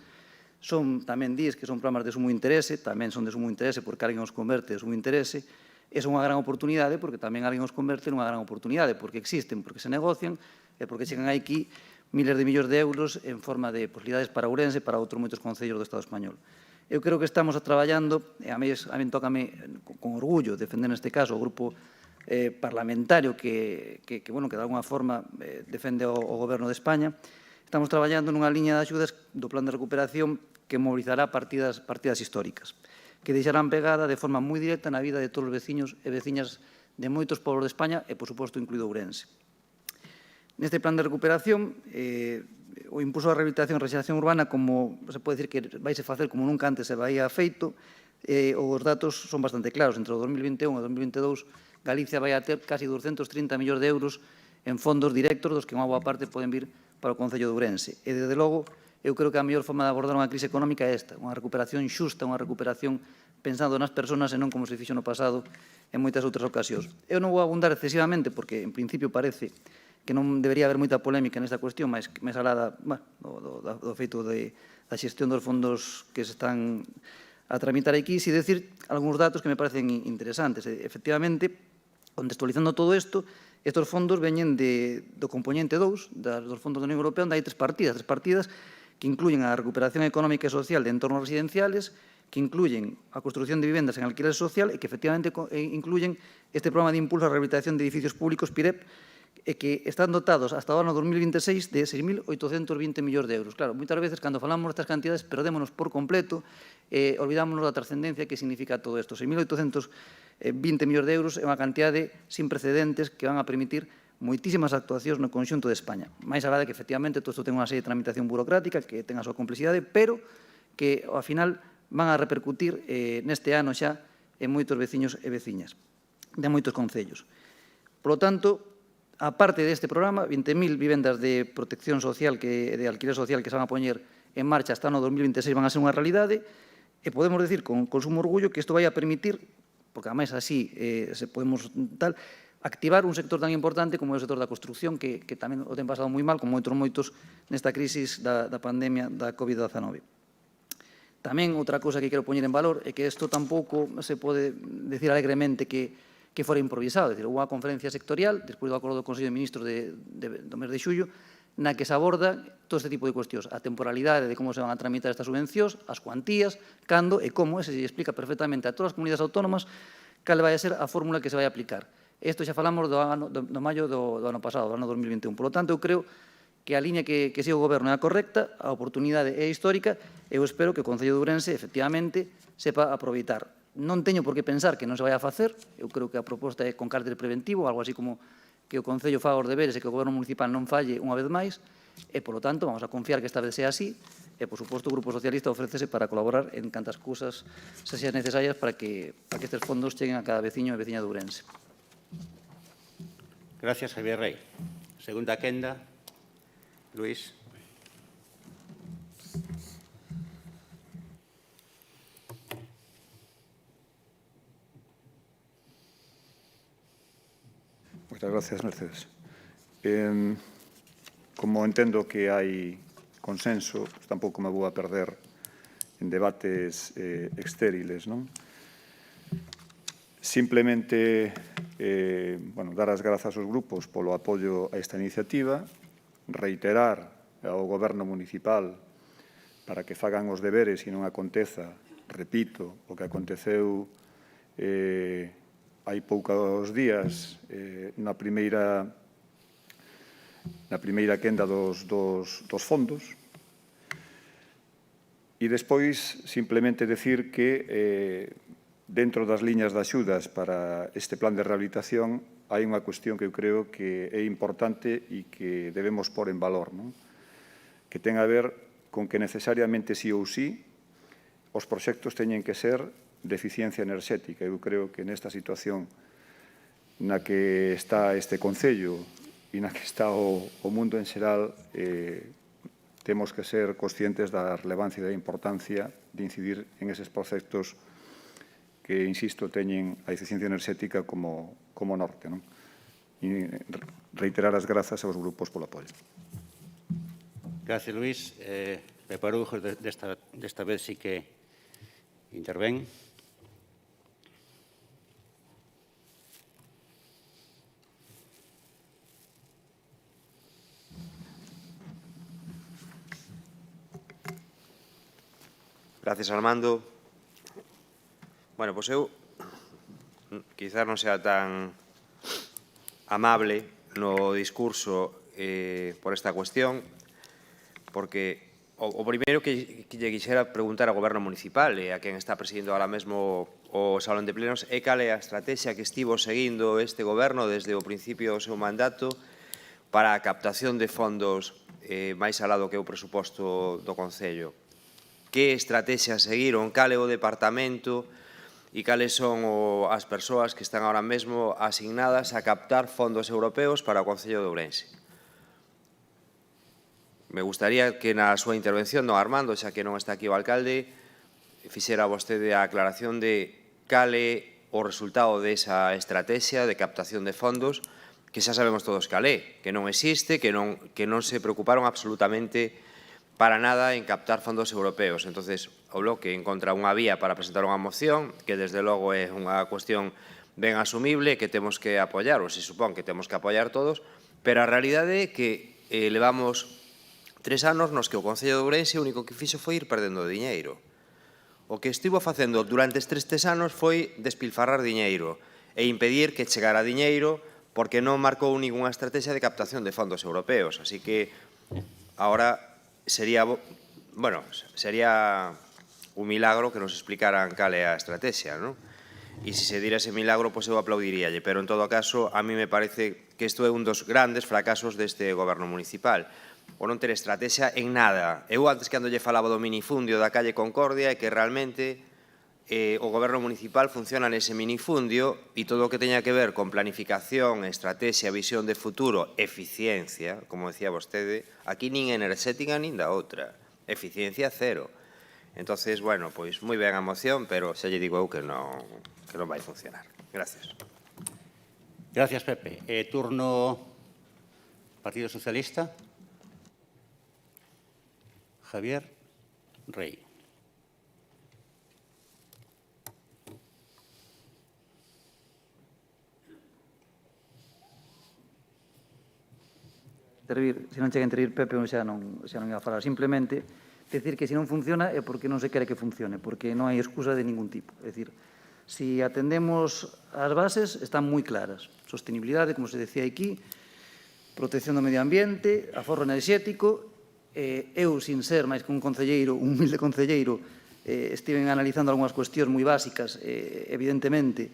Tamén dis que son programas de sumo interese, tamén son de sumo interese porque alguén os converte de sumo interese. É unha gran oportunidade porque tamén alguén os converte nunha gran oportunidade, porque existen, porque se negocian e porque chegan aquí miles de millóns de euros en forma de posibilidades para Ourense e para outros moitos concellos do Estado español. Eu creo que estamos traballando, e a mí tócame con orgullo defender neste caso o grupo parlamentario que de alguna forma defende o Goberno de España. Estamos traballando nunha liña de axudas do plan de recuperación que mobilizará partidas históricas, que deixarán pegada de forma moi directa na vida de todos os veciños e veciñas de moitos pobos de España e, por suposto, incluído Ourense. Neste plan de recuperación, o impulso da rehabilitación e rexeración urbana, como se pode dicir que vaise facer como nunca antes se vaía feito, os datos son bastante claros. Entre o 2021 e o 2022, Galicia vai a ter casi 230 millóns de euros en fondos directos, dos que unha boa parte poden vir para o Concello de Ourense. E, desde logo, eu creo que a mellor forma de abordar unha crise económica é esta, unha recuperación xusta, unha recuperación pensando nas persoas e non como se fixo no pasado en moitas outras ocasións. Eu non vou abundar excesivamente porque, en principio, parece que non debería haber moita polémica nesta cuestión, máis alá do feito da xestión dos fondos que se están a tramitar aquí, si decir algúns datos que me parecen interesantes. Efectivamente, contextualizando todo isto, estes fondos veñen do componente 2 dos fondos da Unión Europea, onde hai tres partidas que incluyen a recuperación económica e social de entornos residenciales, que incluyen a construción de vivendas en alquiler social e que efectivamente incluyen este programa de impulso a rehabilitación de edificios públicos, PIREP, e que están dotados hasta o ano 2026 de 6.820 millóns de euros. Claro, moitas veces, cando falamos destas cantidades, perdémonos por completo e olvidámonos da trascendencia que significa todo isto. 6.820 millóns de euros é unha cantidade sin precedentes que van a permitir moitísimas actuacións no conxunto de España. Mais alá de que, efectivamente, todo isto ten unha serie de tramitación burocrática que ten a súa complexidade, pero que, ao final, van a repercutir neste ano xa en moitos veciños e veciñas de moitos concellos. Por lo tanto, a parte deste programa, 20.000 vivendas de protección social, de alquiler social que se van a poñer en marcha hasta o ano 2026 van a ser unha realidade e podemos decir con sumo orgullo que isto vai a permitir, porque ademais así se podemos activar un sector tan importante como é o sector da construcción que tamén o ten pasado moi mal, como moitos nesta crisis da pandemia da COVID-19. Tamén outra cousa que quero poñer en valor é que isto tampouco se pode decir alegremente que fora improvisado. É dicir, houve unha conferencia sectorial, despois do acordo do Consello de Ministros do mes de xullo, na que se aborda todo este tipo de cuestións. A temporalidade de como se van a tramitar estas subvencións, as cuantías, cando e como, e se explica perfectamente a todas as comunidades autónomas cal vai a ser a fórmula que se vai a aplicar. Isto xa falamos do maio do ano pasado, do ano 2021. Por lo tanto, eu creo que a liña que sigue o Goberno é a correcta, a oportunidade é histórica, e eu espero que o Concello de Ourense, efectivamente, sepa aproveitar. Non teño por que pensar que non se vai a facer, eu creo que a proposta é con carácter preventivo, algo así como que o Concello faga os deberes e que o Goberno Municipal non falle unha vez máis, e, por lo tanto, vamos a confiar que esta vez sea así, e, por suposto, o Grupo Socialista ofrécese para colaborar en cantas cousas se sean necesarias para que estes fondos cheguen a cada veciño e veciña de Ourense. Gracias, Javier Rey. Segunda quenda, Luís. Moitas gracias, Mercedes. Como entendo que hai consenso, tampouco me vou a perder en debates estériles, non? Simplemente, dar as grazas aos grupos polo apoio a esta iniciativa, reiterar ao Goberno Municipal para que fagan os deberes e non aconteza, repito, o que aconteceu hai poucos días na primeira quenda dos fondos. E despois, simplemente decir que dentro das liñas de axudas para este plan de rehabilitación hai unha cuestión que eu creo que é importante e que debemos pôr en valor, non? Que ten a ver con que necesariamente sí ou sí os proxectos teñen que ser de eficiencia enerxética. Eu creo que nesta situación na que está este Concello e na que está o mundo en xeral, temos que ser conscientes da relevancia e da importancia de incidir en eses proxectos que, insisto, teñen a eficiencia enerxética como norte, non? E reiterar as grazas aos grupos polo apoio. Gracias, Luís. Peparujo, desta vez sí que intervén. Gracias, Armando. Bueno, pois eu quizás non sea tan amable no discurso por esta cuestión, porque o primeiro que lle quixera preguntar ao Goberno Municipal e a quen está presidindo ahora mesmo o Salón de Plenos é cal é a estrategia que estivo seguindo este Goberno desde o principio do seu mandato para a captación de fondos máis alá do que o presuposto do Concello. Que estrategia seguiron, cal é o departamento e cales son as persoas que están ahora mesmo asignadas a captar fondos europeos para o Concello de Ourense. Me gustaría que na súa intervención, don Armando, xa que non está aquí o alcalde, fixera vostede a aclaración de cal é o resultado desa estrategia de captación de fondos que xa sabemos todos cal é, que non existe, que non se preocuparon absolutamente para nada en captar fondos europeos. Entonces, o Bloque encontra unha vía para presentar unha moción que, desde logo, é unha cuestión ben asumible, que temos que apoiar, ou se supón que temos que apoiar todos, pero a realidade é que levamos 3 anos nos que o Concello de Ourense o único que fixo foi ir perdendo diñeiro. O que estivo facendo durante estes 3 anos foi despilfarrar diñeiro e impedir que chegara diñeiro porque non marcou ninguna estrategia de captación de fondos europeos. Así que ahora sería un milagro que nos explicaran cal é a estrategia, non? E se se dira ese milagro, pois eu aplaudiríalle. Pero, en todo caso, a mí me parece que isto é un dos grandes fracasos deste goberno municipal. O non ter estrategia en nada. Eu antes, cando lle falaba do minifundio da calle Concordia, é que realmente o goberno municipal funciona nese minifundio e todo o que teña que ver con planificación, estrategia, visión de futuro, eficiencia, como decía vostede, aquí nin enerxética nin da outra. Eficiencia cero. Entonces, bueno, pois moi ben a moción, pero xa lle digo eu que non vai funcionar. Gracias. Gracias, Pepe. Turno Partido Socialista. Javier Rey. Se non chega a intervir Pepe, xa non ia a falar. Simplemente, decir que se non funciona é porque non se quere que funcione, porque non hai excusa de ningún tipo. É dicir, se atendemos as bases, están moi claras. Sostenibilidade, como se decía aquí, protección do medio ambiente, aforro enerxético. Eu, sin ser máis que un concelleiro, un humilde concelleiro, estiven analizando algunhas cuestións moi básicas. Evidentemente,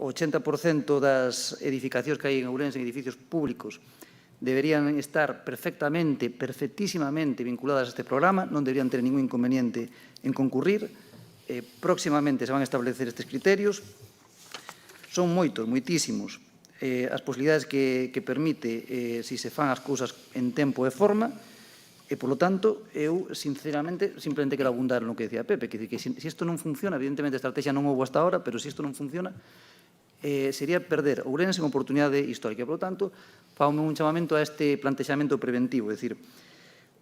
o 80% das edificacións que hai en Ourense, en edificios públicos, deberían estar perfectísimamente vinculadas a este programa, non deberían ter ningún inconveniente en concurrir. Próximamente se van a establecer estes criterios. Son moitos, moitísimos, as posibilidades que permite se se fan as cousas en tempo e forma, e, polo tanto, eu, sinceramente, simplemente quero abundar no que decía Pepe, que se isto non funciona, evidentemente a estrategia non houve hasta ahora, pero se isto non funciona, sería perder Ourense unha oportunidade histórica. Por lo tanto, faume un chamamento a este plantexamento preventivo, é dicir,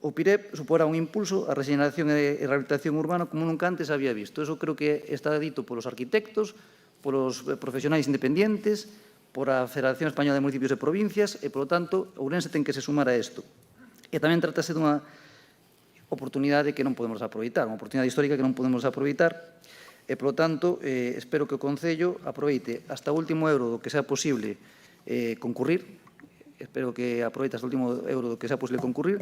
o PIREP suporá un impulso a regeneración e rehabilitación urbana como nunca antes había visto. Eso creo que está dito polos arquitectos, polos profesionais independientes, por a Federación Española de Municipios e Provincias, e, por lo tanto, Ourense ten que se sumar a isto. E tamén tratase dunha oportunidade que non podemos aproveitar, unha oportunidade histórica que non podemos aproveitar. E, por lo tanto, espero que o Concello aproveite hasta o último euro do que sea posible concurrir, espero que aproveite hasta o último euro do que sea posible concurrir,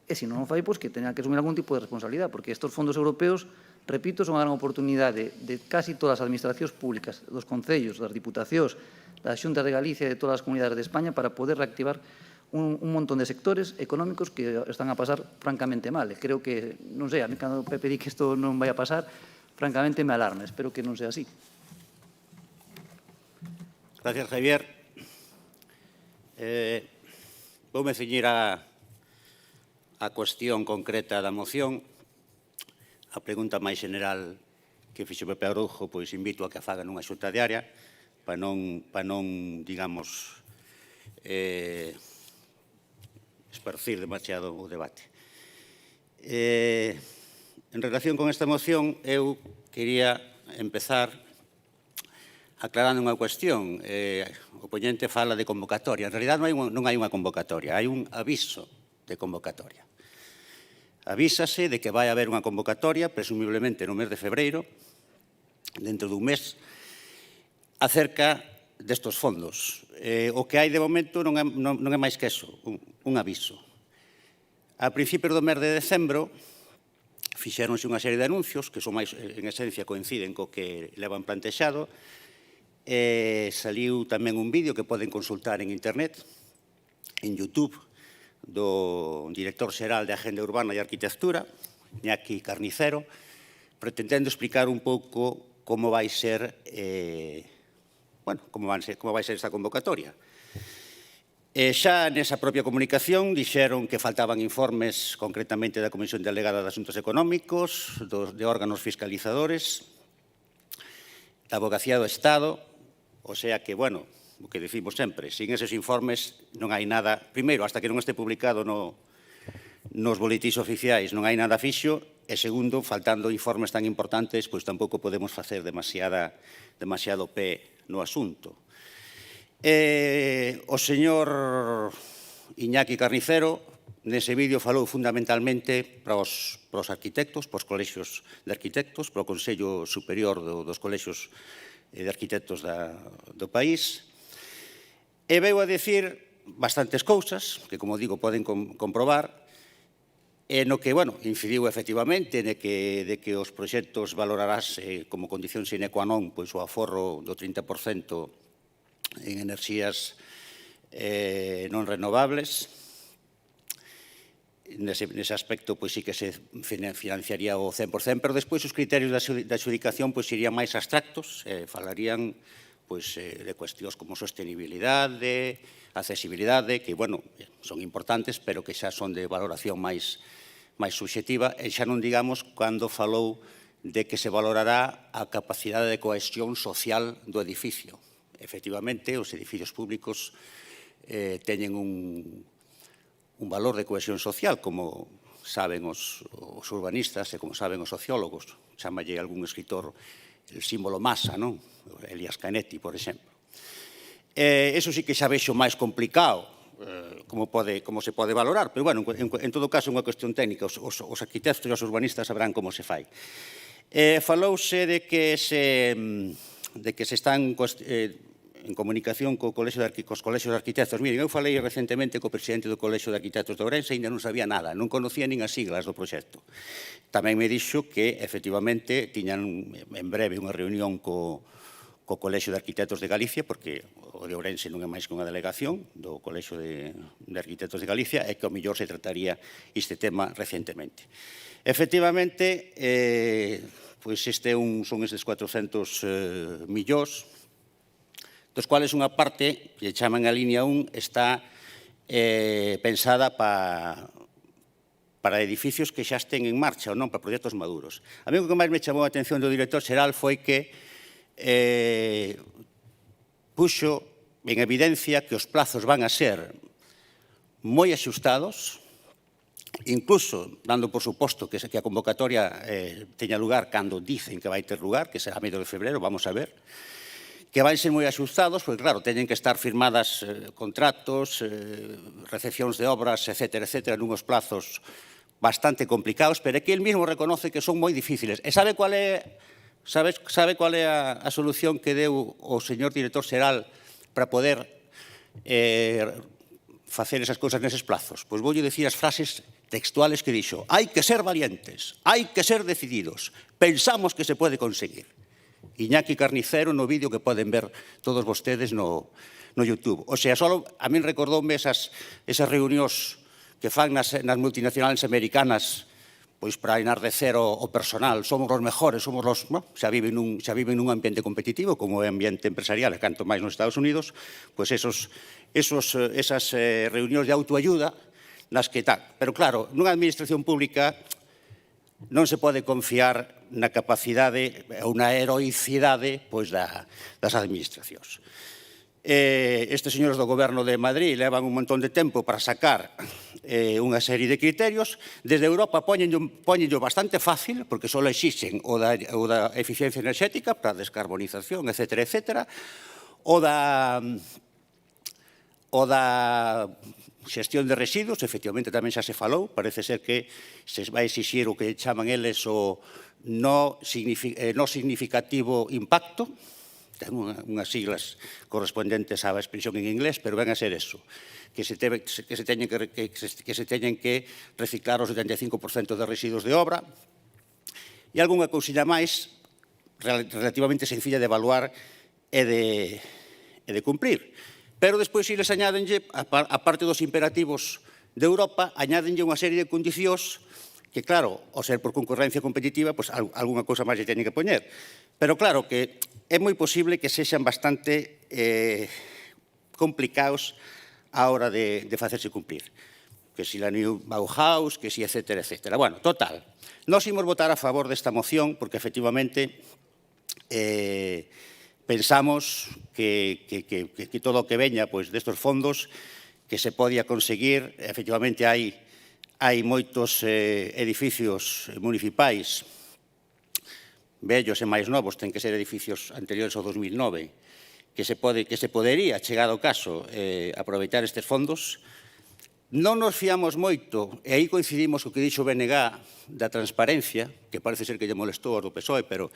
e se non o fai, pois que teña que asumir algún tipo de responsabilidade, porque estes fondos europeos, repito, son unha gran oportunidade de casi todas as administracións públicas, dos concellos, das diputacións, das xuntas de Galicia e de todas as comunidades de España para poder reactivar un montón de sectores económicos que están a pasar francamente mal. E creo que, non sei, a mí cando Pepe di que isto non vai a pasar, francamente me alarma. Espero que non sea así. Gracias, Javier. Voume ceñir a cuestión concreta da moción. A pregunta máis general que fixo Pepe Aroujo, pois invito a que a faga nunha xunta diaria para non digamos, esparcir demasiado o debate. En relación con esta moción, eu quería empezar aclarando unha cuestión. O poñente fala de convocatoria. En realidad non hai unha convocatoria, hai un aviso de convocatoria. Avísase de que vai haber unha convocatoria, presumiblemente no mes de febreiro, dentro dun mes, acerca destos fondos. O que hai de momento non é máis que eso, un aviso. A principios do mes de decembro, fixéronse unha serie de anuncios que son máis, en esencia, coinciden co que levan plantexado. Saliu tamén un vídeo que poden consultar en internet, en YouTube, do director xeral de Agenda Urbana e Arquitectura, Iñaki Carnicero, pretendendo explicar un pouco como vai ser como vai ser esta convocatoria. Xa nesa propia comunicación dixeron que faltaban informes concretamente da Comisión Delegada de Asuntos Económicos, de órganos fiscalizadores, da Avogacía do Estado, o sea que, bueno, o que decimos sempre, sin eses informes non hai nada, primeiro, hasta que non este publicado nos boletís oficiais non hai nada fixo, e segundo, faltando informes tan importantes, pois tampouco podemos facer demasiado pé no asunto. O señor Iñaki Carnicero, nese vídeo, falou fundamentalmente para os arquitectos, para os colexios de arquitectos, para o Consello Superior dos Colexios de Arquitectos do país, e veu a dicir bastantes cousas, que, como digo, poden comprobar, e no que, bueno, incidiu efectivamente de que os proxectos valorarase como condición sine qua non pois o aforro do 30% en enerxías non renovables. Nese aspecto, pois sí que se financiaría o 100%, pero despois os criterios da adxudicación pois serían máis abstractos, falarían pois de cuestións como sostenibilidade, accesibilidade, que, bueno, son importantes, pero que xa son de valoración máis subxectiva, e xa non digamos cando falou de que se valorará a capacidade de cohesión social do edificio. Efectivamente, os edificios públicos teñen un valor de cohesión social, como saben os urbanistas e como saben os sociólogos. Chámalle algún escritor el símbolo masa, non? Elias Canetti, por exemplo. Eso sí que xa vexo máis complicado, como se pode valorar, pero, bueno, en todo caso, é unha cuestión técnica. Os arquitectos e os urbanistas sabrán como se fai. Falouse de que se están en comunicación cos colexios de arquitectos. Miren, eu falei recentemente co presidente do Colexio de Arquitectos de Ourense e ainda non sabía nada, non conocía nin as siglas do proxecto. Tamén me dixo que, efectivamente, tiñan en breve unha reunión co Colexio de Arquitectos de Galicia, porque o de Ourense non é máis que unha delegación do Colexio de Arquitectos de Galicia, e que ao mellor se trataría este tema recentemente. Efectivamente, pois son estes 400 millóns, dos cuales unha parte, que chaman a línea 1, está pensada para edificios que xa estén en marcha ou non, para proxectos maduros. A mí o que máis me chamou a atención do director xeral foi que puxo en evidencia que os plazos van a ser moi axustados, incluso dando por suposto que a convocatoria teña lugar cando dicen que vai ter lugar, que será a medio de febrero, vamos a ver, que van ser moi axustados, porque, claro, teñen que estar firmadas contratos, recepcións de obras, etcétera, nunhos plazos bastante complicados, pero é que el mismo reconoce que son moi difíciles. E sabe cual é a solución que deu o señor director xeral para poder facer esas cousas neses plazos? Pois voulle dicir as frases textuales que dixo: hai que ser valientes, hai que ser decididos, pensamos que se pode conseguir. Iñaki Carnicero no vídeo que poden ver todos vostedes no YouTube. O sea, a min recordoume esas reunións que fan nas multinacionales americanas pois para enardecer o personal. Somos os mejores, xa viven nun ambiente competitivo, como é ambiente empresarial, e canto máis nos Estados Unidos, pois esas reunións de autoayuda nas que tal. Pero, claro, nunha administración pública non se pode confiar na capacidade ou na heroicidade das administracións. Estes señores do Goberno de Madrid levan un montón de tempo para sacar unha serie de criterios. Desde Europa póñenlo bastante fácil, porque só exixen o da eficiencia enerxética para a descarbonización, etcétera, o da xestión de residuos, efectivamente tamén xa se falou, parece ser que se vai exixir o que chaman eles o no significativo impacto, ten unhas siglas correspondentes á expresión en inglés, pero ven a ser eso, que se teñen que reciclar o 75% de residuos de obra, e algunha cousiña máis relativamente sencilla de evaluar e de cumprir. Pero despois eles añádenlle, a parte dos imperativos de Europa, añádenlle unha serie de condicións que, claro, ao ser por concurrencia competitiva, pois algunha cousa máis lle teñen que poñer. Pero, claro, que é moi posible que sexan bastante complicados á hora de facerse cumplir. Que si la New Bauhaus, que si etcétera. Bueno, total. Nós imos votar a favor desta moción porque, efectivamente, pensamos que todo o que veña destes fondos que se podía conseguir, efectivamente hai moitos edificios municipais vellos e máis novos, ten que ser edificios anteriores ao 2009, que se podería, chegado o caso, aproveitar estes fondos. Non nos fiamos moito, e aí coincidimos co que dixo o BNG da transparencia, que parece ser que lle molestou aos do PSOE, pero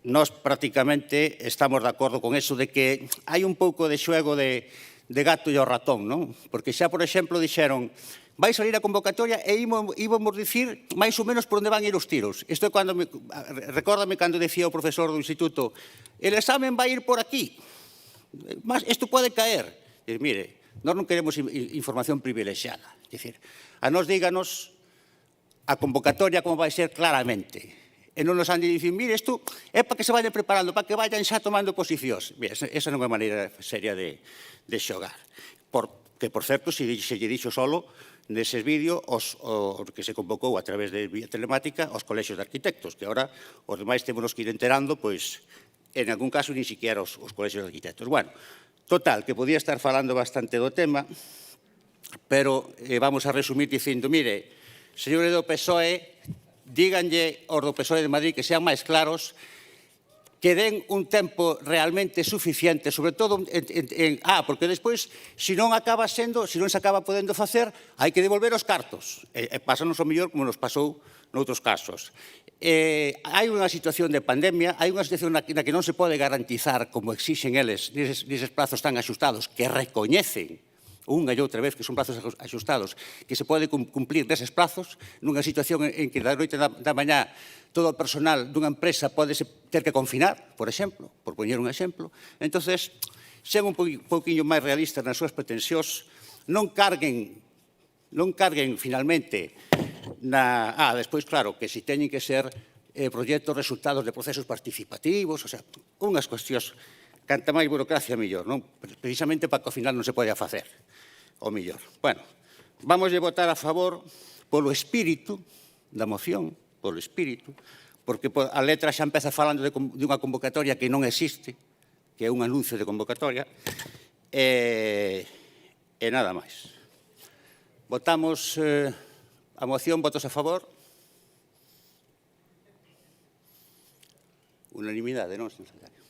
nós prácticamente estamos de acordo con eso de que hai un pouco de xoego de gato e o ratón, non? Porque xa, por exemplo, dixeron vai salir a convocatoria e íbamos dicir máis ou menos por onde van ir os tiros. Isto é cando, recórdame cando decía o profesor do instituto, el examen vai ir por aquí, mas isto pode caer. Mire, nós non queremos información privilexiada. É dicir, a nós díganos a convocatoria como vai ser claramente. E non nos han de dicir, mire, isto é para que se vayan preparando, para que vayan xa tomando posicións. Esa non é a maneira seria de xogar. Que, por certo, se lle dixo solo neses vídeos os que se convocou a través de vía telemática aos colexios de arquitectos, que agora os demais temos que ir enterando, pois, en algún caso, ni siquiera os colexios de arquitectos. Bueno, total, que podía estar falando bastante do tema, pero vamos a resumir dicindo, mire, señores do PSOE, díganlle aos do PSOE de Madrid que sean máis claros, que den un tempo realmente suficiente, sobre todo porque despois, se non se acaba podendo facer, hai que devolver os cartos. Pásanos o mellor como nos pasou noutros casos. Hai unha situación de pandemia, hai unha situación na que non se pode garantizar, como exixen eles, neses plazos tan axustados, que recoñecen unha e outra vez que son plazos axustados, que se pode cumplir neses plazos, nunha situación en que da noite da mañá todo o personal dunha empresa pode ter que confinar, por exemplo, por poñer un exemplo. Entón, sean un pouquinho máis realistas nas súas pretensións, non carguen finalmente despois, claro, que si teñen que ser proxectos resultados de procesos participativos, o sea, unhas cuestións, canta máis burocracia, mellor, non? Precisamente para que ao final non se poida facer, o mellor. Bueno, vamos a votar a favor polo espírito da moción, polo espírito, porque a letra xa empeza falando de unha convocatoria que non existe, que é un anuncio de convocatoria, e nada máis. Votamos a moción, votos a favor. Unanimidade, non, señor secretario?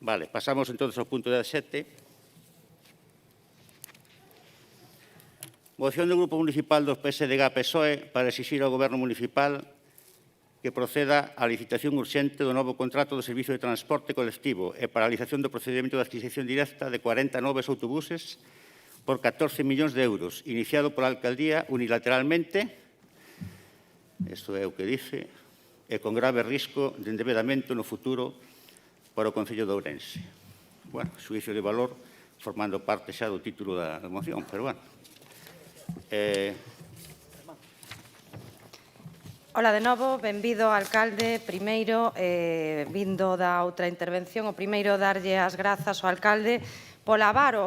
Vale, pasamos entonces ao punto 17. Moción do Grupo Municipal do PSDG-PSOE para exixir ao Goberno Municipal que proceda á licitación urxente do novo contrato do Servicio de Transporte Colectivo e paralización do procedimento de adquisición directa de 40 novos autobuses por 14 millóns de euros, iniciado pola Alcaldía unilateralmente, isto é o que dice, e con grave risco de endebedamento no futuro para o Concello de Ourense. Bueno, xuízo de valor formando parte xa do título da moción, pero bueno. Ola de novo, benvido, alcalde. Primeiro, vindo da outra intervención, o primeiro darlle as grazas ao alcalde por alabar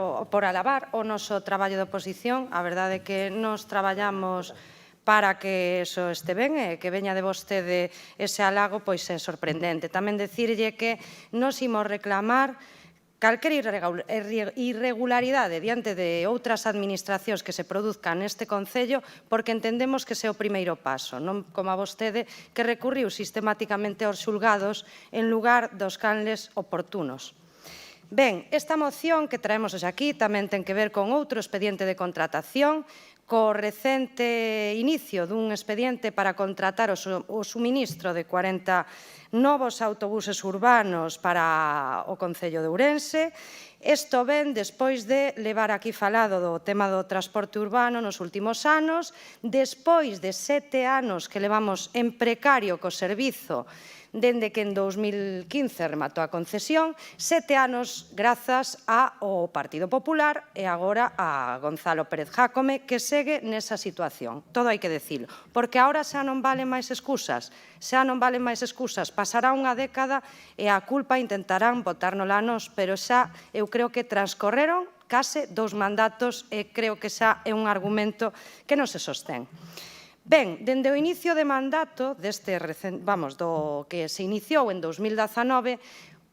o noso traballo de oposición. A verdade é que nos traballamos para que eso este ben e que veña de vostede ese halago, pois é sorprendente. Tamén decirlle que nos imos reclamar calquera irregularidade diante de outras administracións que se produzcan neste Concello, porque entendemos que ese é o primeiro paso, non como a vostede que recurriu sistemáticamente aos xulgados en lugar dos canles oportunos. Ben, esta moción que traemos hoxe aquí tamén ten que ver con outro expediente de contratación, co recente inicio dun expediente para contratar o suministro de 40 novos autobuses urbanos para o Concello de Ourense. Isto ven despois de levar aquí falado do tema do transporte urbano nos últimos anos, despois de 7 anos que levamos en precario co servizo dende que en 2015 rematou a concesión, 7 anos grazas ao Partido Popular e agora a Gonzalo Pérez Jácome, que segue nesa situación. Todo hai que decirlo, porque agora xa non valen máis excusas, pasará unha década e a culpa intentarán botárnola a nós, pero xa eu creo que transcorreron case 2 mandatos e creo que xa é un argumento que non se sostén. Ben, dende o inicio de mandato do que se iniciou en 2019,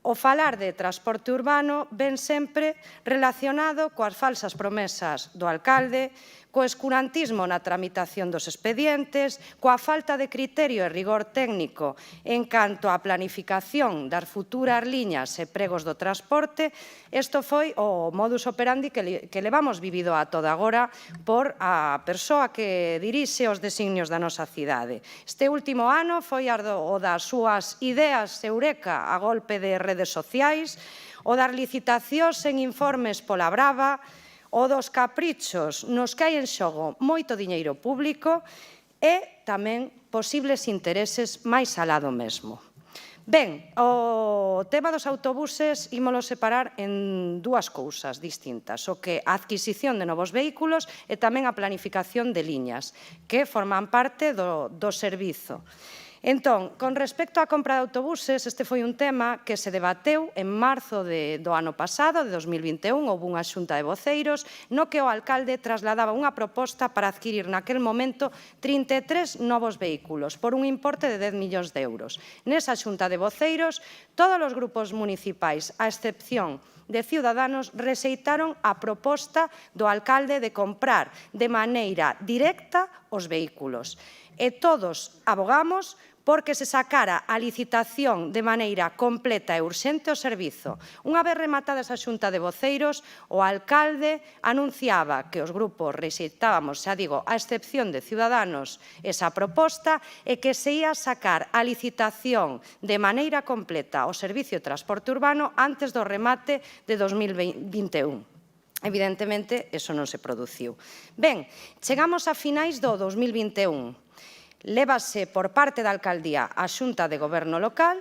o falar de transporte urbano ven sempre relacionado coas falsas promesas do alcalde, co escurantismo na tramitación dos expedientes, coa falta de criterio e rigor técnico en canto á planificación das futuras liñas e pregos do transporte. Isto foi o modus operandi que levamos vivido a toda agora por a persoa que dirixe os designios da nosa cidade. Este último ano foi o das súas ideas eureka a golpe de redes sociais, o das licitacións en informes pola brava, o dos caprichos nos que hai en xogo moito diñeiro público e tamén posibles intereses máis alá do mesmo. Ben, o tema dos autobuses ímolo separar en 2 cousas distintas, o que a adquisición de novos vehículos e tamén a planificación de liñas, que forman parte do servizo. Entón, con respecto á compra de autobuses, este foi un tema que se debateu en marzo do ano pasado, de 2021, houve unha xunta de voceiros, no que o alcalde trasladaba unha proposta para adquirir naquel momento 33 novos vehículos, por un importe de 10 millóns de euros. Nesa xunta de voceiros, todos os grupos municipais, a excepción de Ciudadanos, rexeitaron a proposta do alcalde de comprar de maneira directa os vehículos. E todos abogamos porque se sacara a licitación de maneira completa e urxente o servizo. Unha vez rematada esa xunta de voceiros, o alcalde anunciaba que os grupos rexeitábamos, xa digo, a excepción de Ciudadanos, esa proposta e que se ia sacar a licitación de maneira completa o servicio de transporte urbano antes do remate de 2021. Evidentemente, eso non se produciu. Ben, chegamos a finais do 2021. Lévase por parte da alcaldía a Xunta de Goberno local,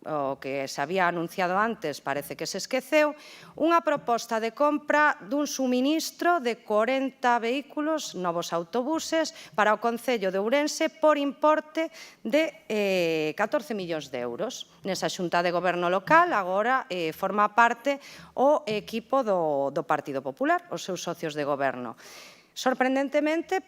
o que se había anunciado antes parece que se esqueceu, unha proposta de compra dun suministro de 40 vehículos, novos autobuses, para o Concello de Ourense por importe de 14 millóns de euros. Nesa Xunta de Goberno local agora forma parte o equipo do Partido Popular, os seus socios de goberno. Sorprendentemente,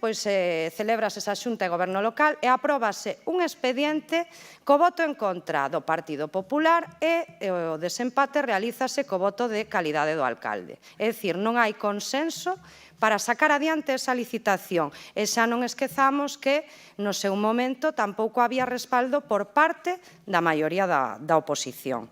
celébrase esa xunta de goberno local e apróbase un expediente co voto en contra do Partido Popular e o desempate realízase co voto de calidade do alcalde. É dicir, non hai consenso para sacar adiante esa licitación. E xa non esquezamos que no seu momento tampouco había respaldo por parte da maioría da oposición.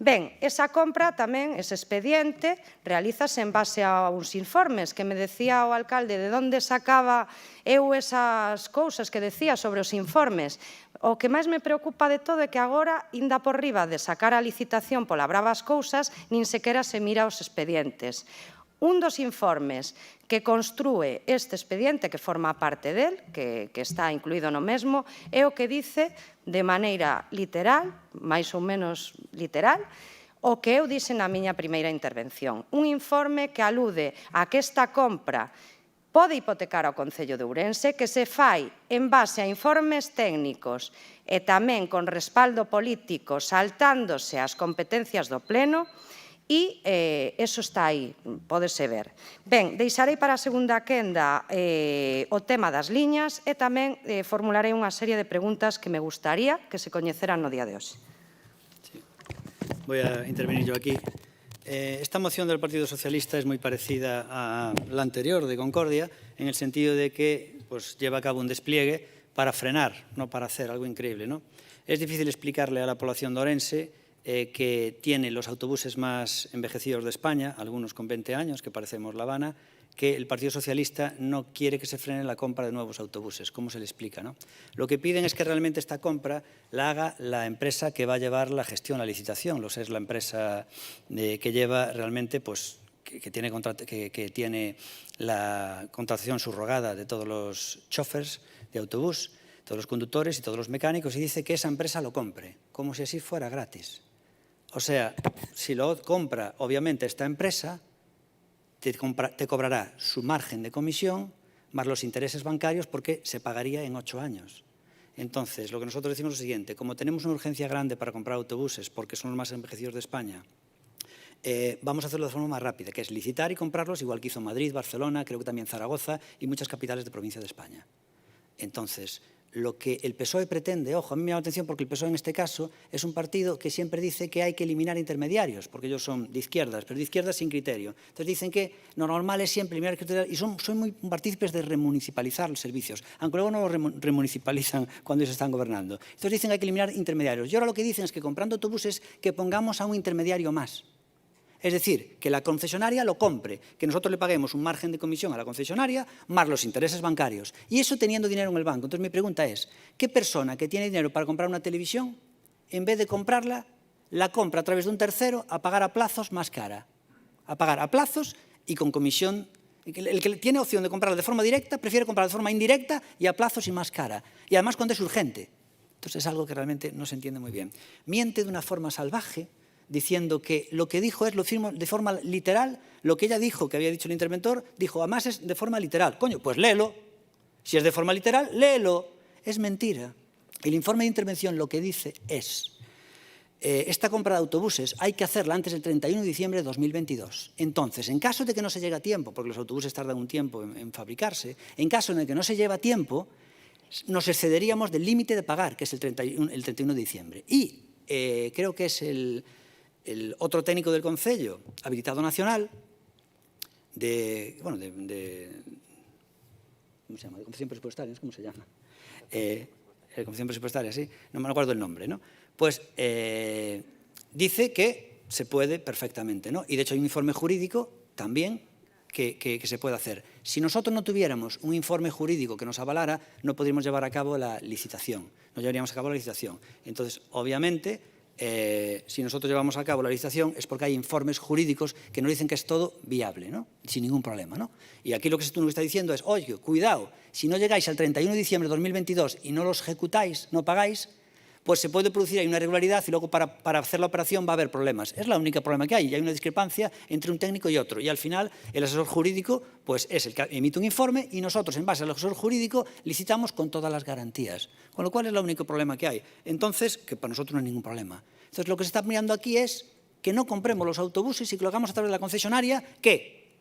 Ben, esa compra tamén, ese expediente, realízase en base a uns informes que me decía o alcalde de onde sacaba eu esas cousas que decía sobre os informes. O que máis me preocupa de todo é que agora, inda por riba de sacar a licitación pola brava as cousas, nin sequera se mira os expedientes. Un dos informes que construe este expediente, que forma parte del, que está incluído no mesmo, é o que dice de maneira literal, máis ou menos literal, o que eu dixen na miña primeira intervención. Un informe que alude a que esta compra pode hipotecar ao Concello de Ourense, que se fai en base a informes técnicos e tamén con respaldo político, saltándose as competencias do Pleno, e eso está aí, pódese ver. Ben, deixarei para a segunda quenda o tema das liñas e tamén formularei unha serie de preguntas que me gustaría que se coñeceran no día de hoxe. Voy a intervenir yo aquí. Esta moción del Partido Socialista es muy parecida a la anterior de Concordia, en el sentido de que lleva a cabo un despliegue para frenar, no para hacer algo increíble, ¿no? Es difícil explicarle a la población de Ourense que tiene los autobuses más envejecidos de España, algunos con 20 años, que parecemos La Habana, que el Partido Socialista no quiere que se frene la compra de nuevos autobuses. ¿Cómo se le explica, no? Lo que piden es que realmente esta compra la haga la empresa que va a llevar la gestión, la licitación. Es la empresa que lleva realmente, que tiene la contratación subrogada de todos los chóferes de autobús, todos los conductores y todos los mecánicos, y dice que esa empresa lo compre, como si así fuera gratis. O sea, si lo compra, obviamente, esta empresa, te cobrará su margen de comisión más los intereses bancarios porque se pagaría en 8 años. Entonces, lo que nosotros decimos es lo siguiente: como tenemos una urgencia grande para comprar autobuses porque son los más envejecidos de España vamos a hacerlo de forma más rápida, que es licitar y comprarlos, igual que hizo Madrid, Barcelona, creo que también Zaragoza y muchas capitales de provincia de España. Entonces, lo que el PSOE pretende, ojo, a mí me llama la atención porque el PSOE en este caso es un partido que siempre dice que hay que eliminar intermediarios, porque ellos son de izquierdas, pero de izquierdas sin criterio. Entonces dicen que lo normal es siempre eliminar criterios y son muy partícipes de remunicipalizar los servicios, aunque luego no los remunicipalizan cuando ellos están gobernando. Entonces dicen que hay que eliminar intermediarios. Y ahora lo que dicen es que comprando autobuses que pongamos a un intermediario más. Es decir, que la concesionaria lo compre, que nosotros le paguemos un margen de comisión a la concesionaria más los intereses bancarios. Y eso teniendo dinero en el banco. Entonces mi pregunta es, ¿qué persona que tiene dinero para comprar una televisión, en vez de comprarla, la compra a través de un tercero a pagar a plazos más cara? A pagar a plazos y con comisión. El que tiene opción de comprarla de forma directa prefiere comprarla de forma indirecta y a plazos y más cara. Y además cuando es urgente. Entonces es algo que realmente no se entiende muy bien. Miente de una forma salvaje, diciendo que lo que dijo es, lo firmo de forma literal, lo que ella dijo, que había dicho el interventor, dijo, además es de forma literal. Coño, pues léelo. Si es de forma literal, léelo. Es mentira. El informe de intervención lo que dice es, esta compra de autobuses hay que hacerla antes del 31 de diciembre de 2022. Entonces, en caso de que no se llegue a tiempo, porque los autobuses tardan un tiempo en fabricarse, en caso en el que no se lleve a tiempo, nos excederíamos del límite de pagar, que es el 31 de diciembre. Y creo que es el otro técnico del Concello, habilitado nacional, de ¿cómo se llama? De concesión presupuestaria, ¿cómo se llama? Concesión presupuestaria, sí, no me acuerdo el nombre, ¿no? Pues dice que se puede perfectamente, ¿no? Y de hecho hay un informe jurídico también que se puede hacer. Si nosotros no tuviéramos un informe jurídico que nos avalara, no podríamos llevar a cabo la licitación, no llevaríamos a cabo la licitación. Entonces, obviamente, si nosotros llevamos a cabo la licitación es porque hay informes jurídicos que nos dicen que es todo viable, ¿no? Sin ningún problema, ¿no? Y aquí lo que tú nos está diciendo es, oye, cuidado, si no llegáis al 31 de diciembre de 2022 y no los ejecutáis, no pagáis, pues se puede producir ahí una irregularidad y luego para hacer la operación va a haber problemas. Es la única problema que hay. Y hay una discrepancia entre un técnico y otro. Y al final el asesor jurídico pues, es el que emite un informe y nosotros, en base al asesor jurídico, licitamos con todas las garantías. Con lo cual es el único problema que hay. Entonces, que para nosotros no hay ningún problema. Entonces, lo que se está mirando aquí es que no compremos los autobuses y que lo hagamos a través de la concesionaria, que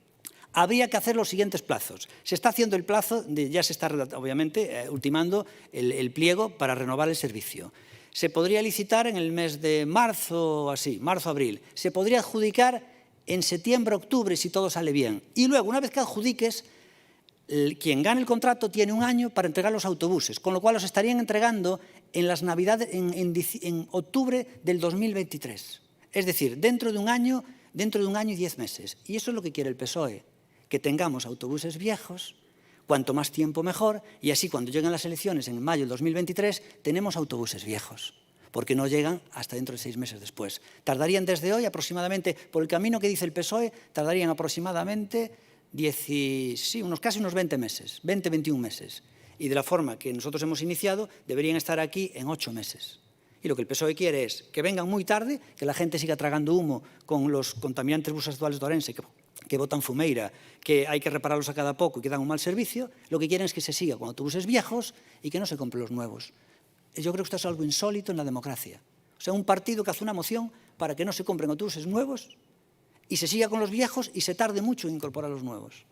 habría que hacer los siguientes plazos. Se está haciendo el plazo, ya se está, obviamente, ultimando el pliego para renovar el servicio. Se podría licitar en el mes de marzo, así, marzo-abril. Se podría adjudicar en septiembre-octubre si todo sale bien. Y luego, una vez que adjudiques, quien gane el contrato tiene un año para entregar los autobuses, con lo cual los estarían entregando en las Navidades, en octubre del 2023. Es decir, dentro de un año y 10 meses. Y eso es lo que quiere el PSOE, que tengamos autobuses viejos, cuanto más tiempo mejor, y así cuando lleguen las elecciones en mayo del 2023 tenemos autobuses viejos, porque no llegan hasta dentro de 6 meses después. Tardarían desde hoy aproximadamente, por el camino que dice el PSOE, tardarían aproximadamente casi unos 20 meses, 20-21 meses. Y de la forma que nosotros hemos iniciado, deberían estar aquí en 8 meses. Y lo que el PSOE quiere es que vengan muy tarde, que la gente siga tragando humo con los contaminantes buses actuales de Ourense, que botan fumeira, que hay que repararlos a cada poco y que dan un mal servicio. Lo que quieren es que se siga con autobuses viejos y que no se compren los nuevos. Yo creo que esto es algo insólito en la democracia. O sea, un partido que hace una moción para que no se compren autobuses nuevos y se siga con los viejos y se tarde mucho en incorporar los nuevos.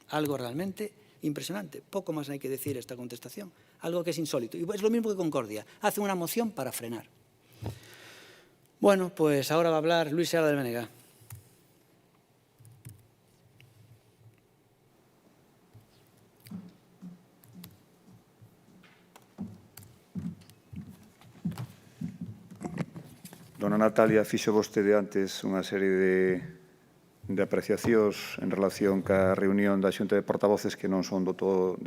Algo realmente impresionante. Poco más hay que decir esta contestación. Algo que es insólito. Y es lo mismo que Concordia. Hacen una moción para frenar. Bueno, pues ahora va a hablar Luis Seara del Benega. Dona Natalia, fixo vostede antes unha serie de apreciacións en relación ca reunión da Xunta de Portavoces que non son de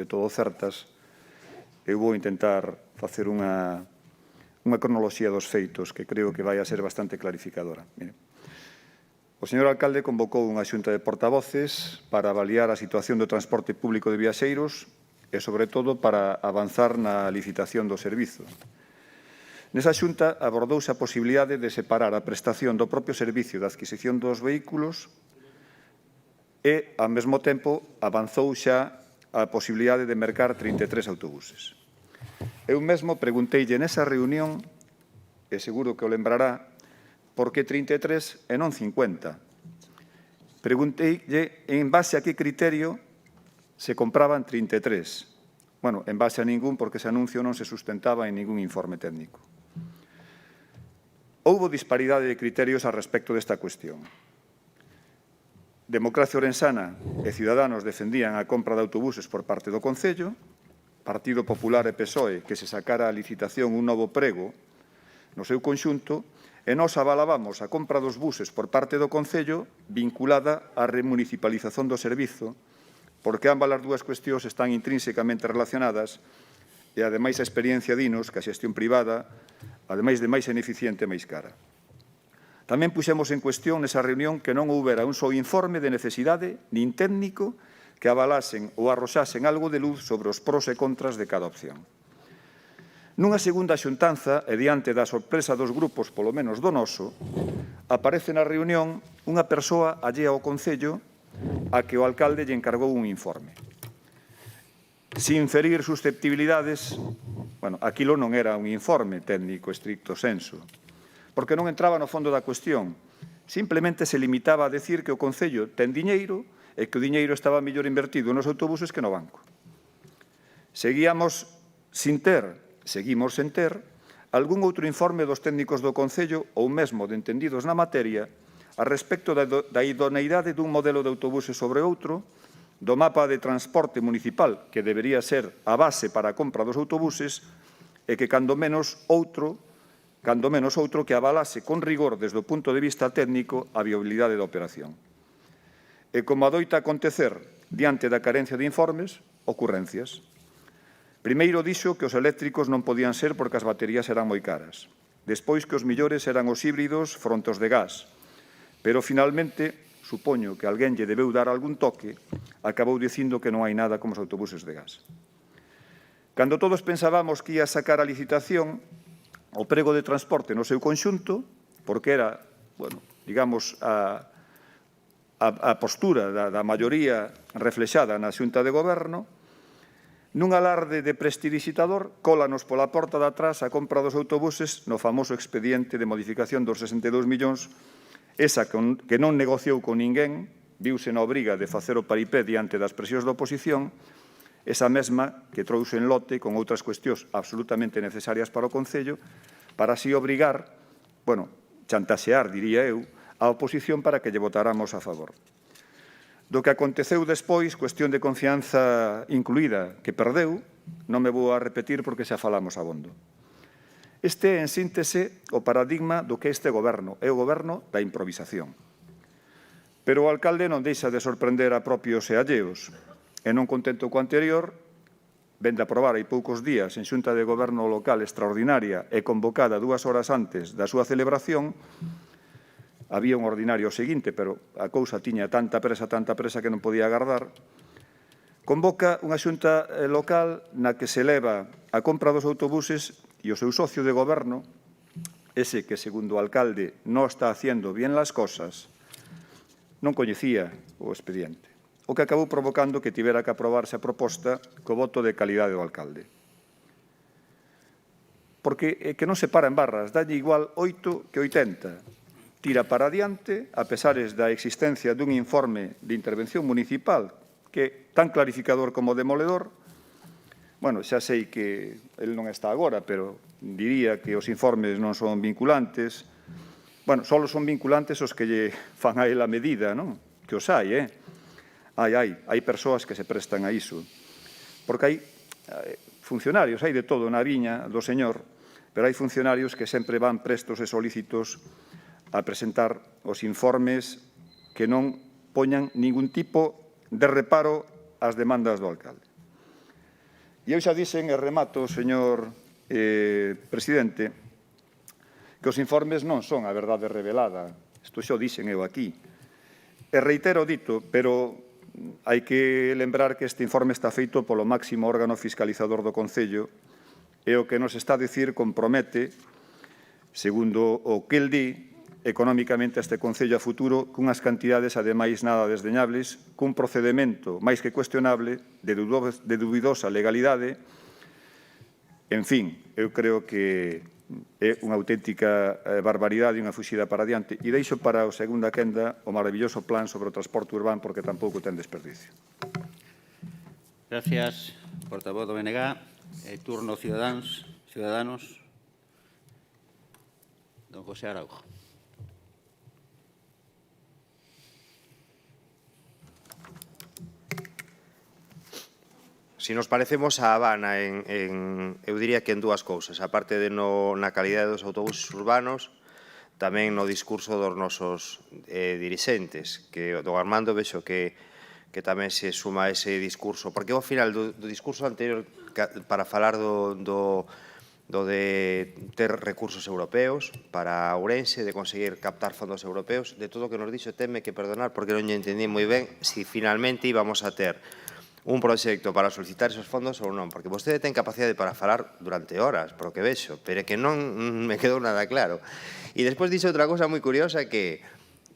todo certas. Eu vou intentar facer unha cronoloxía dos feitos que creo que vai a ser bastante clarificadora. Mire, o señor alcalde convocou unha Xunta de Portavoces para avaliar a situación do transporte público de viaxeiros e, sobre todo, para avanzar na licitación do servizo. Nesa xunta abordouse a posibilidade de separar a prestación do propio servicio da adquisición dos vehículos e, ao mesmo tempo, avanzou xa a posibilidade de mercar 33 autobuses. Eu mesmo pregunteille nesa reunión, e seguro que o lembrará, por que 33 e non 50? Pregunteille en base a que criterio se compraban 33. Bueno, en base a ningún, porque ese anuncio non se sustentaba en ningún informe técnico. Houbo disparidade de criterios a respecto desta cuestión. Democracia Orensana e Ciudadanos defendían a compra de autobuses por parte do Concello, Partido Popular e PSOE que se sacara a licitación un novo prego no seu conxunto, e nós avalábamos a compra dos buses por parte do Concello vinculada á remunicipalización do servizo, porque ambas as dúas cuestións están intrínsecamente relacionadas e, ademais, a experiencia dinos que a xestión privada, ademais de máis ineficiente, máis cara. Tamén puxemos en cuestión nesa reunión que non houbera un só informe de necesidade nin técnico que avalasen ou arroxasen algo de luz sobre os pros e contras de cada opción. Nunha segunda xuntanza, e diante da sorpresa dos grupos, polo menos do noso, aparece na reunión unha persoa allea ao Concello a que o alcalde lle encargou un informe. Sin ferir susceptibilidades, bueno, aquilo non era un informe técnico estricto sensu, porque non entraba no fondo da cuestión. Simplemente se limitaba a decir que o Concello ten diñeiro e que o diñeiro estaba mellor invertido nos autobuses que no banco. Seguimos sen ter algún outro informe dos técnicos do Concello ou mesmo de entendidos na materia a respecto da idoneidade dun modelo de autobuses sobre outro, do mapa de transporte municipal, que debería ser a base para a compra dos autobuses, e que cando menos outro que avalase con rigor desde o punto de vista técnico a viabilidade da operación. E como adoita acontecer diante da carencia de informes, ocurrencias. Primeiro dixo que os eléctricos non podían ser porque as baterías eran moi caras. Despois que os millores eran os híbridos frontos de gas. Pero, finalmente, supoño que alguén lle debeu dar algún toque, acabou dicindo que non hai nada como os autobuses de gas. Cando todos pensábamos que ia sacar a licitación o prego de transporte no seu conxunto, porque era, bueno, digamos, a postura da maioría reflexada na Xunta de Goberno, nun alarde de prestidigitador, cólanos pola porta de atrás a compra dos autobuses no famoso expediente de modificación dos 62 millóns, esa que non negociou con ninguén, viuse na obriga de facer o paripé diante das presións da oposición, esa mesma que trouxe en lote con outras cuestións absolutamente necesarias para o Concello, para así obrigar, bueno, chantaxear, diría eu, a oposición para que lle votáramos a favor. Do que aconteceu despois, cuestión de confianza incluída, que perdeu, non me vou a repetir porque xa falamos abondo. Este é, en síntese, o paradigma do que este goberno é o goberno da improvisación. Pero o alcalde non deixa de sorprender a propios e alleos, e non contento co anterior, vende a aprobar hai poucos días en Xunta de Goberno Local extraordinaria e convocada 2 horas antes da súa celebración. Había un ordinario seguinte, pero a cousa tiña tanta presa que non podía agardar. Convoca unha xunta local na que se eleva a compra dos autobuses e o seu socio de goberno, ese que, segundo o alcalde, non está haciendo bien las cosas, non coñecía o expediente, o que acabou provocando que tivera que aprobarse a proposta co voto de calidade do alcalde. Porque que non se para en barras, dalle igual 8 que 80. Tira para adiante, a pesares da existencia dun informe de intervención municipal que tan clarificador como demoledor. Bueno, xa sei que el non está agora, pero diría que os informes non son vinculantes. Bueno, só son vinculantes os que lle fan a él a medida, non? Que os hai, hai persoas que se prestan a iso. Porque hai funcionarios, hai de todo na viña do señor, pero hai funcionarios que sempre van prestos e solícitos a presentar os informes que non poñan ningún tipo de reparo ás demandas do alcalde. E eu xa dixen, e remato, señor presidente, que os informes non son a verdade revelada. Isto xa o dixen eu aquí. E reitero dito, pero hai que lembrar que este informe está feito polo máximo órgano fiscalizador do Concello e o que nos está a dicir compromete, segundo o que el di, económicamente a este Concello a futuro cunhas cantidades ademais nada desdeñables, cun procedemento máis que cuestionable, de dubidosa legalidade. En fin, eu creo que é unha auténtica barbaridade e unha fuxida para adiante. E deixo para a segunda quenda o maravilloso plan sobre o transporte urbano, porque tampouco ten desperdicio. Gracias, portavoz do BNG. Turno Ciudadanos. Don José Araujo. Si nos parecemos a Habana, eu diría que en dúas cousas, aparte de na calidade dos autobuses urbanos, tamén no discurso dos nosos dirixentes, que don Armando vexo que tamén se suma a ese discurso, porque ao final do discurso anterior, para falar do de ter recursos europeos para Ourense, de conseguir captar fondos europeos, de todo o que nos dixo, teme que perdonar, porque non lle entendí moi ben se finalmente íbamos a ter un proxecto para solicitar esos fondos ou non, porque vostede ten capacidade para falar durante horas, por o que vexo, pero é que non me quedou nada claro. E despois dixo outra cousa moi curiosa que,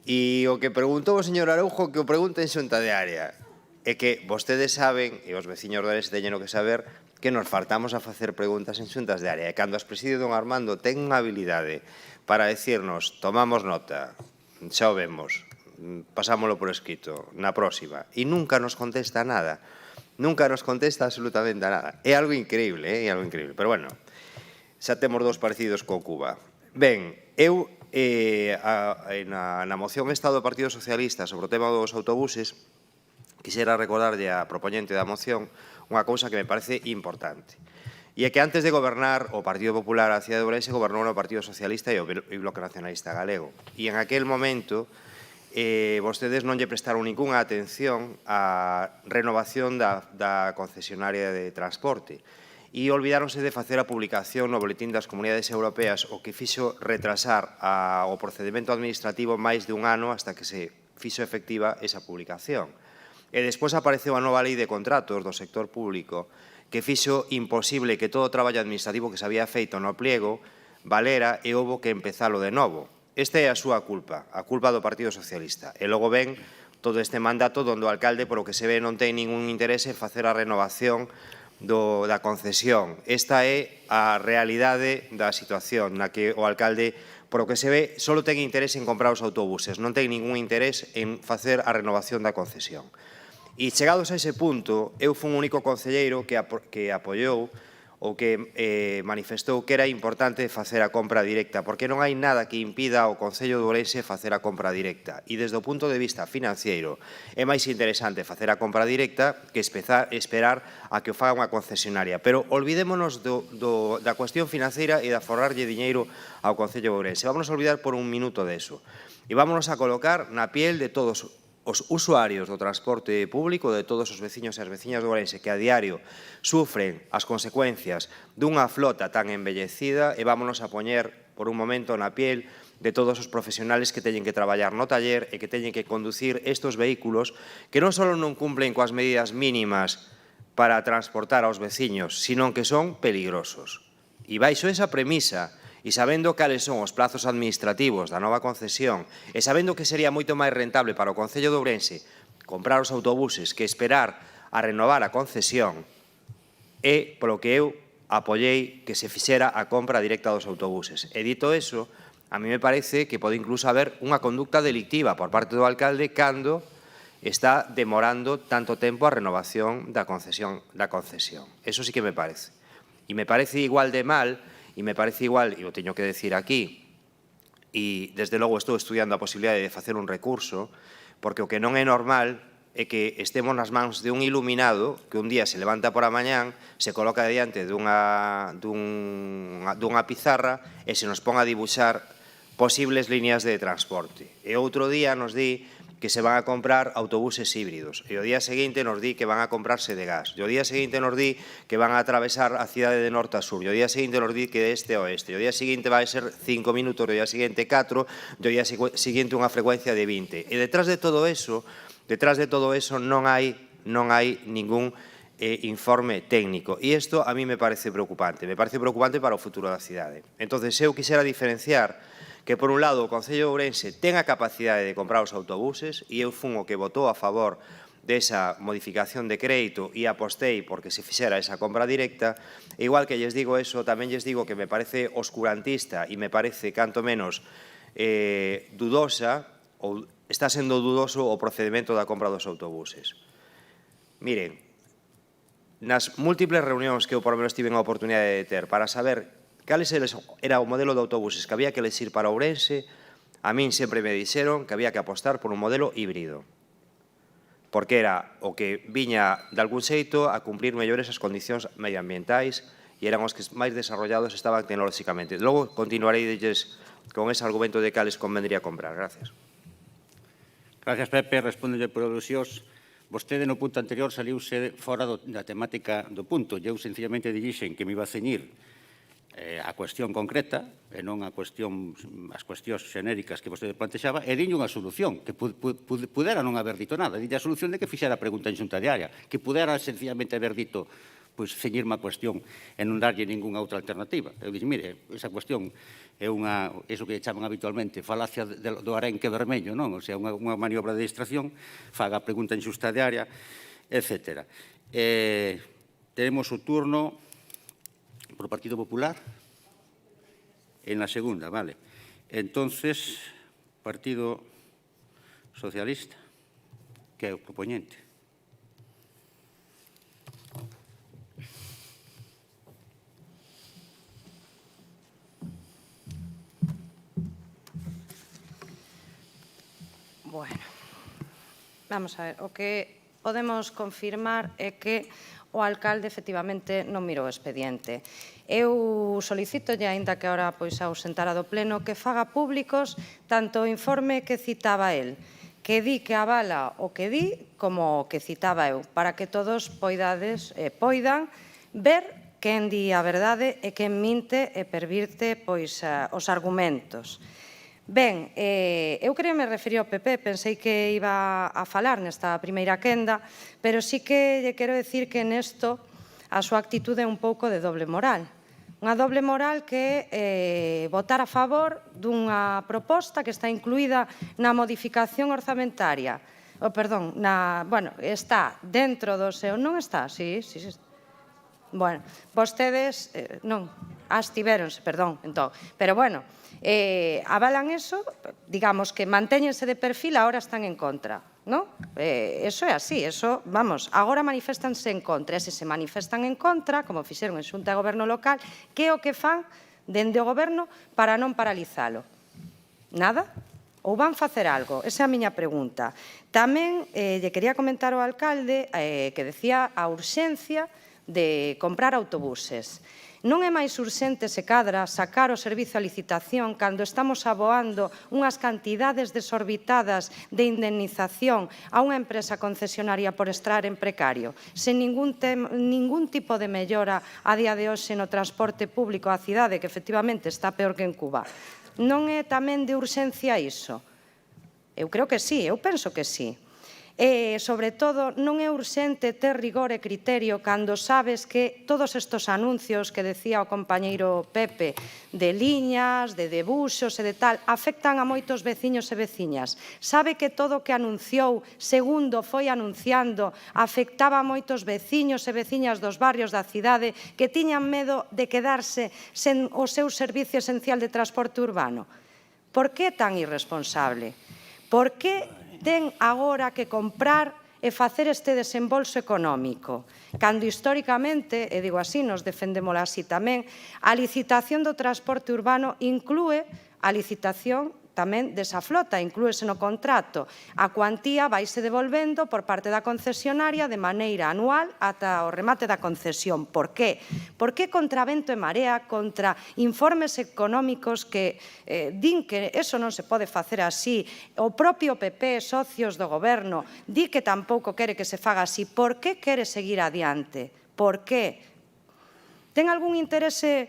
e o que preguntou o señor Araujo, que o pregunta en xunta de área, é que vostedes saben, e os veciños de Ourense teñen o que saber, que nos fartamos a facer preguntas en xuntas de área, e cando as preside don Armando ten unha habilidade para decirnos, tomamos nota, xa o vemos, pasámoslo por escrito, na próxima, e nunca nos contesta nada. Nunca nos contesta absolutamente a nada. É algo increíble, é algo increíble. Pero, bueno, xa temos dous parecidos co Cuba. Ben, eu, na moción esta do Partido Socialista sobre o tema dos autobuses, quixera recordarlle a propoñente da moción unha cousa que me parece importante. E é que antes de gobernar o Partido Popular a cidade de Ourense, gobernou o Partido Socialista e o Bloque Nacionalista Galego. E en aquel momento vostedes non lle prestaron ninguna atención á renovación da concesionaria de transporte e olvidáronse de facer a publicación no Boletín das Comunidades Europeas, o que fixo retrasar o procedimento administrativo máis de un ano hasta que se fixo efectiva esa publicación. E despois apareceu a nova lei de contratos do sector público que fixo imposible que todo o traballo administrativo que se había feito no pliego valera e houbo que empezalo de novo. Esta é a súa culpa, a culpa do Partido Socialista. E logo ven todo este mandato onde o alcalde, por o que se ve, non ten ningún interese en facer a renovación da concesión. Esta é a realidade da situación na que o alcalde, por o que se ve, só ten interese en comprar os autobuses, non ten ningún interés en facer a renovación da concesión. E chegados a ese punto, eu fui un único concelleiro que apoiou ou que manifestou que era importante facer a compra directa, porque non hai nada que impida ao Concello de Ourense facer a compra directa. E desde o punto de vista financiero é máis interesante facer a compra directa que esperar a que o faga unha concesionaria. Pero olvidémonos da cuestión financeira e de aforrarlle diñeiro ao Concello de Ourense. Vámonos a olvidar por un minuto deso. E vámonos a colocar na piel de todos os usuarios do transporte público, de todos os veciños e as veciñas de Ourense que a diario sufren as consecuencias dunha flota tan embellecida, e vámonos a poñer por un momento na piel de todos os profesionales que teñen que traballar no taller e que teñen que conducir estes vehículos que non só non cumplen coas medidas mínimas para transportar aos veciños, sino que son peligrosos. E baixo esa premisa, e sabendo cales son os plazos administrativos da nova concesión, e sabendo que sería moito máis rentable para o Concello de Ourense comprar os autobuses que esperar a renovar a concesión, é polo que eu apoiei que se fixera a compra directa dos autobuses. E dito eso, a mí me parece que pode incluso haber unha conducta delictiva por parte do alcalde cando está demorando tanto tempo a renovación da concesión. Eso sí que me parece. E me parece igual de mal, e me parece igual, e o teño que decir aquí, e desde logo estou estudiando a posibilidade de facer un recurso, porque o que non é normal é que estemos nas mans de un iluminado que un día se levanta por a mañán, se coloca diante dunha pizarra e se nos pon a dibuixar posibles líneas de transporte. E outro día nos di que se van a comprar autobuses híbridos, e o día seguinte nos di que van a comprarse de gas, e o día seguinte nos di que van a atravesar a cidade de norte a sur, e o día seguinte nos di que de este a oeste, e o día seguinte vai ser 5 minutos, e o día seguinte 4, e o día seguinte unha frecuencia de 20. E detrás de todo eso non hai ningún informe técnico. E isto a mí me parece preocupante para o futuro da cidade. Entón, eu quixera diferenciar que, por un lado, o Concello de Ourense ten a capacidade de comprar os autobuses, e eu fun o que votou a favor desa modificación de crédito e apostei porque se fixera esa compra directa. E igual que lles digo eso, tamén lles digo que me parece oscurantista e me parece, canto menos, dudosa, ou está sendo dudoso o procedimento da compra dos autobuses. Miren, nas múltiples reunións que eu por lo menos tive a oportunidade de ter para saber cales era o modelo de autobuses que había que elegir para Ourense, a min sempre me dixeron que había que apostar por un modelo híbrido, porque era o que viña de algún xeito a cumplir mellores as condicións medioambientais e eran os que máis desarrollados estaban tecnolóxicamente. Logo continuarei con ese argumento de cales convendría comprar. Gracias. Gracias, Pepe. Respóndelle por alusións. Vostede no punto anterior saliuse fora da temática do punto. Eu sencillamente dixen que me iba a ceñir a cuestión concreta e non as cuestións xenéricas que vostede plantexaba, e diño unha solución, que pudera non haber dito nada. Diño a solución de que fixera a pregunta en xunta diaria, que pudera sencillamente haber dito ceñirme a cuestión e non darlle ningunha outra alternativa. Eu dixen, mire, esa cuestión é iso que chaman habitualmente falacia do arenque vermello, non? O sea, unha maniobra de distracción, faga a pregunta en xunta diaria, etc. Tenemos o turno por o Partido Popular en la segunda, vale. Entonces, Partido Socialista, que é o propoñente. Bueno, vamos a ver, o que podemos confirmar é que o alcalde efectivamente non mirou o expediente. Eu solicito, aínda que agora ausentara do pleno, que faga públicos tanto o informe que citaba el, que di que avala o que di, como o que citaba eu, para que todos poidan ver quen di a verdade e quen minte e pervirte os argumentos. Ben, eu queria me referir ao PP, pensei que iba a falar nesta primeira quenda, pero sí que lle quero decir que nesto a súa actitude é un pouco de doble moral. Unha doble moral que é votar a favor dunha proposta que está incluída na modificación orzamentaria. Está dentro do seu... Non está? Sí. Bueno, vostedes non, abstivéronse, perdón, entón. Pero bueno, avalan eso, digamos que mantéñense de perfil, agora están en contra, non? Eso é así, eso, vamos, agora manifestanse en contra, e se se manifestan en contra, como fixeron en Xunta de Goberno local, que é o que fan dende o Goberno para non paralizalo? Nada? Ou van facer algo? Esa é a miña pregunta. Tamén lle quería comentar ao alcalde que decía a urxencia de comprar autobuses. Non é máis urxente, se cadra, sacar o servizo a licitación cando estamos aboando unhas cantidades desorbitadas de indemnización a unha empresa concesionaria por estar en precario, sen ningún tipo de mellora a día de hoxe no transporte público á cidade, que efectivamente está peor que en Cuba? Non é tamén de urxencia iso? Eu creo que sí, eu penso que sí. E, sobre todo, non é urxente ter rigor e criterio cando sabes que todos estes anuncios que decía o compañeiro Pepe de liñas, de debuxos e de tal, afectan a moitos veciños e veciñas. Sabe que todo o que anunciou, segundo foi anunciando, afectaba a moitos veciños e veciñas dos barrios da cidade que tiñan medo de quedarse sen o seu servicio esencial de transporte urbano. Por que tan irresponsable? Por que ten agora que comprar e facer este desembolso económico, cando históricamente, e digo así, nos defendémola así tamén, a licitación do transporte urbano inclúe a licitación tamén desa flota, inclúese no contrato. A cuantía vaise devolvendo por parte da concesionaria de maneira anual ata o remate da concesión. Por qué? Por que contra vento e marea, contra informes económicos que din que eso non se pode facer así, o propio PP, socios do goberno, di que tampouco quere que se faga así? Por que quere seguir adiante? Por que? Ten algún interese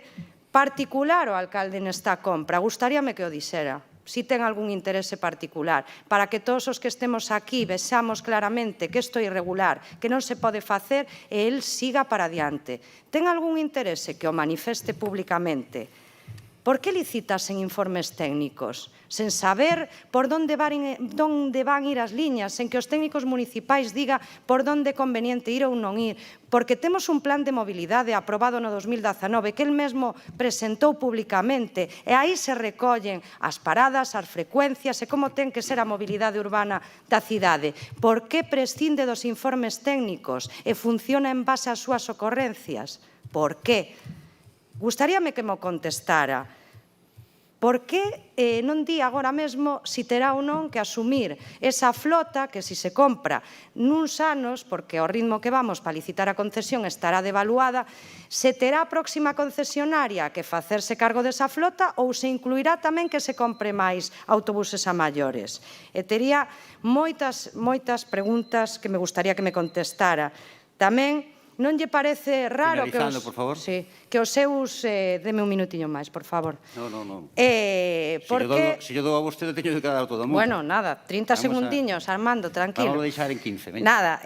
particular o alcalde nesta compra? Gustaríame que o dixera. Si ten algún interese particular, para que todos os que estemos aquí vexamos claramente que isto é irregular, que non se pode facer e el siga para adiante. Ten algún interese que o manifeste públicamente? Por que licitas en informes técnicos? Sen saber por onde van ir as liñas, sen que os técnicos municipais diga por onde é conveniente ir ou non ir, porque temos un plan de mobilidade aprobado no 2019 que el mesmo presentou públicamente e aí se recollen as paradas, as frecuencias e como ten que ser a mobilidade urbana da cidade. Por que prescinde dos informes técnicos e funciona en base ás súas ocorrencias? Por que? Gustaríame que mo contestara. Por que non di agora mesmo si terá ou non que asumir esa flota que si se compra nuns anos, porque ao ritmo que vamos para licitar a concesión estará devaluada, se terá a próxima concesionaria que facerse cargo desa flota ou se incluirá tamén que se compre máis autobuses a maiores? E tería moitas preguntas que me gustaría que me contestara. Tamén, non lle parece raro que Finalizando, por favor. que os seus... Deme un minutiño máis, por favor. Non. Porque... Se lle dou a vostede, teño que quedar todo o mundo. Bueno, nada, 30 segundiños, Armando, tranquilo. Vamos a deixar en 15. Veña. Nada,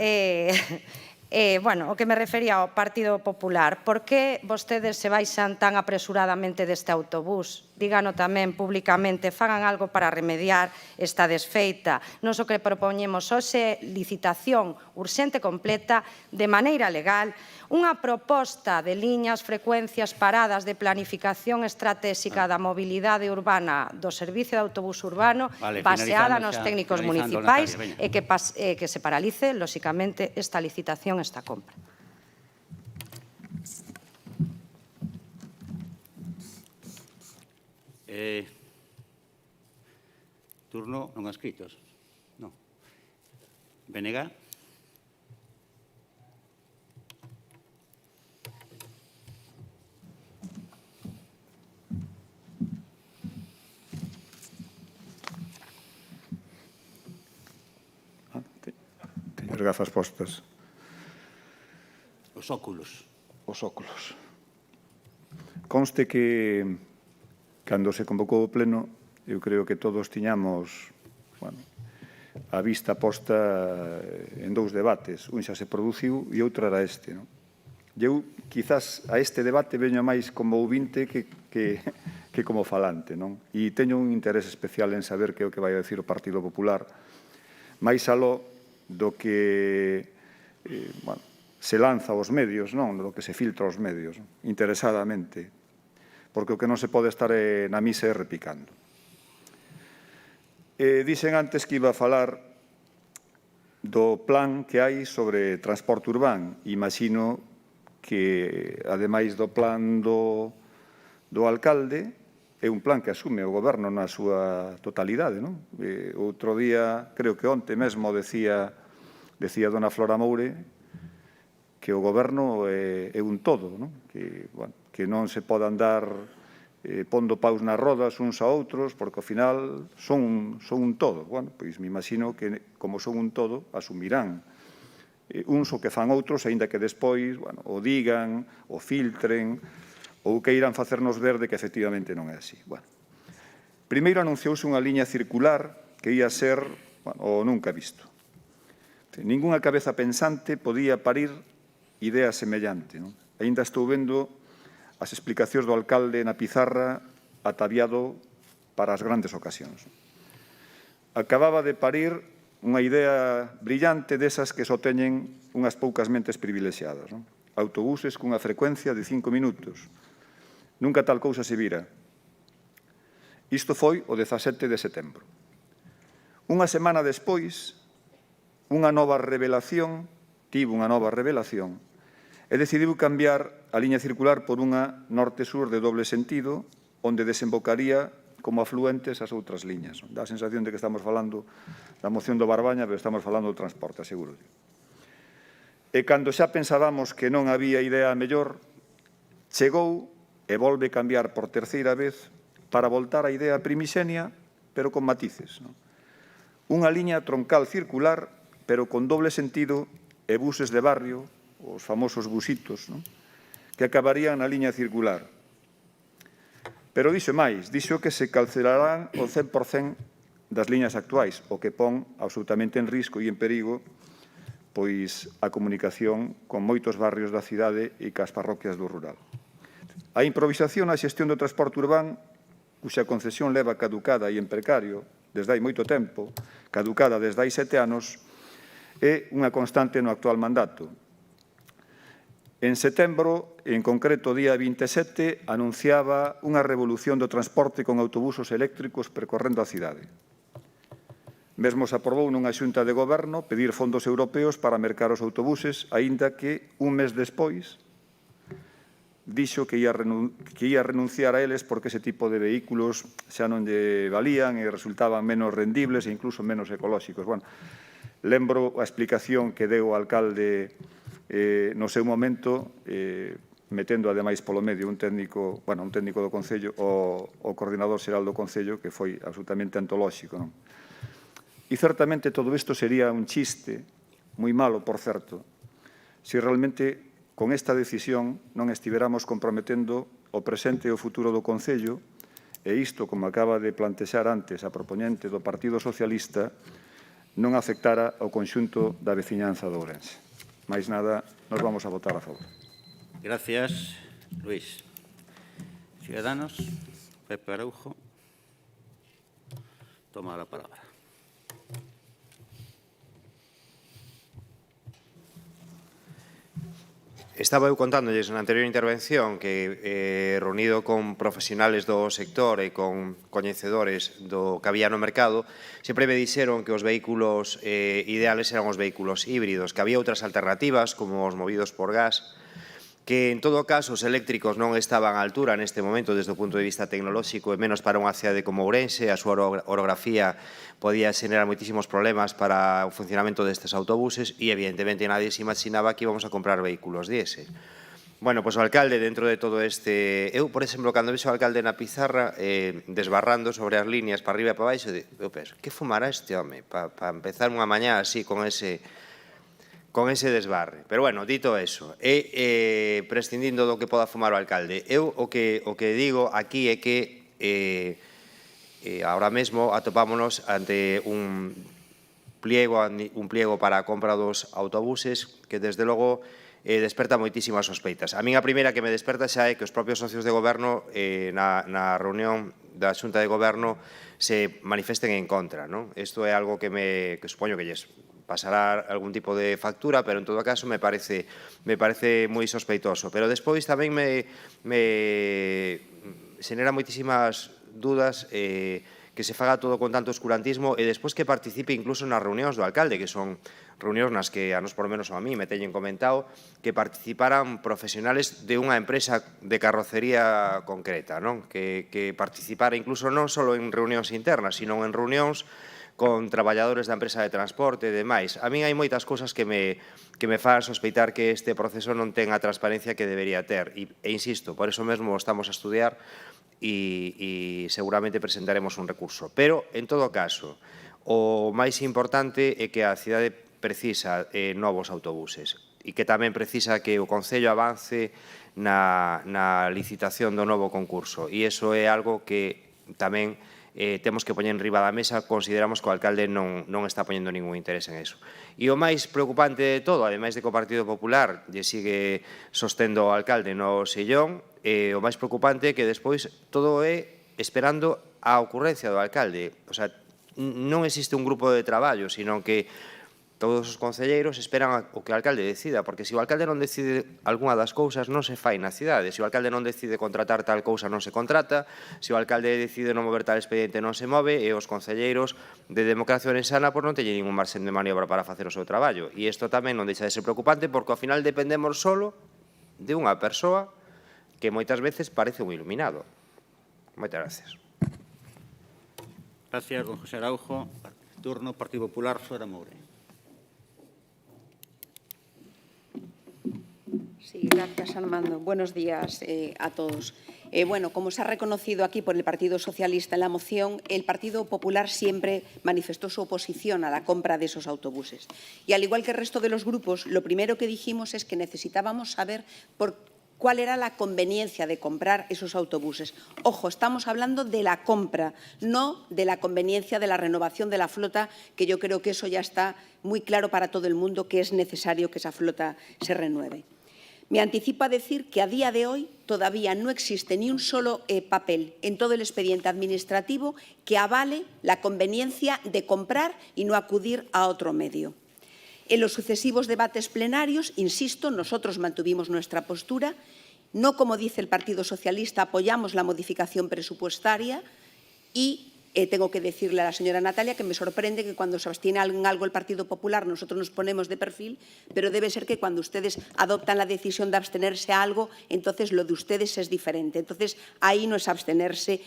bueno, o que me refería ao Partido Popular. Por que vostedes se baixan tan apresuradamente deste autobús? Dígano tamén públicamente, fagan algo para remediar esta desfeita. Nos o que propoñemos hoxe licitación urxente completa, de maneira legal, unha proposta de liñas, frecuencias, paradas de planificación estratégica da mobilidade urbana do servicio de autobús urbano baseada nos técnicos municipais e que se paralice, lóxicamente, esta licitación, esta compra. Turno non adscritos. Non. Benega. Teño as gafas postas. Os óculos. Os óculos. Conste que cando se convocou o pleno, eu creo que todos tiñamos a vista posta en dous debates. Un xa se produciu e outro era este. Eu, quizás, a este debate veño máis como ouvinte que como falante. E teño un interés especial en saber que é o que vai a decir o Partido Popular, máis aló do que se lanza aos medios, do que se filtra aos medios, interesadamente, porque o que non se pode estar na misa é repicando. Dixen antes que iba a falar do plan que hai sobre transporte urbán. Imagino que, ademais do plan do alcalde, é un plan que asume o goberno na súa totalidade. Outro día, creo que onte mesmo, decía dona Flora Moure que o goberno é un todo, que non se pode andar pondo paus nas rodas uns a outros, porque ao final son un todo. Pois me imagino que, como son un todo, asumirán uns o que fan outros, aínda que despois o digan, o filtren, ou que irán facernos ver de que efectivamente non é así. Primeiro anunciouse unha liña circular que ia ser o nunca visto. Ningunha cabeza pensante podía parir idea semellante. Aínda estou vendo as explicacións do alcalde na pizarra ataviado para as grandes ocasións. Acababa de parir unha idea brillante desas que só teñen unhas poucas mentes privilexiadas. Autobuses cunha frecuencia de 5 minutos. Nunca tal cousa se vira. Isto foi o 17 de setembro. Unha semana despois, unha nova revelación, e decidiu cambiar a liña circular por unha norte-sur de doble sentido, onde desembocaría como afluentes as outras liñas. Dá a sensación de que estamos falando da moción do Barbaña, pero estamos falando do transporte, aseguro. E cando xa pensábamos que non había idea mellor, chegou e volve cambiar por terceira vez para voltar á idea primixenia, pero con matices. Unha liña troncal circular, pero con doble sentido e buses de barrio, os famosos busitos, que acabarían na liña circular. Pero dixo máis, dixo que se cancelarán o 100% das liñas actuais, o que pon absolutamente en risco e en perigo pois a comunicación con moitos barrios da cidade e cas parroquias do rural. A improvisación na xestión do transporte urbán cuxa concesión leva caducada e en precario desde hai moito tempo, caducada desde hai 7 anos, é unha constante no actual mandato. En setembro, en concreto o día 27, anunciaba unha revolución do transporte con autobusos eléctricos percorrendo a cidade. Mesmo se aprobou nunha xunta de goberno pedir fondos europeos para mercar os autobuses, aínda que un mes despois dixo que ia renunciar a eles porque ese tipo de vehículos xa non lle valían e resultaban menos rendibles e incluso menos ecolóxicos. Bueno, lembro a explicación que deu o alcalde no seu momento, metendo ademais polo medio un técnico do Concello, o coordinador xeral do Concello, que foi absolutamente antolóxico, non? E certamente todo isto sería un chiste, moi malo, por certo, se realmente con esta decisión non estiveramos comprometendo o presente e o futuro do Concello, e isto, como acaba de plantexar antes a propoñente do Partido Socialista, non afectara ao conxunto da veciñanza de Ourense. Mais nada, nos vamos a votar a favor. Gracias, Luis. Ciudadanos, Pepe Araujo. Toma la palabra. Estaba eu contándolles na anterior intervención que, reunido con profesionales do sector e con coñecedores do que había no mercado, sempre me dixeron que os vehículos ideales eran os vehículos híbridos, que había outras alternativas, como os movidos por gas, que en todo caso os eléctricos non estaban á altura neste momento desde o punto de vista tecnolóxico e menos para unha cidade como Ourense. A súa orografía podía xenerar moitísimos problemas para o funcionamento destes autobuses e evidentemente nadie se imaginaba que íbamos a comprar vehículos diésel. Bueno, pois o alcalde dentro de todo este... Eu, por exemplo, cando vexo o alcalde na pizarra desbarrando sobre as líneas para arriba e para baixo, eu penso, que fumará este home para empezar unha mañá así con ese desbarre. Pero, bueno, dito eso, prescindindo do que poda fumar o alcalde, eu o que digo aquí é que ahora mesmo atopámonos ante un pliego para a compra dos autobuses que, desde logo, desperta moitísimas sospeitas. A min a primeira que me desperta xa é que os propios socios de goberno na reunión da Xunta de Goberno se manifesten en contra, non? Isto é algo que supoño que lles pasará algún tipo de factura, pero en todo caso me parece moi sospeitoso. Pero despois tamén me xenera moitísimas dudas que se faga todo con tanto oscurantismo e despois que participe incluso nas reunións do alcalde, que son reunións nas que, a nos por menos a mí, me teñen comentado que participaran profesionales de unha empresa de carrocería concreta, non? Que participara incluso non só en reunións internas, sino en reunións con traballadores da empresa de transporte e demais. A min hai moitas cousas que me fan sospeitar que este proceso non ten a transparencia que debería ter. E insisto, por eso mesmo estamos a estudiar e seguramente presentaremos un recurso. Pero, en todo caso, o máis importante é que a cidade precisa novos autobuses e que tamén precisa que o Concello avance na licitación do novo concurso. E iso é algo que tamén temos que poñer enriba da mesa. Consideramos que o alcalde non está poñendo ningún interés en eso. E o máis preocupante de todo, ademais de que o Partido Popular lle sigue sostendo ao alcalde no sillón, o máis preocupante é que despois todo é esperando a ocurrencia do alcalde. O sea, non existe un grupo de traballo, sino que todos os concelleiros esperan o que o alcalde decida, porque se o alcalde non decide algunha das cousas non se fai na cidade, se o alcalde non decide contratar tal cousa non se contrata, se o alcalde decide non mover tal expediente non se move, e os concelleiros de democracia orensana non teñen ningún marxen de maniobra para facer o seu traballo. E isto tamén non deixa de ser preocupante, porque ao final dependemos solo de unha persoa que moitas veces parece un iluminado. Moitas gracias. Gracias, don José Araujo. Turno Partido Popular, Sora Moure. Sí, gracias, Armando. Buenos días a todos. Bueno, como se ha reconocido aquí por el Partido Socialista en la moción, el Partido Popular siempre manifestó su oposición a la compra de esos autobuses. Y al igual que el resto de los grupos, lo primero que dijimos es que necesitábamos saber cuál era la conveniencia de comprar esos autobuses. Ojo, estamos hablando de la compra, no de la conveniencia de la renovación de la flota, que yo creo que eso ya está muy claro para todo el mundo, que es necesario que esa flota se renueve. Me anticipo a decir que a día de hoy todavía no existe ni un solo papel en todo el expediente administrativo que avale la conveniencia de comprar y no acudir a otro medio. En los sucesivos debates plenarios, insisto, nosotros mantuvimos nuestra postura. No, como dice el Partido Socialista, apoyamos la modificación presupuestaria y tengo que decirle a la señora Natalia que me sorprende que cuando se abstiene en algo el Partido Popular nosotros nos ponemos de perfil, pero debe ser que cuando ustedes adoptan la decisión de abstenerse a algo, entonces lo de ustedes es diferente. Entonces, ahí no es abstenerse,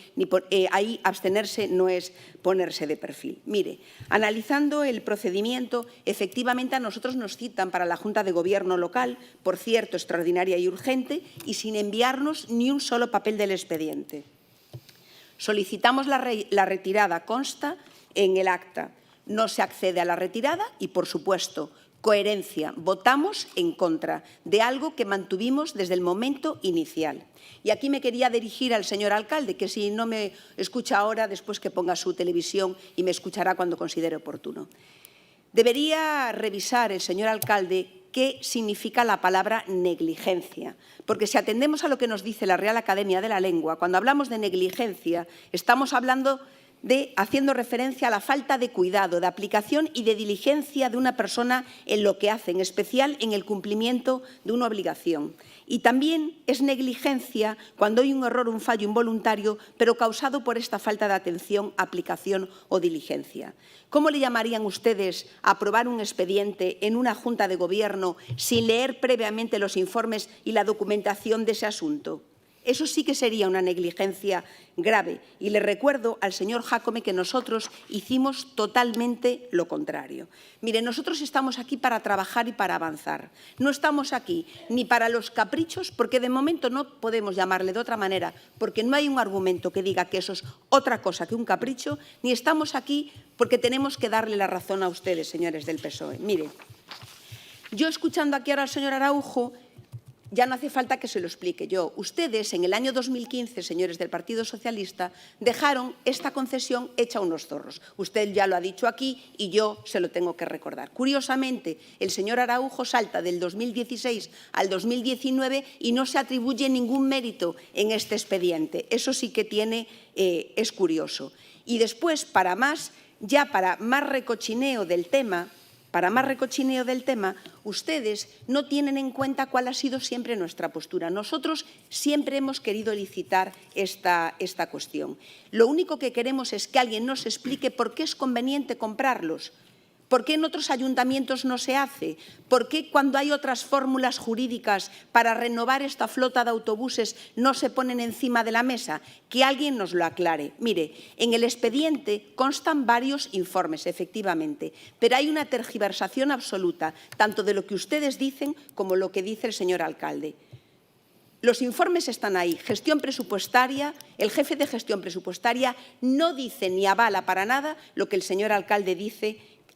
ahí abstenerse no es ponerse de perfil. Mire, analizando el procedimiento, efectivamente a nosotros nos citan para la Junta de Gobierno local, por cierto, extraordinaria y urgente, y sin enviarnos ni un solo papel del expediente. Solicitamos la retirada, consta en el acta. No se accede a la retirada y, por supuesto, coherencia. Votamos en contra de algo que mantuvimos desde el momento inicial. Y aquí me quería dirigir al señor alcalde, que si no me escucha ahora, después que ponga su televisión y me escuchará cuando considere oportuno. Debería revisar el señor alcalde qué significa la palabra negligencia. Porque si atendemos a lo que nos dice la Real Academia de la Lengua, cuando hablamos de negligencia, estamos hablando haciendo referencia a la falta de cuidado, de aplicación y de diligencia de una persona en lo que hace, en especial en el cumplimiento de una obligación. Y también es negligencia cuando hay un error, un fallo involuntario, pero causado por esta falta de atención, aplicación o diligencia. ¿Cómo le llamarían ustedes a aprobar un expediente en una Junta de Gobierno sin leer previamente los informes y la documentación de ese asunto? Eso sí que sería una negligencia grave. Y le recuerdo al señor Jácome que nosotros hicimos totalmente lo contrario. Mire, nosotros estamos aquí para trabajar y para avanzar. No estamos aquí ni para los caprichos, porque de momento no podemos llamarle de otra manera, porque no hay un argumento que diga que eso es otra cosa que un capricho, ni estamos aquí porque tenemos que darle la razón a ustedes, señores del PSOE. Mire, yo escuchando aquí ahora al señor Araujo, ya no hace falta que se lo explique yo. Ustedes, en el año 2015, señores del Partido Socialista, dejaron esta concesión hecha unos zorros. Usted ya lo ha dicho aquí y yo se lo tengo que recordar. Curiosamente, el señor Araujo salta del 2016 al 2019 y no se atribuye ningún mérito en este expediente. Eso sí que es curioso. Y después, para más recochineo del tema, ustedes no tienen en cuenta cuál ha sido siempre nuestra postura. Nosotros siempre hemos querido licitar esta cuestión. Lo único que queremos es que alguien nos explique por qué es conveniente comprarlos. ¿Por qué en otros ayuntamientos no se hace? ¿Por qué cuando hay otras fórmulas jurídicas para renovar esta flota de autobuses no se ponen encima de la mesa? Que alguien nos lo aclare. Mire, en el expediente constan varios informes, efectivamente, pero hay una tergiversación absoluta, tanto de lo que ustedes dicen como lo que dice el señor alcalde. Los informes están ahí. Gestión presupuestaria, el jefe de gestión presupuestaria no dice ni avala para nada lo que el señor alcalde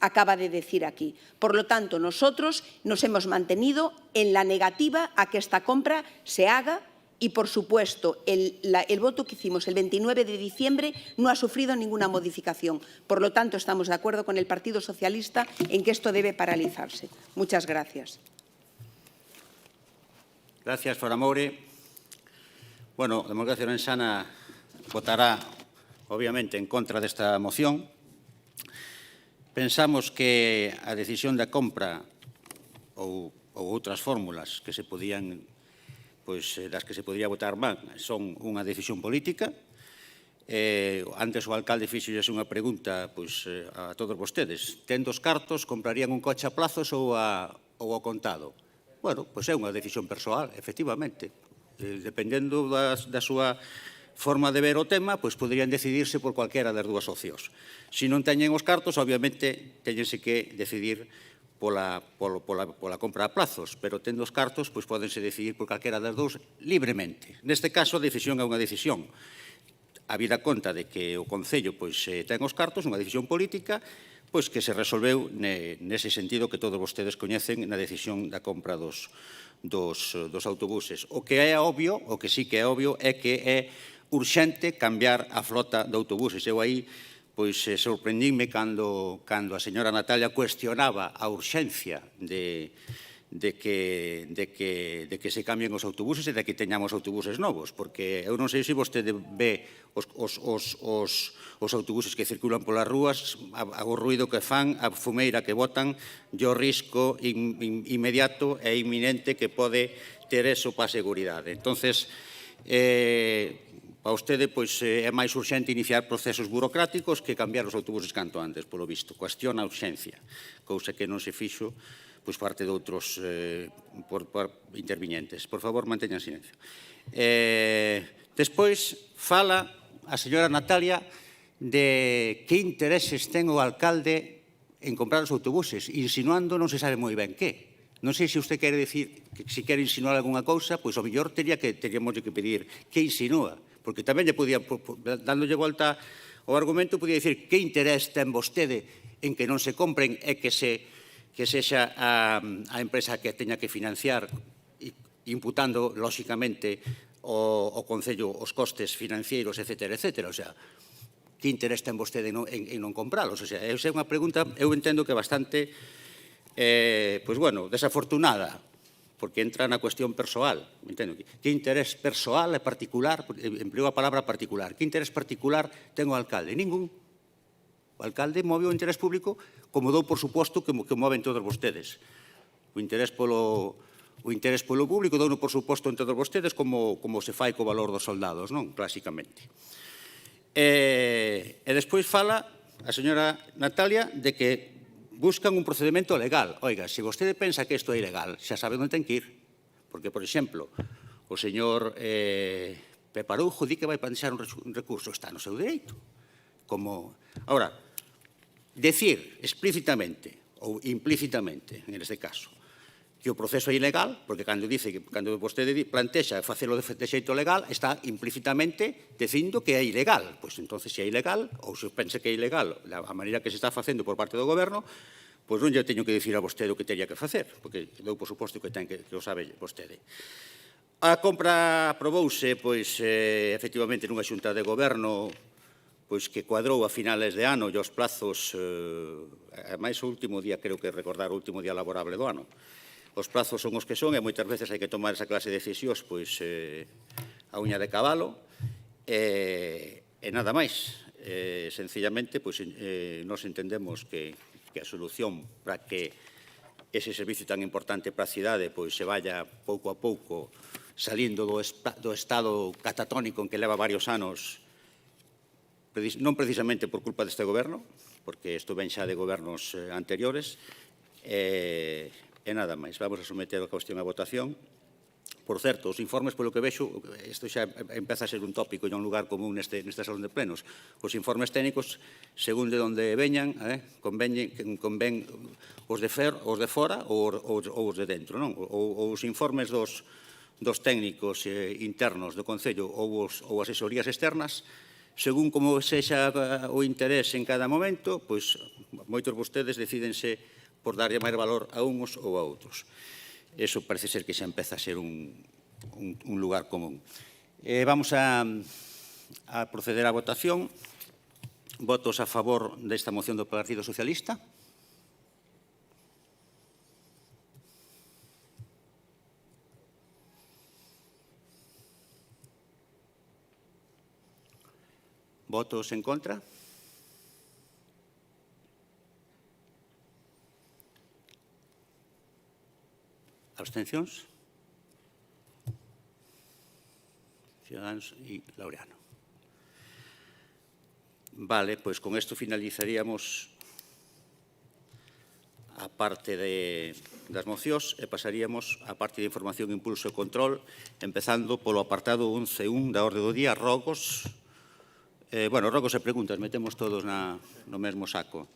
acaba de decir aquí. Por lo tanto, nosotros nos hemos mantenido en la negativa a que esta compra se haga y, por supuesto, el voto que hicimos el 29 de diciembre no ha sufrido ninguna modificación. Por lo tanto, estamos de acuerdo con el Partido Socialista en que esto debe paralizarse. Muchas gracias. Gracias, Fora Moure. Bueno, Democracia Ourensana votará, obviamente, en contra desta moción. Pensamos que a decisión da compra ou outras fórmulas que se podían, das que se podría votar mal, son unha decisión política. Antes o alcalde fixolles unha pregunta a todos vostedes. Tendo os cartos, comprarían un coche a plazos ou ao contado? Bueno, é unha decisión persoal, efectivamente. Dependendo da súa forma de ver o tema, poderían decidirse por cualquiera das dúas opcións. Se non teñen os cartos, obviamente, teñense que decidir pola compra a plazos, pero tendo os cartos, pódense decidir por calquera das dous libremente. Neste caso, a decisión é unha decisión. Habida conta de que o Concello ten os cartos, unha decisión política, que se resolveu nese sentido que todos vostedes coñecen na decisión da compra dos autobuses. O que é obvio, o que sí que é obvio, é que é urxente cambiar a flota de autobuses. Eu aí sorprendíme cando a señora Natalia cuestionaba a urxencia de que se cambien os autobuses e de que teñamos autobuses novos, porque eu non sei se vostede ve os autobuses que circulan polas rúas, o ruido que fan, a fumeira que botan, e o risco inmediato e inminente que pode ter eso para a seguridade. Entonces, para vostede é máis urxente iniciar procesos burocráticos que cambiar os autobuses canto antes, polo visto. Cuestiona a urxencia, cousa que non se fixo por parte de outros interviñentes. Por favor, manteñan silencio. Despois, fala a señora Natalia de que intereses ten o alcalde en comprar os autobuses, insinuando non se sabe moi ben que. Non sei se usted quere dicir, se quere insinuar algunha cousa, pois o mellor teríamos que pedir que insinúa, porque tamén lle podía, dándolle volta ao argumento, podía dicir que interés ten vostede en que non se compren e que sexa a empresa que teña que financiar, imputando, lóxicamente, o Concello os costes financeiros, etcétera, etcétera. O sea, que interés ten vostede en non compralos? O sea, esa é unha pregunta, eu entendo que bastante, pois, bueno, desafortunada, porque entra na cuestión persoal. Entendo que interés persoal e particular, empleo a palabra particular, que interés particular ten o alcalde? Ningún. O alcalde move o interés público como dou por suposto que moven todos vostedes. O interés polo público douno por suposto en todos vostedes como se fai co valor dos soldados, non? Clásicamente. E despois fala a señora Natalia de que buscan un procedimento legal. Oiga, se vostede pensa que isto é ilegal, xa sabe onde ten que ir. Porque, por exemplo, o señor Peparoujo di que vai plantear un recurso. Está no seu dereito. Ahora, decir explícitamente ou implícitamente, en este caso, que o proceso é ilegal, porque cando vostede plantexa facelo de xeito legal, está implícitamente dicindo que é ilegal. Pois, entón, se é ilegal, ou se pensa que é ilegal a maneira que se está facendo por parte do goberno, pois non lle teño que dicir a vostede o que teria que facer, porque dou por suposto que o sabe vostede. A compra aprobouse, pois, efectivamente, nunha xunta de goberno pois que cuadrou a finales de ano e os plazos, máis o último día, creo que recordar o último día laborable do ano. Os plazos son os que son e moitas veces hai que tomar esa clase de decisións pois a uña de cabalo e nada máis. Sencillamente, pois nos entendemos que a solución para que ese servicio tan importante para a cidade pois se vaya pouco a pouco salindo do estado catatónico en que leva varios anos, non precisamente por culpa deste goberno, porque isto ven xa de gobernos anteriores, e nada máis. Vamos a someter a cuestión a votación. Por certo, os informes, polo que vexo, isto xa empeza a ser un tópico e un lugar común neste salón de plenos. Os informes técnicos, según de onde veñan, convén os de fora ou os de dentro, non? Ou os informes dos técnicos internos do Concello ou as asesorías externas, según como sexa o interés en cada momento, pois moitos vostedes decídense por darlle máis valor a uns ou a outros. Eso parece ser que xa empeza a ser un lugar común. Vamos a proceder á votación. Votos a favor desta moción do Partido Socialista. Votos en contra? Abstencións? Ciudadanos e Laureano. Vale, pois con isto finalizaríamos a parte das mocións e pasaríamos á parte de información, impulso e control, empezando polo apartado 11.1 da orde do día, rogos. Rogos e preguntas, metemos todos no mesmo saco.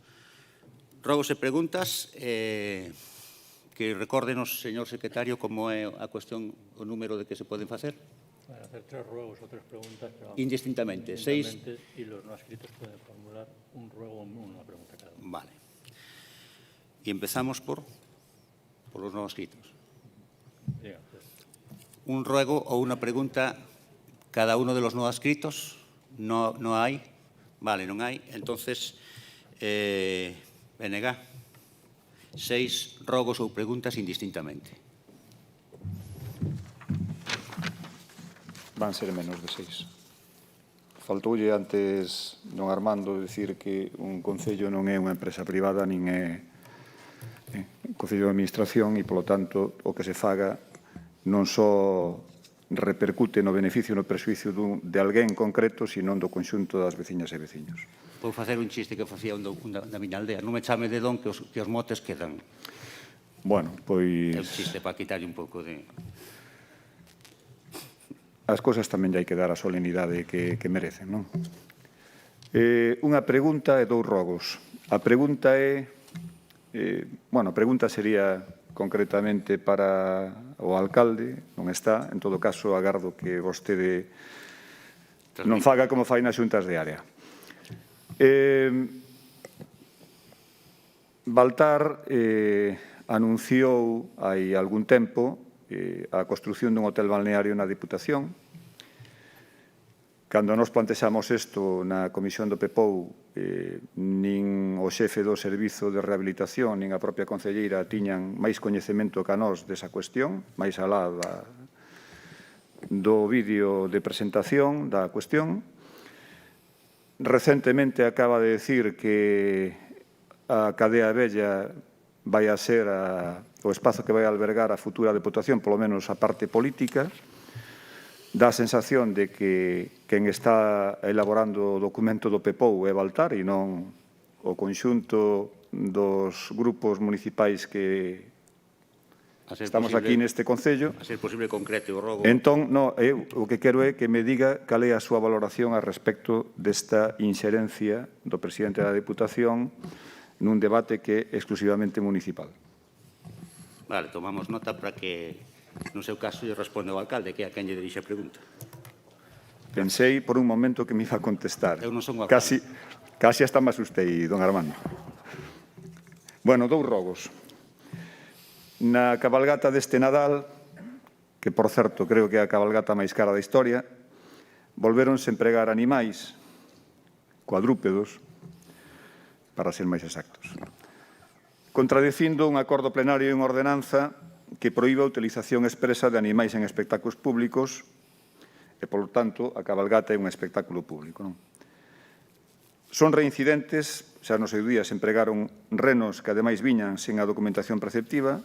Rogos e preguntas, que recórdenos, señor secretario, como é a cuestión, o número de que se poden facer. Van a hacer 3 ruegos o 3 preguntas. Indistintamente. Y los no escritos pueden formular un ruego o una pregunta cada uno. Vale. Y empezamos por los no escritos. Diga, pues. Un ruego o una pregunta cada uno de los no escritos. No hai. Vale, non hai. Entonces, BNG. 6 rogos ou preguntas indistintamente. Van ser menos de 6. Faltoulle antes, don Armando, dicir que un concello non é unha empresa privada, nin é un concello de administración e, polo tanto, o que se faga non só repercute no beneficio e no persuicio de alguén concreto, sino do conxunto das veciñas e veciños. Vou facer un chiste que facía un da miña aldea. Non me chame de don que os motes quedan. Bueno, pois... É un chiste para quitarlle un pouco de... As cousas tamén hai que dar a solenidade que merecen, non? Unha pregunta e 2 rogos. A pregunta é... Bueno, a pregunta sería concretamente para o alcalde, non está, en todo caso agardo que vostede non faga como fai nas xuntas de área. Baltar anunciou hai algún tempo a construción dun hotel balneario na Diputación. Cando nos plantexamos isto na Comisión do PEPOU, nin o xefe do Servizo de Rehabilitación nin a propia concelleira tiñan máis coñecemento que a nós desa cuestión, máis alá do vídeo de presentación da cuestión. Recentemente acaba de decir que a Cadea Vella vai a ser o espazo que vai albergar a futura Deputación, polo menos a parte política. Dá a sensación de que quen está elaborando o documento do PEPOU é Baltar e non o conxunto dos grupos municipais que estamos aquí neste Concello. A ser posible concreto o rogo. Entón, o que quero é que me diga cal é a súa valoración a respecto desta inxerencia do presidente da Deputación nun debate que é exclusivamente municipal. Vale, tomamos nota para que, no seu caso, lle responde ao alcalde, que é a quen lle dirixe a pregunta. Pensei por un momento que me iba a contestar. Eu non son o alcalde. Casi hasta me asustei, don Armando. Bueno, 2 rogos. Na cabalgata deste Nadal, que, por certo, creo que é a cabalgata máis cara da historia, volvéronse empregar animais, cuadrúpedos, para ser máis exactos, contradicindo un acordo plenario e unha ordenanza que proíbe a utilización expresa de animais en espectáculos públicos e, polo tanto, a cabalgata é un espectáculo público. Non? Son reincidentes, xa no seu día se empregaron renos que ademais viñan sen a documentación preceptiva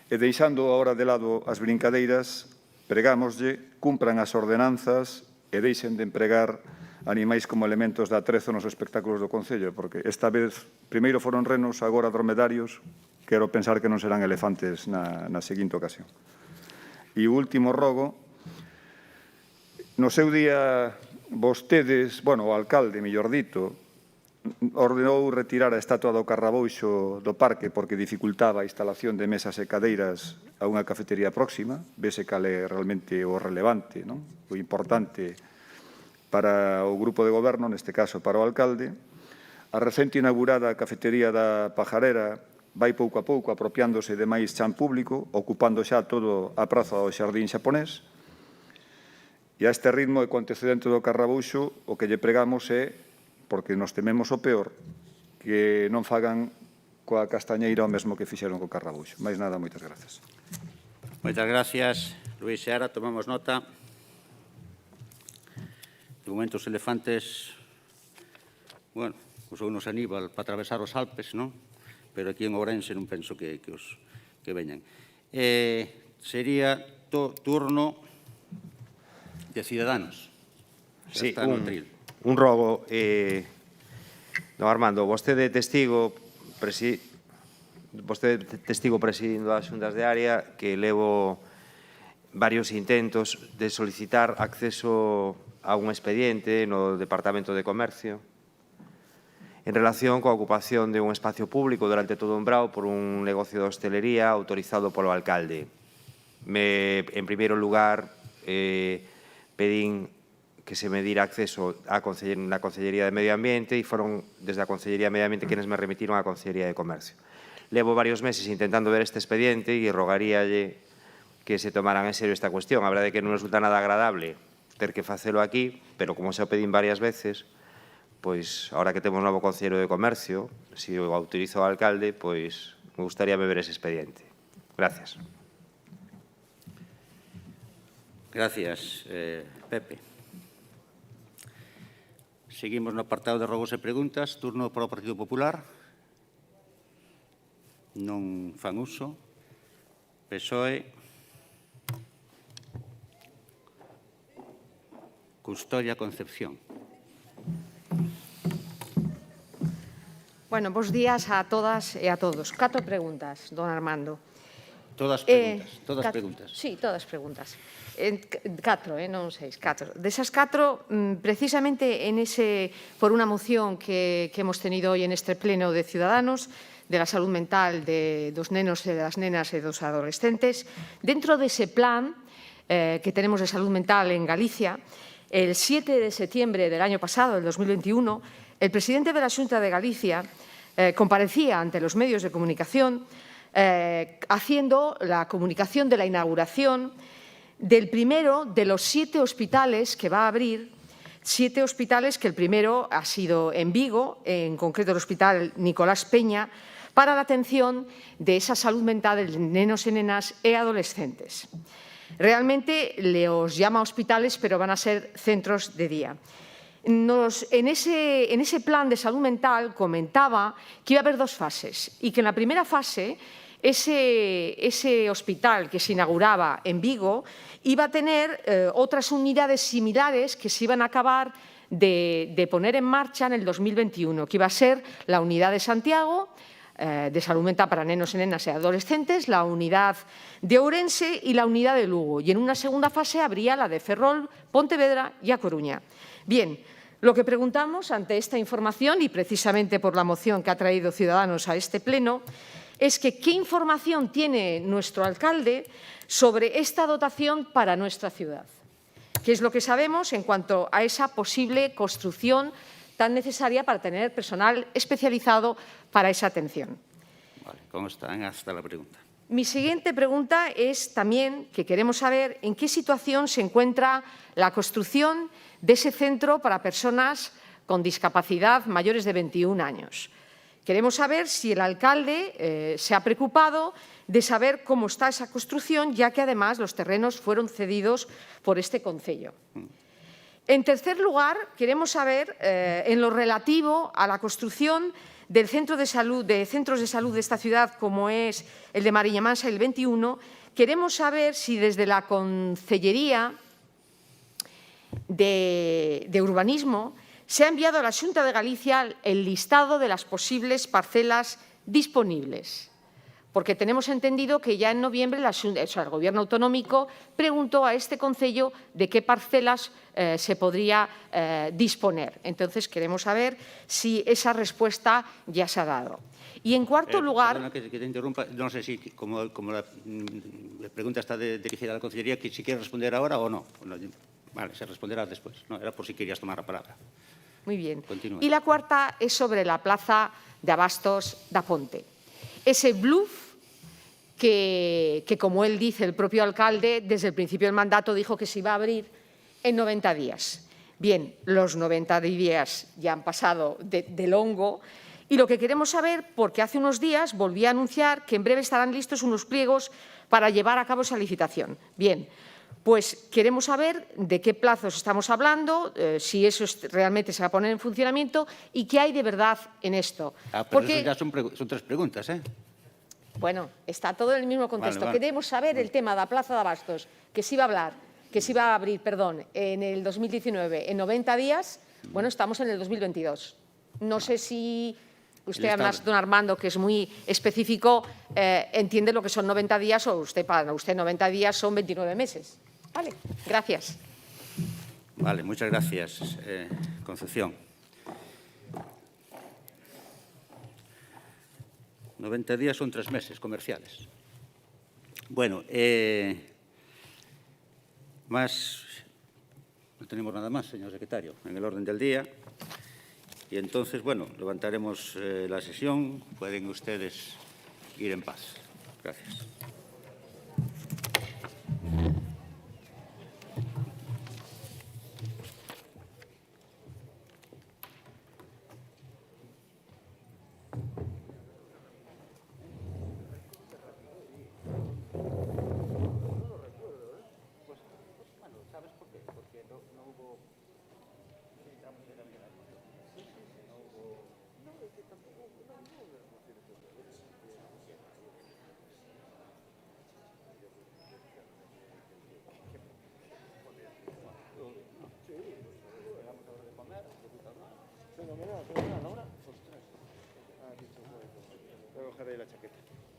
e, deixando agora de lado as brincadeiras, pregámoslle, cumpran as ordenanzas e deixen de empregar animais como elementos de atrezo nos espectáculos do Concello, porque esta vez primeiro foron renos, agora dromedarios, quero pensar que non serán elefantes na seguinte ocasión. E o último rogo, no seu día vostedes, o alcalde, mellor dito, ordenou retirar a estatua do Carrabouxo do parque porque dificultaba a instalación de mesas e cadeiras a unha cafetería próxima, vese cal é realmente o relevante, non? O importante para o grupo de goberno, neste caso para o alcalde. A recente inaugurada cafetería da Pajarera vai pouco a pouco apropiándose de máis chan público, ocupando xa todo a praza do Xardín Xaponés. E a este ritmo e co antecedente do Carrabouxo, o que lle pregamos é, porque nos tememos o peor, que non fagan coa Castañeira o mesmo que fixeron co Carrabouxo. Mais nada, moitas grazas. Moitas gracias, Luís Seara. Tomamos nota. De momento os elefantes, usounos Aníbal para atravesar os Alpes, non? Pero aquí en Ourense non penso que veñan. Sería turno de Ciudadanos. Sí, un rogo. Don Armando, vostede testigo presidindo as xuntas de área que levo varios intentos de solicitar acceso a un expediente no Departamento de Comercio en relación coa ocupación de un espacio público durante todo un brao por un negocio de hostelería autorizado polo alcalde. En primeiro lugar, pedín que se me dira acceso na Consellería de Medio Ambiente e foron desde a Consellería de Medio Ambiente quienes me remitiron á Consellería de Comercio. Levo varios meses intentando ver este expediente e rogaríalle que se tomaran en serio esta cuestión. A verdade é que non resulta nada agradable ter que facelo aquí, pero como xa o pedín varias veces, pois, ahora que temos un novo Concelleiro de Comercio, se o autoriza o alcalde, pois, me gustaría ver ese expediente. Gracias. Gracias, Pepe. Seguimos no apartado de rogos e preguntas. Turno para o Partido Popular. Non fan uso. PSOE. Custodia Concepción. Bueno, bos días a todas e a todos. 4 preguntas, don Armando. Todas preguntas, todas preguntas. Sí, todas preguntas. 4, non 6, 4. Desas 4, precisamente por unha moción que hemos tenido hoy en este pleno de Ciudadanos, de la salud mental dos nenos e das nenas e dos adolescentes, dentro dese plan que tenemos de salud mental en Galicia, el 7 de septiembre del año pasado, del 2021, el presidente de la Xunta de Galicia comparecía ante los medios de comunicación haciendo la comunicación de la inauguración del primero de los 7 hospitales que va a abrir, 7 hospitales que el primero ha sido en Vigo, en concreto el Hospital Nicolás Peña, para la atención de esa salud mental de nenos e nenas e adolescentes. Realmente los llama hospitales, pero van a ser centros de día. En ese plan de salud mental comentaba que iba a haber 2 fases y que en la primera fase ese hospital que se inauguraba en Vigo iba a tener otras unidades similares que se iban a acabar de poner en marcha en el 2021, que iba a ser la unidad de Santiago, de salud mental para nenos e nenas e adolescentes, la unidad de Ourense y la unidad de Lugo. Y en una segunda fase habría la de Ferrol, Pontevedra y A Coruña. Bien, lo que preguntamos ante esta información, y precisamente por la moción que ha traído Ciudadanos a este pleno, es que qué información tiene nuestro alcalde sobre esta dotación para nuestra ciudad. ¿Qué es lo que sabemos en cuanto a esa posible construcción tan necesaria para tener personal especializado para esa atención? Vale, ¿cómo están? Hasta la pregunta. Mi siguiente pregunta es también que queremos saber en qué situación se encuentra la construcción de ese centro para personas con discapacidad mayores de 21 años. Queremos saber si el alcalde se ha preocupado de saber cómo está esa construcción, ya que además los terrenos fueron cedidos por este concello. En tercer lugar, queremos saber, en lo relativo a la construcción de centros de salud de esta ciudad, como es el de Mariña Mansa y el 21, queremos saber si desde la Concellería de Urbanismo se ha enviado a la Xunta de Galicia el listado de las posibles parcelas disponibles. Porque tenemos entendido que ya en noviembre el Gobierno autonómico preguntó a este concello de qué parcelas se podría disponer. Entonces, queremos saber si esa respuesta ya se ha dado. Y en cuarto lugar... Perdona que te interrumpa, no sé si como la pregunta está dirigida a la Consellería, que si quiere responder ahora o no. Vale, se responderá después. No, era por si querías tomar la palabra. Muy bien. Continúe. Y la cuarta es sobre la plaza de Abastos da Ponte. Ese bluff que, como él dice, el propio alcalde, desde el principio del mandato dijo que se iba a abrir en 90 días. Bien, los 90 días ya han pasado de longo y lo que queremos saber, porque hace unos días volví a anunciar que en breve estarán listos unos pliegos para llevar a cabo esa licitación. Bien, pues queremos saber de qué plazos estamos hablando, si eso realmente se va a poner en funcionamiento y qué hay de verdad en esto. Pero porque... eso ya son 3 preguntas, ¿eh? Bueno, está todo en el mismo contexto. Vale. Queremos saber el tema de la Plaza de Abastos, que se iba a abrir, en el 2019, en 90 días. Bueno, estamos en el 2022. No sé si usted, además, don Armando, que es muy específico, entiende lo que son 90 días o para usted 90 días son 29 meses. Vale, gracias. Vale, muchas gracias, Concepción. 90 días son 3 meses comerciales. Bueno, no tenemos nada más, señor secretario, en el orden del día. Y entonces, bueno, levantaremos la sesión. Pueden ustedes ir en paz. Gracias. Voy a coger ahí la chaqueta.